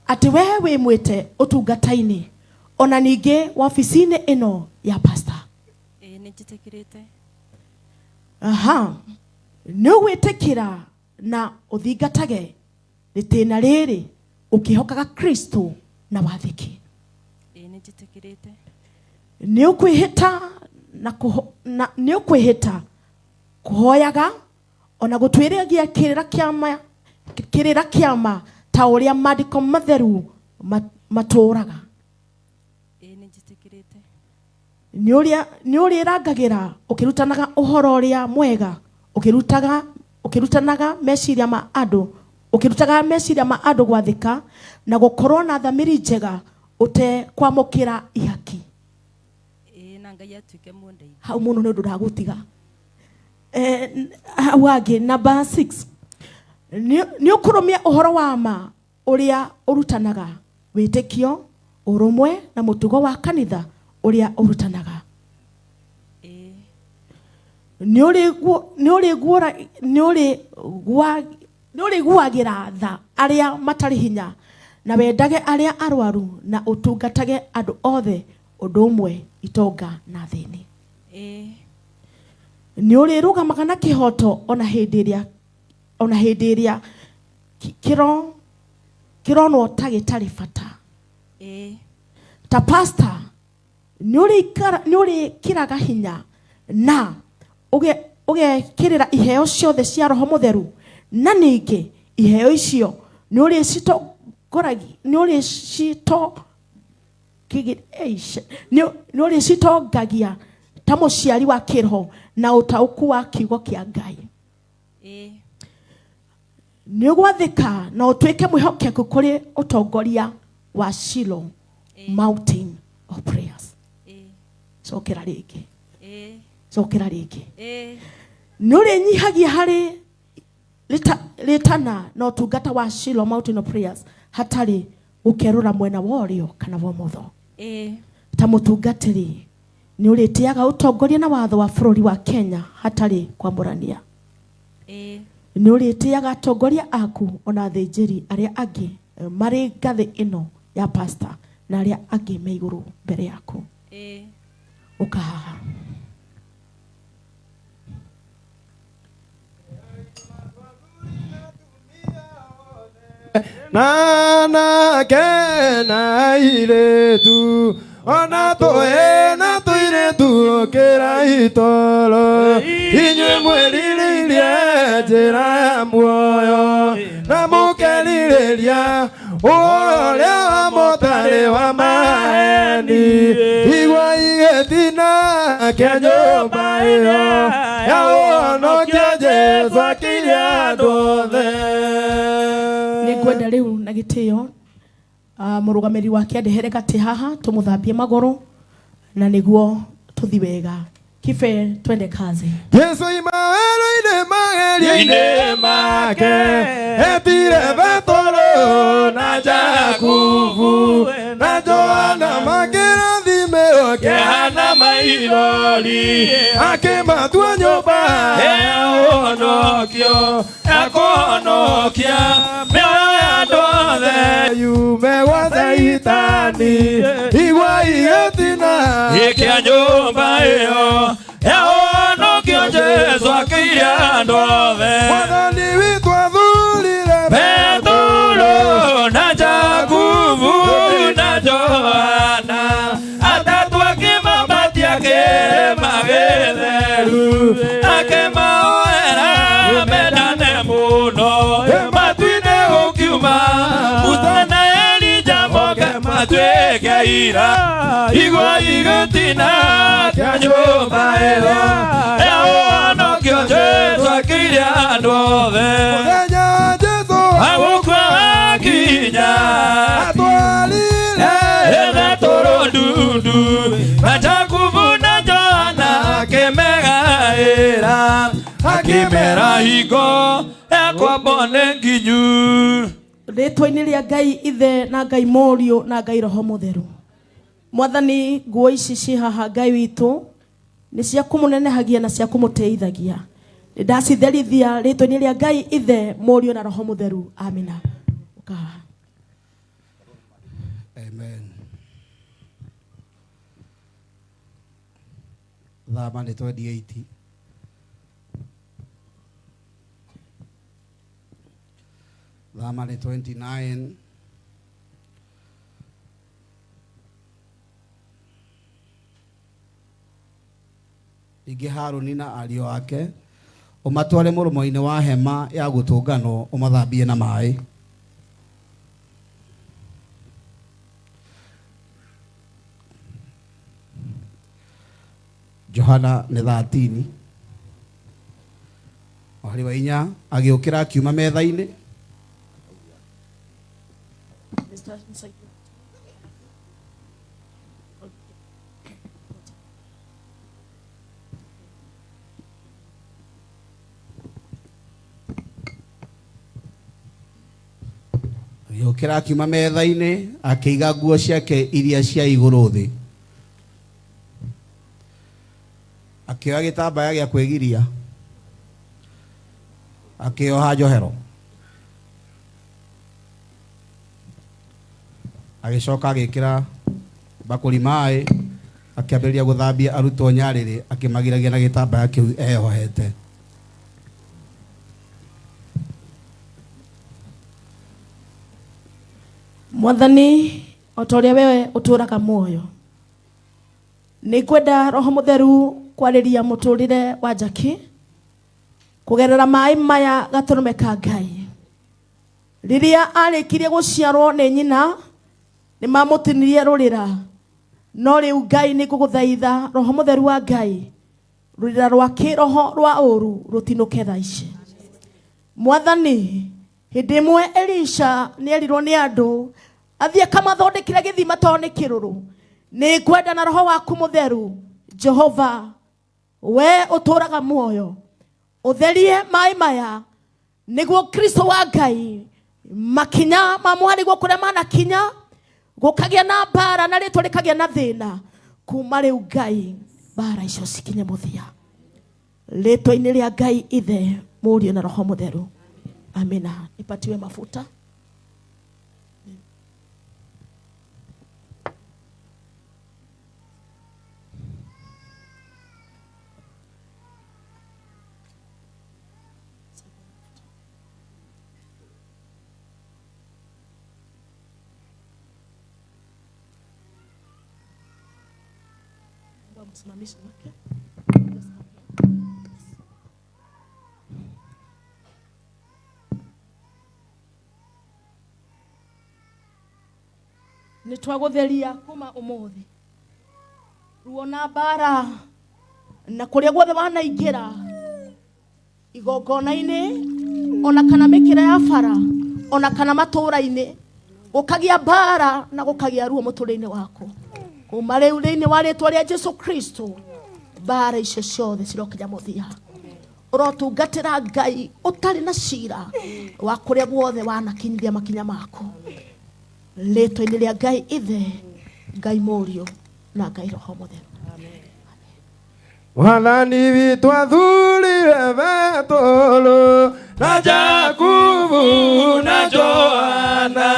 ati wewe wi mwite utungata-ini ona ninge wabici-ini ino ya pastor. Nijitikirite. Aha. Ni ugwitikira na uthingatage ritina riri ukihokaga Kristo na wathiki. Nijitikirite. nĩ ũkwĩhĩta nĩ ũkwĩhĩta kũhoyaga ona gũtuĩrĩria kĩrĩra kĩama ta ũrĩa maandĩko matheru matũraga. Nĩ ũrĩrangagĩra ũkĩrutanaga ũhoro ũrĩa mwega, ũkĩrutanaga meciria ma andũ gwathĩka na gũkorwo na thamiri njega ũtekwamũkĩra ihaki. Hau mũno nĩ ũndũ ndagũtiga. Hau hangĩ number 6 nĩ ũkũrũmia ũhoro wa ma ũrĩa ũrutanaga wĩtĩkio, ũrũmwe na mũtugo wa kanitha ũrĩa ũrutanaga. Nĩ ũrĩguagĩra tha arĩa matarĩ hinya na wendage arĩa arwaru na ũtungatage andũ othe ũndũ ũmwe itonga na thĩinĩ. Nĩ ũrĩrũgamaga na kĩhoto ona hĩndĩ ĩrĩa kĩronwo ta gĩtarĩ bata. Ta pastor nĩ ũrĩkĩraga hinya na ũgekĩrĩra iheo ciothe cia Roho Mũtheru, na ningĩ iheo icio nĩ ũrĩcitongagia ta mũciari wa kĩroho na ũtaũku wa kiugo kĩa Ngai. Nĩ ũgwathĩka na ũtuĩke mwĩhokeku kũrĩ ũtongoria wa Shiloh Mountain of Prayers. Cokera rĩngĩ. Nĩ ũrĩnyihagia harĩ rĩtana na ũtungata wa Shiloh Mountain of Prayers hatarĩ gũkerũra mwena wa ũrĩo kana wa ũmotho. Ta mũtungatĩri nĩ ũrĩtĩaga ũtongoria na watho wa bũrũri wa Kenya hatarĩ kwambũrania. Nĩ ũrĩtĩaga atongoria aku ona athĩnjĩri arĩa angĩ marĩ ngathĩ ĩno ya pastor na arĩa angĩ me igũrũ mbere yaku. Ũkahaha. Na kena iretu ona toena tuiretu okera itoro inywe mweririe njĩra ya muoyo na mũkerĩrĩria ũhoro ũrĩa wa mũtarĩ wa maheni igua igĩtina kĩa nyũmba ĩyo ya ũhonokia Jesũ akĩria andũ othe. Nĩ ngwenda rĩu na gĩtĩo mũrũgamĩrĩri wake andehere gatĩ haha tũmũthambie magũrũ na nĩguo tũthi wega. Kibe twende kazi. Yesu imaweru-inĩ magerio-inĩ make etire Petero na Jakubu na Johana makĩrathimĩrwo kĩhana maithori akĩmatua nyũmba ya ũhonokio ya kũhonokia mĩoyo ya andũ othe yume gwa Thaitani igua igĩtina gĩkĩa nyũmba ĩyo ya ũhonokio Jesũ akĩire andũ othe. Mwathani witũ athurire Petero na Jakubu na Johana atatũ akĩmambatia kĩrĩma gĩtheru akĩmahoera mendane mũno matu-inĩ gũkiuma Musa na Elija moke matuĩke ira igua igĩtina kĩa nyũmba ĩyo ya ũhonokio Jesũ akĩire andũ othe. Mũthenya Jesũ agũkua wakinya atwarire Petero ndundu na Jakubu na Johana akĩmegaĩra akĩmera hingo ekwambwo nĩ nginyu. Rĩtwa-inĩ rĩa Ngai Ithe na Ngai Mũriũ na Ngai Roho Mũtheru. Mwathani, nguo ici ci haha Ngai witũ nĩ cia kũmũnenehagia na cia kũmũteithagia. Nĩndacitherithia rĩtwa-inĩ rĩa Ngai Ithe, Mũriũ na Roho Mũtheru. Amina. Amen. Thama nĩ 28. Thama nĩ 29. ingĩ Harũni na ariũ ake ũmatware mũromo-inĩ wa hema ya gũtũnganwo ũmathambie na maĩ. Johana nĩ 13 Wahari wa inya agĩũkĩra akiuma metha-inĩ agĩũkĩra akiuma metha-inĩ akĩiga nguo ciake iria cia igũrũ thĩ, akĩoya gĩtambaya gĩa kwĩgiria akĩoha njohero, agĩcoka agĩkĩra bakũri maĩ akĩambĩrĩria gũthambia arutwo nyarĩrĩ akĩmagiragia na gĩtambaya kĩu eyohete. Mwathani, o ta ũrĩa wewe ũtũũraga muoyo, nĩ kwenda Roho Mũtheru kwarĩria mũtũrĩre wa Jackie kũgerera maĩ maya gatũrũme ka Ngai. Rĩrĩa arĩkirie gũciarwo nĩ nyina nĩ mamũtinirie rũrĩra, no rĩu Ngai nĩ ngũgũthaitha Roho Mũtheru wa Ngai, rũrĩra rwa kĩroho rwa ũru rũtinũke thaa ici. Mwathani, hĩndĩ ĩmwe Elisha nĩ erirwo nĩ andũ athiĩ akamathondekera gĩthima tondũ nĩ kĩrũrũ. Nĩ kwenda na Roho waku Mũtheru Jehova, we ũtũũraga muoyo, ũtherie maĩ maya nĩguo Kristo wa Ngai makinya mamwarĩguo kũrĩa manakinya gũkagĩa na mbara na rĩtwa rĩkagĩa na thĩna. Kuma rĩu Ngai mbara icio cikinye mũthia, rĩtwa-inĩ rĩa Ngai Ithe, Mũriũ na Roho Mũtheru, amina. Nipatiwe mafuta. Msimamishi wake. Nitwagutheria kuma umuthi ruo na bara na kuria guothe wanaingira igongona-inĩ ona kana mĩkĩra ya bara ona kana matũra-inĩ gũkagĩa bara na gũkagĩa ruo mũtũrĩ-inĩ waku. Kuma rĩu thĩinĩ wa rĩtwa rĩa Jesu Kristo bara icio ciothe cirokinya mũthia. Ũrotungatĩra Ngai ũtarĩ na cira wa kũrĩa guothe wanakinyithia makinya maku, rĩtwa-inĩ rĩa Ngai Ithe, Ngai Mũriũ na Ngai Roho Mũtheru. Mwathani witũ athurire Petero na Jakubu na Johana,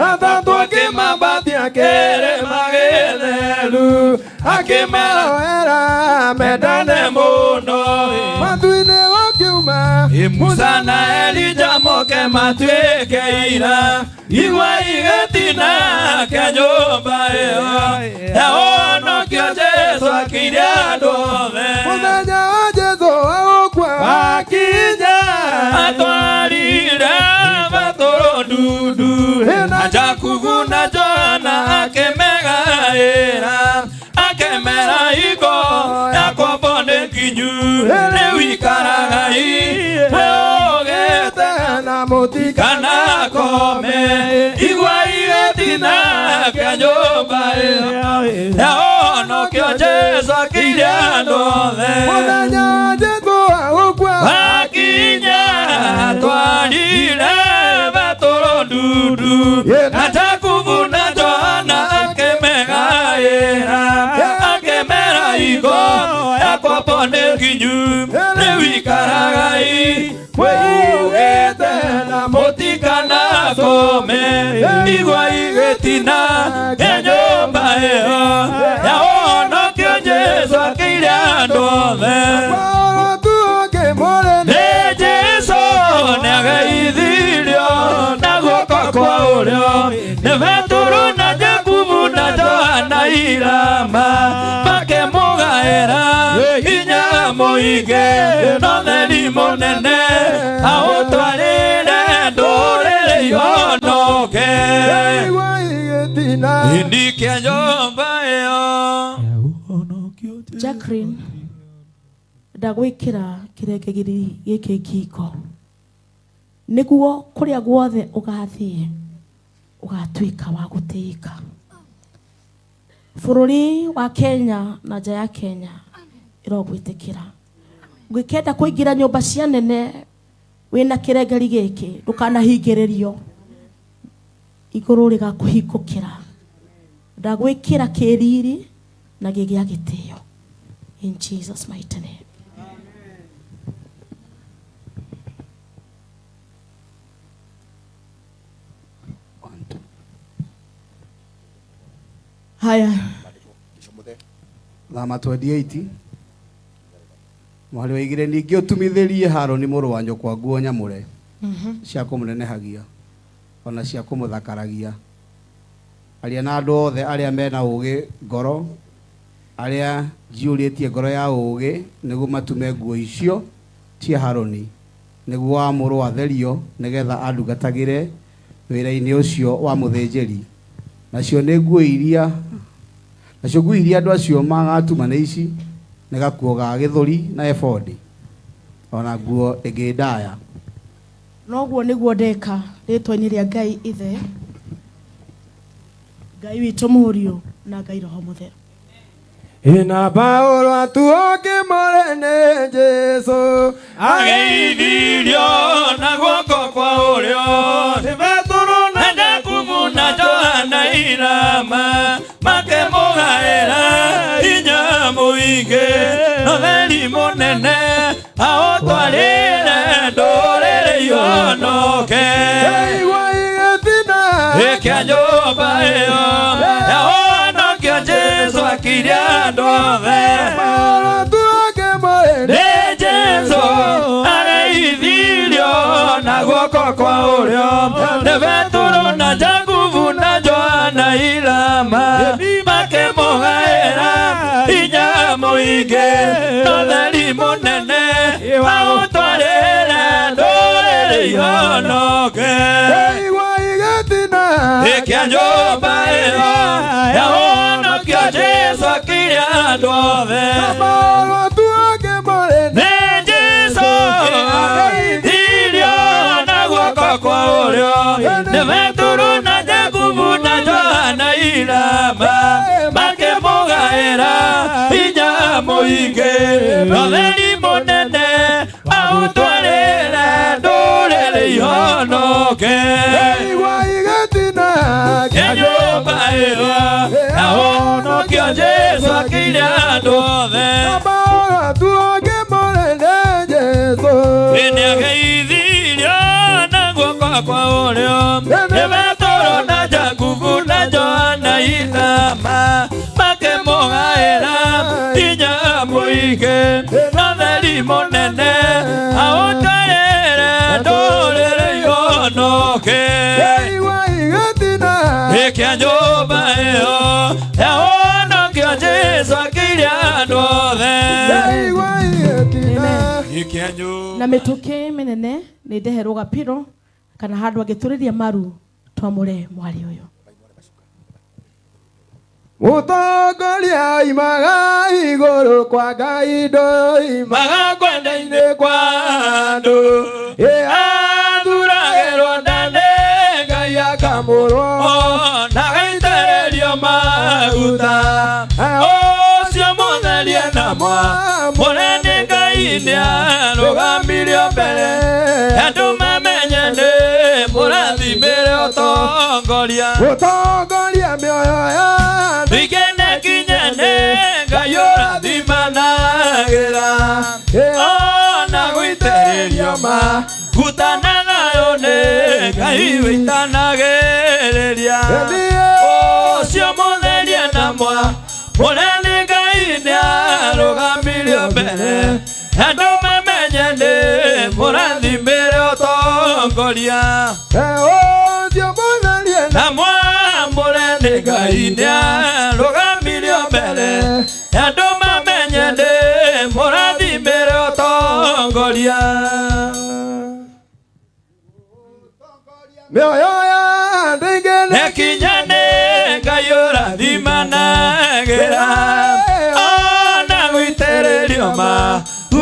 atatũ akĩmambatia kĩrĩma gĩtheru, akĩmeroera mendane mũno. Matu-inĩ gũkiuma Musa na Elija moke matuĩke ira, igwa igĩtina ke nyũmba ĩyo, ehonokio Jesũ akĩire andũ othe. Mũthenya wa Jesũ agũkua wakinya, atwarire Petero ndundu na Jakubu na Johana akĩmegaĩra, akĩmera iko Yakobo nĩ nginyu, rĩu ikaragai mwĩhũgĩte na mũtikanakome, igwa igĩtina ke nyũmba ĩyo, ehonokio Jesũ akĩire andũ othe. Mũthenya wa Jesũ agũkua wakinya, atwarire Petero ndundu na Jakubu na Johana akĩmegaĩra, akĩmera iko Yakobo nĩ nginyu, rĩu ikaragai mwĩhũgĩte na mũtikanakome, igwa igĩtina ke nyũmba ĩyo, ehonokio Jesũ akĩire andũ othe. Nĩ Jesũ nĩageithirio na guoko kwa ũrĩo, nĩ Petero na Jakubu na Johana irama, makĩmũgaĩra hinya mũingĩ no theri mũnene aũtwarĩre ndũrĩrĩ ihonoke gĩthindi kĩa nyũmba ĩyo. Jacqueline, ndagwĩkĩra kĩrengegiri gĩkĩ ngingo nĩguo kũrĩa guothe ũgathiĩ ũgatuĩka wa gũtĩĩka. Bũrũri wa Kenya na nja ya Kenya ĩrogwĩtĩkĩra. Ũngĩkenda kũingĩra nyũmba cia nene wĩna kĩrengeri gĩkĩ ndũkanahingĩrĩrio, igũrũ rĩgakũhingũkĩra. Ndagwĩkĩra kĩriri na gĩgĩa gĩtĩo. In Jesus' mighty name. Haya. Thama 28. Mwari waigire ningĩ ũtumithĩrie Haroni mũrũ wa nyũkwa nguo nyamũre cia kũmũnenehagia ona cia kũmũthakaragia. Aria na andũ othe arĩa mena ũũgĩ ngoro, arĩa njiyũrĩtie ngoro ya ũũgĩ nĩguo matume nguo icio cia Haroni nĩguo amũrũ atherio nĩgetha andungatagĩre wĩra-inĩ ũcio wa mũthĩnjĩri. Nacio nĩ nguo iria andũ acio magatuma nĩ ici nĩ gakuo ga gĩthũri na ebodi ona nguo ĩngĩ ndaya. Noguo nĩguo ndeka rĩtwa-inĩ rĩa Ngai Ithe, Ngai witũ Mũriũ na Ngai Roho Mũtheru. Ina Paulo atuoke morene Jesu ageithirio na guoko kwa ũrĩo nĩ Petero na Jakubu na Johana irama makĩmũgaĩra hinya mũingĩ na theri mũnene aũtwarĩre ndũrĩrĩ ihonoke gĩkĩa nyũmba ĩyo yahonokio Jesu akĩire andũ othe nĩ Jesu ageithirio na guoko kwa ũrĩo nĩ Petero na Jakubu na Johana irama makĩmũgaĩra hinya mũingĩ na theri mũnene aũtwarĩre ndũrĩrĩ ihonoke gĩkĩa nyũmba ĩyo yahonokio Jesu akĩire andũ othe nĩ Jesu ageithirio na guoko kwa ũrĩo nĩ Petero na Jakubu na Johana irama makĩmũgaĩra hinya mũingĩ na theri mũnene aũtwarĩre ndũrĩrĩ ihonoke gĩkĩa nyũmba ĩyo yahonokio Jesu akĩire andũ othe nĩageithirio na guoko kwa ũrĩo nĩ Petero na Jakubu na Johana irama makĩmũgaĩra hinya mũingĩ na theri mũnene aũtwarĩre ndũrĩrĩ ihonoke gĩkĩa nyũmba ĩyo yahonokio Jesu akĩire andũ othe na mĩtũkĩ mĩnene nĩ ndeherwo gapiro kana handũ angĩtũrĩria maru twamũre mwari ũyũ. Mũtongoria imaga igũrũ kwa Ngai ndoimaga kwenda-inĩ kwa andũ athuragĩrwo ndane Ngai akamũrwo na gaitĩrĩrio maguta ũcio mũtherie na mũnene Ngai nĩarũgamirio mbere andũ mamenye nĩ mũrathimĩre ũtongoria mĩoyo ya Wikende kinyane Ngai ũrathimanagĩra ona gũitĩrĩrio magutana nayo nĩ Ngai wĩitanagĩrĩria ũcio mũtherie na mũnene Ngai nĩarũgamirio mbere andũ mamenye nĩ mũrathimĩre ũtongoria ũcio mũtherie na mũnene Ngai nĩarũgamirio mbere andũ mamenye nĩ mũrathimĩre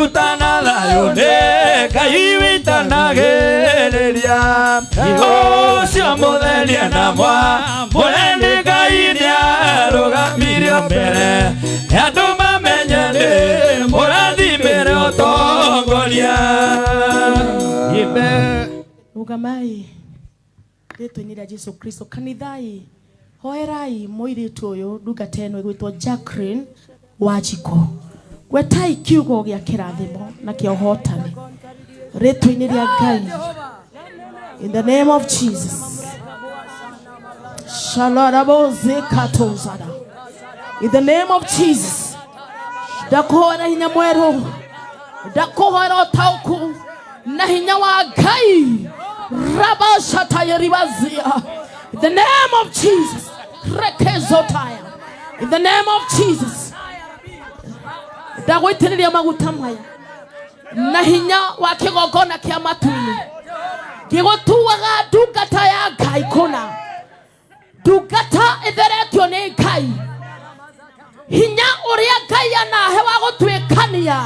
magutana thayo ne Ngai witanagereria ucio mutheria na mwamure Ngai niarugamirio mbere andu mamenye ni murathimire utongoria Rugamai rĩtwa-inĩ rĩa Jesu Kristo kanithai hoerai mũirĩtu ũyũ ndungata ĩno ĩgwĩtwo Jacqueline Wanjiko gwetai kiugo gĩa kĩrathimo na kĩa ũhotani rĩtwa-inĩ rĩa Ngai in the name of Jesus Shalarabozekatozada in the name of Jesus ndakuhoera hinya mwerũ ndakuhoera ũtaũku na hinya wa Ngai Rabashatayaribazia in the name of Jesus Rekezotaya in the name of Jesus ndagwĩtĩrĩria maguta maya na hinya wa kĩgongona kĩa matu-inĩ ngĩgũtuaga ndungata ya Ngai kũna ndungata ĩtheretio nĩ Ngai hinya ũrĩa Ngai anahe wa gũtuĩkania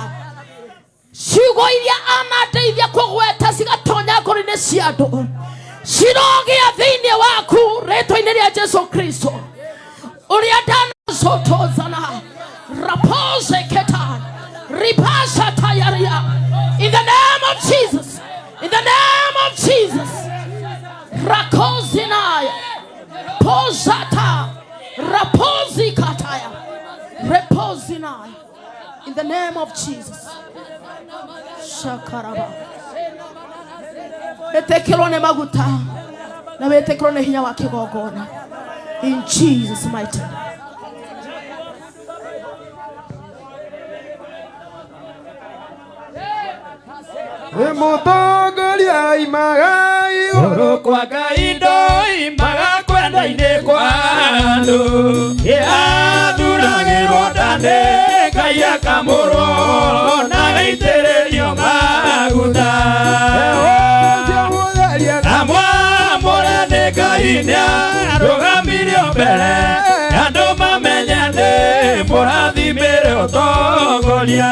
ciugo iria anateithia kũgweta cigatonya ngoro-inĩ cia andũ cirogĩa thĩinĩ waku rĩtwa-inĩ rĩa Jesu Kristo ũrĩa ndanacotozana rapozeketa ripasatayaria in the name of Jesus in the name of Jesus rakozinaya pozata rapozikataya repozinaya in the name of Jesus shakaraba etekelo ne maguta na etekelo ne hinya wa kĩgongona in Jesus mighty name. Mutongoria imaga igũrũ kwa Ngai ndoimaga kwenda-inĩ kwa andũ athuragĩrwo ndane Ngai akamũrwo na gaitĩrĩrio maguta na mwamũre nĩ Ngai nĩarũgamirio mbere andũ mamenye nĩ mũrathimĩre ũtongoria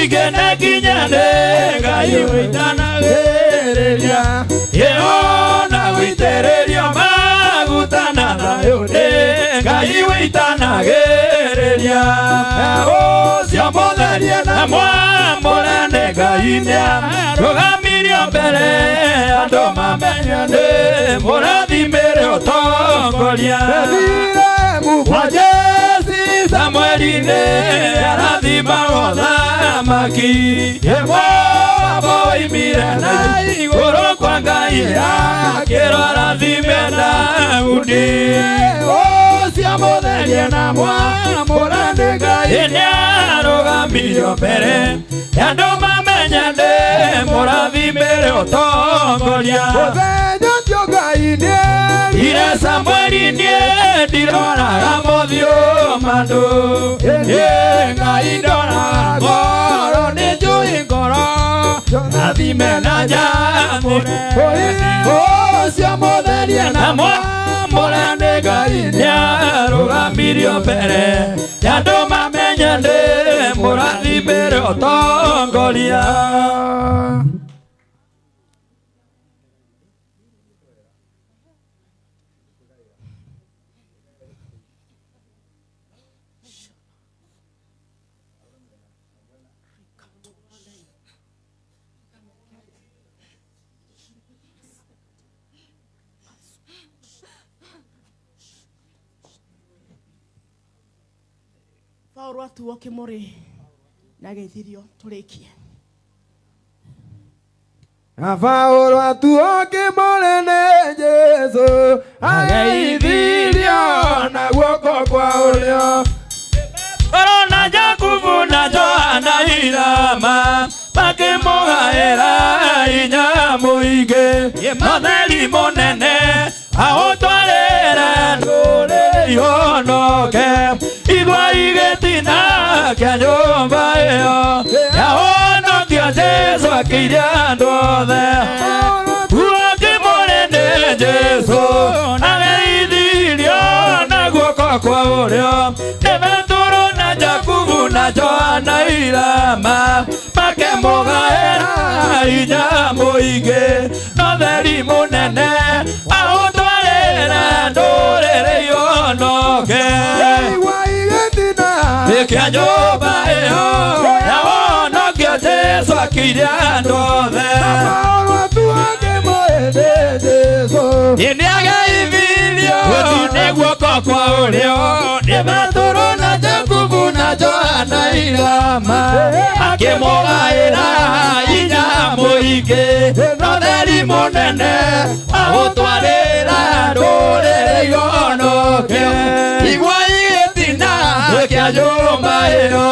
igene kinyane Ngai wĩtanagĩrĩria yona wĩitĩrĩrio maguta na thayũ nĩ Ngai wĩtanagĩrĩria ũcio mũtherie na mwamũre nĩ Ngai nĩarũgamirio mbere andũ mamenye nĩ mũrathimĩre ũtongoria wa Jesũ Samueli-inĩ arathima ũthamaki yemwe aboimire na igũrũ kwa Ngai akĩrwo arathime Daudi ũcio mũtherie na mwamũre nĩ Ngai nĩarũgamirio mbere andũ mamenye nĩ mũrathimĩre ũtongoria mũthenya ũcio Ngai ire Samueli ndiroraga mũthiũ mandũ Ngai ndoraga ngoro nĩnjũĩ ngoro rathime na nyamũre ũcio mũtherie na mwamũre nĩ Ngai nĩarũgamirio mbere andũ mamenye nĩ mũrathimĩre ũtongoria Paulo atuo kĩmũrĩ na geithirio tũrĩkie Paulo atuo kĩmũrĩ nĩ Jesũ ageithirio na guoko kwa ũrĩo Korona Jakubu na Johana irama makĩmũgaĩra hinya mũingĩ mũtheri mũnene aũtwarĩre ndũrĩrĩ ihonoke igwa igĩtina kĩa nyũmba ĩyo yahonokio Jesũ akĩire andũ othe guokĩmũrĩ nĩ Jesũ ageithirio na guoko kwa ũrĩo nĩ Petero na Jakubu na Johana na irama makemugaira inya muingi no theri munene agutwarira ndurire yonoke ikia nyumba iyo yawonokio Jesu akire andu othe Iniagaithithio ni guoko kwa urio ni Petero na Jakubu na Johana irama akimugaira inya muingi no theri munene agutwarira ndurire yonoke igua igitina kia nyumba iyo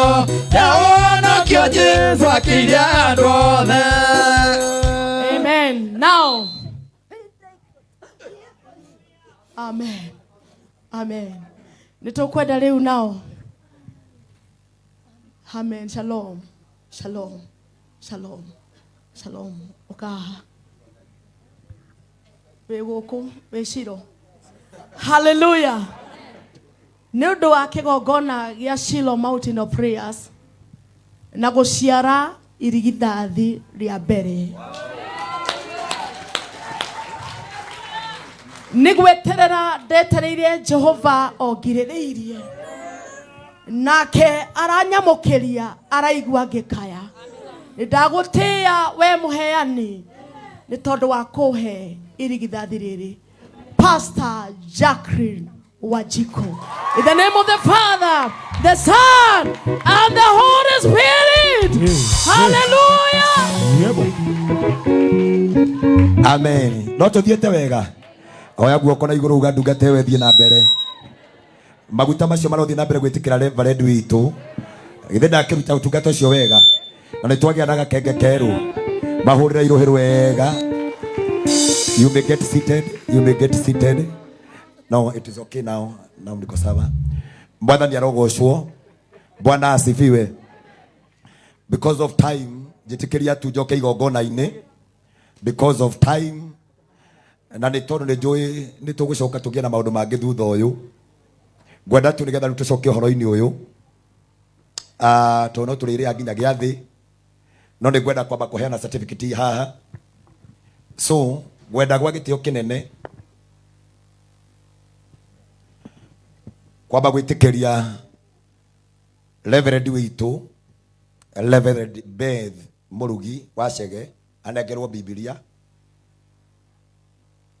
yawonokio Jesu akire andu othe. Amen. Now. Amen. Amen. Nitokwenda leo nao. Amen. Shalom. Shalom. Shalom. Shalom. Okaha. Wegoko, weshiro. Hallelujah. Nĩũndũ wa kĩgongona gĩa Shiloh Mountain of Prayers na gũciara irigithathi rĩa mbere. Nĩgweterera ndetereire Jehova ongirĩrĩirie nake aranyamũkĩria araigua ngĩkaya. Nĩndagũtĩĩa we mũheani nĩ tondũ wa kũhe irigithathi rĩrĩ. Pastor Jacqueline Wajiko. In the name of the Father, the Son, and the Holy Spirit. Hallelujah. Amen. No tuthiete wega. Oya guoko na iguru ugandungate we thie na mbere. Maguta macio marothi na mbere gwitikira Reverend witu. Githe ndakiruta utungata ucio wega. Na nitwagia na gakenge keru. Mahurira iruhiru wega. You may get seated. You may get seated. No, it is okay now. Now niko sawa. Bwana ni arogocwo. Bwana asifiwe. Because of time, jitikiria tujoke igongona-ini. Because of time. Na nĩ tondũ nĩ njũĩ nĩ tũgũcoka tũgĩe na maũndũ mangĩ thutha ũyũ. Ngwenda tu nĩgetha tũcoke ũhoro-inĩ ũyũ. Tondũ no tũrĩrĩa nginya gĩathĩ. No nĩ ngwenda kwamba kũheana certificate haha. So, ngwenda gwa gĩtĩo kĩnene kwamba gwĩtĩkĩria Reverend witũ Reverend Beth Mũrugi wa Chege anengerwo Biblia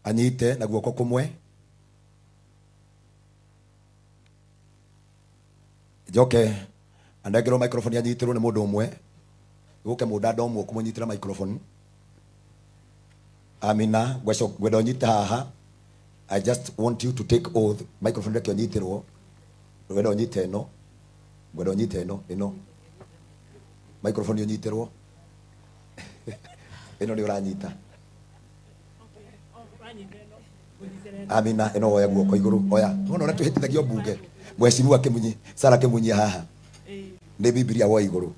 anyite na guoko kumwe. Joke anengerwo microphone anyitirwo nĩ mũndũ ũmwe. Guke mũndũ ũmwe kũmũnyitĩra microphone. Amina. Gwenda ũnyite haha. I just want you to take oath. Microphone reke ũnyitirwo. Gwenda ũnyite ĩno. Gwenda ũnyite ĩno. Microphone ũnyitirwo. Ĩno nĩ ũranyita. Amina. Ĩno oya guoko igũrũ. Oya. Ona ũrĩa twĩhĩtithagio mbunge. Mheshimiwa Kimunyi, Sara Kimunyi haha. Nĩ Biblia wa igũrũ.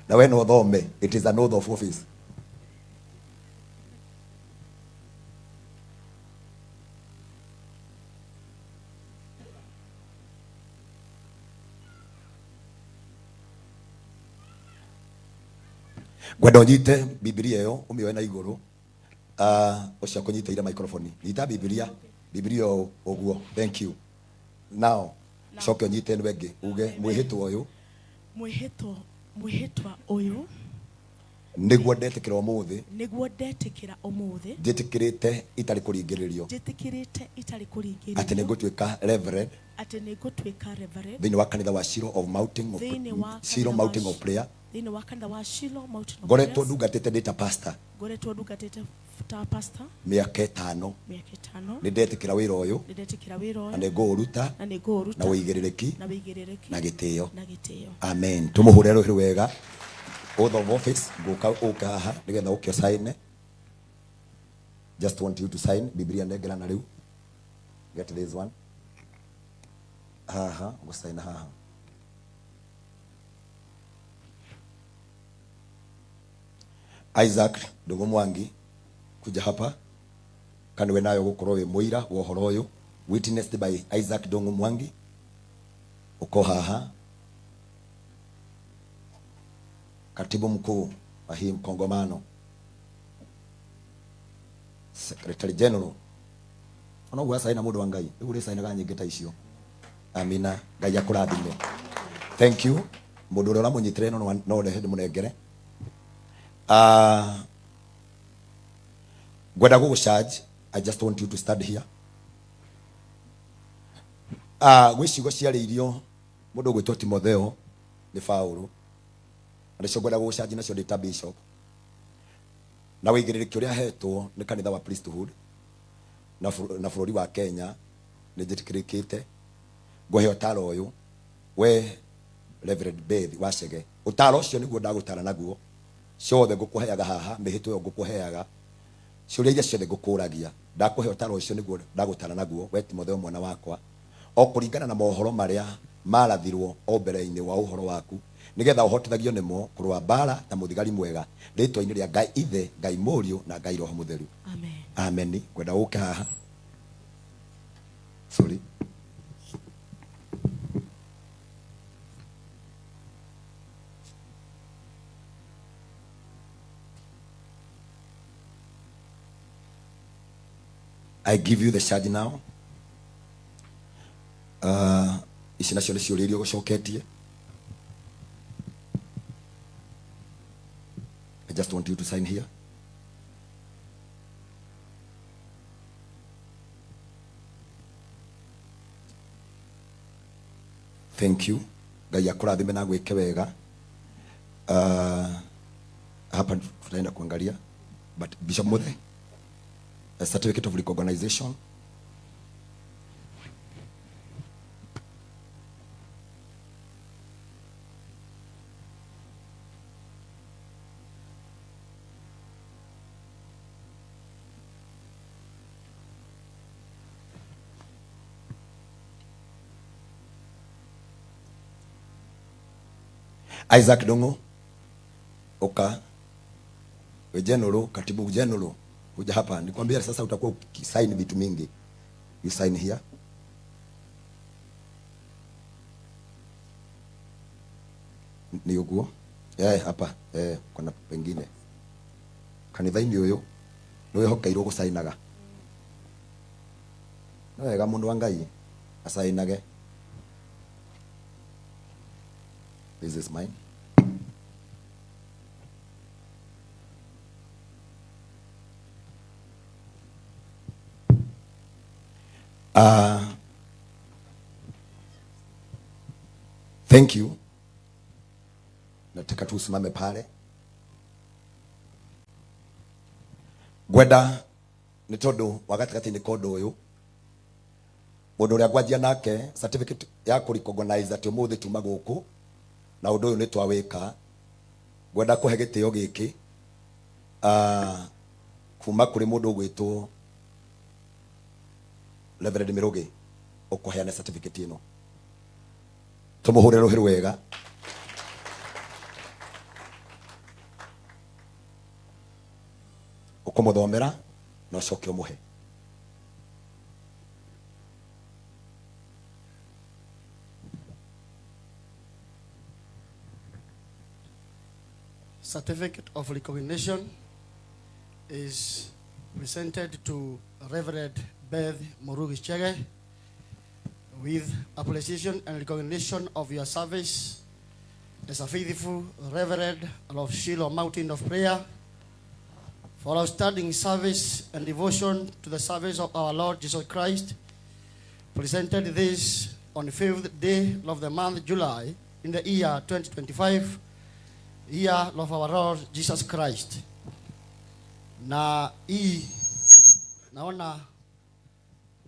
Na we no thome. It is an oath of office. Gwenda ũnyite Biblia ĩyo ũmĩoe na igũrũ. Ũcio kũnyitĩire microphone. Nyita Biblia ũguo. Thank you. Now, coke ũnyite ĩno ĩngĩ. Uge mwĩhĩtwa ũyũ. Mwĩhĩtwa ũyũ. Nĩguo ndetĩkĩra ũmũthĩ. Njĩtĩkĩrĩte itarĩ kũringĩrĩrio. Atĩ nĩngũtuĩka Reverend. Thĩinĩ wa kanitha wa Shiloh Mountain of Prayer. Ngoretwo ndungatĩte ndĩ ta pastor. Mĩaka 5. Nĩndetĩkĩra wĩra ũyũ. Na nĩngũũruta na wĩigĩrĩrĩki na gĩtĩo. Amen. Tũmũhũre rũhĩ wega. Oath of office. Ũka haha nĩgetha ũkĩo sign. Just want you to sign. Biblia negera na rĩu. Get this one. Haha. Gũsign haha. Isaac Ndungu Mwangi kuja hapa kanwe nayo gukorwo wi muira wa uhoro uyu witnessed by Isaac Ndungu Mwangi uko haha katibu mkuu wa hii mkongomano, Secretary General. Ona gwa saina mundu wa Ngai. Uri saina ga nyingi ta icio. Amina. Ngai akurathime. Thank you. Mundu ura munyitire no rehe munengere. Gwenda gugucharge. I just want you to stand here. Gwicigo ciariirio mundu gwitwo Timotheo ni Paulo. Anicio gwenda gugucharge nacio ndita bishop. Na wigiriki uria hetwo ni kanitha wa priesthood na bururi wa Kenya ni jitikirikite ngohe utaro uyu we Reverend Beth Wachege. Utaro ucio niguo ndagutara naguo ciothe ngukuheaga haha mihito yo ngukuheaga ciuria iria ciothe ngukuragia ndakuhe utaro ucio niguo ndagutara naguo we Timotheo mwana wakwa o kuringana na mohoro maria marathirwo o mbere-ini wa uhoro waku nigetha uhotithagio nimo kurwa bara na muthigari mwega ritwa-ini ria Ngai Ithe, Ngai Mũriũ na Ngai Roho Mutheru. Amen. Amen. Kwenda uke haha. Sorry. I give you the charge now. Ici nacio nĩ ciũria iria ũgũcoketie. I just want you to sign here. Thank you. Ngai akurathime na gwĩke wega. Hapa tutaenda kuangalia. But Bishop Muthe, a certificate of recognition. Isaac Dongo Oka we general, katibu general, kuja hapa nikwambia sasa utakuwa ukisign vitu mingi. You sign here. Ni uguo hapa kuna pengine kanitha-ini uyu niwe hokeirwo gusainaga no wega mundu wa Ngai asainage. This is mine. Thank you. Nataka tusimame pale. Gwenda ni tondu wagatigati ni kondo uyu mundu uria ngwanjia nake certificate ya kurecognize ati umuthi tuma guku na undu uyu ni twawika. Gwenda kuhe gitio giki kuma kuri mundu gwitwo Reverend Mirugi ukuheana certificate ino. Tumuhure ruhiru wega. Ukumuthomera na ucoke umuhe. Certificate of recognition is presented to Reverend Beth Murugi Chege with appreciation and recognition of your service as a faithful Reverend of Shiloh Mountain of Prayer, for outstanding service and devotion to the service of our Lord Jesus Christ. Presented this on the 5th day of the month July in the year 2025, year of our Lord Jesus Christ. Na hii naona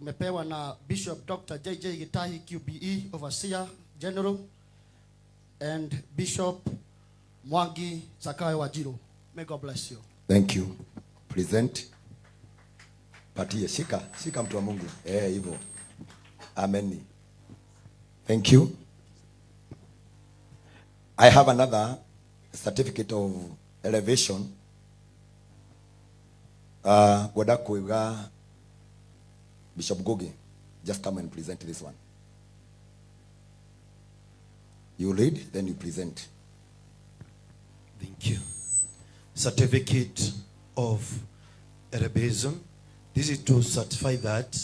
umepewa na Bishop Dr. JJ Gitahi QBE, Overseer General, and Bishop Mwangi Zakayo Wajiro. May God bless you. Thank you. Present. Patie, shika mtu wa Mungu. Hivyo. Amen. Thank you. I have another certificate of elevation. Gwenda kuiga Bishop Gogi. Just come and present this one. You read, then you present. Thank you. Certificate of elevation. This is to certify that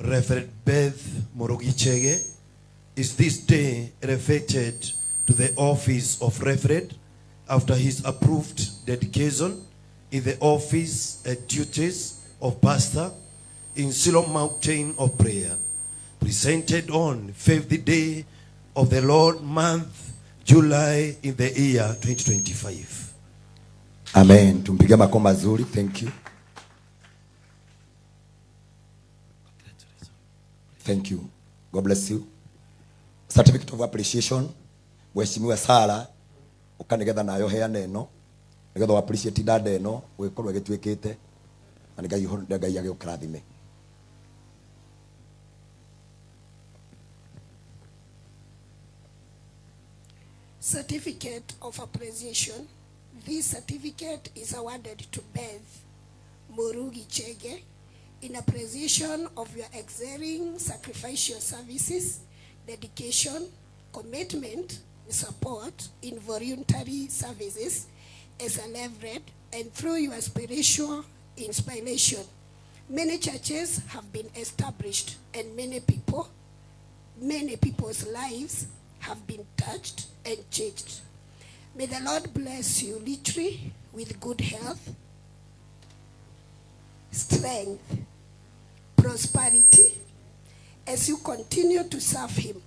Reverend Beth Murugi Chege is this day elevated to the office of Reverend after his approved dedication in the office and duties of pastor in Shiloh Mountain of Prayer, presented on 5th day of the Lord month, July in the year 2025. Amen. Tumpige makofi mazuri. Thank you. Thank you. God bless you. Certificate of appreciation. Mheshimiwa Sara ukanigetha nayo heane no nigetha appreciate dada eno wikorwo gitwikite na ngai agĩũkĩrathime. Certificate of appreciation. This certificate is awarded to Beth Murugi Chege in appreciation of your excelling sacrificial services, dedication, commitment, support in voluntary services as a Reverend, and through your spiritual inspiration. Many churches have been established and many people's lives have been touched and changed. May the Lord bless you richly with good health, strength, prosperity as you continue to serve him,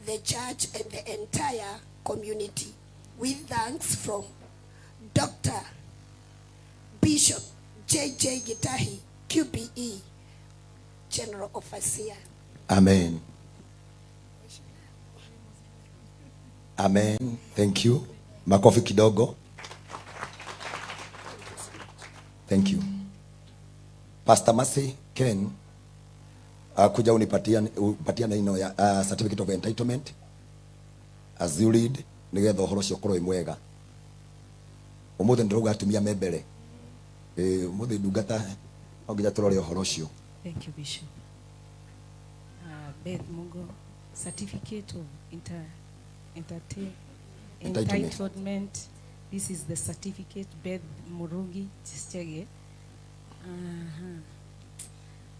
the church and the entire community. With thanks from Dr. Bishop J.J. Gitahi, QBE, General Overseer. Amen. Amen. Thank you. Makofi kidogo. Thank you. Pastor Mercy Ken kuja unipatia ino ya certificate of entitlement as you lead nigetha uhoro cio korwo mwega. Umuthe ndiroga atumia membere umuthe ndungata onginya turore uhoro cio. Thank you, Bishop. Beth Mugo, certificate of entitlement. This is the certificate, Beth Murugi Chege,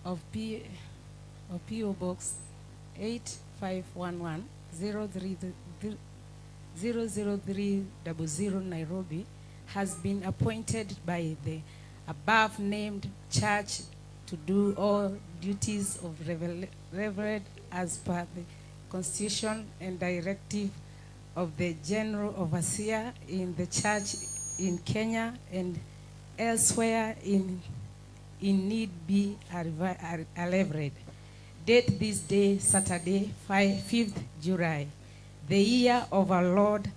of PO Box 8511 00300 Nairobi, has been appointed by the above named church to do all duties of Reverend as per the Constitution and directive of the General Overseer in the church in Kenya and elsewhere in need be Reverend. Date this day, Saturday, 5th July, the year of our Lord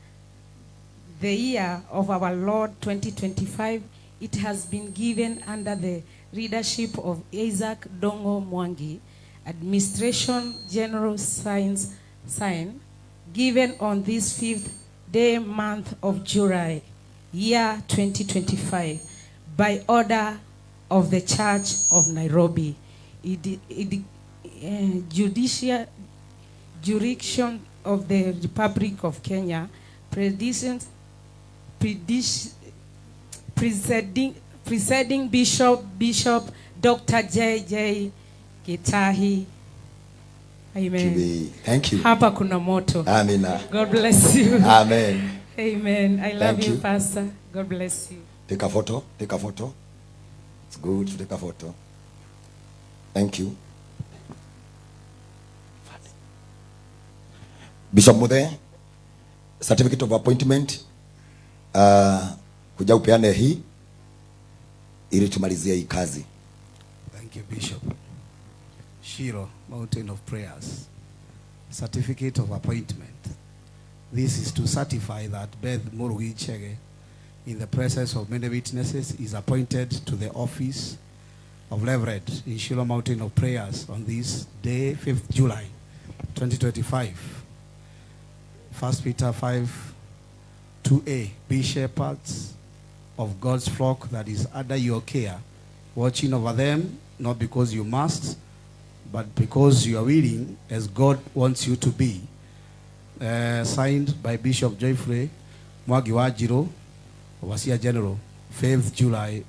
2025. It has been given under the leadership of Isaac Dongo Mwangi, Administration General sign, given on this 5th day month of July, year 2025, by order of the Church of Nairobi. Jurisdiction of the Republic of Kenya, presiding Bishop Dr. J.J. Gitahi. Amen. Thank you. Hapa kuna moto. Amina. God bless you. Amen. Amen. I love you, you, Pastor. God bless you. Take a photo. Take a photo. It's good to take a photo. Thank you. Bishop Muthe, certificate of appointment. Kuja upeane hii ili tumalizie hii kazi. Thank you, Bishop. Shiloh Mountain of Prayers, certificate of appointment. This is to certify that Beth Murugi Chege, in the presence of many witnesses, is appointed to the office of Reverend in Shiloh Mountain of Prayers on this day, 5th July, 2025. 1 Peter 5:2a, be shepherds of God's flock that is under your care, watching over them, not because you must, but because you are willing, as God wants you to be. Signed by Bishop Joyfrey Mwangi Wanjiru, Overseer General, 5th July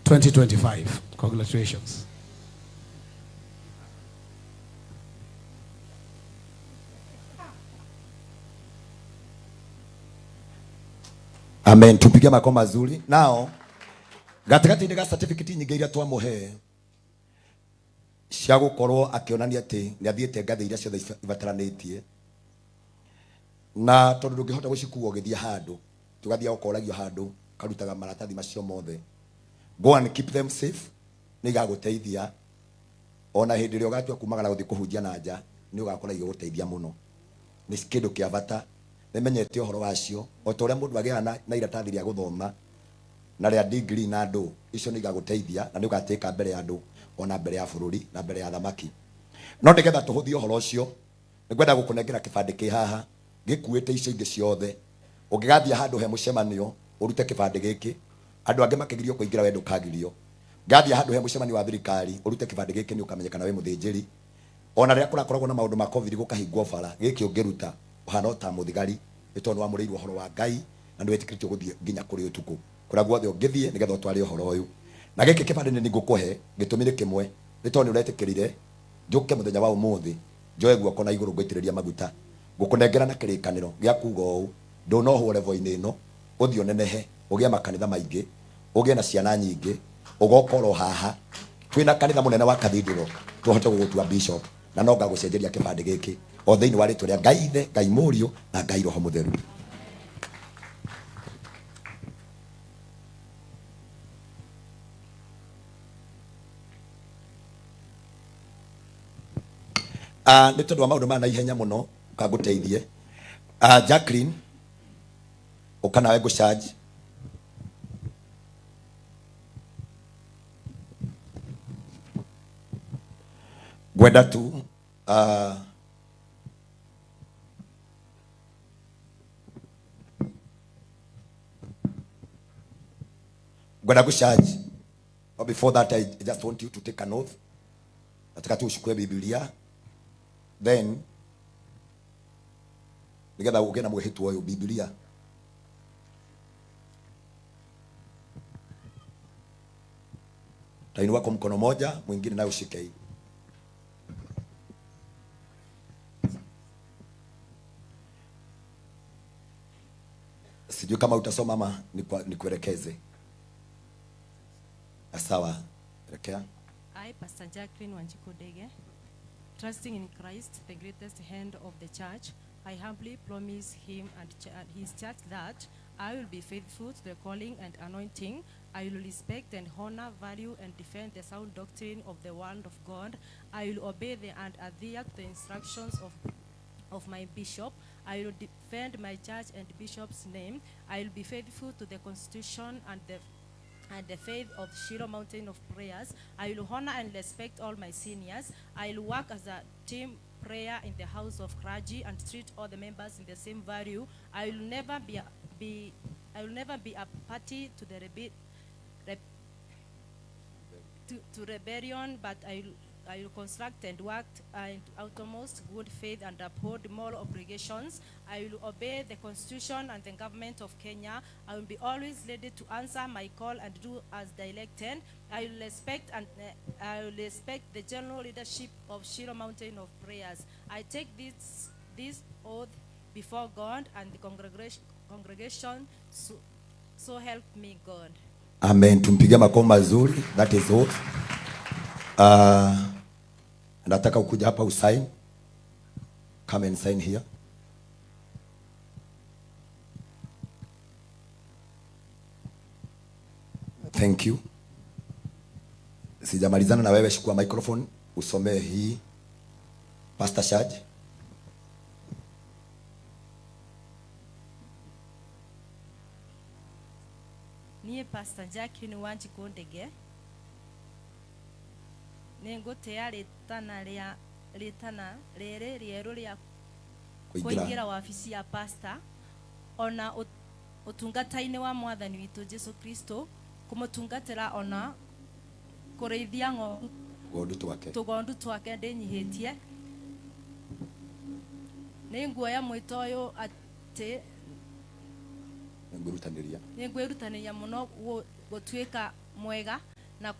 2025. Congratulations. Amen. Tupige makofi mazuri. Now, gatakati ndega certificate nyingi iria twamuhe cia gukorwo akionania ati ni athiete ngathi iria ciothe ibataranitie na tondu ndungihota gucikuo githia handu tugathia gukoragio handu karutaga maratathi macio mothe. Go and keep them safe. Ni gaguteithia ona hindi rio gatua kumagara guthi kuhunjia na nja ni ugakora igiguteithia muno. Ni kindu kia bata nimenyete uhoro wacio o ta uria mundu agia na iratathi ria guthoma na ria degree na andu icio ni igaguteithia na ni ugateka mbere ya andu ona mbere ya bururi na mbere ya thamaki. No ndigetha tuhuthie uhoro ucio nigwenda gukunengera kibande ki haha gikuite icio ingi ciothe ungigathia handu he mucemanio urute kibande giki andu angi makigirio kuingira wendo kagirio gathia handu he mucemanio wa thirikari urute kibande giki ni ukamenyekana we muthinjiri ona ria kurakoragwo na maundu ma covid gukahingwo bara giki ungiruta uhana ta muthigari itono wa mureirwo horo wa Ngai na ndwetikirite guthie nginya kuri utuku kura guothe ungithie nigetha twari uhoro uyu na giki kibande ni ngukuhe gitumire kimwe itono uretikirire njuke muthenya wa umuthi njoe guoko na iguru ngwitiriria maguta gukunengera na kirikaniro gia kuga uu ndunohwo level-ini ino uthio nenehe ugia makanitha maingi ugia na ciana nyingi ugokoro haha twina kanitha munene wa kathidro tuhote gugutua bishop na no ngagucenjeria kibande giki o thiini wa ritwa ria Ngai Ithe Ngai Murio na Ngai Roho Mutheru. Nĩ tondũ wa maũndũ ma na ihenya mũno kaguteithie. Jacqueline ukanawe go charge gwenda tu gwenda go charge. But before that I just want you to take an oath. Nataka tu ushukue Biblia then nigetha uge na mwehitu uyu Biblia tainua kwa mkono moja mwingine na ushike hii. Sijui kama utasoma ama nikuelekeze. Sawa, elekea. I, Pastor Jacqueline Wanjiru Dege, trusting in Christ, the greatest hand of the church, I humbly promise him and his church that I will be faithful to the calling and anointing. I will respect and honor, value, and defend the sound doctrine of the word of God. I will obey and adhere to the instructions of my bishop. I will defend my church and bishop's name. I will be faithful to the Constitution and the faith of Shiloh Mountain of Prayers. I will honor and respect all my seniors. I will work as a team prayer in the house of clergy and treat all the members in the same value. I will never be a party to the rebellion, but I will construct and work in utmost good faith and uphold moral obligations. I will obey the Constitution and the government of Kenya. I will be always ready to answer my call and do as directed. I will respect the general leadership of Shiloh Mountain of Prayers. I take this oath before God and the congregation, so help me God. Amen. Tumpigia makofi mazuri. That is oath. Nataka ukuja hapa usign. Come and sign here. Thank you. Sijamalizana na wewe, chukua microphone usomee hii. Pastor Shaj. Niye Pastor Jacqueline Wanjiru Dege. Nengotea letana rere rieru ria kuingira wabici ya pastor ona utungataine wa mwathani witu Jesu Kristo kumutungatira ona kureithia tugondu twake ndinyihitie ninguoya mwito uyu ati ningwirutaniria muno gutuika mwega na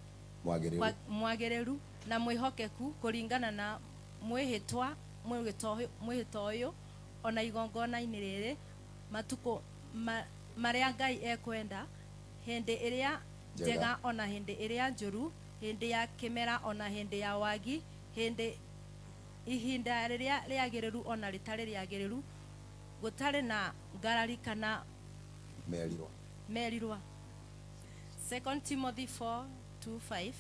mwagereru na mwihokeku kuringana na mwihitwa mwihitoyo ona igongona-ini riri matuko maria Ngai ekwenda hindi iria njega ona hindi iria njuru, hindi ya kimera ona hindi ya wagi, hindi ihinda riria riagiriru ona ritari riagiriru, gutari na ngarari kana merirwa. 2 Timothy 4:2-5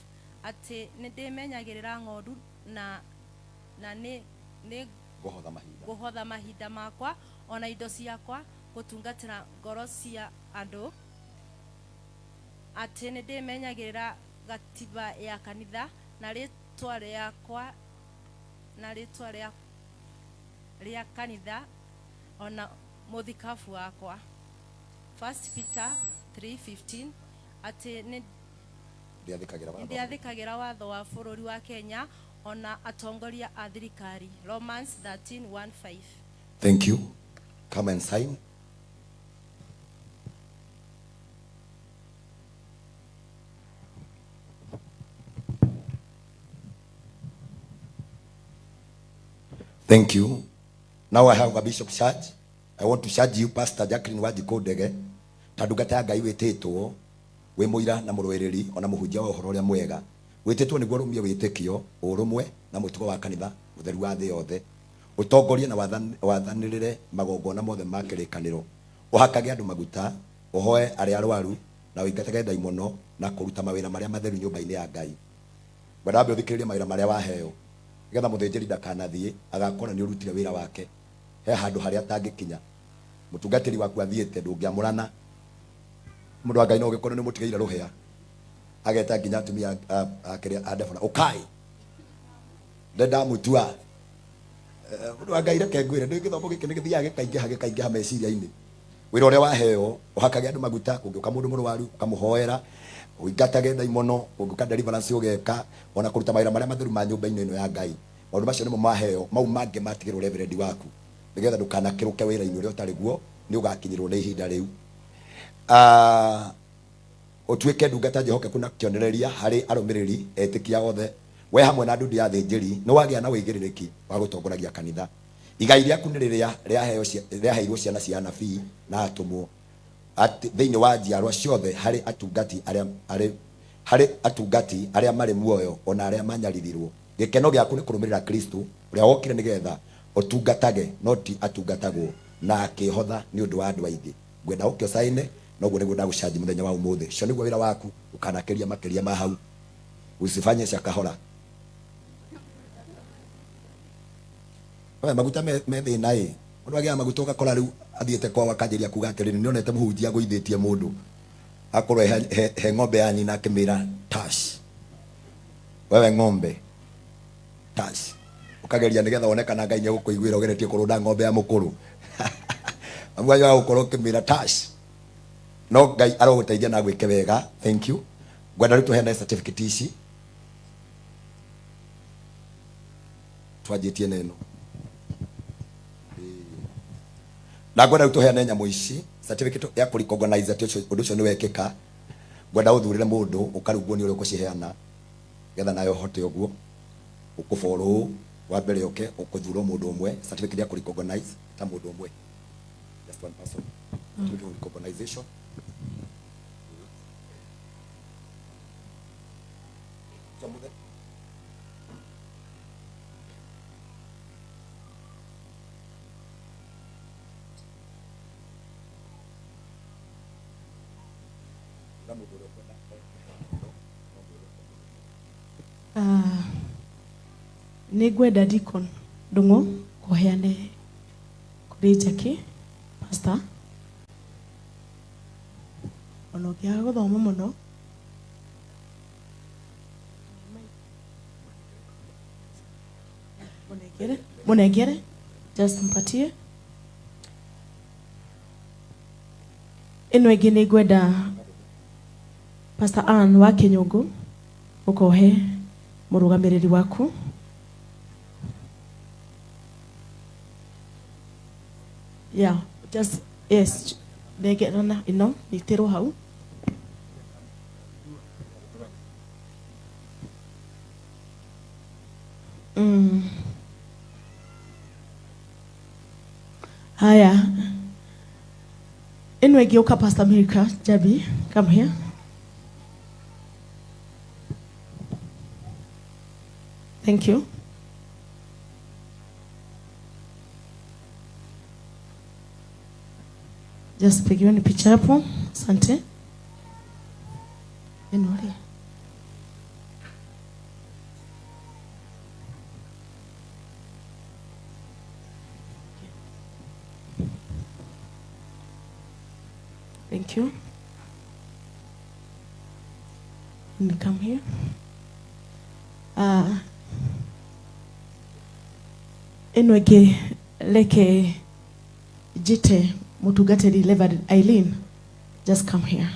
ati nindimenyagirira ng'ondu na ni guhotha mahinda makwa ona indo ciakwa gutungatira ngoro cia andu, ati nindimenyagirira gatiba ya kanitha na ritwa riakwa na ritwa ria kanitha ona muthikabu wakwa. 1 Peter 3:15 ati ndiathikagira watho wa bururi wa Kenya ona atongoria a thirikari. Romans 13:1-5. Thank you. Come and sign. Thank you. Now I have a bishop charge. I want to charge you, Pastor Jacqueline Wanjiku Ndege. Tandungata Ngai wititwo wi muira na murwereri ona muhunjia wa uhoro uria mwega. Wititwo niguo rumie witikio urumwe na mutugo wa kanitha utheru wa thi yothe. Utongoria na wathanirire magongona mothe ma kirikaniro. Uhakage andu maguta, uhoe aria arwaru na uingatage daimono na kuruta mawira maria matheru nyumba-ini ya Ngai. Badabe uthikiririe mawira maria waheo. Getha muthinjiri ndakanathie agakora ni urutire wira wake. He handu haria tangikinya. Mutungatiri waku athiete ndungiamurana. Mundu wa Ngai no gikoro ni mutigaire ruhia. Ageta nginya atumia akiria andefona. Ukai. Ndenda mutua. Mundu wa Ngai reke ngwire ndi githomo giki ni githiaga gikaingiha meciria-ini. Wira uria waheo uhakage andu maguta kungiuka mundu murwaru ukamuhoera uingatage daimono unguka deliverance ugeka ona kuruta mawira maria matheru ma nyumba-ini ino ya Ngai. Maundu macio nimo maheo mau mangi matigirwo reverend waku nigetha ndukanakiruke wira-ini uria utari guo ni ugakinyirwo ni ihinda riu. Utuike ndungata Jehokeku na kionereria hari arumiriri etikia othe we hamwe na ndundi ya thinjiri ni wagia na wigiririki wa gutongoragia kanitha. Igai riaku ni riria riaheirwo ciana cia anabii na atumwo thiini wa njiarwa ciothe hari atungati aria mari muoyo ona aria manyaririrwo. Gikeno giaku ni kurumirira Kristo uria wokire nigetha utungatage noti atungatagwo na akihotha ni undu wa andu aingi. Ngwenda ukio saine no guo niguo ndagucaji muthenya wa umuthi. Cio niguo wira waku ukanakiria makiria ma hau. Usifanye shakahora. Wewe maguta me thina mundu agia maguta ugakora riu athiete kwa wakanjiria kuga atiriri nionete muhunjia guithitie mundu akorwo he ng'ombe ya nyina akimira tash. Wewe ng'ombe tash ukageria nigetha wonekana Ngai nigukuiguira ugeretie kurunda ng'ombe ya mukuru. Amwayo wa ukorwo kimira tash no Ngai aroguteithia na gwike wega. Thank you. Ngwenda ritu hena certificate ici twajitie neno na ngwenda ritu hena nyamu ici certificate ya kurecognize ati undu ucio ni wekika. Ngwenda uthurire mundu ukarugwo ni uri ukuciheana getha nayo hote uguo ukufollow wa mbere oke ukuthuro mundu umwe certificate ya kurecognize ta mundu umwe just one person to recognition. Nĩ ngwenda Deacon Ndung'u kũheane kũrĩ Jackie pastor ona ũngĩaga gũthoma mũno mũnengere just mpatie. Ĩno ĩngĩ nĩ ngwenda Pastor Ann wa Kinyungu ukohe murugamiriri waku. Yeah, just yes. ndegerana ino itirwo hau haya ino igeuka Pastor Milka Jabi, come here. Thank you. Just pigiweni picha hapo. Asante. Enole. Thank you. And come here. Enwege leke jite mutugate delivered Eileen. Just come here.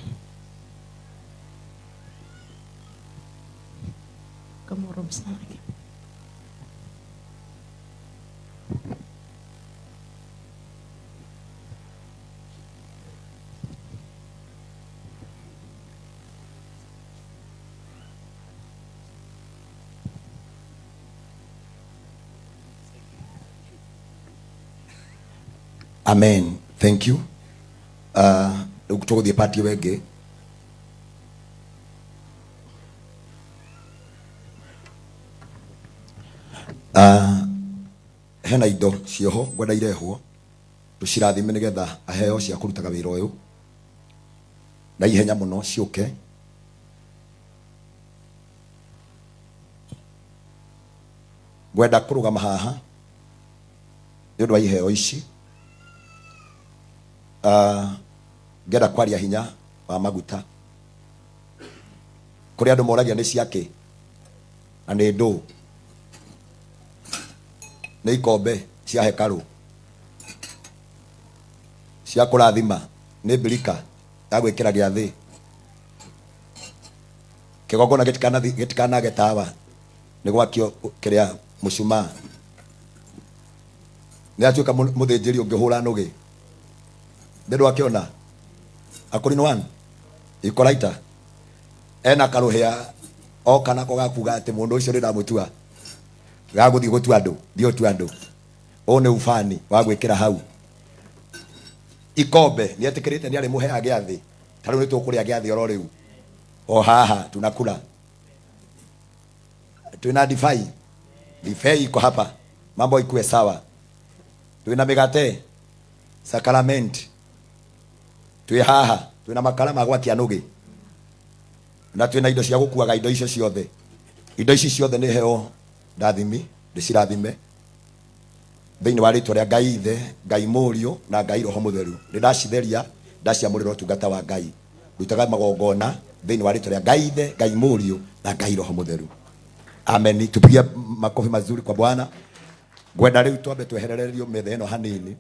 Come on, Robson. Amen. Thank you. Ukutoka the party wege. Hena indo cioho gwenda irehwo tucirathime nigetha aheo cia kurutaga wira uyu na ihenya muno ciuke gwenda kurugama haha ndio wa iheo ici ngenda kwaria hinya wa maguta kuri andu moragia ni ciake na ni ndu ni ikombe cia hekaru cia kurathima ni birika ya gwikira giathi kigongona gitikana getawa ni gwakio kiria mucuma ni atuika muthinjiri ungihura nugi ndedo akiona akorino 1 ikolaita ena karuhia o kana ko gakuga ati mundu ucio ri ndamutua gaguthi gutua andu dio tu andu one ufani wa gwikira hau ikombe ni atikirite ni ari muhea giathi taru ni tukuria giathi oro riu o haha tunakula tuna divai iko hapa mambo ikuwe sawa tuna migate sakramenti twi haha twina makala magwakia nugi na twina indo cia gukuaga indo icio ciothe indo ici ciothe ni heo ndathimi ndicirathime thiini wa ritwa ria Ngai Ithe Ngai Murio na Ngai Roho Mutheru ndiracitheria ndaciamurira utungata wa Ngai rutaga magongona thiini wa ritwa ria Ngai Ithe Ngai Murio na Ngai Roho Mutheru. Amen. Tupigie makofi mazuri kwa Bwana. Gwenda riu twambe tweherererio metha ino hanini.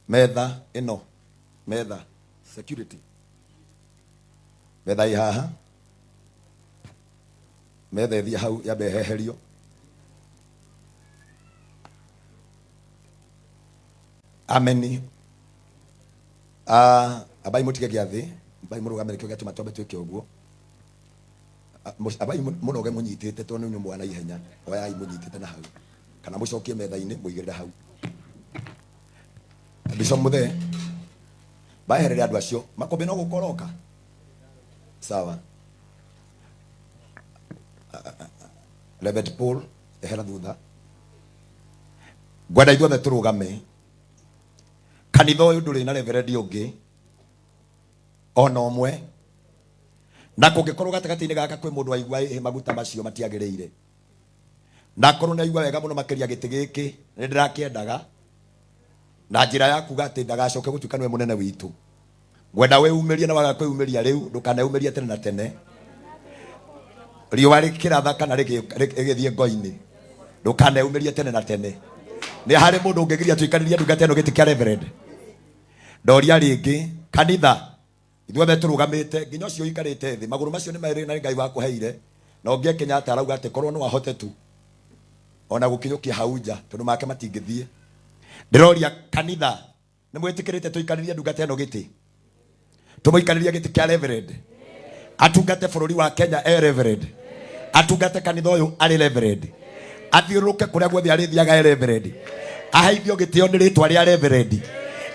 Metha ino metha security metha ihaha metha thia hau ya beheherio ameni abai mutige giathi abai murugamire kyo gatu matombe twike uguo abai munoge munyitite to nyu mwana ihenya oya imunyitite na hau kana mucokie metha ini muigirira hau Bishop Muthe baherere andu acio makombe no gukoroka sawa Levet Paul ehera thutha gwenda ithuothe turugame kanitha uyu nduri na reverend ungi ona omwe na kungikorwo gatagati-ini gaka kwi mundu aigua maguta macio matiagirire na korwo naigua wega muno makiria giti giki ni ndirakiendaga na njira ya kuga ati ndagacoke gutuika niwe munene witu gwenda we umirie na waga kwiyumiria riu ndukane tene na tene riwa rikiratha kana rigithie ngoi-ini ndukane umirie tene na tene ni hari mundu ungigiria tuikaniria ndungata ino giti kia reverend ndoria ringi kanitha ithuothe turugamite nginya ucio ikarite thi maguru macio ni mairi na Ngai wakuheire na ungie Kenyatta arauga ati korwo no wahote tu ona gukinyukia hauja tondu make matingithie ndiroria kanitha Nĩ mwĩtĩkĩrĩte tũikarĩrie ndungata ĩno gĩtĩ. Tũmũikarĩrie gĩtĩ kĩa reverend. Atungate bũrũri wa Kenya reverend. Atungate kanitha ũyũ arĩ reverend. Athiũrũrũke kũrĩa guothe arĩthiaga reverend. Aheithio gĩtĩo nĩ rĩtwa rĩa reverend.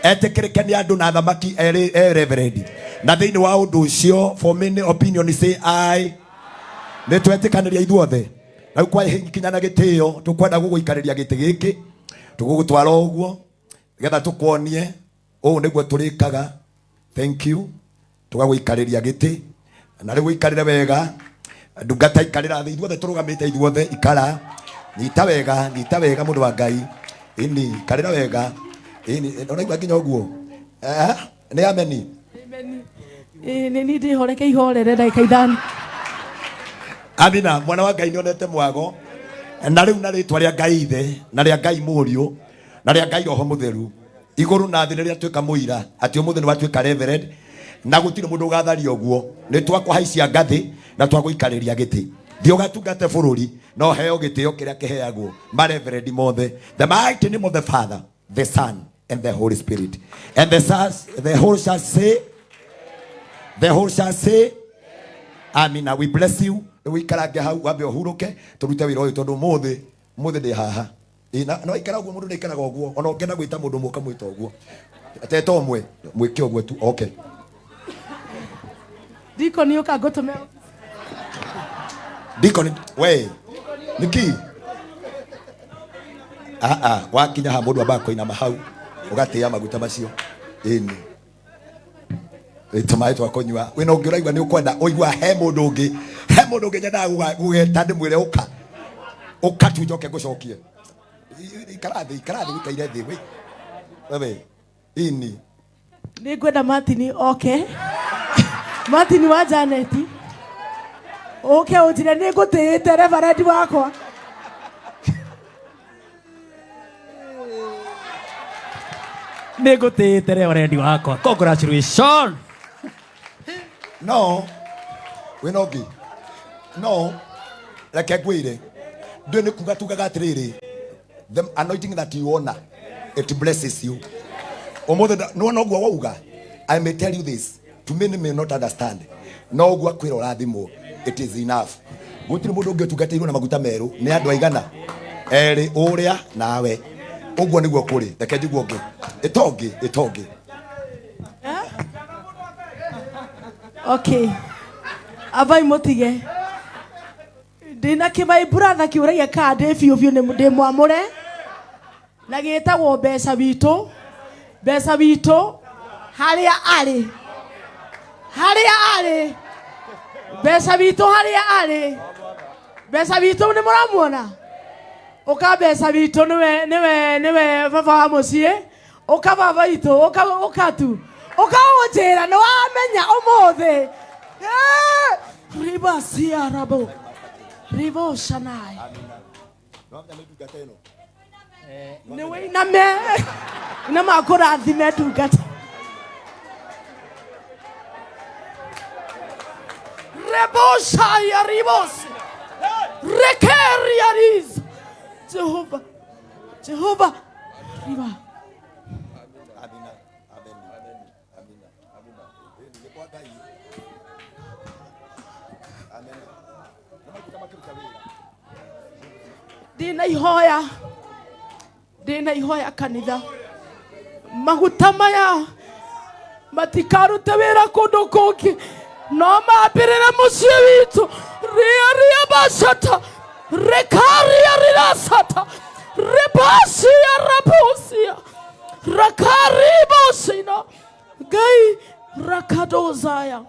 Etĩkĩrĩke nĩ andũ na thamaki reverend. Na thĩinĩ wa ũndũ ũcio, for many opinion say I. Nĩ twetĩkanĩria ithuothe. Na kwa kinya na gĩtĩo tũkwenda gũgũikarĩria gĩtĩ gĩkĩ. Tũgũgũtwara ũguo. Getha tũkuonie ũũ nĩguo tũrĩkaga. Thank you. Tũgagũikarĩria gĩtĩ. Na rĩu ikarĩre wega. Ndungata ikarĩra thĩ ithuothe tũrũgamĩte ithuothe ikara. Nyita wega mũndũ wa Ngai. Ini ikarĩra wega. Ini onaigua nginya ũguo. Nĩ ameni. Ameni. Nĩ nĩ ndĩhoreke ihorere ndagĩka ithano. Amina, mwana wa Ngai nĩonete mwago. Na rĩu na rĩtwa rĩa Ngai Ithe na rĩa Ngai Mũriũ na rĩa Ngai Roho Mũtheru. Igũrũ na thĩ rĩrĩa twĩka mũira atĩ ũmũthĩ nĩ watuĩka reverend na gũtirĩ mũndũ ũgatharia ũguo. Nĩ twakũhaicia ngathĩ na twagũikarĩria gĩtĩ. Thiĩ ũgatungate bũrũri no heo gĩtĩo kĩrĩa kĩheagwo ma reverend mothe. The mighty name of the Father, the Son and the Holy Spirit. And the whole shall say, Amina. We bless you. We ikarange hau wambe ũhurũke tũrute wĩra ũyũ tondũ mũthĩ ndĩ haha. No ikara ũguo mũndũ nĩ ikaraga ũguo. Ona ũngĩenda gwĩta mũndũ mũka mwĩta ũguo. Ateta ũmwe mwĩke ũguo tu. Okay. Deacon yoka ngũtũme. Deacon we niki wakinya ha mũndũ ambaga kũinama hau ũgatĩa maguta macio. Ĩni tũmaĩ twa kũnyua. Wĩna ũngĩ ũraigua nĩ ũkwenda ũigua he mũndũ ũngĩ nyendaga gũgeta ndĩmwĩre ũka tu njoke ngũcokie. Ikara thĩ wĩkaire thĩ wewe. Ini nĩ ngwenda Martin oke. Martin wa Janet oke ũtire nĩ ngũtĩĩte reverend wakwa. Nĩ ngũtĩĩte reverend wakwa. Congratulations. No wĩna ũngĩ no reke ngwĩre ndũĩ nĩ kuga tugaga atĩrĩrĩ, the anointing that you honor it blesses you. Ũmũthĩ nĩwona ũguo wauga. I may tell you this, to many may not understand. No ũguo kwĩra ũrathimwo, it is enough. Gũtirĩ mũndũ ũngĩ ũtungatĩirwo na maguta merũ nĩ andũ aigana erĩ ũrĩa nawe. Ũguo nĩguo kũrĩ. Reke njiguo ũngĩ ĩtongi. Okay. Abai mũtige. Ndĩna kĩmai brother kĩũragia kana ndĩ biũ ndĩ mwamũre. Na gĩtagwo mbeca witũ harĩa arĩ. Mbeca witũ nĩ mũramuona. Ũka mbeca witũ nĩwe baba wa mũciĩ. Ũka baba witũ ũka tu. Ũka ũnjĩra nĩ wamenya ũmũthĩ. Riba siarabo. Ribo shanai. Nĩ wĩiname. Inama kũrathime ndungata. Rebosha ya ribos. Rekeria riz. Jehovah. Riba. Dina ihoya kanitha. Maguta maya matikarute wĩra kũndũ kũngĩ. No mambĩrĩre mũciĩ witũ. Ria basata. Rekaria rirasata. Rebasia rabosia. Rakaribosina. Gai rakadozaya.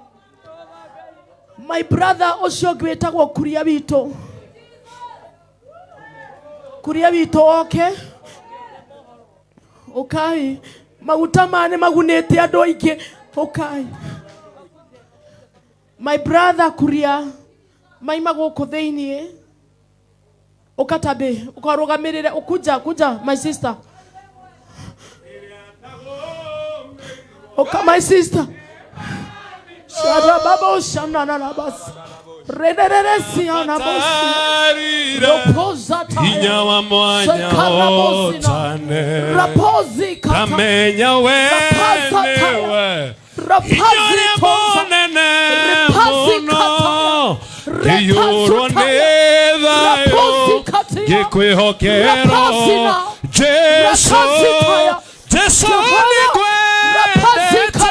My brother ũcio gwĩtagwo Kuria witũ. Kuria witũ oke. Okay. Maguta mane magunĩte andũ aingĩ. Okay. My brother Kuria maima gũkũ thĩinĩ. Ukatabe ukarũgamĩrĩre ukuja my sister. Okay, my sister. Shara baba shana na bas. Rederere siana bas. Inya wa mwanya otane Kamenya wenewe Inyore monene muno Iyuro nevayo Gikwihokero Jesu Jesu nigwendete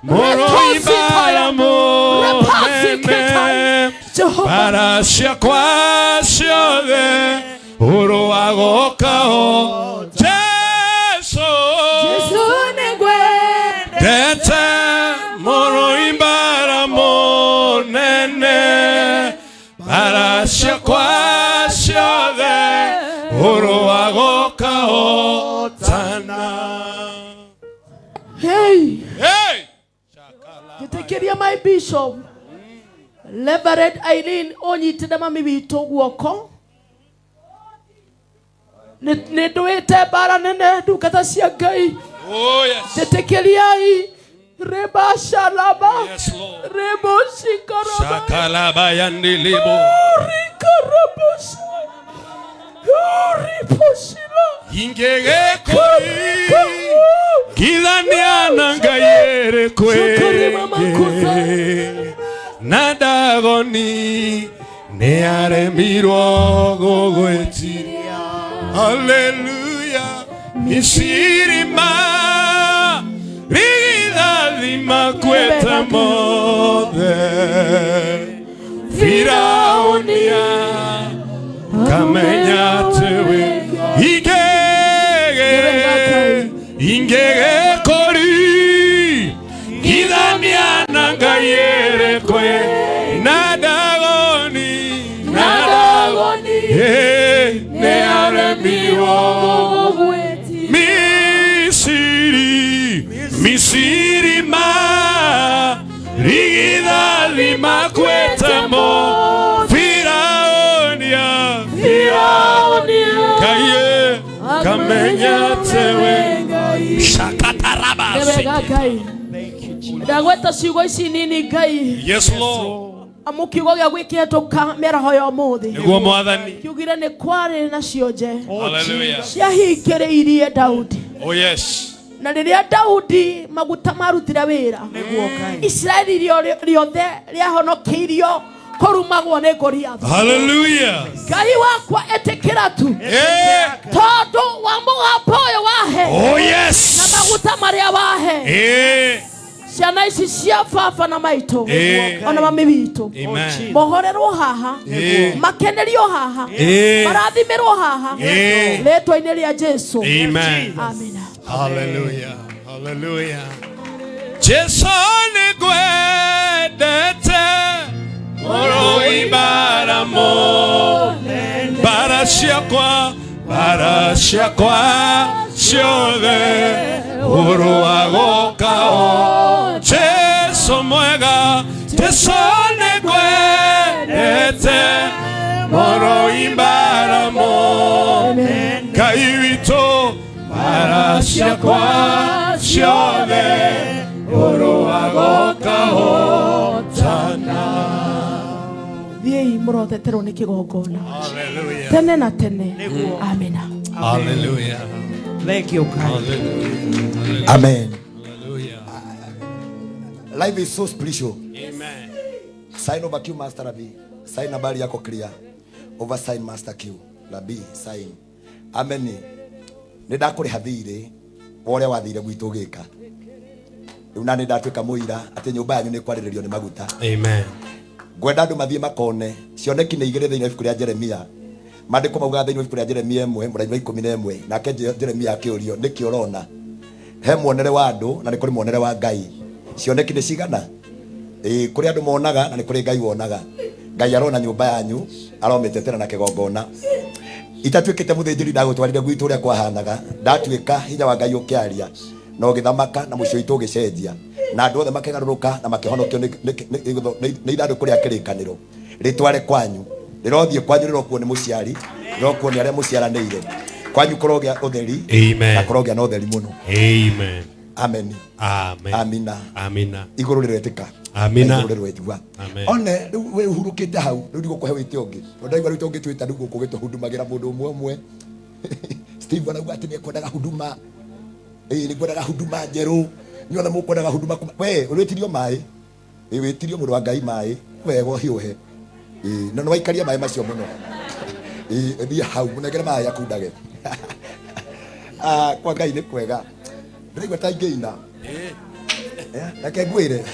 Moro imbara monene Parasya kwa syove Uro agokao Jesu nigwendete Moro imbara monene Parasya kwa syove Uro agokao tana. Hey! Gitekeria my bishop. Reverend Eileen onyitire mami witũ guoko. Nĩ ndũĩte mbara nene ndungata cia Ngai. Oh yes. Gĩtĩkĩriai reba shalaba. Rebo shikaraba. Shakalaba yandilibo. Rikarabasha. Riposhila. Ingege koi. Gidania nangayere kwe. Nadagoni neare mirogo goeti. Hallelujah. Misirima rigida lima kweta mode. Firaonia kamenya tewe. Ingege kori gidania nangayere kwe. Nadagoni neare mirogo Misiri ma rigida lima kweta mo Firaonia kaye kamenya tewe shakatarabasi. Ndagweta ciugo ici nini Ngai. Yes Lord. Amukiugo gĩa gwĩkĩhĩtũka mĩaraho ya ũmũthĩ. Nĩguo Mwathani. Kiugire nĩ kwarĩ na cionje. Hallelujah. Ciahingĩrĩirie Daudi. Oh yes. Na rĩrĩa Daudi maguta marutire wĩra. Isiraeli rĩothe rĩahonokeirio kũrumagwo nĩ Goliath. Hallelujah. Ngai wakwa etĩkĩra tu. Tondũ wa mũgambo ũyũ wahe. Oh yes. Na maguta marĩa wahe. Ciana ici cia baba na maitũ ona mami witũ mohorerwo haha makenerio haha marathimirwo haha rĩtwa-inĩ rĩa Jesu. Amen. Amina. Hallelujah. Hallelujah. Jesu nigwendete Moro imbara monene Bara ciakwa ciothe Uro agokao Jesu mwega Jesu nigwendete Moro imbara monene Ngai witũ bara ciakwa ciothe Uro agokao tana. Thiĩi mũrotheterwo nĩ kĩgongona tene na tene. Amina. Hallelujah. Thank you, God. Hallelujah. Amen. Hallelujah. Life is so spiritual. Amen. Sign over Q Master Rabi. Sign habari yako clear. Over sign Master Q. Rabi sign. Amen. Nĩndakũrĩ hathire ũrĩa wathire gwitũ gĩka. Rĩu na nĩndatwĩka mũira atĩ nyũmba yanyu nĩ kwarĩrĩrio nĩ maguta. Amen. Ngwenda andũ mathiĩ makone cioneki nĩ igĩrĩ thĩinĩ wa ibuku rĩa Jeremia. Maandĩko mauga thĩinĩ wa ibuku rĩa Jeremia 1 mũraini wa 11 nake Jeremia akĩũrio nĩkĩ ũrona. He muonere wa andũ na nĩ kũrĩ muonere wa Ngai. Cioneki nĩ cigana? Kũrĩ andũ monaga na nĩ kũrĩ Ngai wonaga. Ngai arona nyũmba yanyu aromĩtetera na kĩgongona. Itatuĩkĩte mũthĩnjĩri ndagũtwarire gwitũ ũrĩa kwahanaga. Ndatuĩka hinya wa Ngai ũkĩaria na ũgĩthamaka na mũico witũ ũgĩcenjia. Na andũ othe makĩgarũrũka na makĩhonokio nĩ ithandũkũ rĩa kĩrĩkanĩro. Rĩtware kwanyu rĩrothiĩ kwanyu rĩrokuo nĩ mũciari rĩrokuo nĩ arĩa mũciaranĩire. Kwanyu kũrogĩa ũtheri na kũrogĩa na ũtheri mũno. Amen. Amen. Amen. Amina. Amina. Igũrũ rĩretĩka. Amina. Amen. One we hurukite hau ndio gukuhe wite ongi. Ndaigwa rito ongi twita ndio gukugeto hudumagira mundu umwe. Steve anauga ati ni kwendaga huduma. Ni kwendaga huduma njeru. Nyona mukwendaga huduma we uretirio mai. Wetirio mundu wa Ngai mai. We go hiuhe. No no waikaria mai macio muno. Ni hau munegere mai yakundage. Kwa Ngai ni kwega. Ndaigwa ta ingeina. Reke ngwire.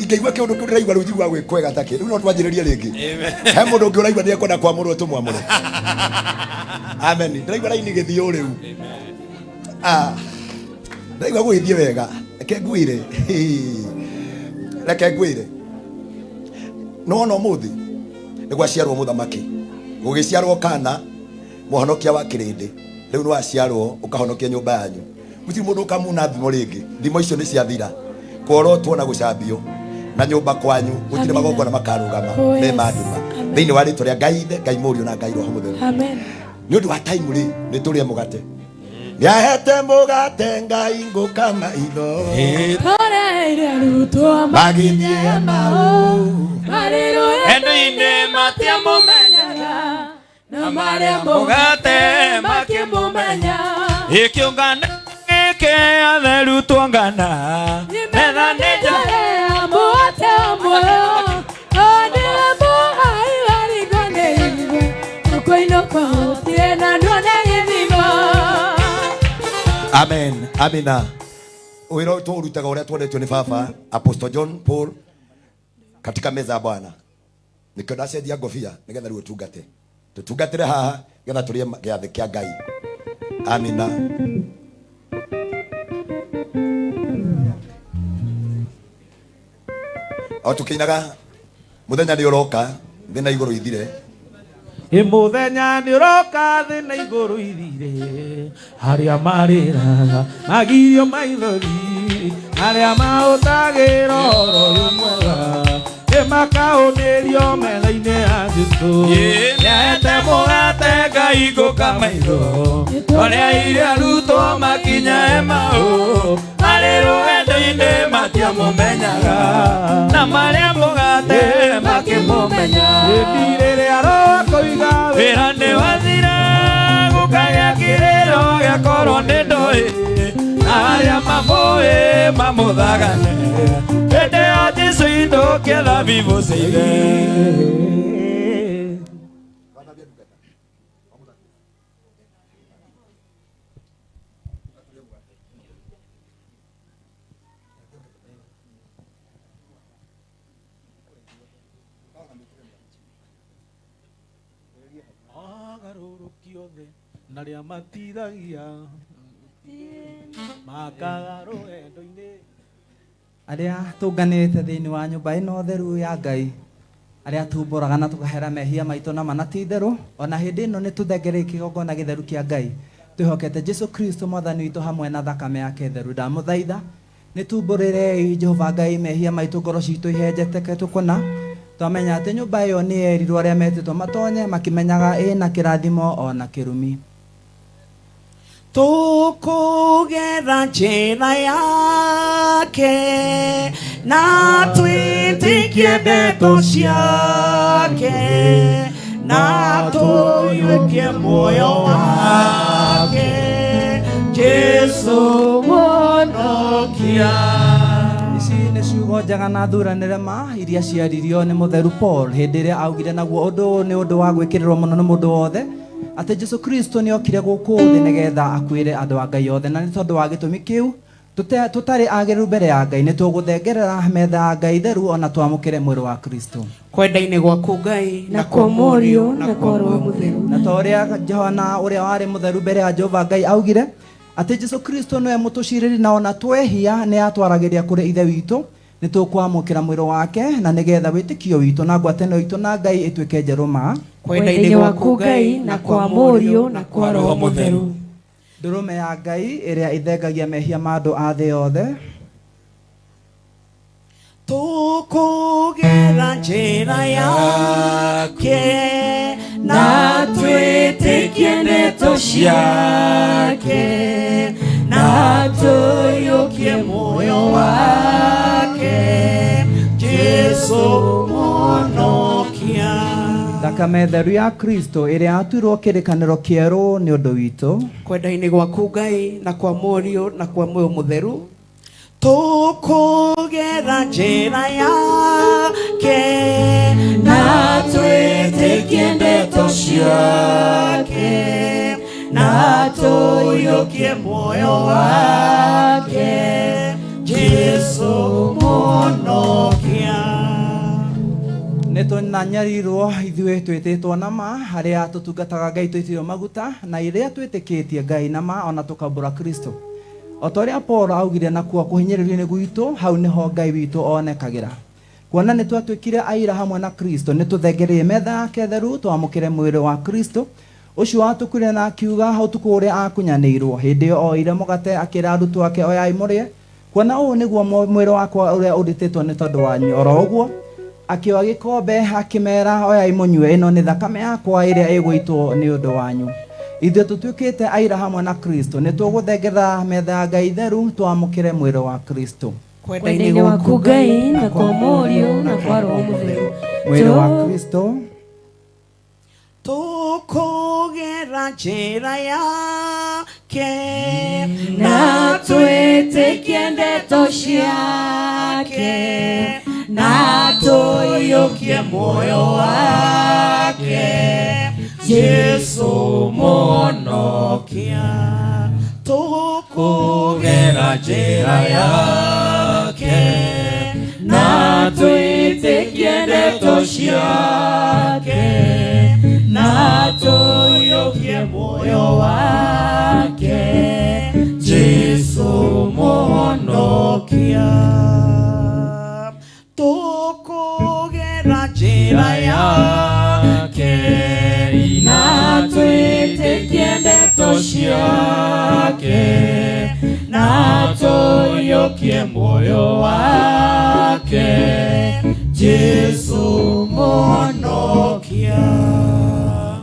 Ingeigua kiundu kiu ndiraigua ruji gwa gwikwega take riu no twanjiririe ringi he mundu ungi uraigua ni ekwenda kwamurwo tumwamure amen ndiraigua raini githio riu ndiraigua gwithie wega reke ngwire no muthi ni gwaciarwo muthamaki gugiciarwo kana muhonokia wa kirindi riu ni waciarwo ukahonokia nyumba yanyu guti mundu ukamuna thimo ringi thimo icio ni ciathira korotwo na gucambio na nyumba kwanyu gutire magoko na makarugama me maduma thiini wa ritwa ria Ngai Murio na Ngai Roho Mutheru amen ni undu wa time ri ni turie mugate niahete mugate Ngai ngukama itho tore ire rutwo magithie mau mariro endo-ine matia mumenyaga na maria mugate makimumenya ikiungana ke atheru tuongana metha neja amote amoyo ademo ai gone koino ko tiena ndone yimo amen amina wiro turutaga uria twendetwo ni baba Apostle John Paul katika meza ya Bwana nikio ndacendia ngobia nigetha riu tutungatire haha getha turie giathi kia Ngai amina tukiinaga muthenya ni uroka thina iguru ithire muthenya ni uroka thina iguru ithire haria mariraga magirio maithori haria mautagira oro yumwega makaunirio metha-ini ya Jesu niahete mugate Ngai ngukama itho oria ire arutwo makinya Emau marĩ rũgendo-inĩ matiamumenyaga na marĩa mugate makimumenya hĩndĩ rĩrĩa rokoiga wĩra nĩ wathira gũkagĩa kĩrĩro gĩakorwo nĩ ndũĩ arĩa mamũĩ mamũthagane hĩndĩ ya Jesu itũ kĩetha bibũcĩire na ria matithagia makaga rũgendo-inĩ aria tunganite thiini wa nyumba ino theru ya Ngai aria tumburaga na tukahera mehia maitũ na manati theru ona hindi ino ni tuthengerei kigongona githeru kia Ngai twihokete Jesu Kristo mwathani witũ hamwe na thakame yake theru ndamuthaitha ni tumburirei Jehova Ngai mehia maitũ ngoro citũ ihenjeteke tukuna twamenya ati nyumba iyo ni erirwo aria metĩtwo matonye makimenyaga ina kirathimo ona kirumi tukugetha njĩra yake na twĩtĩkie ndeto ciake na tũiyũkie muoyo wake Jesu mũhonokia. Ici nĩ ciugo njega na thuranĩre ma iria ciaririo nĩ mũtheru Paul hĩndĩ ĩrĩa augire naguo ũndũ nĩ ũndũ wa gwĩkĩrĩrwo mũno nĩ mũndũ wothe ati Jesu Kristo ni okire guku thi nigetha akwire andu a Ngai othe na ni tondu wa gitumi kiu tutari agiru mbere ya Ngai ni tuguthengerera metha ya Ngai theru ona twamukire mwiri wa Kristo kwenda-ini gwaku Ngai na kwa Murio na kwa Roho Mutheru na toria Johana uria wari mutheru mbere ya Jehova Ngai augire ati Jesu Kristo no emutuciriri na ona twehia ni atwaragiria kuri ithe witu ni tukwamukira mwiri wake na nigetha witikio witu na ngwatano witu na Ngai itwike njeruma kwenda-ini gwaku Ngai na kwa Murio na kwa Roho Mutheru ndurume ya Ngai iria ithengagia mehia ma andu a thi yothe tukugetha njĩra yake na twĩtĩkie ndeto ciake na na tuyukie moyo wake Jesu monokia. Thakame theru ya Kristo ĩrĩa yaturwo kĩrĩkanĩro kĩerũ nĩ ũndũ witũ. Kwenda-inĩ gwaku Ngai na kwa Mũriũ na kwa Muoyo Mũtheru tukũgera njĩra yake na twĩtĩkie ndeto ciake na tuyukie moyo wake Jesu monokia. Nĩtũnanyarirwo ithuĩ twĩtĩtwo na ma harĩa tũtungataga Ngai twĩtĩirwo maguta na iria twĩtĩkĩtie Ngai na ma ona tũkambũra Kristo. O ta ũrĩa Paul augire nakuo kũhinyĩrĩrio-inĩ gwitũ hau nĩho Ngai witũ onekagĩra. Kuona nĩ twatuĩkire aira hamwe na Kristo nĩtũthengerie metha yake theru twamũkĩre mwĩrĩ wa Kristo ũcio watũkire na akiuga ũtukũ ũrĩa akunyanĩirwo hĩndĩ ĩyo oire mũgate akĩra arutwo ake oyai mũrĩe. Kuona ũũ nĩguo mwĩrĩ wakwa ũrĩa ũrutĩtwo nĩ tondũ wanyu. Oro ũguo akĩoya gĩkombe akĩmera oyai mũnyue, ĩno nĩ thakame yakwa ĩrĩa ĩgũitwo nĩ ũndũ wanyu. Ithuĩ tũtuĩkĩte aira hamwe na Kristo nĩtũgũthengerera metha ya Ngai theru twamũkĩre mwĩrĩ wa Kristo. Kwenda-inĩ gwaku Ngai na kwa Mũriũ na kwa Roho Mũtheru mwĩrĩ wa Kristo tukũgera njĩra yake na twĩtĩkie ndeto ciake na tuyukie moyo wake Jesu monokia. Tukũgera njĩra yake na twĩtĩkie ndeto ciake na tuyukie moyo wake Jesu monokia. Tukũgera njĩra yake na twĩtĩkie ndeto ciake na tuyukie moyo wake Jesu monokia.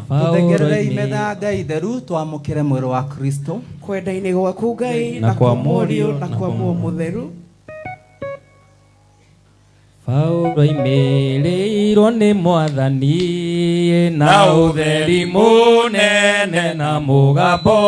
tũthengerere metha ya Ngai theru twamũkĩre mwĩrĩ wa Kristo. Kwenda-inĩ gwaku Ngai na kwa Mũriũ na kwa Muoyo Mũtheru. Paulo aimĩrĩirwo nĩ Mwathani na ũtheri mũnene na mũgambo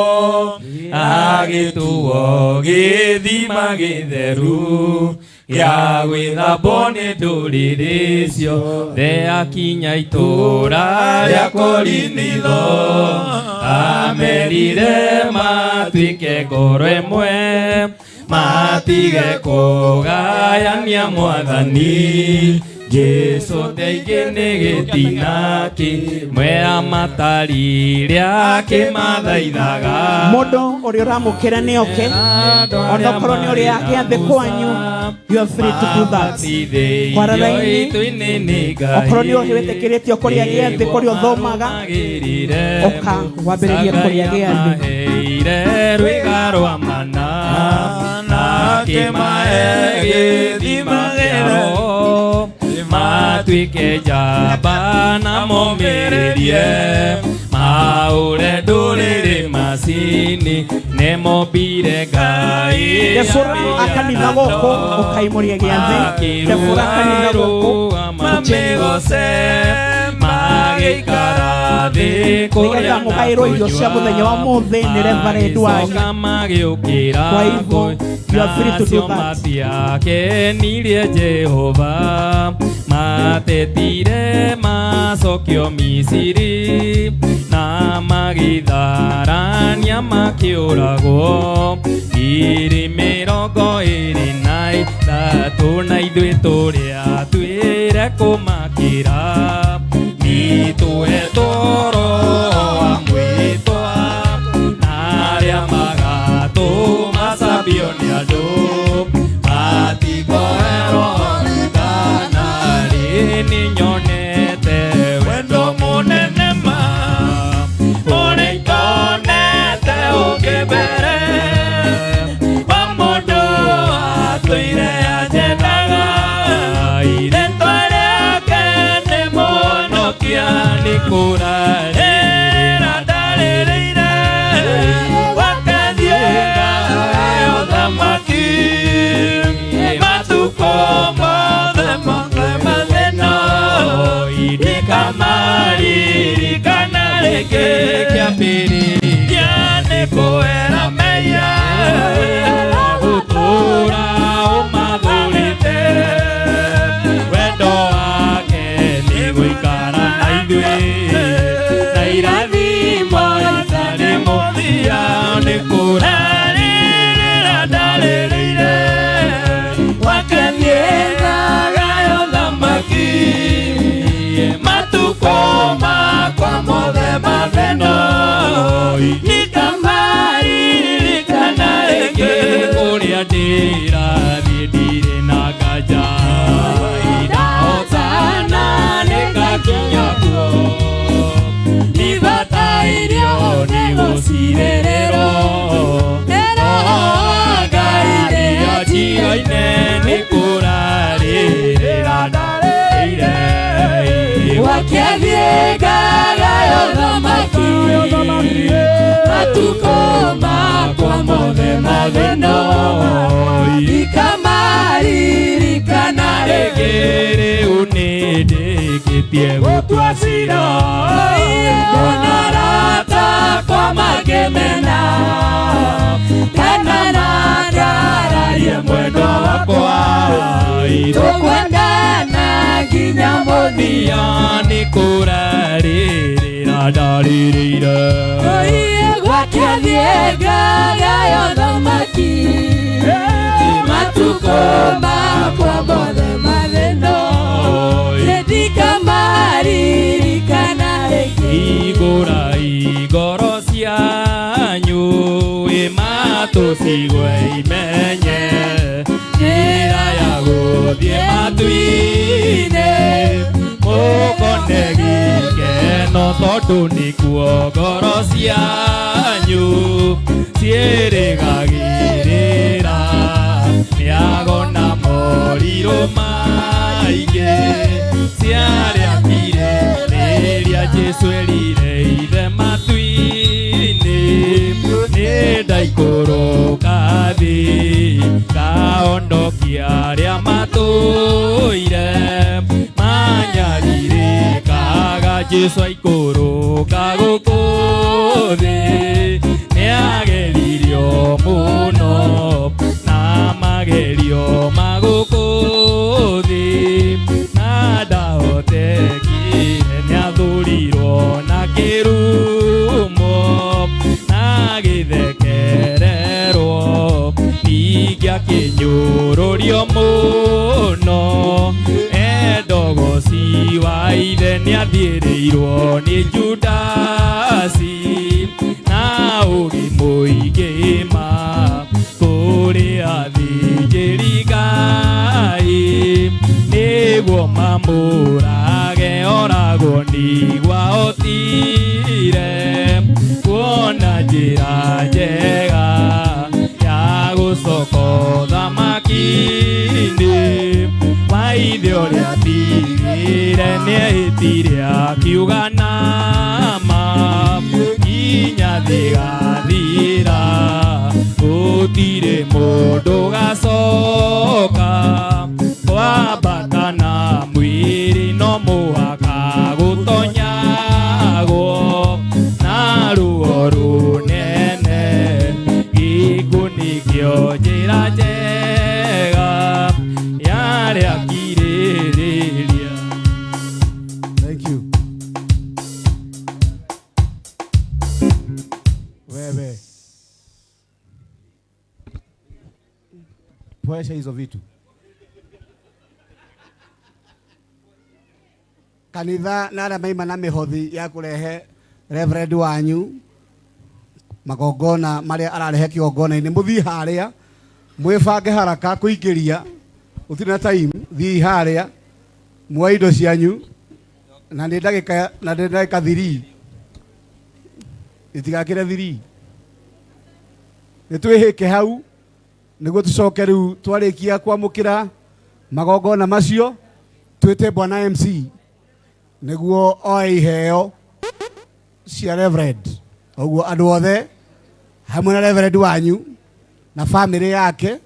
agĩtuo gĩthima gĩtheru gĩa gwĩthambwo nĩ ndũrĩrĩ ciothe akinya itũũra rĩa Korinitho amerire matuĩke ngoro ĩmwe matige kũgayania Mwathani Jesu teithie nĩ gĩtina kĩmwe amatarire akĩmathaithaga. Mũndũ ũrĩa ũramũkĩra nĩ oke ona okorwo nĩ ũrĩa gĩathĩ kwanyu, you are free to do that. Kwarara-inĩ okorwo nĩ wĩtĩkĩrĩtio kũrĩa gĩathĩ kũrĩa ũthomaga oka wambĩrĩrie kũrĩa gĩathĩ. Rwĩga rwa mana na kĩmahe gĩthima gĩtheru matuĩke njamba na momĩrĩrie maũre ndũrĩrĩ macini nĩ mombire Ngai. Ndebora akanitha gũkũ ũkaimũria gĩathĩ. Ndebora akanitha gũkũ mamĩgoce magĩikara thĩ kũrĩa mũgaĩrwo irio cia mũthenya wa mũthĩ nĩ Reverend wanyu. Kwa hivyo you are free to do that. matiakenirie Jehova matetire macokio Misiri na magĩtharania makĩũragwo ngiri mĩrongo ĩrĩ na ithatũ na ithuĩ tũrĩa twĩre kũmakĩra nĩtũhe toro wa mwĩtwa na arĩa magatũmacambio nĩ andũ matikoerwo kana rĩ nĩnyonete wendo mũnene ma ũrĩa itonete ũkĩmbere wa mũndũ atũire ajendaga irĩtwa rĩake nĩ mũhonokia nĩkũrarĩra ndarĩrĩire wakathiĩ kwambĩrĩria nĩ kwera meya gũtũũra ũmathũrĩte wendo wake nĩ gũikara na ithuĩ na irathimo itarĩ mũthia nĩ kũrarĩrĩra ndarĩrĩire wakeniendaga yothamaki matukũ makwa mothe matheno ikamarĩrĩkana rĩngĩ kũrĩa ndĩrathiĩ ndirĩ na nganja ndahotana nĩgakinya kuo nĩbatairio nĩ gũcirĩrĩrwo roho Ngai nĩanjigaine nĩ kũrarĩrĩra ndarĩire wakĩthiĩngaga yothamaki matukũ makwa mothe mathĩno ikamarĩrĩkana rĩngĩ rĩu nĩndĩkĩtie gũtua cira ona arata akwa makĩmena kana makararie mwendwa wakwa tũkwendana nginya mũthia nĩ kũrarĩrĩra ndarĩrĩire gwakĩthiĩngaga yothamaki matukũ makwa mothe mathĩno ndikamarĩrĩkana rĩngĩ igũra igoro cianyu matũcigwe imenye njĩra ya gũthiĩ matu-inĩ mũkone gĩkeno tondũ nĩkuo ngoro cianyu ciĩrĩgagĩrĩra mĩago na morirũ maingĩ ciarĩakire rĩrĩa Jesũ erire ithe matu-inĩ nĩndaikũrũka thĩ ngahonokia arĩa matũire manyarirĩkaga Jesũ aikũrũka gũkũ thĩ nĩageririo mũno na magerio magũkũ thĩ na ndahotekire nĩathũrirwo na kĩrumo na gĩthekererwo ningĩ akĩnyũrũrio mũno endogoci wa ithe nĩathiĩrĩirwo nĩ Judasi na ũgĩ mũingĩ ma kũrĩ athĩnjĩri Ngai nĩguo mamũrage oragwo nĩgwahotire kuona njĩra njega ya gũcoka ũthamaki-inĩ wa ithe ũrĩa atigire nĩehĩtire akiuga nama nginya thĩ gathira gũtirĩ mũndũ gacoka kwambata na mwĩrĩ no mũhaka gũtonyagwo na ruo rũnene gĩkuũ nĩkĩo njĩra njega yarĩa kirĩrĩria. Thank you. Wewe poesha hizo vitu kanitha na arĩa maima na mĩhothi ya kũrehe reverend wanyu magongona marĩa ararehe kĩgongona-inĩ mũthiĩ harĩa mwĩbange haraka kũingĩria ũtirĩ na time thiĩ harĩa muoe indo cianyu na nĩ ndagĩka 3 itigakĩre 3 nĩ twĩhĩke hau nĩguo tũcoke rĩu twarĩkia kwamũkĩra magongona macio twĩte bwana MC nĩguo oe iheo cia reverend. Ũguo andũ othe hamwe na reverend wanyu na family yake.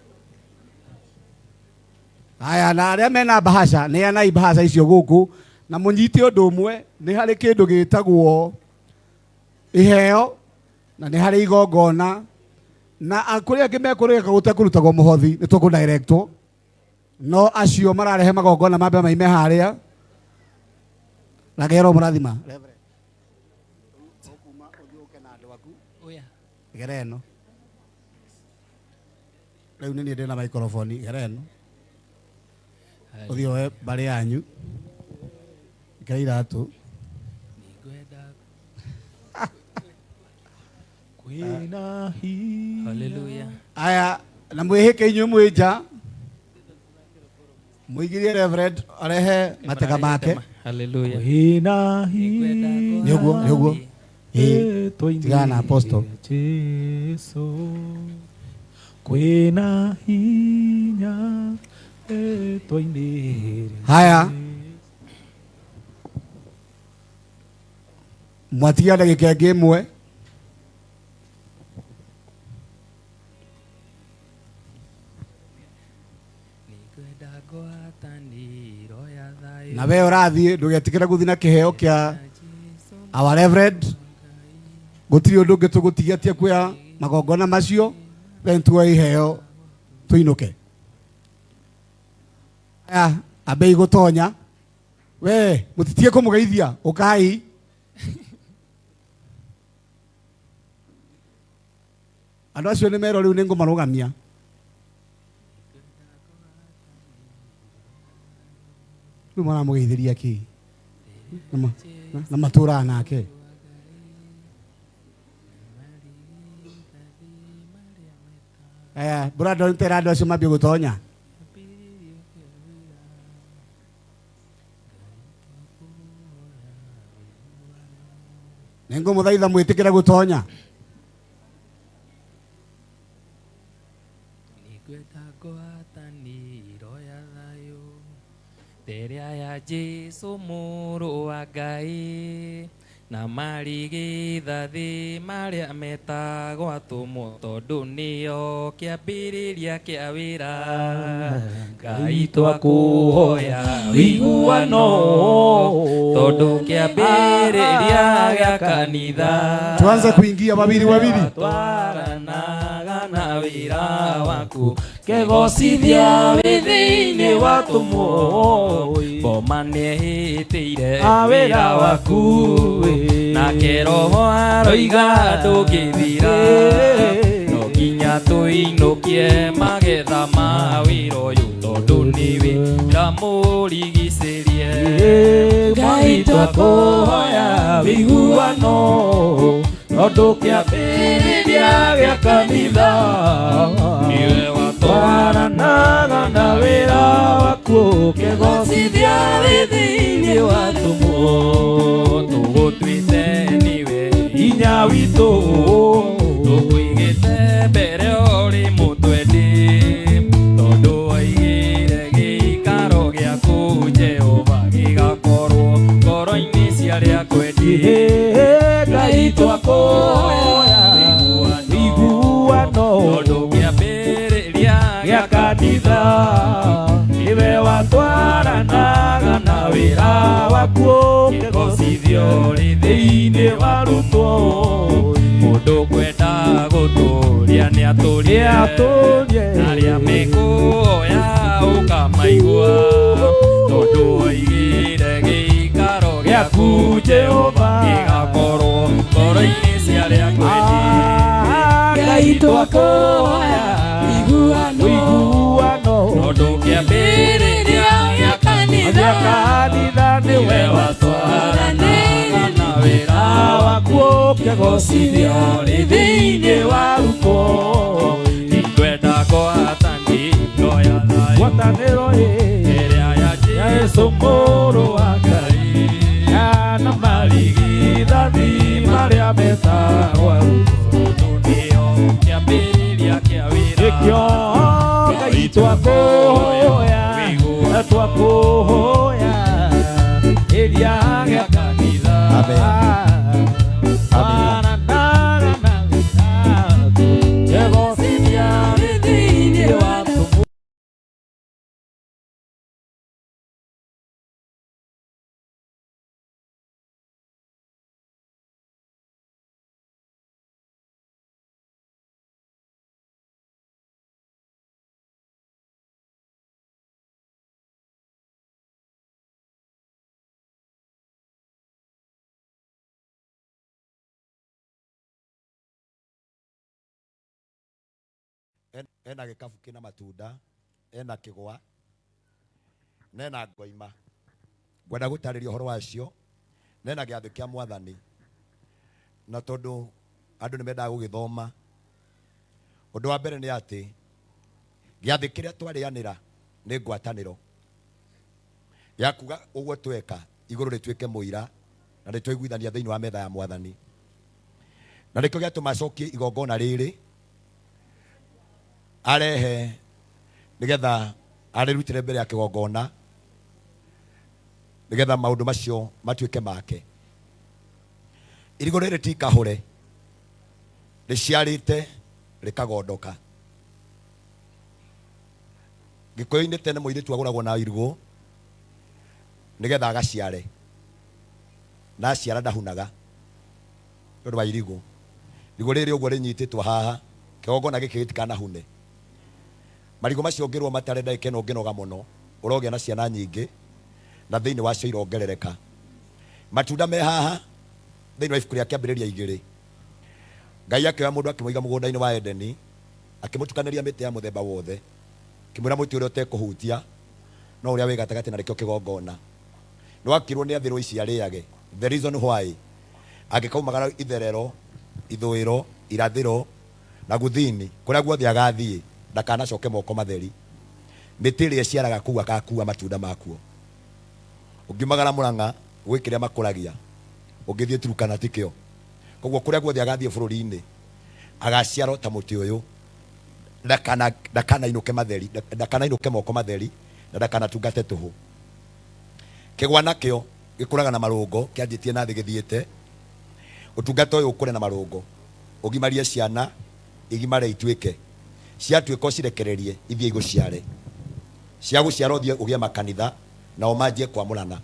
Aya na arĩa mena bahasha nĩ anai bahasha icio gũkũ na mũnyite ũndũ ũmwe nĩ harĩ kĩndũ gĩtagwo iheo na nĩ harĩ igongona na kũrĩa angĩ mekũrĩka gũtekũrutagwo mũhothi nĩ tũkũ-directwo no acio mararehe magongona mambe maime harĩa Ragero mũrathima gera ĩno rĩu nĩ niĩ ndĩ na microphone gera ĩno ũthiĩ oe mbarĩ yanyu ĩkĩra iratũ Hallelujah. Aya na mwĩhĩke inyuĩ mwĩ nja mũigithie Reverend arehe matega make. Hallelujah. Nĩguo tigana na apostle Jesu kwĩna hinya rĩtwa-inĩ. Haya mwatigia ndagĩka ĩngĩ ĩmwe na we ũrathiĩ ndũgetigĩre gũthiĩ na kĩheo kĩa our Reverend gũtirĩ ũndũ ũngĩ tũgũtigia kuoya magongona macio then tuoe iheo tuinũke. Aya ambei gũtonya we mũtitie kũmũgeithia ũkai andũ acio nĩ merwo rĩu nĩ ngũmarũgamia. Rĩu maramũgeithĩria kĩ na matũraga nake. Aya brother ntera andũ acio mambie gũtonya. Nĩngũmũthaitha mwĩtĩkĩre gũtonya. Teria ya Jesu mũrũ wa Ngai na marigithathi marĩa metagwo atũmwo tondũ nĩo kĩambĩrĩria kĩa wĩra. Ngai twakũhoya ũiguano tondũ kĩambĩrĩria gĩa kanitha. Tuanze kuingia wawili wawili. Twaranaga na wĩra waku kegocithia wĩ thĩinĩ wa tũmwo Boma nĩehĩtĩire wĩra waku nake Roho aroiga ndũngĩthira no nginya tũinũkie magetha ma wĩra ũyũ tondũ nĩ wĩra mũrigicĩrie. Ngai twakũhoya ũiguano tondũ kĩambĩrĩria gĩa kanitha nĩwe watwaranaga na wĩra waku kĩgocithia wĩ thĩinĩ wa tũmwo tũgũtuĩte nĩwe hinya witũ tũkwĩgĩte mbere ũrĩ mũtwendi tondũ waigĩre gĩikaro gĩaku Jehova gĩgakorwo ngoro-inĩ cia arĩa akwendi. Ngai twakũhoya ũiguano tondũ kĩambĩrĩria gĩa kanitha nĩwe watwaranaga na wĩra waku kĩgocithio rĩ thĩinĩ wa rutwo mũndũ kwenda gũtũũria nĩ atũũrie arĩa mekũhoya ũkamaigua tondũ waigĩre gĩikaro gĩaku Jehova gĩgakorwo ngoro-inĩ cia arĩa akwendi. Ngai twakũhoya ũiguano tondũ kĩambĩrĩria gĩa kanitha nĩwe watwaranaga na wĩra waku kĩgocithio rĩ thĩinĩ wa rutwo ingwenda ngwatanĩro ya thayũ ĩrĩa ya Jesũ mũrũ wa Ngai na marigithathi marĩa metagwo tondũ nĩo kĩambĩrĩria kĩa wĩra. Nĩkĩo Ngai twakũhoya ĩria gĩa kanitha. Amen. ena gikabu kina matunda, ena kigwa, na ena ngoima. Ngwenda gutariria uhoro wacio, na ena giathi kia Mwathani. Na tondu andu ni mendaga gugithoma, undu wa mbere ni ati giathi kiria twarianira ni ngwataniro ya kuga uguo tweka iguru rituike muira na ritwaiguithania thiini wa metha ya Mwathani. Na rikio giatuma acokie igongona riri arehe nigetha arirutire mbere ya kigongona nigetha maundu macio matuike make. Irigo riri ti kahure, riciarite rikagondoka. Gikuyu-ini tene muiritu aguragwo na irigo nigetha agaciare, na aciara ndahunaga tondu wa irigo. Irigo riri uguo rinyititwo haha kigongona giki gitikanahune. Marigo macio ngirwo matare ndagika ino nginoga muno, urogia na ciana nyingi na thiini wacio irongerereka. Matunda me haha thiini wa ibuku ria Kiambiriria 2, Ngai akioya mundu akimuiga mugunda-ini wa Edeni, akimutukaniria miti ya muthemba wothe, kimwira muti uria utekuhutia no uria wi gatagati na rikio kigongona. Nwakirwo ni athirwo ici ariage. The reason why agikaumagara itherero, ithuiro, irathiro na guthini kuria guothe agathie ndakanacoke moko matheri. Miti iria ciaraga kuu akakua matunda makuo. Ungimagara Murang'a gwikiria makuragia, ungithie Turukana tikio. Koguo kuria guothe agathie bururi-ini agaciaro ta muti uyu, ndakana inuke matheri, ndakana inuke moko matheri, na ndakana tungate tuhu. Kigwa nakio gikuraga na marungo, kianjitie na thi githiete. Utungata uyu ukure na marungo, ugimarie ciana igimare ituike, ciatuika cirekererie ithie iguciare, cia guciara uthie ugie makanitha na omanjie kwamurana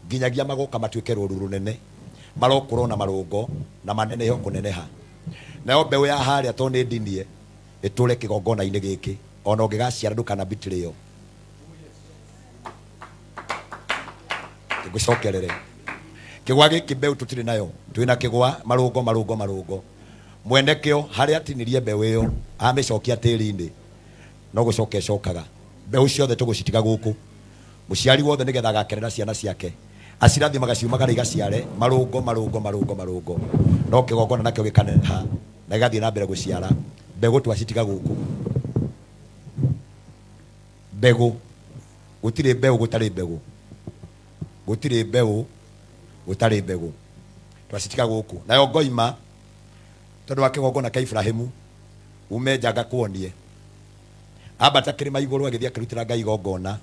nginyagia magoka matuike ruru runene marokurwo na marungo na manene yo kuneneha. Nayo mbeu ya haria to ni ndinie iture kigongona-ini giki, ona ungigaciara ndukana bitiriyo. Gucokerere kigwa giki mbeu tutiri nayo, twina kigwa marungo mwene kio haria atinirie mbeu iyo amicokia tiri-ini no gucoke cokaga. Mbeu ciothe tugucitiga guku, muciari wothe nigetha agakerera ciana ciake acirathi magaciumagara igaciare marungo no kigongona nakio gikaneneha na igathie na mbere guciara. Mbegu twacitiga guku, mbegu gutire mbegu gutari mbegu, gutire mbeu gutari mbegu, twacitiga guku. Nayo ngoima tondu wa kigongona ka Ibrahimu ume njaga kuonie ambata kirima iguru agithia akirutira Ngai igongona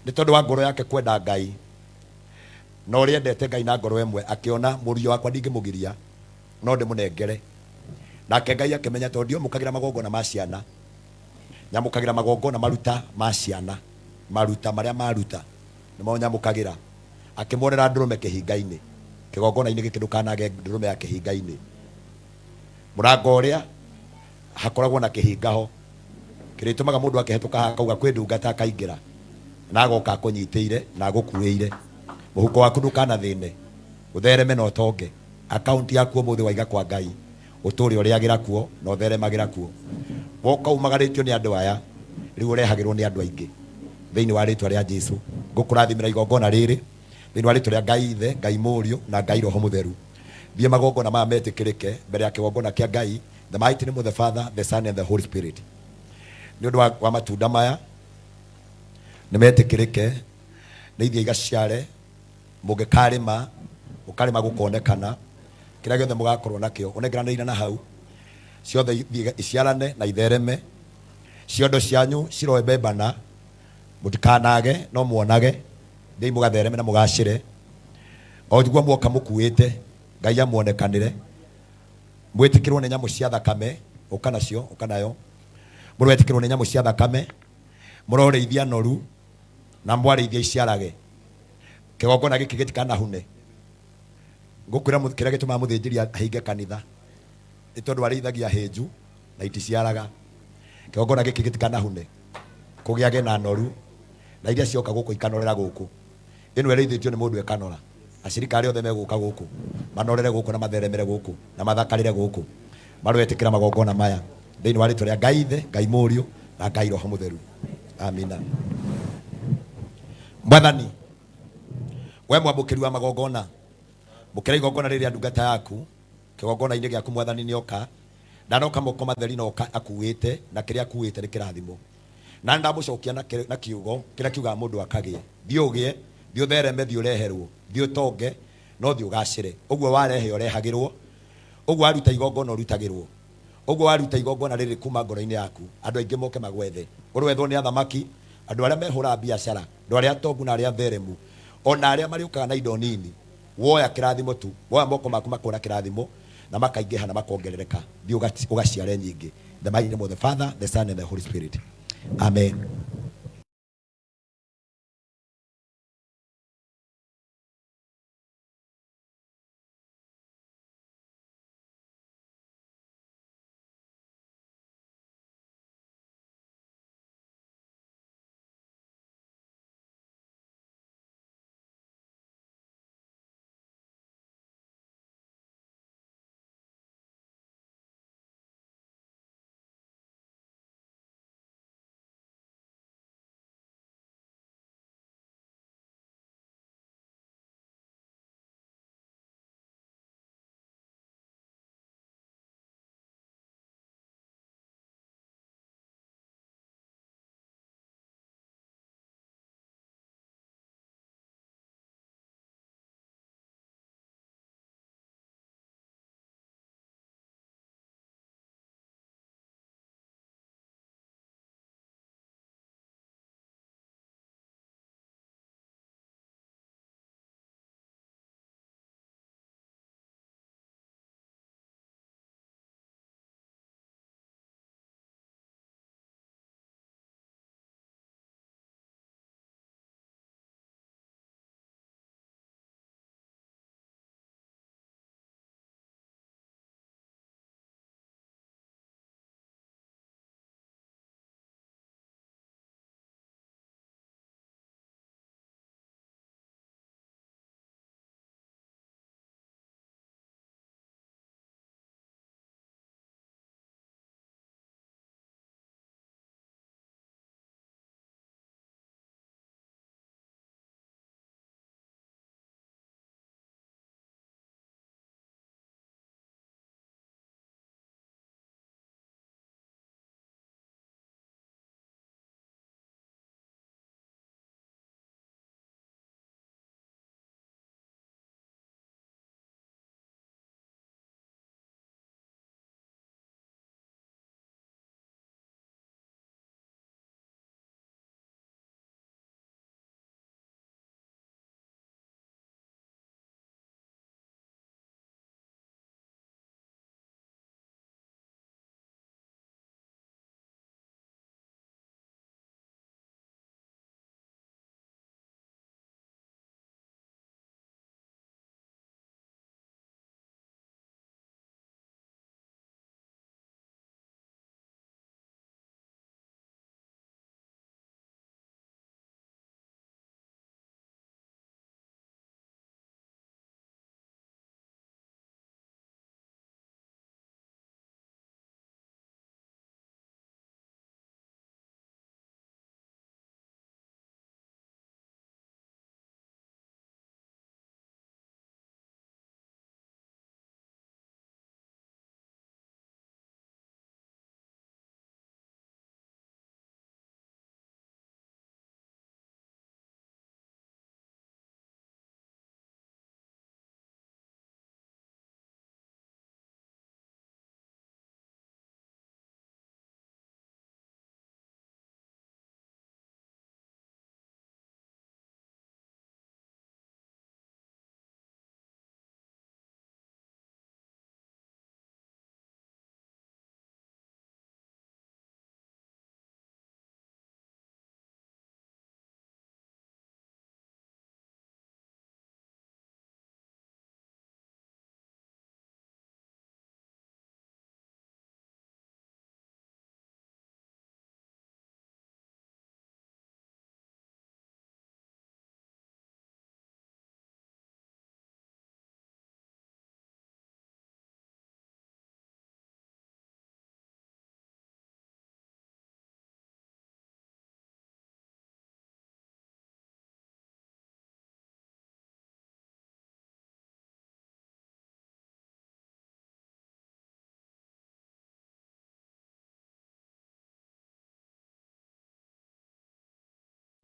ni tondu wa ngoro yake kwenda Ngai no riendete Ngai na ngoro emwe, akiona murio wakwa ndingimugiria no ndimunengere. Nake Ngai akimenya tondu dio mukagira magongona ma ciana, nyamukagira magongona maruta ma ciana, maruta maria maruta nimo nyamukagira. Akimwonera ndurume kihinga-ini, kigongona-ini giki ndukanage ndurume ya kihinga-ini. Murango uria hakoragwo na kihinga ho kiritumaga mundu akihituka akauga kwi ndungata akaingira na agoka akunyitire na agukuire. Muhuko waku ndukana thine, uthereme na utonge. Akaunti yaku umuthi waiga kwa Ngai, uturi uriagira kuo na utheremagira kuo. Woka umagaritio ni andu aya riu urehagirwo ni andu aingi thiini wa ritwa ria Jesu. Ngukurathimira igongona riri thiini wa ritwa ria Ngai Ithe, Ngai Murio na Ngai Roho Mutheru. Thie magongona maya metikirike mbere ya kigongona kia Ngai, the mighty name of the Father, the Son and the Holy Spirit. Ni undu wa matunda maya ni metikirike na ithie igaciare. Mugikarima ukarima gukonekana kiria giothe mugakorwo nakio unengeranire na hau ciothe iciarane na ithereme, ciondo cianyu ciroe mbembana, mutikanage no muonage thii mugathereme na mugacire. O tiguo muoka mukuite Ngai amuonekanire, mwitikirwo ni nyamu cia thakame ukanacio ukanayo, muretikirwo ni nyamu cia thakame, muroreithia noru na mwareithia iciarage. Kigongona giki gitikanahune. Ngukwira kiria gituma muthinjiri ahinge kanitha ni tondu areithagia hinju na iticiaraga. Kigongona giki gitikanahune, kugiage na noru na iria cioka guku ikanorera guku. Ino ereithitio ni mundu ekanora. Acirikari othe meguka guku manorere guku na matheremere guku na mathakarire guku, maroetikira magongona maya thĩinĩ wa rĩtwa rĩa Ngai Ithe, Ngai Mũriũ na Ngai Roho Mũtheru. Amina. Mwathani, we mwamũkĩri wa magongona, mũkĩra igongona rĩrĩa ndungata yaku kĩgongona-inĩ gĩaku Mwathani nĩoka, ndanoka moko matheri na oka akuĩte, na kĩrĩa akuĩte nĩ kĩrathimo, na ndamũcokia na kiugo kĩrĩa kiugaga mũndũ akagĩe. Thiĩ ũgĩe, thiĩ ũthereme, thiĩ ũreherwo, thiĩ ũtonge, no thiĩ ũgacĩre. Ũguo warehe ũrehagĩrwo, ũguo waruta igongona ũrutagĩrwo, ũguo waruta igongona rĩrĩ kuma ngoro-inĩ yaku, andũ aingĩ moke magwethe. Ũrwethwo nĩ athamaki, andũ arĩa mehũra biacara, andũ arĩa atongu na arĩa theremu, ona arĩa marĩũkaga na indo nini. Woya kĩrathimo tu, woya moko maku makona kĩrathimo na makaingĩha na makongerereka, thiĩ ũgaciare nyingĩ. The mighty name of the Father, the Son and the Holy Spirit. Amen.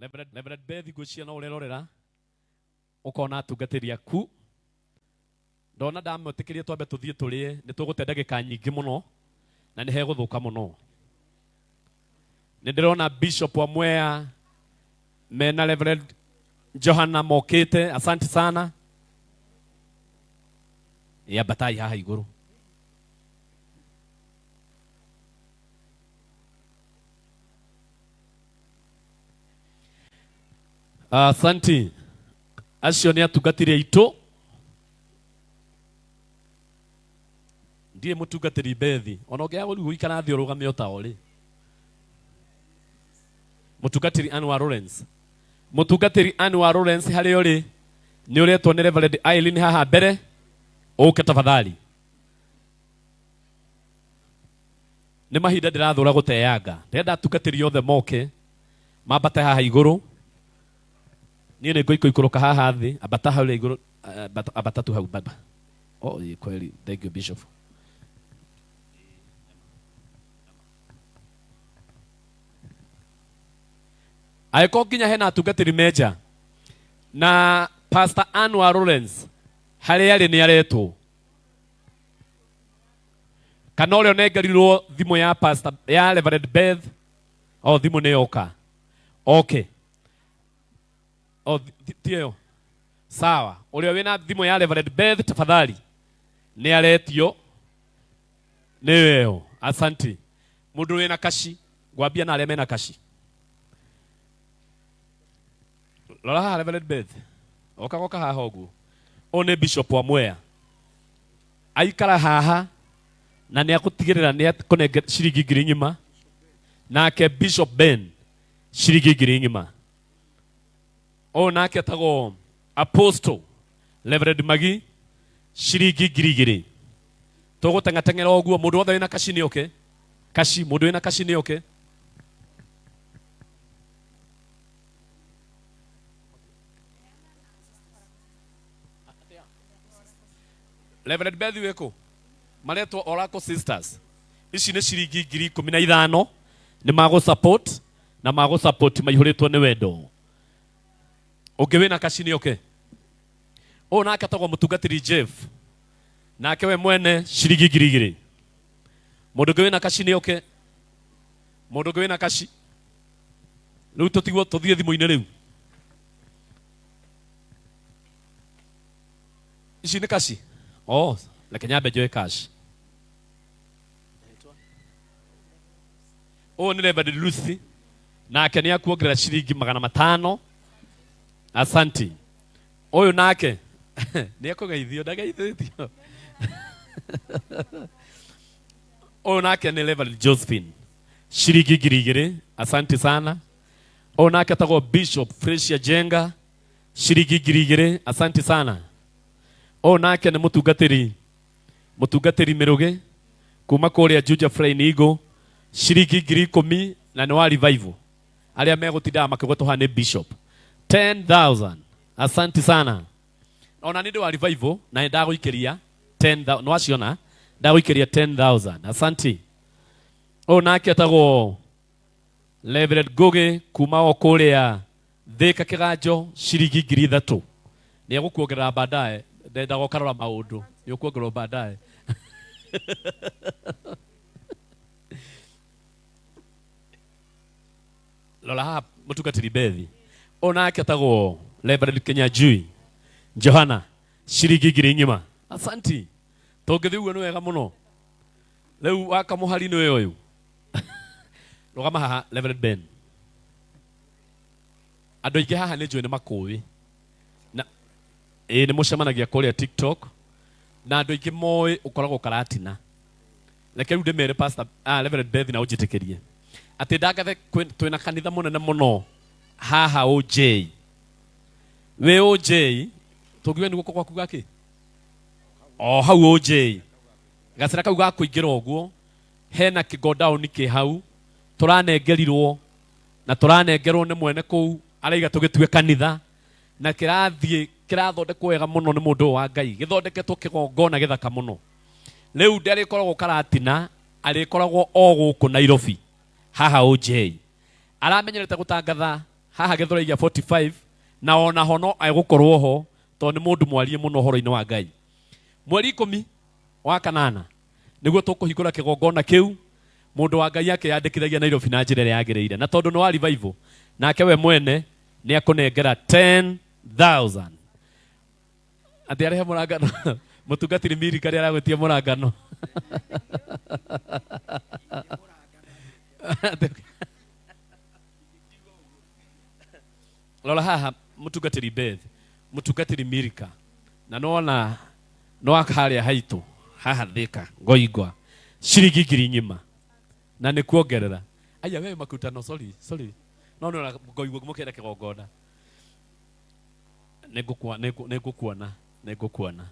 Reverend Beth guciana urerorera ukona atungatiri aku ndona ndamutikirie twambe tuthie turie ni tugute ndagika nyingi muno na ni heguthuka muno. Ni ndirona Bishop wa Mwea mena Reverend Johanna mokite, asante sana ya batai haha iguru. Asante acio ni atungatiri aitu ndiye mutungatiri Bethi ona ungiaga riu guikara thi urugame otaori mutungatiri Anwar Lawrence. Mutungatiri Anwar Lawrence hari uri ni uretwo ni Reverend Aileen haha mbere uke tafadhali. Ni mahinda ndirathura guteyanga ndenda atungatiri othe moke mambate haha iguru. Ni ne goiko ikuruka haha thi abata hau iguru abatatu hau baba. Oh kweli, thank you Bishop. Aiko nginya hena atungatiri meja na Pastor Anwar Lawrence hari ari ni aretwo kana urio nengerirwo thimu ya Pastor ya Reverend Beth o thimu ni yoka. Okay. Tio sawa, urio wina thimu ya Reverend Beth tafadhali ni aretio ni weo. Asante mundu wina kashi gwambia na areme na kashi. Lola Reverend Beth okagoka haha uguo one Bishop wa Mwea aikara haha na ni akutigirira ni akunenge ciringi 1,000 nake Bishop Ben ciringi 1,000. O nake tago Apostle Reverend Magi ciringi 2,000. Tugutengatengera uguo mundu othe wina kashi ni okay. Kashi mundu wina kashi ni okay. Reverend Beth weko maretwo Oracle Sisters ici ni ciringi 15,000 ni mago support na mago support maihuritwo ni wendo. Ungewina kashi ni okay. O nake tagwo mutungatiri Jeff nake we mwene ciringi 2,000. Mundu ngewina kashi ni okay. Mundu ngewina kashi riu tutigwo tuthie thimu-ini riu ici ni kashi. Oh, like nyambe joe cash. Oh, ni Reverend Lucy nake ni akuongerera ciringi 500. Asante. Oyo nake ni akugeithio ndageithitio. Oyo nake ni Reverend Josephine ciringi 2,000. Asante sana. Oyo nake tago Bishop Fresia Jenga ciringi 2,000. Asante sana. O nake ni mutungatiri Miruge kuma kuria Juja Flying Eagle ciringi 10,000 na ni wa revival aria megutinda makigwetwa ni Bishop 10,000. Asante sana. Ona ni wa revival na ndaguikiria 10,000 no aciona ndaguikiria 10,000. Asante. O nake tago Reverend Goge kuma o kuria Thika Kiganjo ciringi 3,000 ni agukuongerera baadaye. Ndenda gokarora maundu yukuongerwo baadaye. Lola mutungatiri Bethi onake tago Reverend Kenya Jui Johanna ciringi 1,000. Asante tongethi uguo ni wega muno. Riu wakamuhari ni uyu rugama haha Reverend Ben andu aingi haha ni njui ni makui na ni mucemanagia kuria TikTok na andu aingi moi ukoragwo karatina reke riu ndimere Pastor Reverend Beth na unjitikirie ati ndagathe twina kanitha munene muno haha OJ we OJ tugiwe ni guko gwaku gaki o hau OJ gacira kau ga kuingira uguo hena kigo down ki hau turanengerirwo na turanengerwo ni mwene kuu araiga tugitue kanitha na kirathie kirathondekwo wega muno ni mundu wa Ngai githondeketwo kigongona githaka muno. Riu ndari koragwo karatina ari koragwo o guku Nairobi haha OJ aramenyerete gutangatha haha gethora ya 45 na ona hono agukorwo ho to ni mundu mwarie muno horo-ini wa Ngai. Mweri 10 wa kanana niguo tukuhingura kigongona kiu mundu wa Ngai yake yandikithagia Nairobi na njira ĩrĩa yagĩrĩire, na tondu no wa revival nake we mwene ni akunengera 10,000 ati arehe murangano mutungatiri miri kari aragwetie murangano lola haha mutungatiri Beth, mutungatiri Mirika na nona no akaria haitu haha Thika Ngoigwa ciringi 1,000 na ni kuongerera aya wewe makutano sorry no Ngoigwa mukenda kigongona nigukuona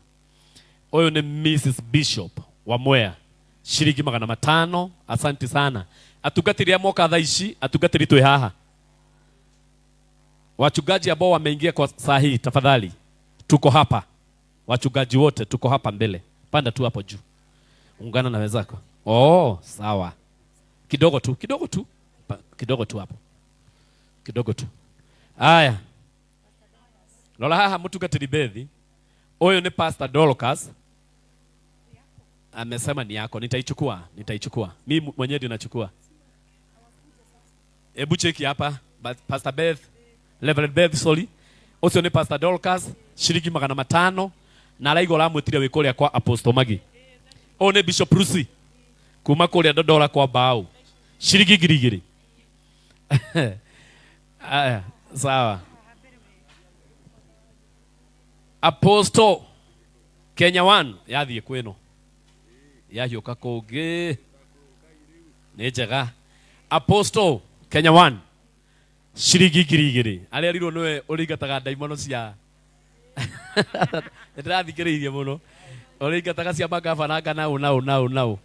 uyu ni Mrs. Bishop wa Mwea ciringi 500. Asante sana atungatiri amoka thaa ici, atungatiri twi haha, wachungaji ambao wameingia kwa saa hii, tafadhali tuko hapa, wachungaji wote tuko hapa mbele, panda tu hapo juu, ungana na wenzako. Oh, sawa, kidogo tu hapo, kidogo tu. Haya, lola haha mutungatiri Bethi, huyo ni Pastor Dorcas, amesema ni yako, nitaichukua mimi mwenyewe ndio nachukua. Hebu cheki hapa, Pastor Beth, Reverend Beth, sorry. Ucio ni Pastor Dorcas, ciringi 500 na araigo la mwitire wikuria kwa Apostle Magi. O ni Bishop Rusi kuma kuria Dodora kwa Bau, ciringi 2,000. Aya, sawa. Apostle Kenya 1 yathie kwino yahiuka kungi ni njega. Apostle Kenya 1 ciringi 2,000 aria rirwo niwe uringataga ndaimono cia ndirathikiriirie muno uringataga cia magabananga nau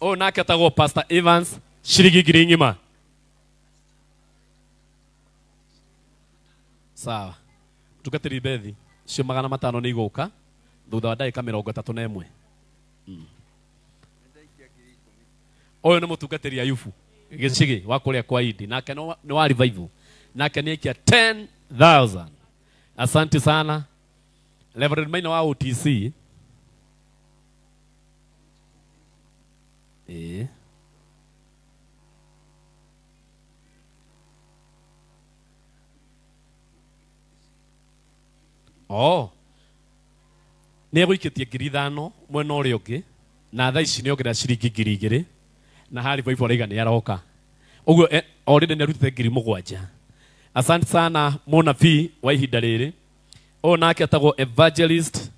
o nake tagwo Pastor Evans ciringi 1,000. Sawa, tugatiri Bethi cio 500 ni iguka thutha wa ndagika 31. Oyo ni mutungatiri Ayubu gicigi wa kuria kwa Idi, nake ni wa revival, nake ni ikia 10,000. Asante sana Reverend Maina wa OTC. Oh, nä gå ikä 5,000 mwena å rä å ngä na thaa ici nä ongerera ciringi 2,000 na harä Bible raiga nä aroka å guo already nä arutite 7,000. Asante sana munabii wa ihinda rä rä å nake atagwo Evangelist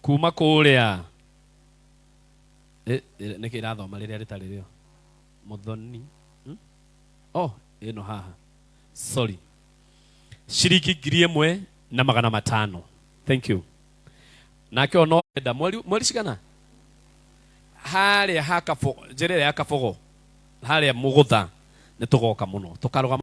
kuma kå rä a nä kä irathoma rä rä a rä tarä rä o Muthoni ä no haha, sorry, ciringi 1,500. Thank you. Nake ono enda mweri cigana haria hakafo njere ya kafogo haria mugutha ni tugoka muno tukaruga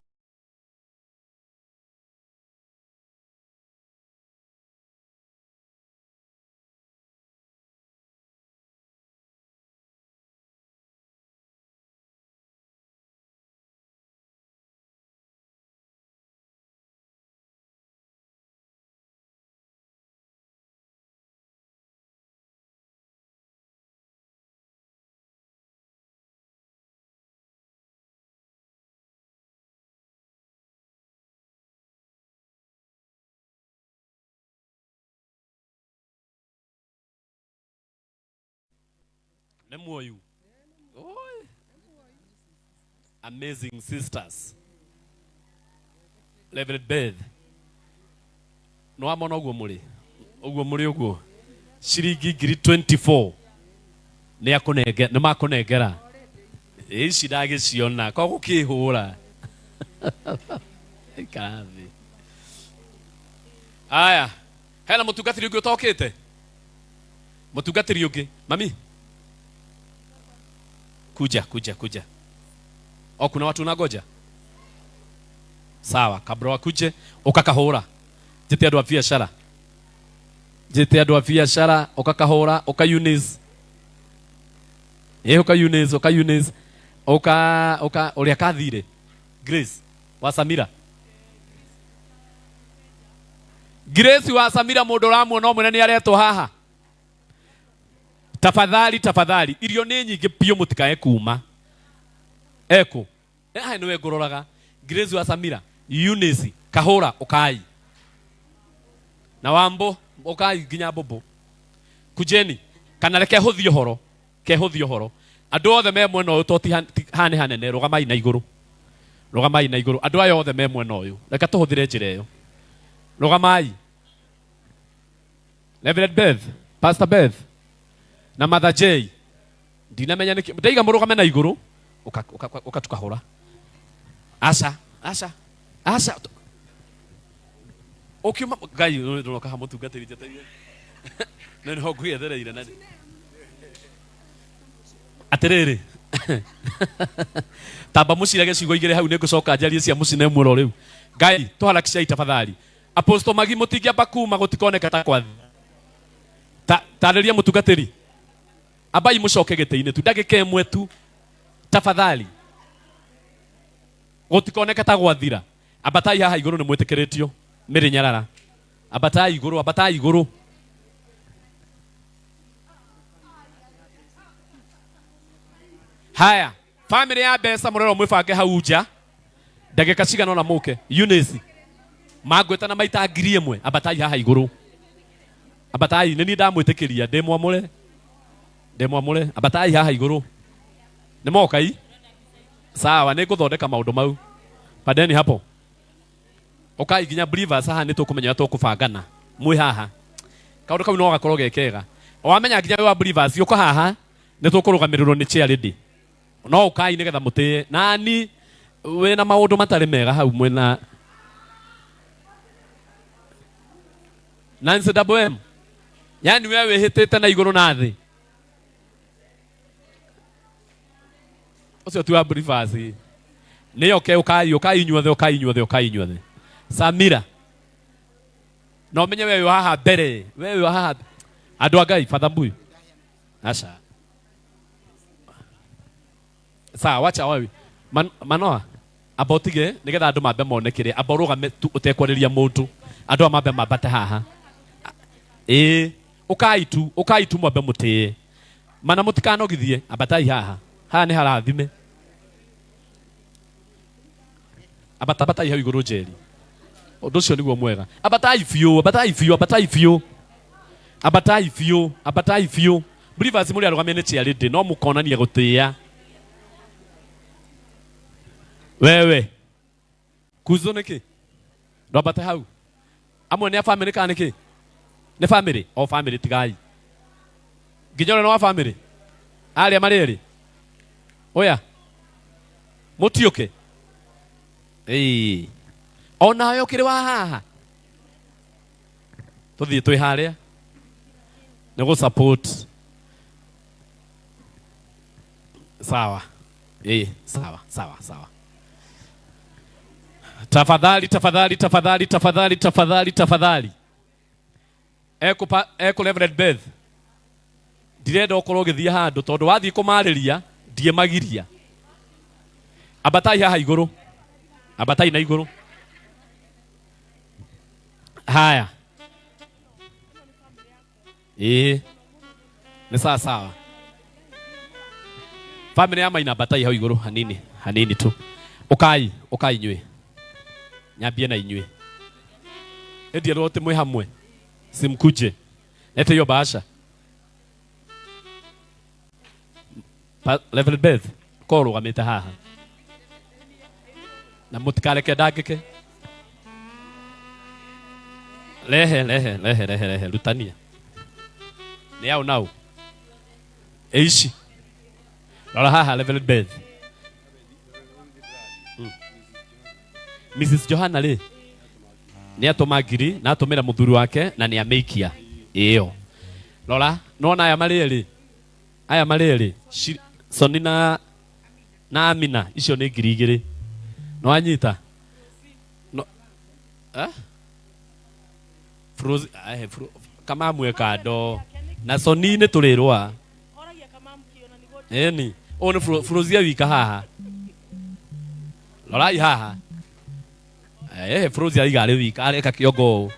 Nemoyu. Oh, amazing sisters. Reverend Beth. No amona uguo muri uguo. Ciringi 24. Ni akunenge, ni makunengera. Ici ndagiciona ko gukihura. Kavi. Aya. Hena mutungatiri ungi utokite. Mutungatiri ungi. Mami. Kuja. O kuna watu unagoja? Sawa, kabla wakuje ukakahura. Jete andu a biashara ukakahura, uka Eunice. Oka Eunice, oka Eunice. Oka uria kathire. Grace wa Samira. Grace wa Samira mundu ramuona mwene ni aretwo haha. Tafadhali irio ni nyingi pio mutikae kuma. Eko. Hai niwe ngororaga. Grace wa Samira, Eunice, Kahora, Okai. Na Wambo, Okai ginya bobo. Kujeni, kana reke huthio horo. Ke huthio horo. Andu othe me mwena uyu toti hane hanene rugamai na iguru. Rugamai na iguru. Andu ayo othe me mwena uyu. Reka tuhuthire njira iyo. Rugamai. Reverend Beth, Pastor Beth. Na Mother J. Ndinamenya niki. Ndaiga murugame na iguru. Uka tukahora. Asha. Okay, gai no ka hamutu gatirite tayo. Nani hogu yethereire nani. Aterere. Tamba mucirage ciugo igire hau nigucoka njarie cia mucine mworo riu. Gai tuharakicai tafadhali. Apostle Magi mutingia bakuma gutikoneka ta kwa. Tareria mutungatiri. Abai mucoke giteine tu ndagike imwe tu. Tafadhali. Gutikoneka ta gwathira. Abatai haha iguru ni mwitikiritio. Miri nyarara. Abatai iguru. Haya, family ya Besa murero mwifange hau nja. Ndagika cigana na muke. Eunice. Magweta na maita ngiri imwe. Abatai haha iguru. Abatai nini ndamwitikiria ndimwamure. Abatai haha iguru. Ni mokai? Sawa, niguthondeka maundu mau. Padeni hapo. Okai ginya believers haha ni tukumenya tukubangana. Mwi haha. Kaundu kau no gakorwo gekega. Wamenya ginya wa believers yuko haha ni tukurugamirwo ni chair ready. No ukai nigetha mutie. Nani we na maundu matari mega hau mwena. Nancy WM. Yani wewe hitete na iguru na thi. Ocio tu wa believers. Ni okay ukai inyuothe. Samira. No menye wewe haha mbere. Wewe haha andu agai Father Mbuyu. Asha. Sawa wacha wewe. Manoa abotige nigetha andu mambe monekire aborugame utekwariria mundu. Andu mambe mabate haha. Ukai tu mwambe mutie. Mana mutikanogithie abatai haha. Haha ni harathime. Abatai hau iguru njeri. Undu ucio niguo mwega. Abatai fio. Believers muri arugamia ni chair ready no mukonania gutia. Wewe. Kuzo niki? Ndo abatai hau. Amwe ni family ka niki? Ni family o family tigai. Ginyore no wa family. Ali amareri. Oya. Mutioke. Ona yo kiri wa haha. Tuthie twi haria. Nego support. Sawa. Sawa. Tafadhali. Eko Reverend Beth. Direnda ukorwo githie handu tondu wathie kumariria die magiria. Abatai haha iguru. Abatai na iguru. Haya. Ni sawa. Family ya maina abatai hau iguru hanini tu. Ukai nywe. Nyambie na inywe. Edia rote mwe hamwe. Simkuje. Lete yo bahasha. Level Beth. Koro gamete haha. Na mutikareke ndangike. Lehe rutania. Ni yao nao. Eishi. Rora haha Level Beth. Mrs. Johanna le. Ni atomagiri na atomera muthuri wake na ni ameikia. Iyo. Rora, nona aya mareli. Soni na Amina icio ni ngiri igiri. No anyita. No. Kama mweka ndo. Na Soni ni turirwa. Eni, one frozia wika haha. Lorai haha. Frozia igare wika areka kiongo.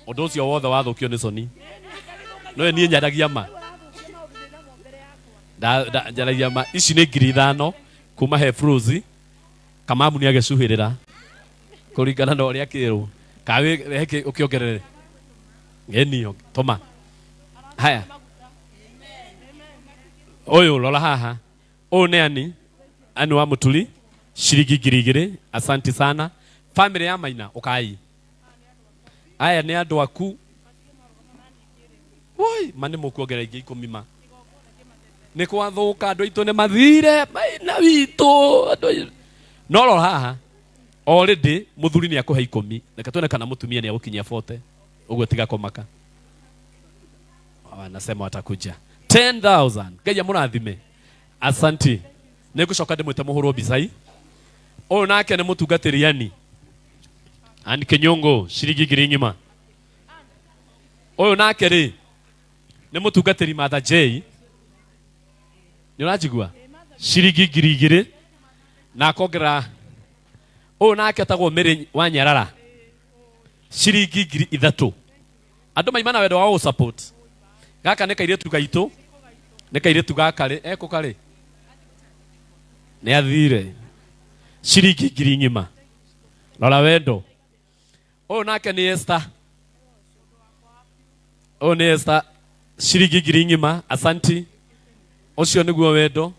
Ondo cio wothe wathukio ni Soni. No ni nyadagia ma. Njaragia ma ici ni ngiri 5 kuma he Frozi. Kamamu ni agecuhirira. Kuringana na uria kiru. Kawe heke ukiongerere. Genio toma. Haya. Oyo lola haha. O neani anu wa Mutuli shiringi 2,000. Asante sana. Family ya Maina ukai. Aya ni andu aku. Woi mane mukuongera ingi 10. Ni kwathuka andu itu ne mathire Maina witu andu no haha already muthuri ni akuhe 10. Reka tuone kana mutumia ni agukinyia 40. Uguo tiga komaka. Wanasema watakuja 10,000. Ngeja murathime. Asante. Nigucoka ndimwite muhuro bisai. Oyo nake ni mutungatiri yani. Ani Kenyongo shiringi 2,000. Oyo nake ri ni mutungatiri Mother J. Ni urajigua shiringi 2,000 na kongera. Oyo nake tagwo Mary wa Nyarara shiringi 3,000. Andu maimana wendo wa support. Gaka ne kairetu gaitu. Ne kairetu gaka ri eko kare. Ne athire shiringi 2,000. Lola wendo. O nake ni Esther. O ni Esther shiringi 2,000. Asanti. Ocio niguo wendo.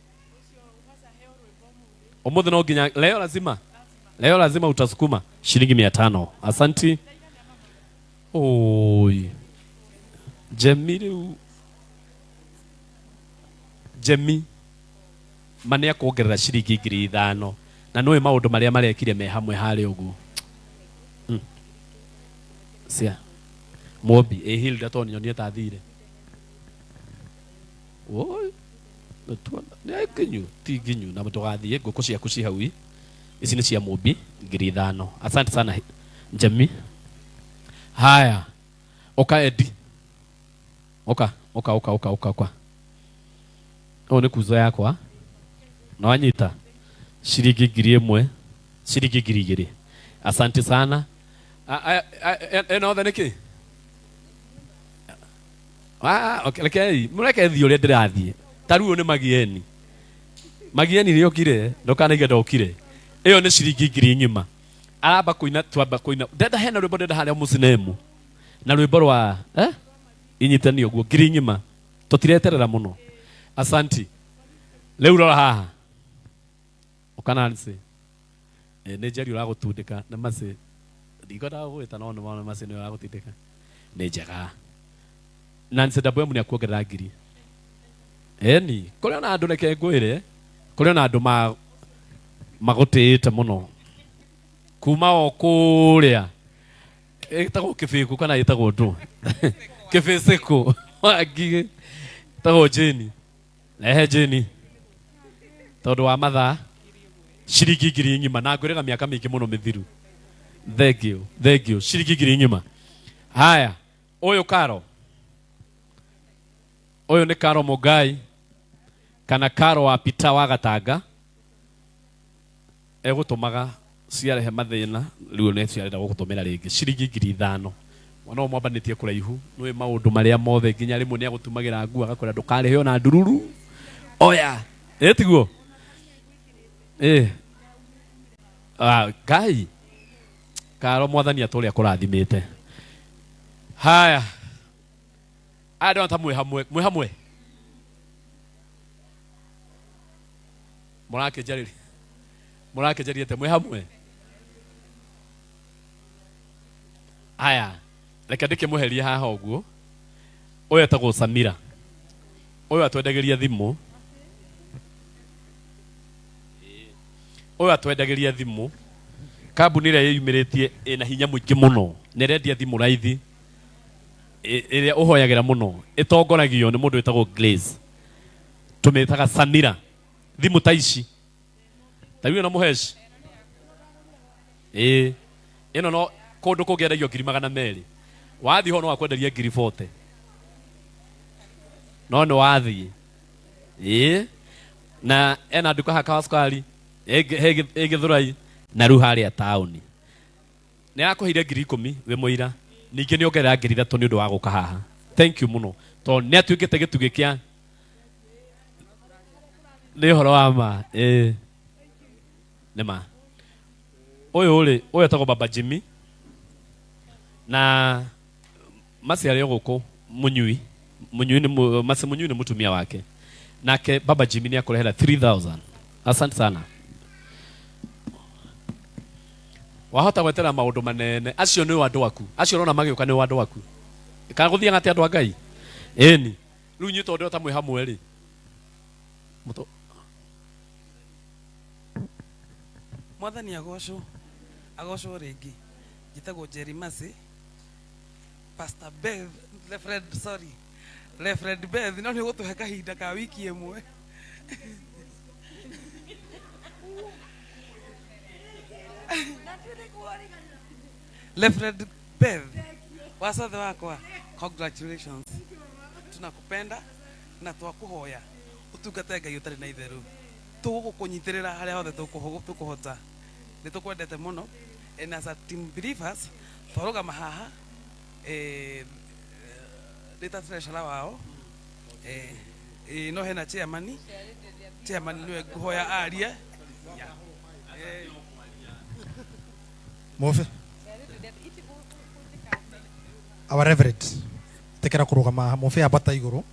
Omothe no nginya leo lazima. Leo lazima utasukuma shilingi 500. Asanti. Oi. Jemi. Mane akuongerera shilingi 5,000. Na noe maundu maria marekire me hamwe hali ugu. Sia. Mobi Hilda to nyonie ta thire. Oi. Nä kinyu ti ginyu na mutugathie nguku ciaku ci haui ici ni cia Mobi 5,000. Asante sana Jemi. Haya oka Edi oka o ni kuzo yakwa na wanyita shiringi 1,000 shiringi 2,000. Asante sana. Eno othe niki okay mureke thio ria ndirathie taruo ni Magieni rio kire ndokanaige ndokire iyo ni shiringi 2,000. Araba kuina twamba kuina ndenda hena rwimbo ndenda haria mucinemu na rwimbo rwa inyitani uguo 2,000 tutireterera muno. Asanti. Leu rora haha ukana nse ne jari uragutundika na mase ndigoda gwita no no mase ni uragutindika ne njega Nancy Dabwe muni akuongerera 1,000. Eni kuri ona andu reke ngwire kuri ona andu magutite muno kuma o kuria etagwo kifiku kana etagwo ndu kifisiko wagi tago Jeni ehe Jeni tondu wa mathaa shiringi 2,000 na ngwirega miaka mingi muno mithiru. Thank you shiringi 2,000. Haya oyo Karo oyo ni Karo Mugai kana Karo wa Pita wa Gatanga egutumaga ciarehe mathina riu ne ciarenda gugutumira ringi shiringi 5,000. Wana mwambanitie kuraihu nwe maundu maria mothe nginya rimwe ni agutumagira ngua agakora ndukarehe ona ndururu oya etiguo Ngai Karo mwathani aturi akurathimite. Haya ado anta mwe hamwe murake jarite mwe hamwe. Haya reke ndike muheria haha uguo oyo etagwo Samira oyo atwendageria thimu kambuni ria yeyumiritie ina hinya muingi muno nerendia thimu raithi iria uhoyagira muno itongoragio ni mundu etagwo Glaze tumetaga Samira thimu ta ici tawiyo na muheci ino no kundu kugeragio 200,000 wathi ho no akwenderia 40,000 no nĩ wathiĩ na ena nduka hakawa sukari Githurai na rĩu harĩa taũni nĩ akũheire 10,000 we mũira ningĩ nĩ ongerera 3,000 nĩ ũndũ wa gũka haha. Thank you mũno tondũ nĩ atuĩkĩte gĩtugĩ kĩa nĩ ũhoro wa ma nĩ ma ũyũ etagwo Baba Jimmy na maciarĩ gũkũ Mũnyui nĩ mũtumia wake nake Baba Jimmy nĩ akũrehera 3,000. Asante sana. Wahota gwetera maũndũ manene acio nĩ andũ aku acio rona magĩũka nĩ andũ aku kana gũthiĩ ngate andũ a Ngai ĩni rĩu nyuĩ tondũ ta mwĩ hamwe rĩ Mwathani agocwo rĩngĩ njĩtagwo Jerry Mercy Pastor Beth Reverend Beth no nĩ gũtũhe kahinda ka wiki ĩmwe Reverend Beth wasathe wakwa congratulations tunakupenda na twakuhoya utungate Ngai ũtarĩ na itherũ tũgũkũnyitĩrĩra harĩa hothe tũkũhota nĩ tũkwendete mũno and as a team believers twarũgama haha data treasurer wao no hena chairman nĩwe ngũhoya arie Mofe our reverend tekera kurugama Mofe abata iguru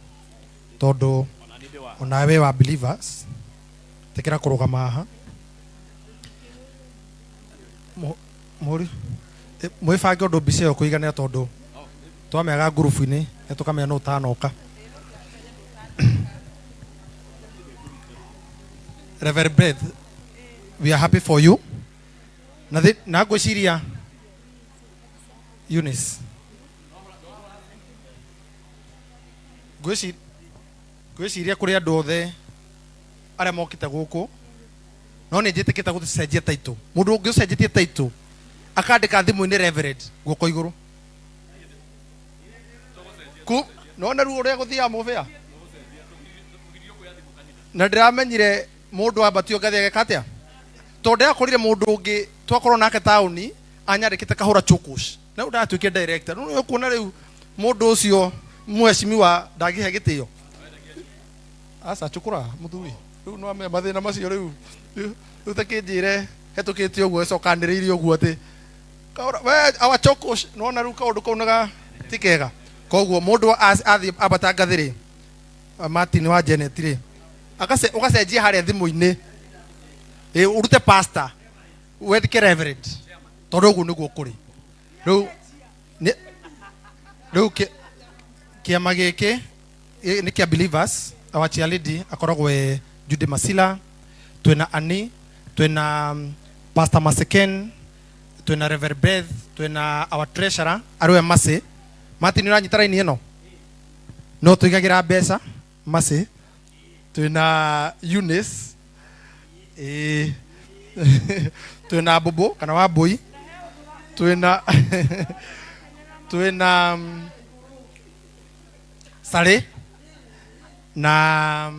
tondu onawe wa believers tekera kurugama haha muri mwifange undu mbica yo kuigana tondu twamega group-ini tukamenya no utanoka Reverend Beth, we are happy for you. Na ngwĩciria Eunice ngwĩciria kũrĩ andũ othe arĩa mokĩte gũkũ no nĩ njĩtĩkĩte gũcenjia title mũndũ ũngĩ ũcenjetie title akandĩka thimũ-inĩ Reverend guoko igũrũ no na rĩu ũrĩa gũthiaga mũbĩa na ndĩramenyire mũndũ ambatio ngathĩ ageka atĩa tondũ ndĩrakorire mũndũ ũngĩ twakorwo nake taũni anyandĩkĩte Kahũra Chukус na ndatuĩke director no ũkuona rĩu mũndũ ũcio mheshimiwa ndangĩhe gĩtĩo aca chukura mũthuri rĩu no ame mathĩna macio rĩu takĩnjĩre hetũkĩte ũguo cokanĩrĩirie ũguo atĩ we our Chukus no na rĩu kaũndũ kau naga ti kega koguo mũndũ athiĩ ambata ngathĩ rĩ Martin wa Janet rĩ ugacenjia harĩa thimũ-inĩ urute pastor wendike Reverend tondu ũguo nĩguo kũrĩ rĩu kĩama gĩkĩ nĩ kĩa believers our chair lady akoragwo Judy Masila twĩna Ani twĩna Pastor Maseken twĩna Reverend Beth twĩna our treasurer arĩwe Masi Martin ũranyita raini ĩno no tũigagĩra mbeca Masi twĩna Eunice twĩna Bobo kana Wambui twĩna Sare na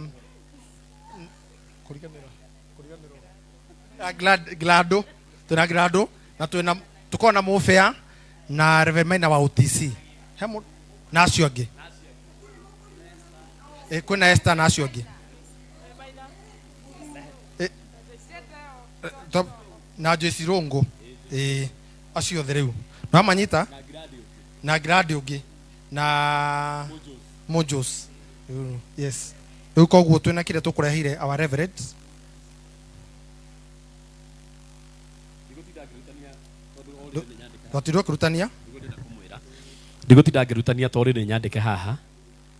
Glado twĩna Glado na twĩna tukorwo na Mũbĩa na Reverend Maina wa OTC na acio angĩ kwĩna Esther na acio angĩ na Joyce Rongo acio othe rĩu no amanyita na Grade ũngĩ na Mojos yes rĩu koguo twĩna kĩrĩa tũkũrehire our Reverend twatirwo kũrutania ndigũtinda ngĩrutania tondũ nĩ nyandĩke haha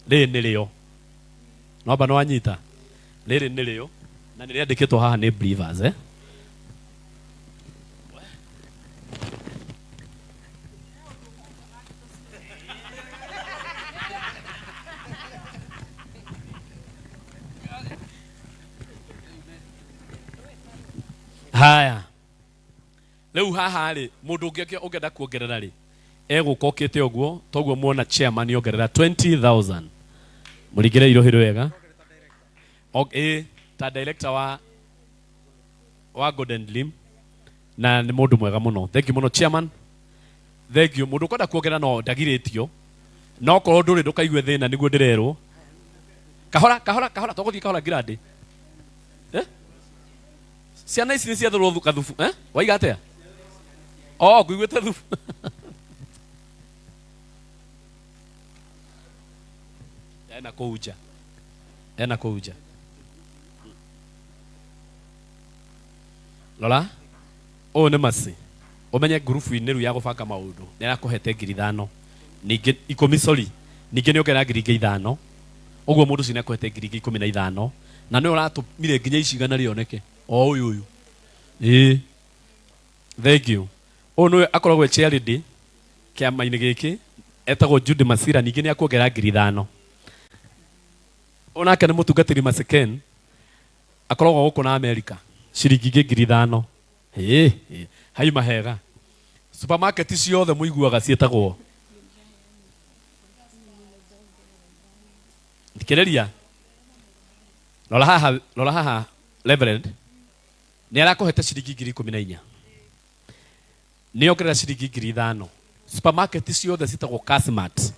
rĩrĩ nĩ rĩo nomba no wanyita rĩrĩ nĩ rĩo na nĩ rĩandĩkĩtwo haha nĩ believers haya rĩu haha rĩ mũndũ ũngĩ ũngĩenda kuongerera rĩ egũka ũkĩte ũguo toguo muona chairman ongerera 20,000 Muligire irohiro wega. Okay, ta director wa Golden Limb na ni mundu mwega muno. Thank you muno chairman. Thank you. Mundu kwenda kuongera no ndagiritio. No ko nduri ndukaigue thina niguo ndirerwo. Kahora tuguthii kahora grade. Ciana ici ni cia thurwo kathubu, waiga atia? Oh, kuiguite thubu. Ena kuja. Lola. Oh, ne masi. Omenye grupu ine ru ya gubanga maundu. Nera kuhete 5,000. Ninge 10 sorry. Ninge ni okera 5,000. Oguo mundu cine kuhete 15,000. Na ni uratumire nginya icigana rioneke. O uyu. Thank you. Oh no akoragwo charity kiama-ini giki etagwo Jude Masira ningi ni akuongera 5,000. Onake ni mutungatiri Maseken akoragwo guku na America ciringi 5,000. Hai mahega supermarket ciothe muiguaga cietagwo Ndikereria. Lola haha Reverend ni arakuhete ciringi 14,000. Ni okera ciringi 5,000. Supermarket ciothe citagwo Casmart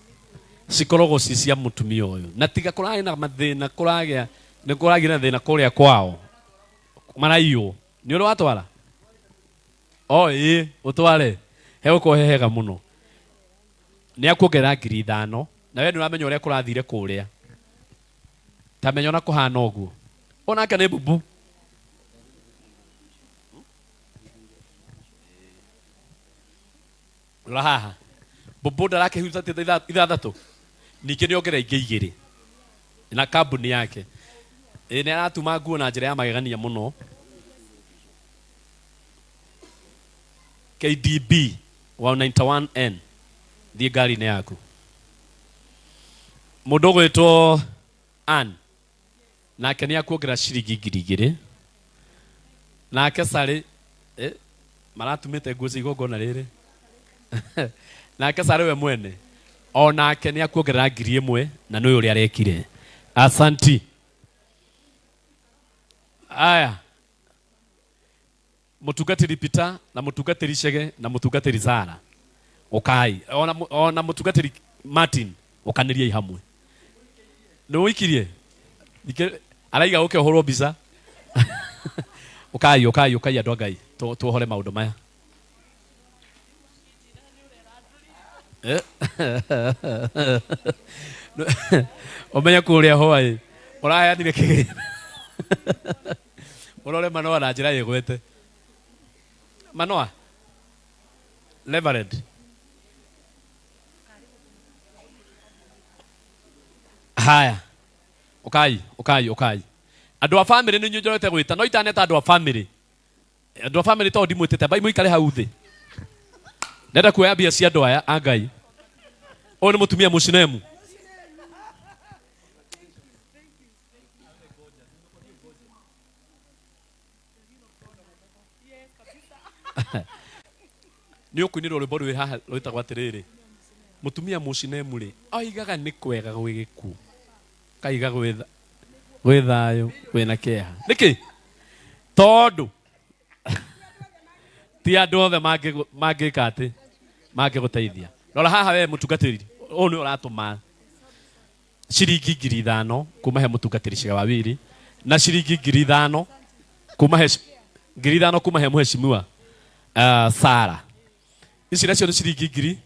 cikoragwo ci cia mutumia uyu na tiga kuragi na mathina kuragia ni kuragi na thina kuria kwao maraiyo ni uri watwara utware he kuhehega muno ni akuongera 5,000 na we ni uramenya uria kurathire kuria tamenya na kuhana uguo onake ni bubu Raha. Bobo darake huta ithathatu. Ningĩ nĩongera ingĩ 2 na kambuni yake. Nĩ aratuma nguo na njĩra ya magegania mũno. KDB 191N thiĩ ngari-inĩ yaku. Mũndũ gwĩtwo Ann nake nĩ akuongera ciringi 2,000. Nake Sari maratumĩte nguo cia igongona rĩrĩ. Nake Sari we mwene onake ni akuongerera 1,000 na nĩ ũrĩa arekire. Asanti. Aya. Mutungatĩri Peter na mutungatĩri Chege na mutungatĩri Zara. Okai. Ona mutungatĩri Martin okanĩriai hamwe. Nĩ wikirie. Araiga uke ohorwo biza. Okai andũ a Ngai. Tuohore maũndũ maya. Omenya kuria hoai uraheanire kigĩ urore Manoa na njĩra ĩgwete Manoa Reverend haya ukai andũ a family nĩ nyonjorete gwĩta no itaneta andũ a family to ndimwĩtĩte bai mũikare hau thĩ nenda kuoya mbia cia andũ aya a Ngai. Ũyũ nĩ mũtumia mũcinemu. Nĩ ũkũinĩrwo rwĩmbo rwĩ haha rwĩtagwo atĩrĩrĩ. Mũtumia mũcinemu rĩ oigaga nĩ kwega gwĩ gĩkuũ. Kaiga gwĩ thayũ wĩna kĩeha. Nĩkĩ? Tondũ ti andũ othe mangĩka atĩ mangĩgũteithia. Rora haha we mutungatĩri ũyũ nĩ ũratũma ciringi 5,000 kuma he mutungatĩri Chege Wawiri na ciringi 5,000 kuma he 5,000 kuma he mheshimiwa Sara. Ici nacio nĩ ciringi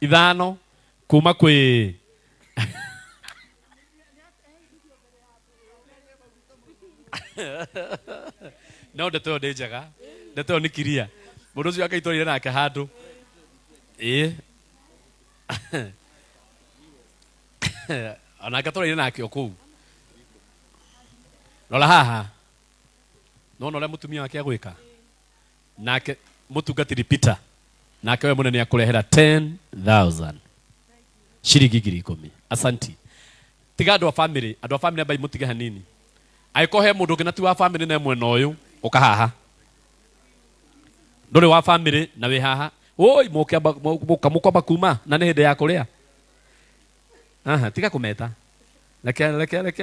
5,000 kuma kwĩ no ndeto ndĩ njega ndeto nĩ kiria mũndũ ũcio akaitwarire nake handũ ona gatũraire nake kũu. Rora haha no ũrĩa mũtumia wake agwĩka nake mũtungatĩri Peter nake we mũnene akũrehera 10,000 ciringi 10,000. Asanti. Tiga andũ a family bai mũtige hanini. Aiko he mũndũ ũngĩ na ti wa family na mwena ũyũ ũka haha ndũrĩ wa family na wĩ haha oi mũkwamba kuma na nĩ hĩndĩ ya kũrĩa. Tiga kũmeta Leke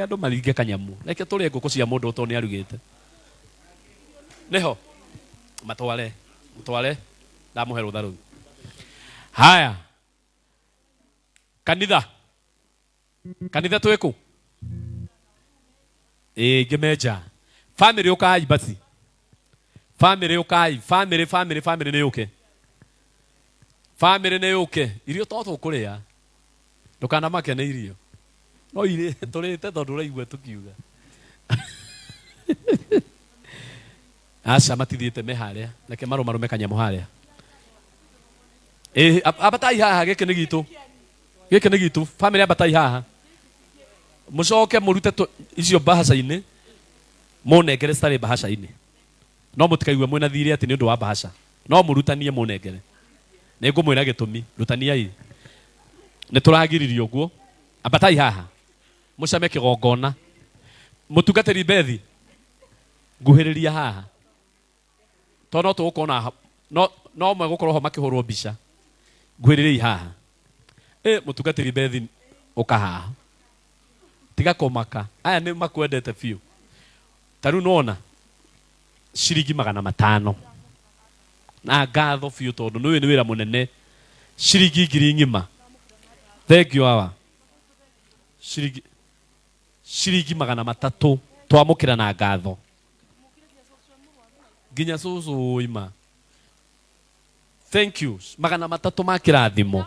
andu maringe kanyamu. Leke turie nguku cia mundu to ni arugite. Neho. Mutware. Ndamuhe rutha ruu. Haya. Kanitha tweku. Gemeja. Family ukai basi. Family ukai. Family ne yuke. Family ne yuke. Irio toto kuria. Ndukana make ne irio. No ire turite tondu raigua tukiuga. Asa matithiete me haria. Nake marume kanyamu haria. Abatai haha geke ni gitu. Geke ni gitu. Family abatai haha. Mucoke murute icio bahasha-ini. Munengere stari bahasha-ini. No mutikaigue mwina thiri ati ni undu wa bahasha. No murutanie munengere. Ningumwira gitumi. Rutaniai. Ni turagiririo guo. Abatai haha. Mucame kigongona. Mutungatiri bethi. Nguhiriria haha. Tono tukona no mwe gukorwo ho makihurwo mbica. Nguhiriria haha. Mutungatiri bethi ukahaha. Tiga komaka. Aya ni makwendete fiu. Taru nona. Shiringi 500. Na ngatho fiu tondu ni wira munene. Shiringi 1,000. Thank you awa. Shiringi 300 twamukira na ngatho. Ginya susu ima. Thank you. 300 makirathimo.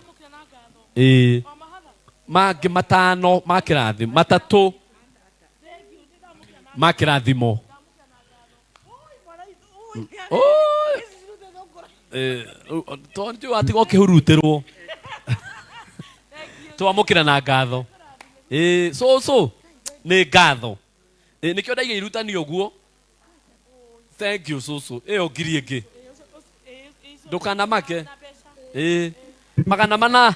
Mage 5 makirathimo. 3 makirathimo. Tondu ati gokihurutirwo. Twamukira na ngatho. So ni ngatho. Nikio ndaiga irutani oguo. Thank you so. Ogiri ege. Ndukana make. 400.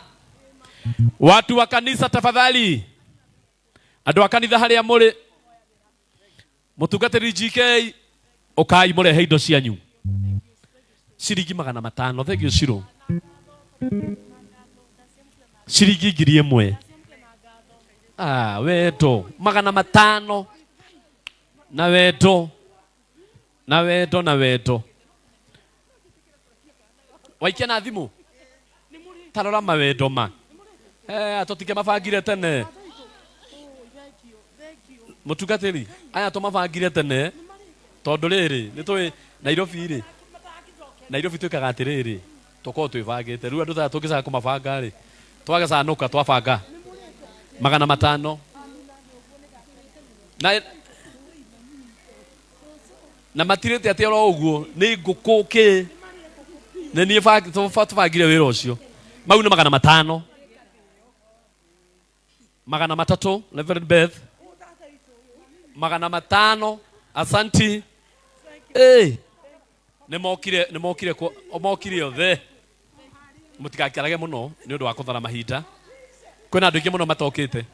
Watu wa kanisa tafadhali. Andu wa kanitha haria muri. Mutungatiri GK ukai murehe indo cianyu. Shiringi 500. Thank you Shiro. Shiringi 1,000. Weto 500. Na weto. Waikia na thimu. Tarora mawedo ma. Atotike mabangire tene. Mutungatiri. Aya to mabangire tene. Tondu riri ni twi Nairobi ri. Nairobi twikaga atiriri. Toko twibangite. Riu andu ta tungicaga kumabanga ri. Twagacanuka twabanga. 500. Na matirite ati oro uguo ni ngukuki. Ne ni tubagire wira ucio. Mau ni 500. 300 Reverend Beth. 500. Asanti. Ne mokire othe. Mutigakirage muno ni undu wa kuthara mahinda. Kwina andu ingi muno matokite.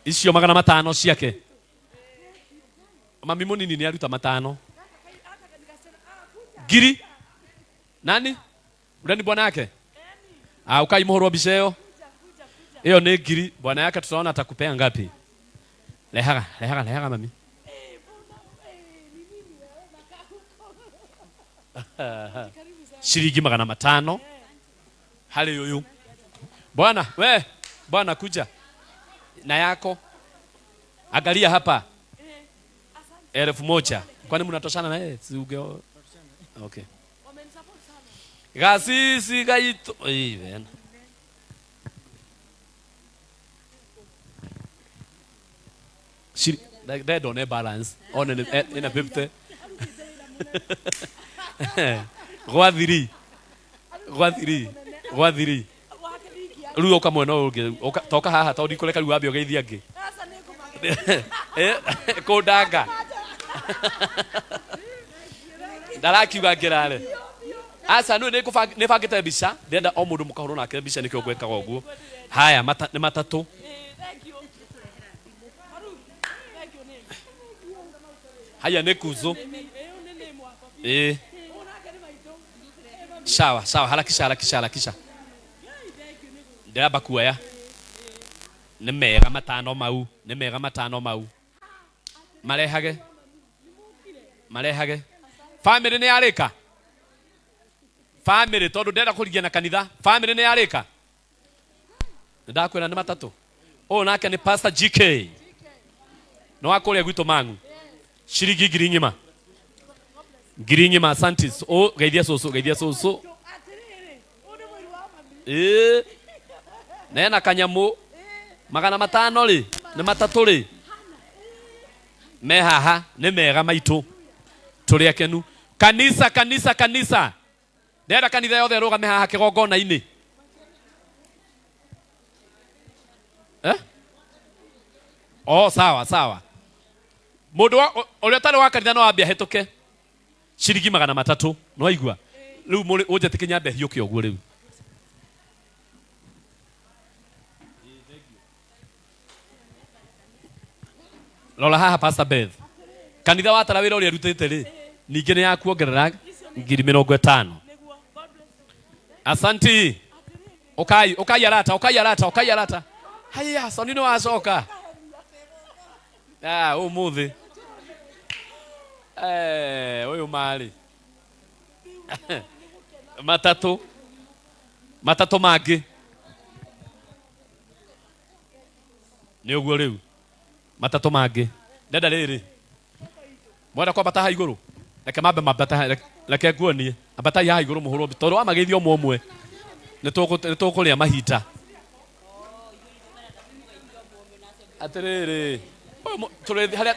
Icio 500 ciake. Mami munini ni aruta 5. Giri. Nani? Ule ni bwana yake? Ukai muhoro biseyo. Hiyo ni giri. Bwana yake tutaona atakupea ngapi? Lehaga mami. Shiringi 500. Hali yoyo. Bwana kuja. Na yako. Angalia hapa. 1,000. Kwani mnatoshana na yeye? Si ugeo. Okay. Gasisi gaito. Even. They don't have balance. On in a 50. Gwathiri. Ruo kamwe no toka haha to ndikureka riu wambe ugeithia ngi. Kundanga. Ndarakiuga ngirare. Asa no ne bangite mbica ndenda o mundu mukahoro nake mbica nikio gwekaga uguo. Haya ni 3. Haya ni kuzo. Sawa, harakisha. Ndaba kuaya. nĩ mega matano mau, nĩ mega matano mau. Marehage. Marehage. Family nĩ yarĩka. Family tondu ndenda kũrigia na kanitha. Family nĩ yarĩka. Ndakwĩra nĩ matatũ. Nake nĩ Pastor GK. No akũrĩa gwitũ mangu. Ciringi ngiri ng'ima. Ngiri ng'ima, asante. Geithia cũcũ, geithia cũcũ. Nena kanyamu. 500 rĩ, nĩ matatũ rĩ. Me haha, nĩ mega maitũ. Tũrĩ akenu. Kanisa, kanisa, kanisa. Ndenda kanitha yothe rũgame haha kĩgongona-inĩ. Sawa, sawa. Mũndũ ũrĩa ũtarĩ wa kanitha no ambia hetũke. Ciringi 300. No aigua. Rĩu ũnjĩtĩkie nyambe hiũke ũguo rĩu. Lola haha Pastor Beth. Kanitha wa tarawĩra ũrĩa rutĩte rĩ. Ningĩ nĩ yakuongerera 50,000. Asanti. Ukai arata. Haya, soni no wacoka. Umuthi. Uyu mari. Matatũ mangĩ. Nĩ ũguo rĩu. Matatũ mangĩ. Ndenda rĩrĩ. Mwenda kwambata ha igũrũ. Reke mambe mambata, reke nguonie. Ambatai ha igũrũ mũhũrwo. Tondũ wa magĩithio ũmwe. Nĩ tũkũrĩa mahinda. Atĩrĩrĩ. Tũrĩ harĩa.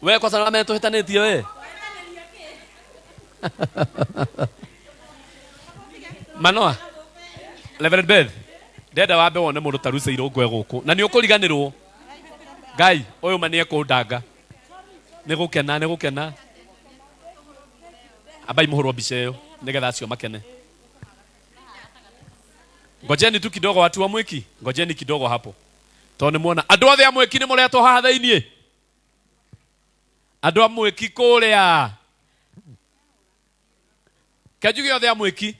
We kwa sababu tũhĩtanĩtie we. Manoa. Reverend Beth. Ndenda wambe wone mũndũ tarucĩirwo ngwe gũkũ. Na nĩ ũkũriganĩrwo. Ngai, ũyũ ma nĩ ekũndanga. Nĩ gũkena. Abai mũhũrwo mbica ĩyo nĩgetha acio makene. Ngojeni tu kidogo watu wa Mwiki. Ngojeni kidogo hapo. Tondũ nĩmuona andũ othe a Mwiki nĩ mũretwo haha thĩinĩ. Andũ a Mwiki kũrĩa. Kĩnjuge othe a Mwiki.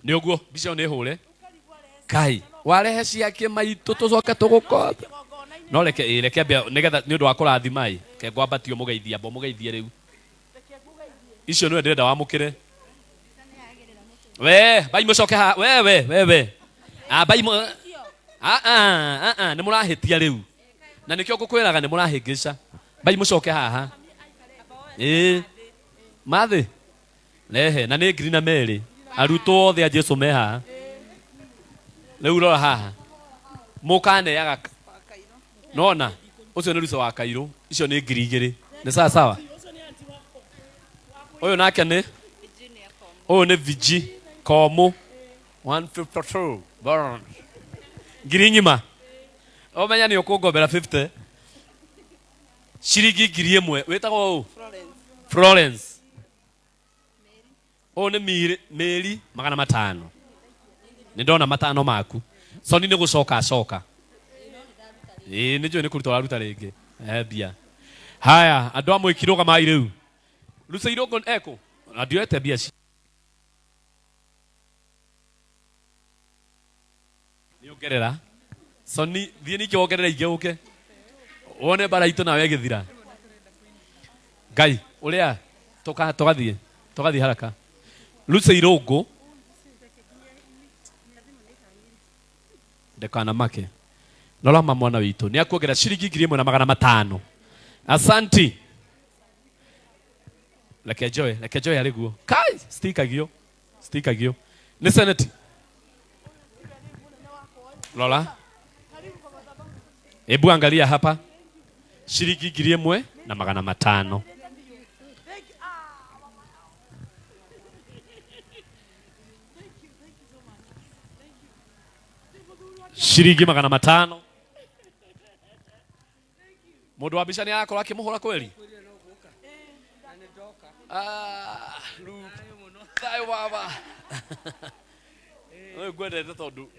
Nĩ ũguo mbica ĩyo nĩ hũre. Kai, warehe ciake maitũ tũcoke tũgũkothe. No reke ambia nĩgetha nĩ ũndũ wa kũrathima ĩ. Ke ngwambatio mũgeithia, mũgeithie rĩu. Icio nĩ ndĩrenda wamũkĩre. We, bai mũcoke ha. We. Bai nĩ mũrahĩtia rĩu. Na nĩkĩo ngũkwĩraga nĩ mũrahĩngĩca. Bai mũcoke haha. Mathĩ. Rehe, na nĩ ngiri na merĩ. Arutwo othe a Jesu me haha. Rĩu rora haha. Mũkaneaga. Nona, ũcio nĩ Ruso wa Kairũ. Icio nĩ ngiri 2. Nĩ sawa. Ũyũ nake nĩ. Ũyũ nĩ Vigi. Komo. 152. Baron. Ngiri ng'ima. Omenya nĩ ũkũngobera 50. Ciringi 1,000. Wĩtagwo ũũ? Florence. Ũyũ nĩ Mary 500. Nĩ ndona 5 maku. Soni nĩ gũcoka. Nĩ njũĩ nĩ kũruta waruta rĩngĩ. Mbia. Haya, andũ a Mwiki rũgamai rĩu. Rucĩirwo ngo eko. Na ndioete mbia ci. Nĩongerera. Soni thiĩ ningĩ wongerera ingĩ ũke. Wone bara itũ nawe gĩthira. Ngai, ũrĩa tũgathiĩ haraka. Rucĩirwo ngo. Ndekana make. Lola mwana witũ nĩ akuongerera ciringi 1,500. Asanti. Reke joy arĩ guo. Kai, stikagio. Nĩ senate. Lola. Ebu angalia hapa. Shilingi 1,500. Shilingi 500. Mundu wa bica ni arakora akimuhura kweli? Thayo baba. Oyo gwendete tondu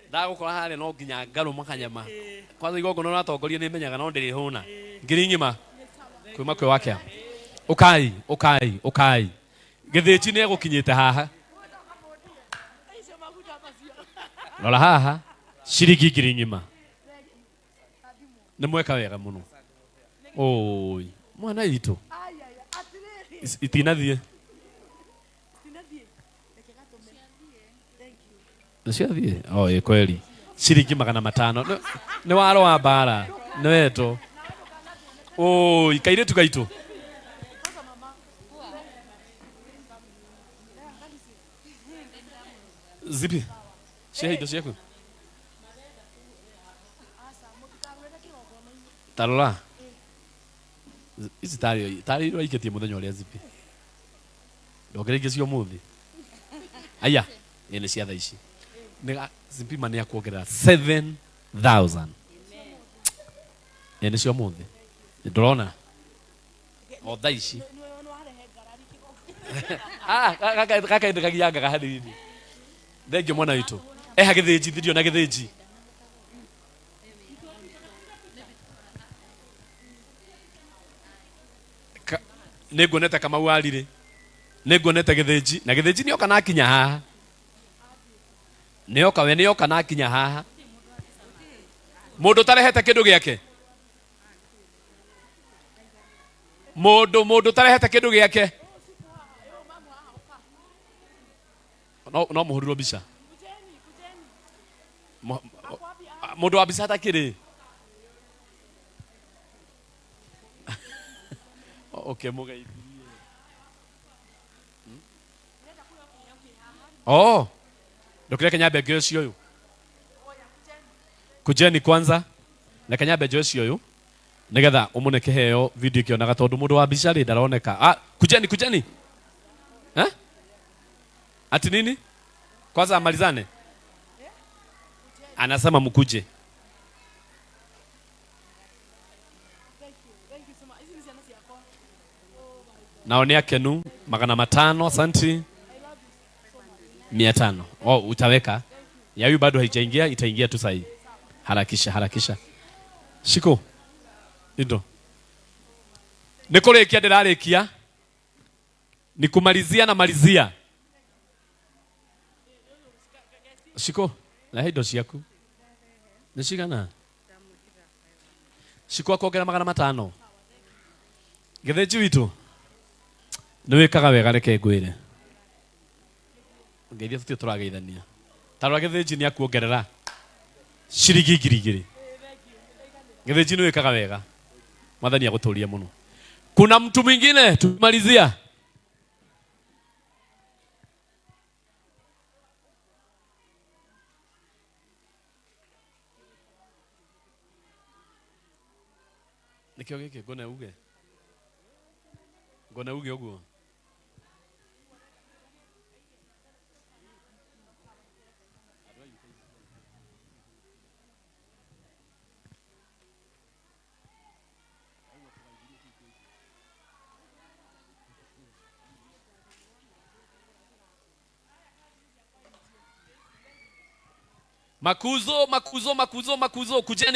ndagukora harĩa no nginya ngaru makanyama. Kwanza igogo no natongoria nĩ menyaga no ndĩrĩ hũna. Ngiri ng'ima. Kwĩma kwĩ wake. Ukai. Githĩnji nĩ egũkinyĩte haha. Rora haha. Ciringi ngiri ng'ima. Nĩ mweka wega mũno. Oi, mwana witũ. Itinathiĩ. Nĩciathiĩ? Oh, ĩ kweli. Ciringi 500. Nĩ waro wa mbara. Nĩ weto. Oi, kairĩtu gaitũ. Zipi. Cia indo ciaku. Tarora. Ici tari iraiketie muthenya uria zipi. Ndongereire cio muthi. Aya, ene cia tha ici. Nega zipi mani ya kuongerera 7,000. Ene cio muthi. Ndorona. O tha ici. Kaka ende kagianga kahadini. Thengio mwana witũ. Eha gĩthĩnji thirio na gĩthĩnji. Nĩnguonete Kamau arire. Nĩnguonete gĩthĩnji na gĩthĩnji nĩoka na akinya haha. Nĩoka na akinya haha. Mũndũ tarehete kĩndũ gĩake. Mũndũ tarehete kĩndũ gĩake. No muhuriro bica. Mũndũ wa bica atakĩrĩ. Okay, mũgeithie. Oh. Ndokire Kenya ngeo cio uyu. Kujeni kwanza. Na Kenya ngeo cio uyu. Nigetha umuneke heo video kionaga tondu mundu wa bica ri ndaroneka. Kujeni. Ati nini? Kwanza amalizane. Anasema mkuje. Naone akenu 500, asanti. 500. Oh, utaweka. Yayu bado haijaingia, itaingia tu sahi. Harakisha. Shiko. Indo. Nikurekia ndirarekia. Nikumalizia na malizia. Shiko, na hindo ciaku. Nishigana. Shiko akongera 500. Githĩnji witũ. Nĩwĩkaga wega reke ngwĩre. Ngeithia tũtio tũrageithania. Tarora gĩthĩnji nĩ akuongerera ciringi 2,000. Githĩnji nĩwĩkaga wega. Mwathani agũtũrie mũno. Kuna mtu mwingine tumalizia. Nikio giki ngone uge oguo. Makuzo.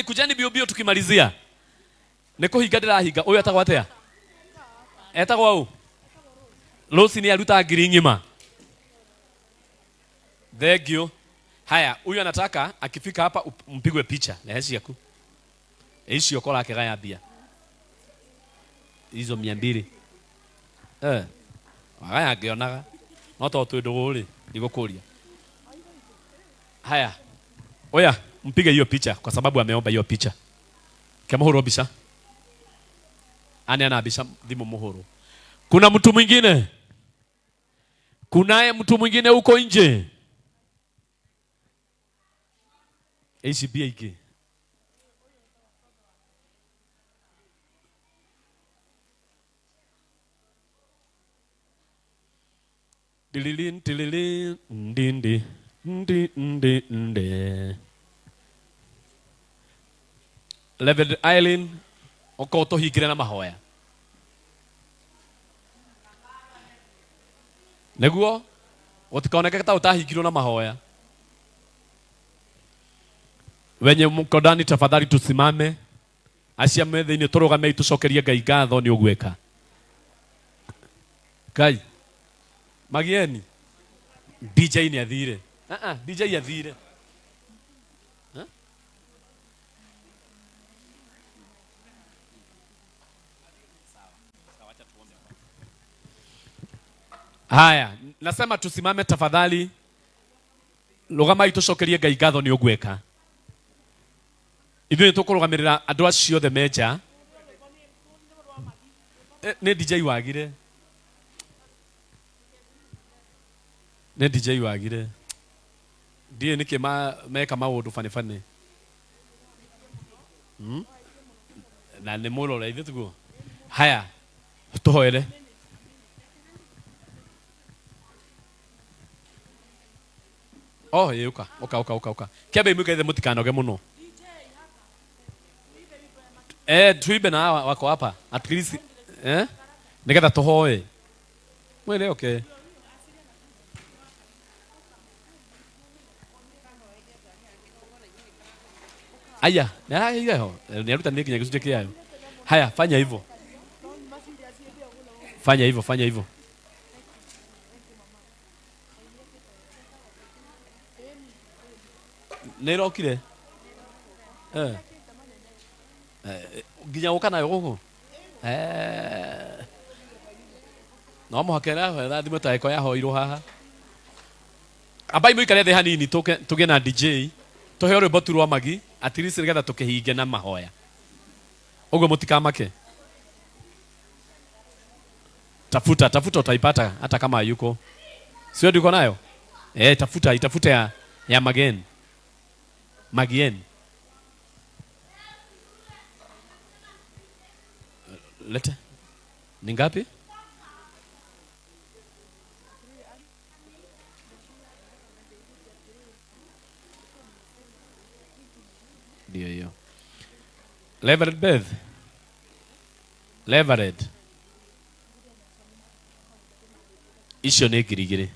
Kujeni bio tukimalizia. Neko higa ndirahinga. Uyu atagwo atia? Etagwo au? Losi ni aruta ngiri ng'ima. Thegio. Haya, huyu anataka akifika hapa mpigwe picha na hesi yaku. Icio kola akigaya bia. Hizo 200. Wagaya ngionaga. No to twindu ri nigukuria. Haya. Oya, mpige hiyo picha kwa sababu ameomba hiyo picha. Kama horo bisha. Ana bisha dhimu muhoro. Kuna mtu mwingine? Kunaye mtu mwingine huko nje? ACB iki. Tililin ndindi. Level Island okoto higire na mahoya. Neguo utikaoneka ta utahigirwo na mahoya. Wenye mko ndani tafadhali tusimame. Acia metha-inĩ tũrũgame tucokerie Ngai ngatho nĩ ũgwĩka. Ngai Magieni. DJ ni athire. DJ athire. Haya, nasema tusimame tafadhali. Rugama itucokerie Ngai ngatho ni ugweka. Ithuĩ tukurugamirira andu acio the meja. Ne DJ wagire. Ne DJ wagire. Die nike meka maundu fani. Na nĩ mũrora ithuĩ tuguo. Haya, tuhoere. Oh, yuka. Oka. Kiabe imuke mutikanoge muno. Tuibe na wako hapa. At least nigetha tuhoe. Mwele okay. Aya, niaruta niki nyakisuje kiayo. Haya, fanya hivyo. Fanya hivyo. Nerokire. Ginya ukana yo gugu. No muhakera tha thimo taiko ya hoirwo haha. Abai muikare the hanini tuge na DJ. Tuhe rwimbo tu rwa magi at least nigetha tukihinge na mahoya. Ugo mutikamake. Tafuta utaipata hata kama yuko. Sio ndiko nayo? Tafuta ya Magien. Lete. Ni ngapi? Ndio hiyo. Levered Beth. Levered. Isho ni girigire.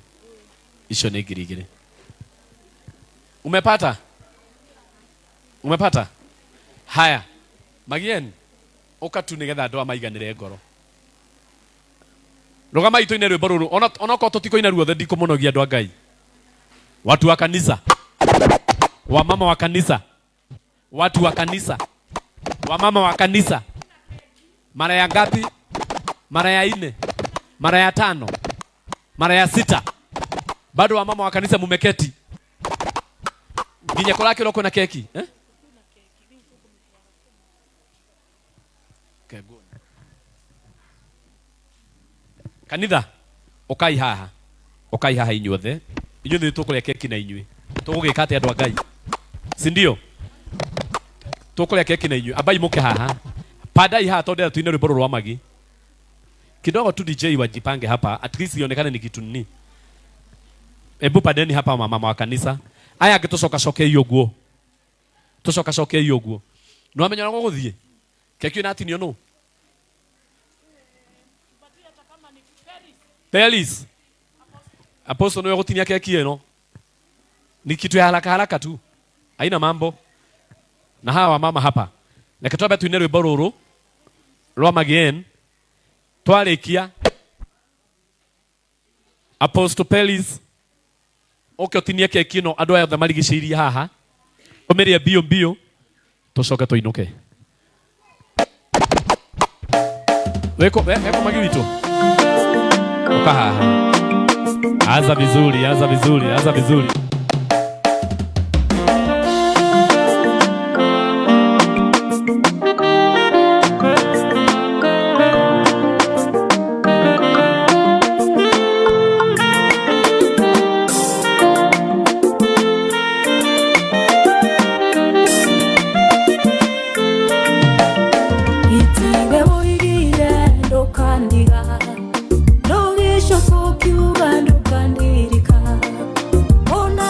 Umepata? Haya. Magien. Oka tu nigetha andu amaiganire ngoro. Rugama itu ine rwimbo ruru ona ko tutikoina ruothe ndikumunogia andu a Ngai. Watu wa kanisa. Wamama wa kanisa. Watu wa kanisa. Wamama wa kanisa. Mara ya ngapi? Mara ya 4. Mara ya 5. Mara ya 6. Bado wamama wa kanisa mumeketi. Ginya kolake loko na keki, Kanitha okai haha inyuothe tukuria keki na inyui tugugika ate andu a Ngai si ndio tukuria keki na inyui abai muke haha padai haha tondera tuine rwimbo rwa magi kidogo tu DJ wajipange hapa at least ionekane ni kitu nini. Ebu padeni hapa mama wa kanisa aya ngitucoka coke iyo guo no amenyora guthie keki na atinio no Pelis Apostle no gutinia keki eno ni kitu ya haraka tu haina mambo na hawa mama hapa na kitoba tuine rwimbo ruru rwa Magien twarikia Apostle Pelis otinia keki no andu aya marigiciria haha umeria bio tucoke tuinuke weko magi witu uka haha anza vizuri Ona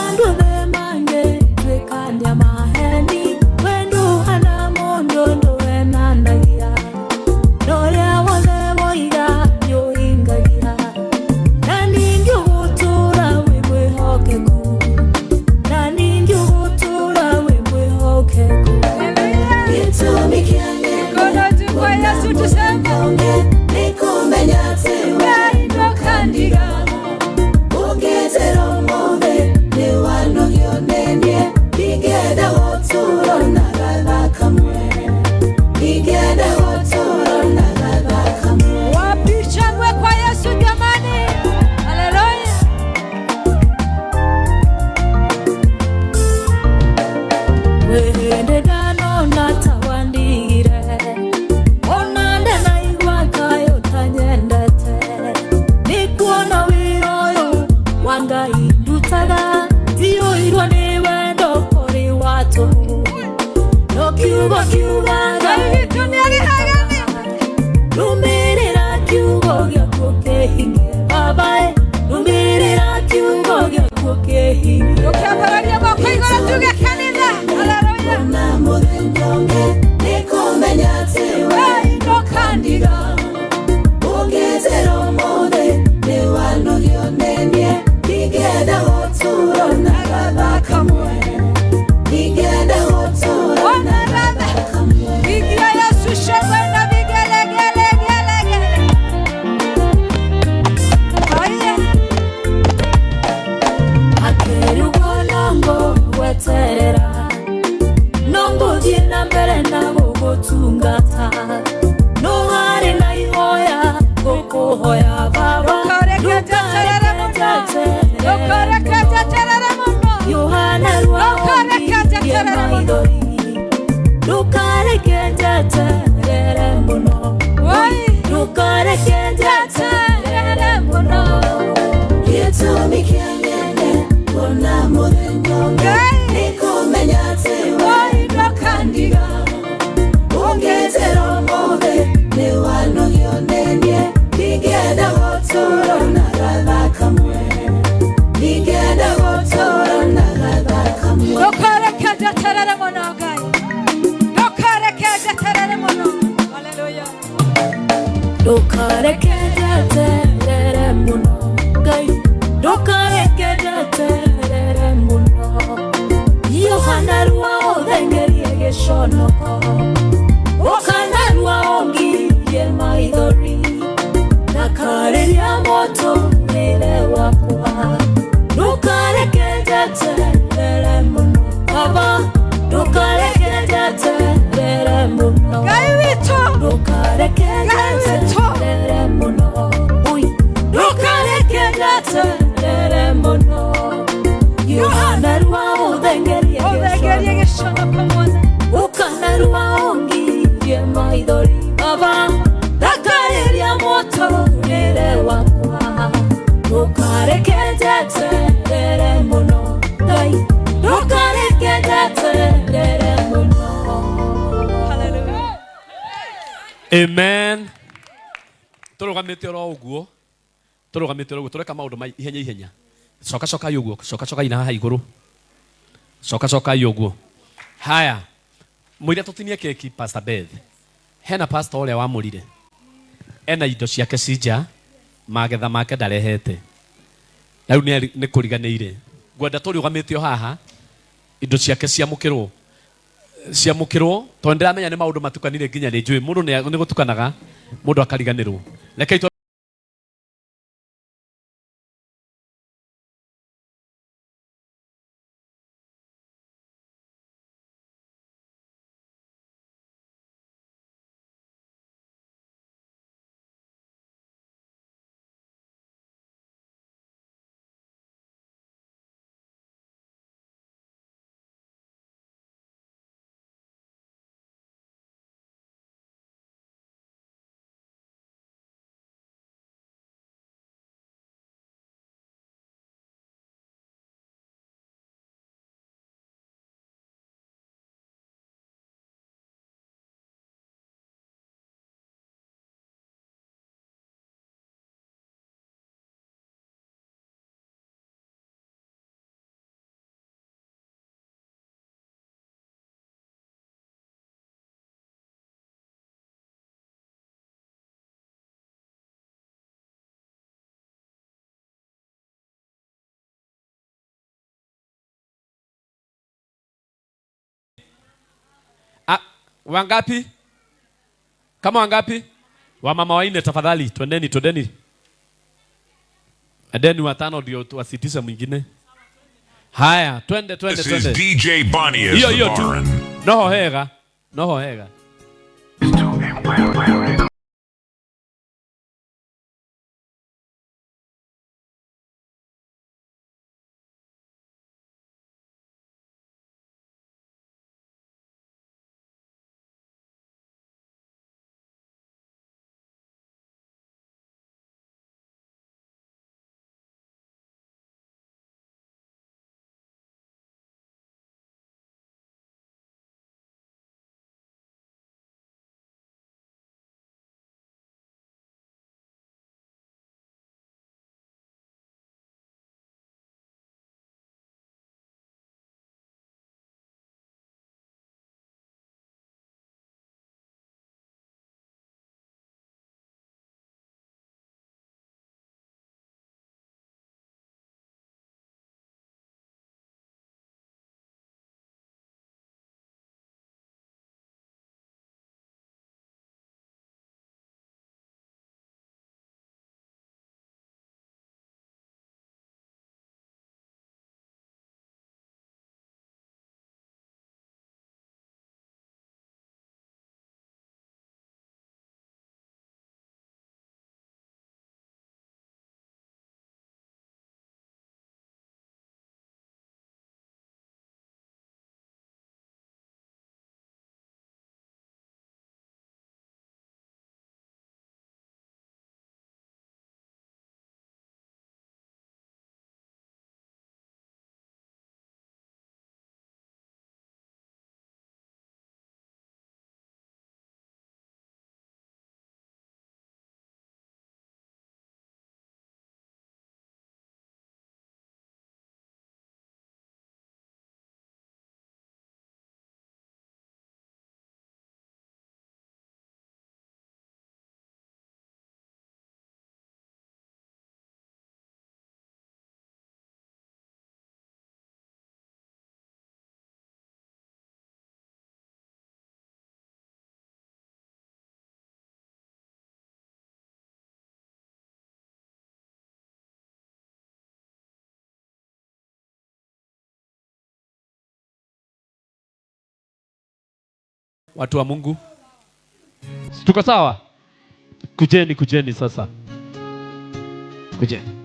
ndukareke njeterere muno Ngai ndukareke njeterere muno Yohana rwa uthengerie giconoko ukanarua ongirie maithori nakariria muturire wakwa ndukareke njeterere muno Baba ndukareke njeterere muno Ngai witu ndukareke njeterere muno ndukareke njeterere muno Yohana rwa uthengerie giconoko ukanarua ongirie maithori Baba ndakariria muturire wakwa ndukareke njeterere muno Ngai ndukareke njeterere muno. Amen. Turugamite oro uguo. Turugamite oro uguo tureka maundu ihenya ihenya. Coka yuguo, coka ina haha iguru. Coka yuguo. Haya. Mwire tutinie keki Pastor Beth. Hena pastor ole wamurire. Ena indo ciake cinja magetha make ndarehete. Riu ni kuriganiire. Gwenda turiugamite o haha indo ciake ciamukirwo. To ndiramenya ni maundu matukanire nginya ni njui mundu ni gutukanaga mundu akariganirwo. Rekei wangapi? Kama wangapi? Wamama waine tafadhali, twendeni. Adeni watano ndio tuwasitisha mwingine. Haya, twende. This is DJ Bonnie as the Baron. Noho hega. Watu wa Mungu, tuko sawa? Kujeni sasa. Kujeni.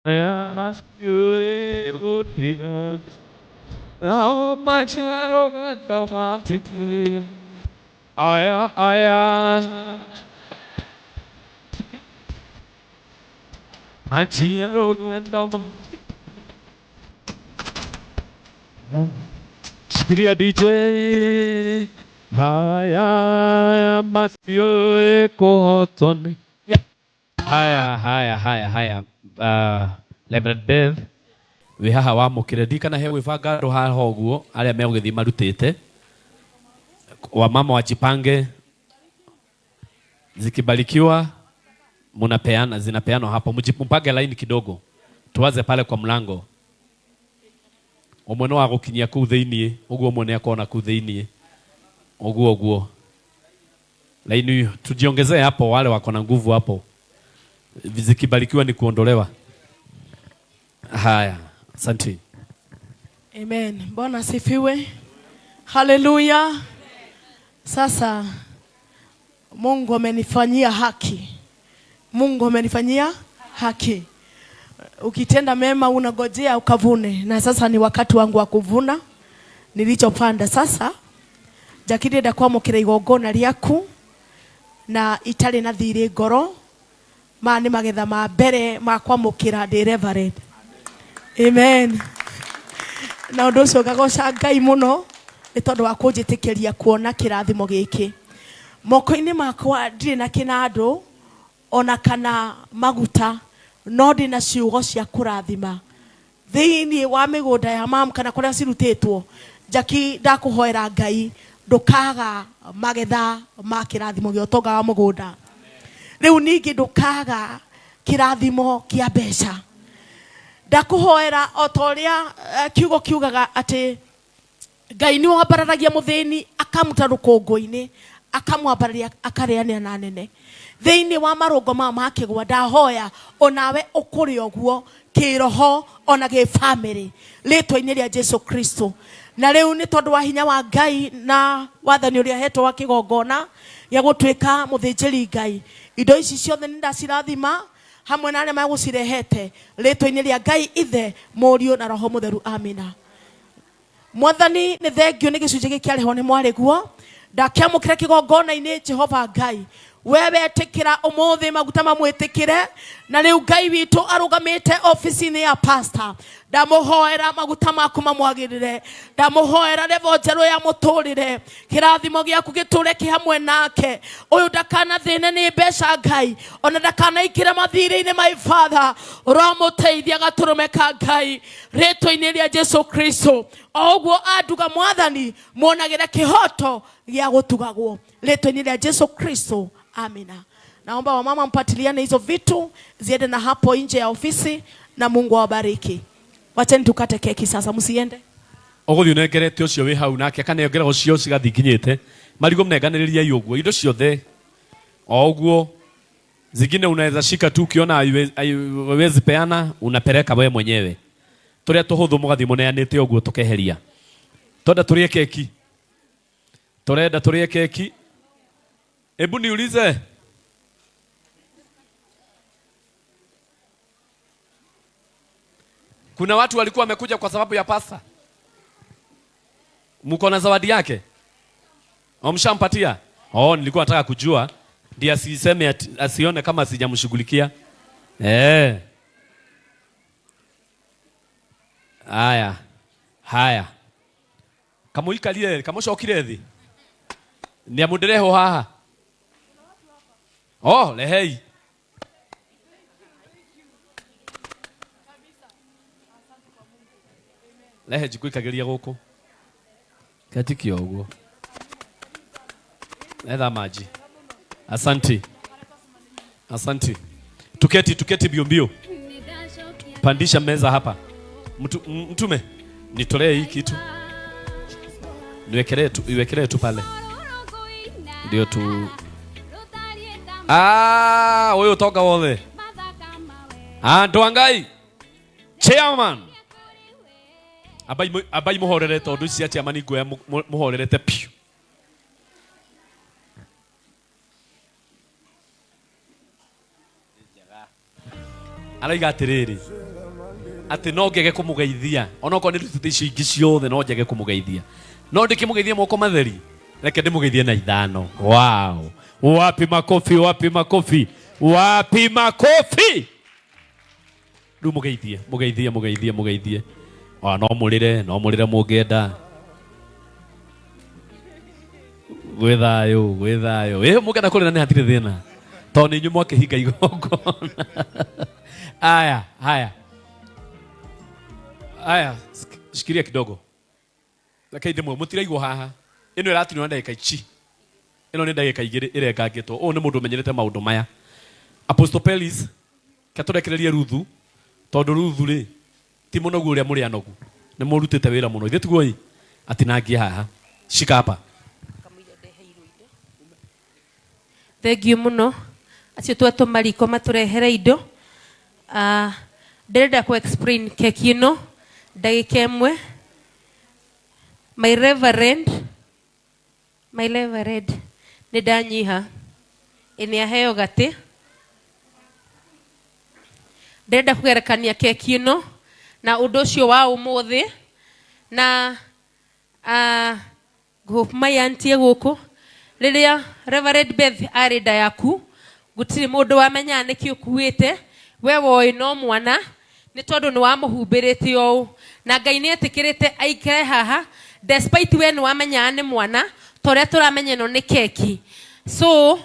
I must be good here. Oh, my child, my children, Sikia DJ, haya masio kotoni. Haya. Reverend Beth, we haha wa mukiredi kana he gwibanga ro haha uguo aria me ugithi marutite wa mama wajipange, zikibarikiwa munapeana, zinapeanwa hapo, mjipumpange line kidogo, tuanze pale kwa mlango. Omwe wa gukinyia ku thiini uguo mwene akona ku thiini uguo line tujiongezee hapo, wale wako na nguvu hapo, zikibarikiwa ni kuondolewa. Haya, asante. Amen. Bwana asifiwe. Haleluya. Sasa Mungu amenifanyia haki. Mungu amenifanyia haki. Ukitenda mema unagojea ukavune, na sasa ni wakati wangu wa kuvuna nilichopanda. Sasa jakiri da kwa mukira igongona riaku na itari na thiri ngoro mani magetha ma mbere ma kwa mukira ndi Reverend. Amen. Na undu ucio ngagoca Ngai muno ni tondu wa kunjitikiria kuona kirathimo giki moko-ini makwa. Ndiri na kinando ona kana maguta, no ndi na ciugo cia kurathima thiini wa migunda ya mam kana kuria cirutitwo. Jaki ndakuhoera Ngai ndukaga magetha ma kirathimo gyo tonga wa mugunda. Riu ningi ndukaga kirathimo kia mbeca. Ndakuhoera otoria kiugo kiugaga ati Ngai ni wambararagia muthini akamuta rukungu-ini akamwambararia akareania na nene thiini wa marungo ma kigwa. Ndahoya onawe ukuri oguo kiroho ona ge family ritwa-ini ria Jesu Kristo. Na riu ni tondu wa hinya wa Ngai na wathani uria hetwo wa kigongona ya gutwika muthinjiri Ngai, indo ici ciothe ni ndacirathima hamwe na aria magucirehete ritwa-ini ria Ngai Ithe, Murio na Roho Mutheru. Amina. Mwathani ni thengio ni gicunje gikiareho ni mwariguo ndakiamukira kigongona-ini Jehova Ngai. Wewe etikira umuthi maguta mamwitikire, na riu Ngai witu arugamite office-ini ya pastor. Ndamuhoera maguta maku mamwagirire, ndamuhoera level njeru ya muturire, kirathimo giaku giture ki hamwe nake. Uyu ndakana thine ni mbeca Ngai, ona ndakana ikira mathiri-ini my Father. Uramuteithia gaturumeka Ngai ritwa-ini ria Jesu Kristo. Oguo anduga Mwathani muonagira kihoto gia gutugagwo ritwa-ini ria Jesu Kristo. Amina. Naomba wamama mpatiliane hizo vitu ziende na hapo nje ya ofisi, na Mungu awabariki. Wacheni tukate keki sasa, msiende. Oguthi unengerete ucio wi hau nake kanengera ucio cigathinginyite marigo mnenganiriria yuguo indo ciothe oguo zingine unaweza shika tu ukiona haiwezi peana unapeleka wewe mwenyewe. Turia tuhuthu mugathi muneanite oguo tukeheria. Tonda turie keki. Turenda turie keki. Hebu niulize, kuna watu walikuwa wamekuja kwa sababu ya pasta? Mko na zawadi yake? Mshampatia? Nilikuwa nataka kujua ndiye asiseme asione kama sijamshughulikia. Haya. Kamuikalie, kamushokire thi. Ni amudereho haha. Lehei. Lehe jikuikagiria guku. Katikio uguo. Letha maji. Asante. Tuketi mbio. Pandisha meza hapa. Mtume. Nitolee hii kitu. Iwekelee tu pale. Ndio tu. Wewe utoka wole. Ndoangai. Chairman. Abai muhorere tondu cia chairman ngoya muhorerete piu. Araiga atiriri. Ati no ngege kumugeithia. Ona ko ni rutite icio ingi ciothe no ngege kumugeithia. No ndikimugeithia moko matheri. Reke ndimugeithie na ithano. Wow. Wapi makofi, wapi makofi. Wapi makofi. Ru mugeithie. No murire mungenda. Gwethayo. Mungenda kurira ni hatire thina. To ni nyumo akihinga igongona. Aya, shikilia kidogo. Lakini demo mutiraigwo haha. Ino iratunwa ndagika ici. Ino ni ndagika igiri irengangitwo. O ni mundu menyerete maundu maya. Apostle Pelis katurekererie Ruthu. Tondu Ruthu ri ti munogu uria muri anogu. Ni murutite wira muno. Ithe tiguo ati nangi haha. Shika hapa. Thank you muno. Acio twatu mariko maturehere indo. Ndĩrenda ku explain keki ino ndagika ĩmwe. My reverend nĩ ndanyiha ĩnĩ aheo gatĩ. Ndĩrenda kũgerekania keki ino na ũndũ ũcio wa ũmũthĩ na mayantie gũkũ rĩrĩa Reverend Beth arĩ nda yaku gũtirĩ mũndũ wamenya nĩkĩ ũkuĩte. We woĩ no mwana nĩ tondũ nĩ wamũhumbĩrĩte ũũ na Ngai nĩ etĩkĩrĩte aikare haha despite we nĩ wamenya nĩ mwana torĩa tũramenya ĩno nĩ keki. So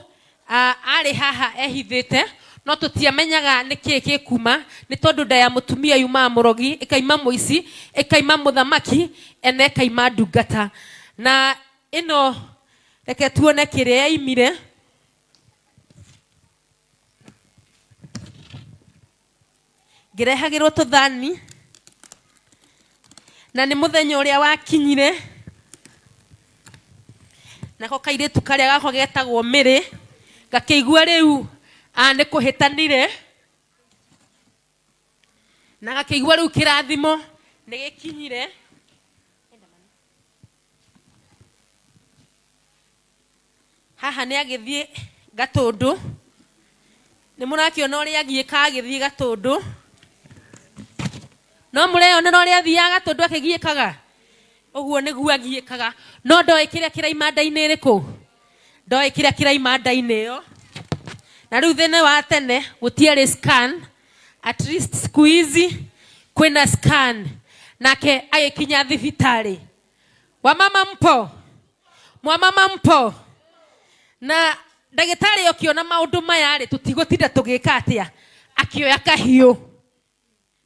arĩ haha ehithĩte no tũtiamenyaga nĩkĩ gĩkuma nĩ tondũ nda ya mũtumia yumaga mũrogi ĩkaima mũici ĩkaima mũthamaki ena ĩkaima ndungata. Na ĩno reke tuone kĩrĩa yaimire. Ngĩrehagĩrwo tũthani na nĩ mũthenya ũrĩa wakinyire nako kairĩtu karĩa gakwa getagwo Mĩrĩ gakĩigua rĩu nĩ kũhĩtanire na gakĩigua rĩu kĩrathimo nĩ gĩkinyire. Haha nĩ agĩthiĩ Gatũndũ. Nĩ mũrakĩona ũrĩa agĩthiĩ Gatũndũ. No mũreyonera ũrĩa athiaga Gatũndũ akĩgiĩkaga. Ũguo nĩguo agiĩkaga. No ndoĩ kĩrĩa kĩraima nda-inĩ ĩrĩkũ. Ndoĩ kĩrĩa kĩraima nda-inĩ ĩyo. Na rĩu thĩinĩ wa tene gũtiarĩ scan. At least siku hizi kwĩna scan. Nake agĩkinya thibitarĩ. Wamama mpo. Mwamama mpo. Na ndagĩtarĩ ũkĩona maũndũ maya rĩ tũtigũtinda tũgĩka atĩa. Akĩoya kahiũ.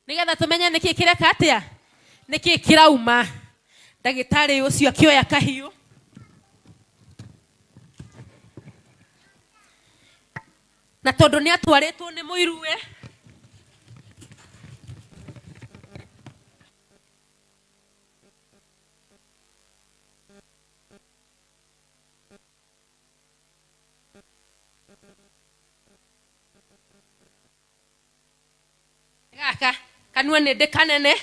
Nigetha tumenye nĩkĩ kĩreka atĩa. Nĩkĩ kĩrauma. Ndagĩtarĩ ũcio akĩoya kahiũ. Na tondũ nĩ atwarĩtwo nĩ mũiruwe. Gaka kanua nĩ ndĩkanene.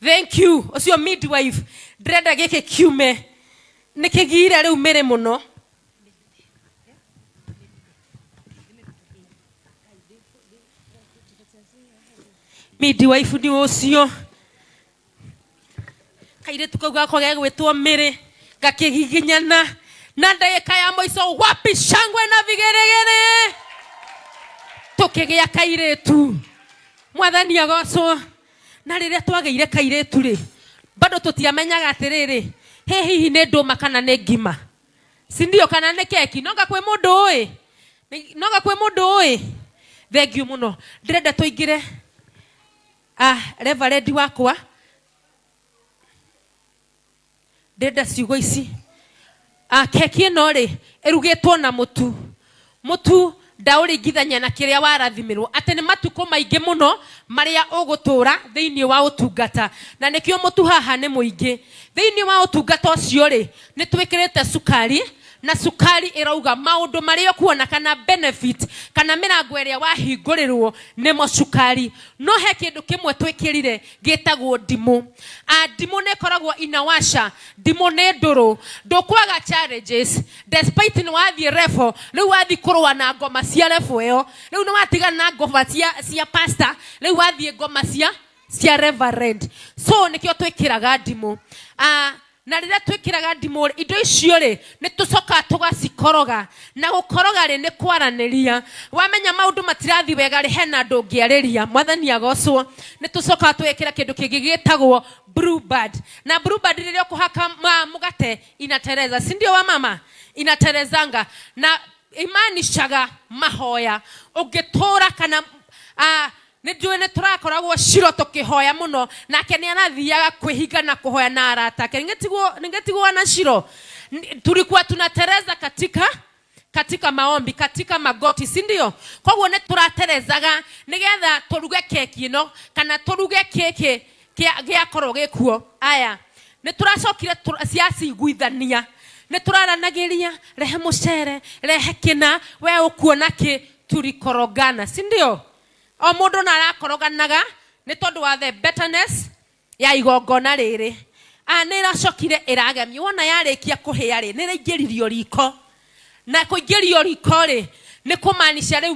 Thank you. Ũcio midwife ndĩrenda gĩkĩ kiume nĩ kĩgire rĩu Mĩrĩ mũno. Midwife nĩ ũcio. Kairĩtu kau gakwa gegwĩtwo Mĩrĩ gakĩgiginyana na ndagĩka ya mũico wapi shangwe na vigĩrĩgĩrĩ. Tũkĩgĩa kairĩtu. Mwathani agocwo. Na rĩrĩa twagĩire kairĩtu rĩ bado tũtiamenyaga atĩrĩrĩ hihi nĩ ndũma kana nĩ ngima. Si ndio kana nĩ keki. Noga kwĩ mũndũ ũĩ. Thank you mũno. Ndĩrenda tũingĩre Reverend wakwa. Ndĩrenda ciugo ici. Keki ĩno rĩ ĩrugĩtwo na mũtu ndaũringithania na kĩrĩa warathimirwo atĩ nĩ matukũ maingĩ mũno marĩa ũgũtũra thĩinĩ wa ũtungata na nĩkĩo mũtu haha nĩ mũingĩ thĩinĩ wa ũtungata ũcio rĩ nĩ twĩkĩrĩte cukari na sukari irauga maundu maria kuona kana benefit kana mirango ĩrĩa wahingũrĩrwo nĩmo sukari no he kĩndũ kĩmwe twĩkĩrire gĩtagwo ndimũ ndimũ nĩ koragwo inawasha ndimũ nĩ ndũrũ ndũkwaga challenges despite nĩ wathiĩ revo rĩu wathiĩ kũrũa na ngoma cia revo ĩyo rĩu nĩ watigana na ngoma cia pastor rĩu wathiĩ ngoma cia reverend so nĩkĩo twĩkĩraga ndimũ na rĩrĩa twĩkĩraga ndimũ indo icio rĩ nĩ tũcoka tũgacikoroga na gũkoroga rĩ nĩ kwaranĩria wamenya maũndũ matirathi wega rĩ hena andũ ngĩarĩria mwathani agocwo nĩ tũcoka twĩkĩra kĩndũ kĩngĩ gĩtagwo bluebird na bluebird rĩrĩa ũkũhaka mũgate inatereza si ndio wa mama inaterezanga na imanishaga mahoya ũngĩtũra kana nĩ tũrakoragwo Shiro tũkĩhoya mũno nake nĩ arathiaga kwĩhinga na kũhoya na arata ake ningetigwo na Shiro tulikuwa tunatereza katika maombi katika magoti si ndio kwa nĩ tũraterezaga nĩgetha tũruge keki ĩno kana tũruge keki gĩakorwo gĩkuo aya nĩ tũracokire ciaciguithania nĩ tũraranagĩria rehe mũcere rehe kĩna we ũkuona kĩ turikorogana si ndio o mũndũ na arakoroganaga nĩ tondũ wa the betterness ya igongona rĩrĩ nĩ iracokire ĩragemio wona yarĩkia kũhĩa rĩ nĩ ĩraingĩririo riko na kũingĩrio riko rĩ nĩ kũmaanisha rĩu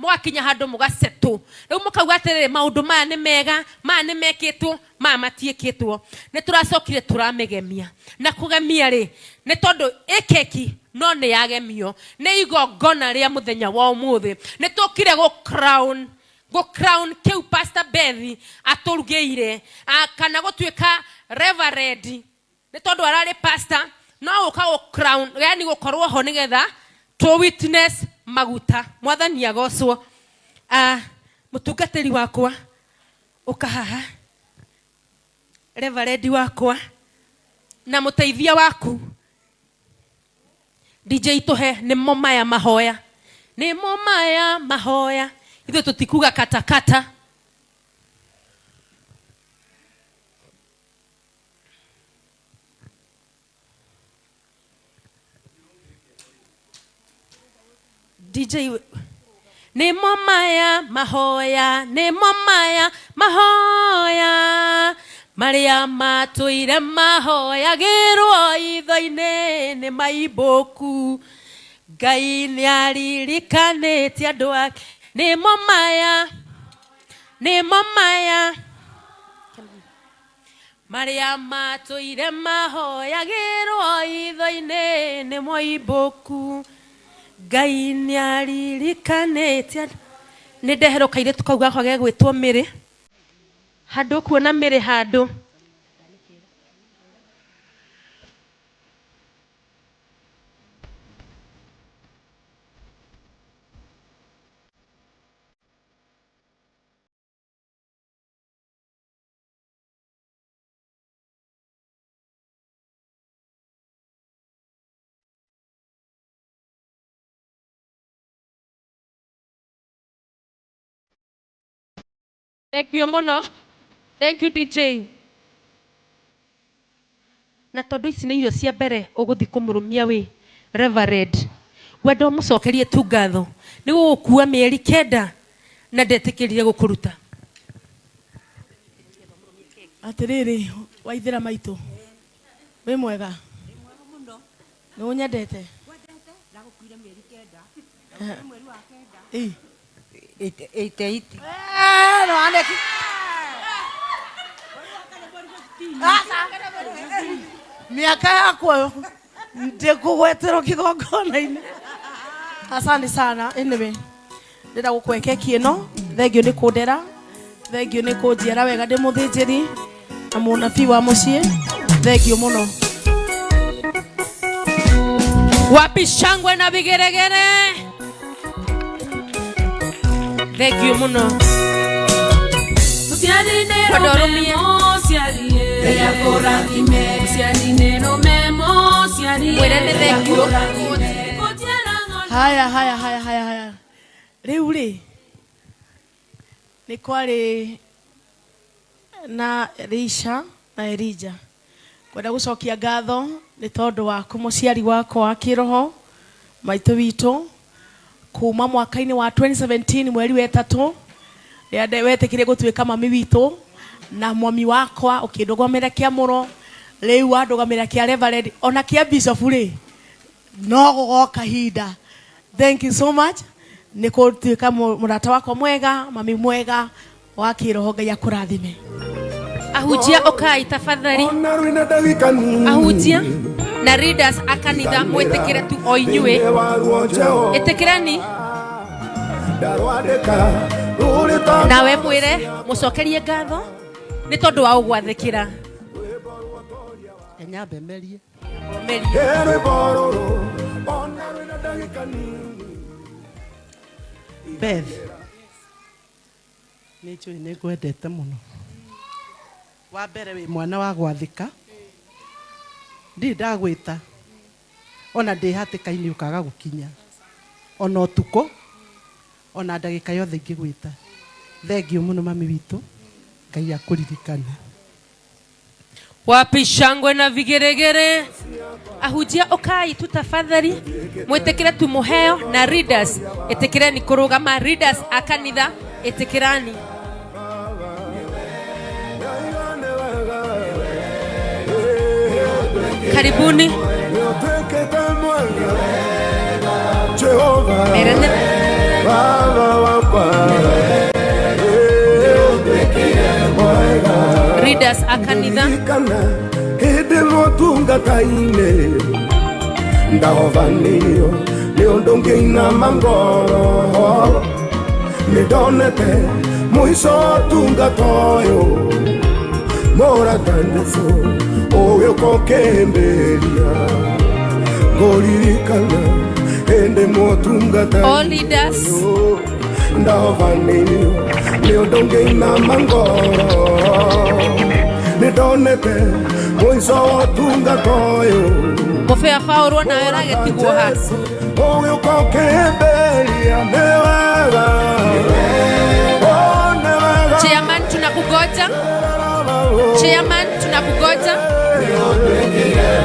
mũgakinya handũ mũgasetũ rĩu mũkauga atĩrĩrĩ maũndũ maya nĩ mega maya nĩ mekĩtwo maya matiĩkĩtwo nĩ tũracokire tũramegemia na kũgemia rĩ nĩ tondũ keki no nĩ yagemio nĩ igongona rĩa mũthenya wa ũmũthĩ nĩ tũkire crown keu Pastor Bethi atũrugĩire kana gũtuĩka reverend nĩ tondũ ararĩ pastor no ũka crown yani gũkorwo ho nĩgetha to witness maguta mwathani agocwo mũtungatĩri wakwa ũkahaha reverend wakwa na mũteithia waku DJ tũhe nĩmo maya mahoya ithuĩ tũtikuga katakata DJ nĩmo maya mahoya marĩa matũire mahoyagĩrwo itho-inĩ nĩ maibũku Ngai nĩ aririkanĩtie andũ ake nĩmo maya marĩa matũire mahoyagĩrwo itho-inĩ nĩ maibũku Ngai nĩ aririkanĩtie nĩ ndeherũkaire tũkauga kwage gwĩtwo Mĩrĩ handũ kuona Mĩrĩ handũ Thank you mono. Thank you DJ. Na tondũ ici nĩ irio cia mbere ũgũthi kũmũrũmia wĩ reverend. Wenda ũmũcokerie tu ngatho. Nĩ gũgũkua mĩeri 9 na ndetĩkĩrire gũkũruta. Atĩrĩrĩ waithĩra maitũ. Wĩ mwega. Nĩ ũnyendete. Ndagukuire mĩeri 9. Mweri wa 9. 88. No aneki. Miaka yakwa ndĩkũgweterwo kĩgongona-inĩ. Asante sana. Anyway, ndĩra gũkũhe keki ĩno. Thengio nĩ kũndera. Thengio nĩ kũnjiara wega ndĩ mũthĩnjĩri na mũnabii wa mũciĩ. Thengio mũno. Wapi shangwe na vigeregere. Thank you muno. Haya. Riu ri ni kwari na Elisha na Elijah kwenda gucokia ngatho ni tondu wa kumuciari wako wa kiroho maitu witu kuma mwaka-ini wa 2017 mweri wa 3 rĩrĩa wetikire gutuĩka mami witu na mwami wakwa ukindũgamĩra kĩa mũro rĩu andũgamĩra kĩa Reverend ona kĩa Bishop rĩ no gũgoka hinda. Thank you so much nĩ kũtuĩka mũrata wakwa mwega mami mwega wa kĩroho Ngai akũrathime. Ahujia okai tafadhali. Ahujia na readers akanitha mwetekere tu o inyue. Etekerani. Nawe mwire mucokerie ngatho ni tondu wa ugwathikira. Enyambe merie. Beth. Nicho ine gwendete muno. Wa mbere wi mwana wa gwathika. Ndi ndagwita. Ona ndi hatikaini ukaga gukinya. Ona utuko. Ona ndagika yothe ingigwita. Thengiũ muno mami witu. Ngai akuririkane. Wapi shangwe na vigeregere. Ahujia okai tu tafadhali mwetekere tu muheo na readers etekerani kurugama readers akanitha etekerani. Karibuni. Merende. Readers akanitha hĩndĩ motungata-inĩ ndahovanĩrio nĩ ũndũ ngĩinama ngoro nĩndonete mũico wa ũtungata ũyũ mũratanĩcu ũgĩũka ũkĩhĩmbĩria ngũririkana hĩndĩ motungata-inĩ ndahovanĩrio nĩ ũndũ ngĩinama ngoro nĩndonete mũico wa ũtungata ũyũ Mofea Fauro na wera getigwo ha ũgĩũka ũkĩhĩmbĩria nĩ wega. Chairman tunakugoja. Chairman tunakugoja.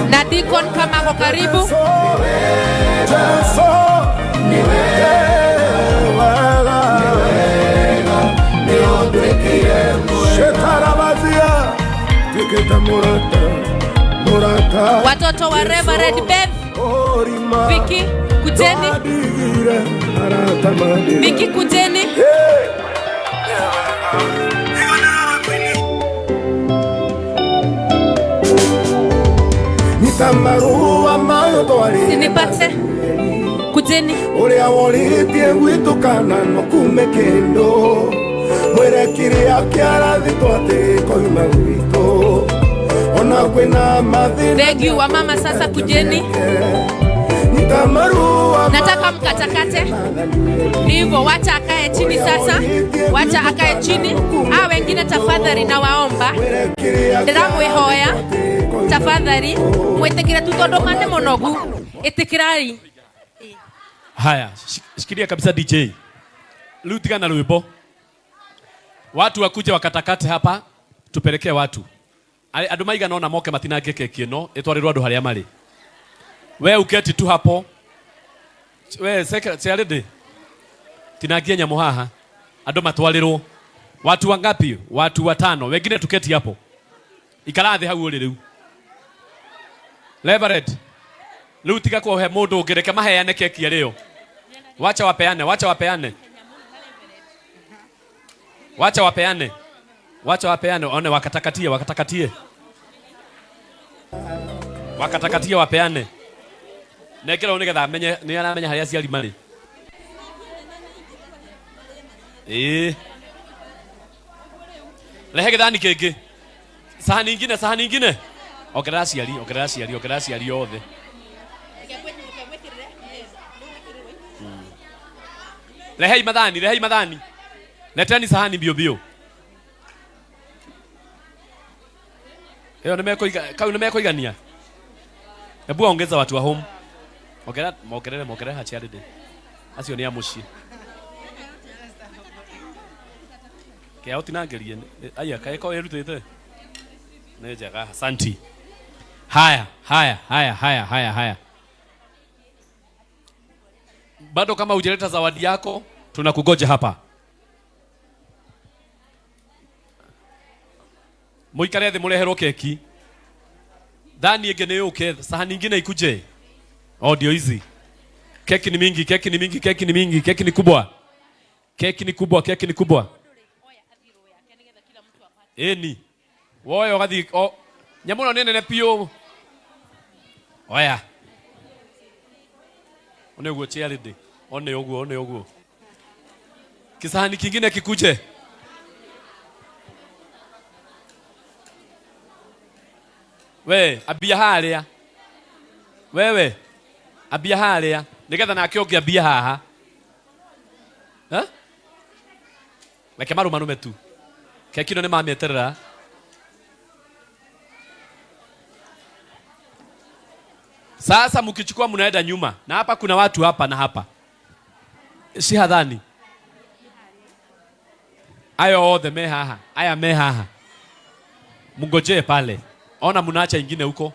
Na Deacon kama kwa karibu. Watoto wa Reverend Beth Vicky kujeni. Vicky kujeni. Sinipate kujeni. Uria woritie gwitukana no kume kendo mwire kiria kiarathi twati koima gwitu ona kwina mathina. Thank you wa mama sasa kujeni. Nataka mkatakate. Hivyo wacha akae chini sasa. Wacha akae chini. Wengine tafadhali na waomba. Ndiramwihoya tafadhali mwetekere tutondomane monogu. Etekerari. Haya, shikilia kabisa DJ. Lutika na lwibo. Watu wakuja wakatakate hapa, tupelekee watu. Andũ maigana ona moke matinangĩke kĩno ĩtwarĩrwo andũ harĩa marĩ. We uketi tu hapo. We secretary tinangia nyamũ haha. Andũ matwarĩrwo. Watu wangapi? Watu 5. Wengine tuketi hapo. Ikara thĩ hau ũrĩ rĩu. Reverend. Rĩu tiga kũhe mũndũ ũngĩ reke maheane keki ĩrĩo. Wacha wapeane, wacha wapeane. Wacha wapeane. Wacha wapeane, one wakatakatie, wakatakatie. Wakatakatie wapeane. Nekera unigetha amenye ni aramenya haria ciari mari. Lehe githani kĩngĩ. Sahani ingine, sahani ingine. Ongerera ciari, ongerera ciari, ongerera ciari yothe. Lehei madhani, lehei madhani. Leteni sahani bio bio. Hiyo nimekuigania. Hebu ongeza watu wa home. Ongerera hachiaride. Acio ni amuci. Kia utinangerie. Aya kaeko erutete. Ne jaga asanti. Haya. Bado kama hujaleta zawadi yako, tunakugoja hapa. Muikare thĩ mũreherwo keki. Thani ĩngĩ nĩ yũke, sahani ingine ikuje. Ndio hizi. Keki ni mingi, keki ni kubwa. Eni. Woyo gathi nyamuno nene pio. Oya. One uguo charity. One uguo. Kisahani kingine kikuje. We, abia haria. Wewe. Abia haria. Nigetha nake onge abia haha. Ha? Weke marume tu. Keki no nĩ mamĩeterera. Sasa mkichukua mnaenda nyuma. Na hapa kuna watu hapa na hapa. Si hadhani. Ayo othe me haha. Aya me haha. Mngojee pale. Ona mnaacha ingine huko.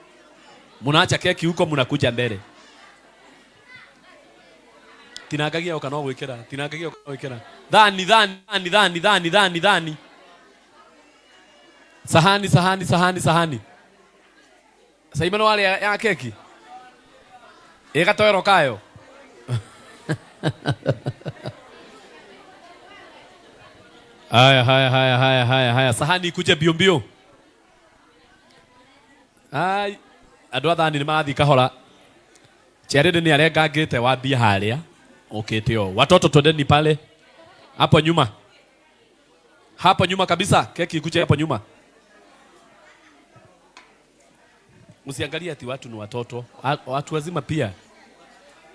Mnaacha keki huko mnakuja mbele. Tinagagia ukano gwikira. Dhani. Sahani. Saimano wale ya keki. Ikatoero kayo. Haya. Sahani ikuje mbio. Ai, andũ athani nĩ marathi kahora. Charity nĩ arengangĩte wa bia haria. Okete o. Watoto twendeni pale. Hapo nyuma. Hapo nyuma kabisa. Keki ikuje hapo nyuma. Msiangalie ati watu ni watoto. Watu wazima pia.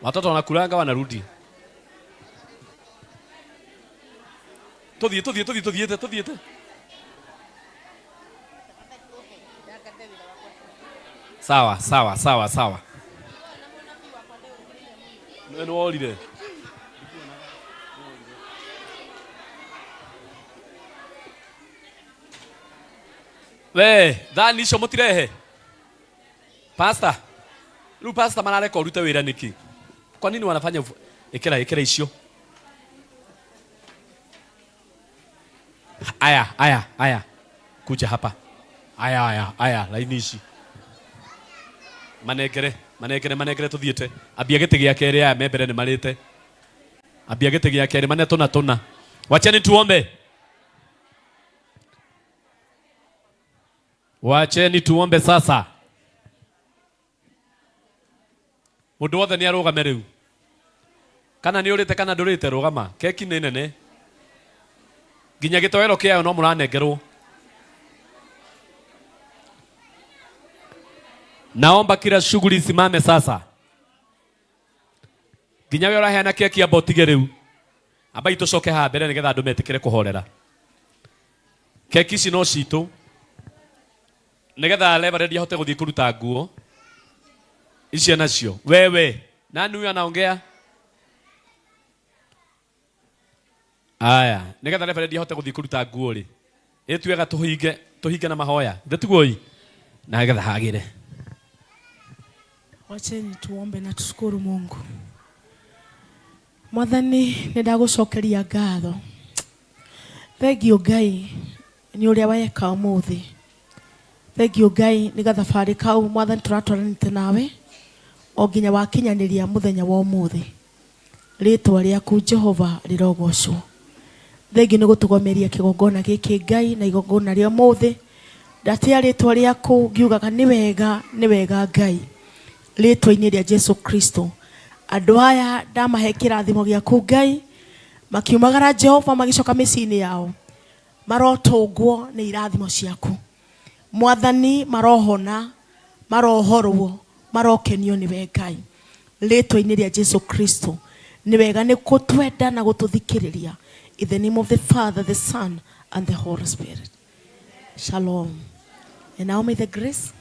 Watoto wanakulanga wanarudi. Tuthiete. Sawa. Neno olide. We, dhani icio mutirehe. Pastor. Lu pastor manareka urute wira niki. Kwa nini wanafanya ikira icio? Aya. Kuja hapa. Aya, laini ici. Manegere tuthiete. Abia gĩtĩ gĩa kerĩ aya membere nĩ marĩte. Abia gĩtĩ gĩa kerĩ mane tuna. Wacheni tuombe sasa. Mũndũ wothe nĩ arũgame rĩu. Kana nĩ ũrĩte kana ndũrĩte rũgama. Keki nĩ nene. Nginya gĩtoero kĩayo no mũranengerwo. Naomba kila shughuli simame sasa. Nginya we ũraheana keki amba ũtige rĩu. Amba itucoke haha mbere nĩgetha andũ metĩkĩre kũhorera. Keki ici no citũ. Nĩgetha Reverend ahote gũthiĩ kũruta nguo. Ici nacio. Wewe, nani huyu anaongea? Aya, nĩgetha Reverend ahote gũthiĩ kũruta nguo rĩ. Ĩtuega tũhinge na mahoya. Ndetuguoi. Na nĩgetha hagĩre. Wacheni tuombe na tushukuru Mungu. Mwathani nĩndagũcokeria ngatho. Thengio Ngai nĩ ũrĩa weka ũmũthĩ. Thengio Ngai nĩ gathabarĩ kau Mwathani tũratwaranĩte nawe. O nginya wakinyanĩria mũthenya wa ũmũthĩ. Rĩtwa rĩaku Jehova rĩrogocwo. Thengio nĩ gũtũgomeria kĩgongona gĩkĩ Ngai na igongona rĩa ũmũthĩ. Ndatia rĩtwa rĩaku ngiugaga nĩ wega Ngai. Rĩtwa-inĩ rĩa Jesu Kristo. Andũ aya ndamahe kĩrathimo gĩaku Ngai. Makiumagara Jehova magicoka mĩciĩ-inĩ yao. Marotũngwo nĩ irathimo ciaku. Mwathani marohona, marohorwo, marokenio nĩwe Ngai. Rĩtwa-inĩ rĩa Jesu Kristo. Nĩ wega nĩ gũtwenda na gũtũthikĩrĩria. In the name of the Father, the Son, and the Holy Spirit. Shalom. And now may the grace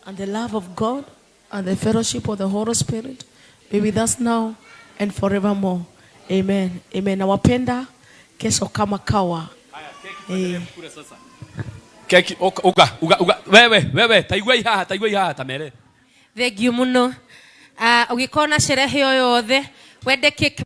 and the love of God and the fellowship of the Holy Spirit be with us now and forevermore. Amen. Nawapenda. kesho kama kawa. Keki uga wewe taigwa ihaha tamere. Thengiũ mũno. Ũgĩkona sherehe o yothe wende keki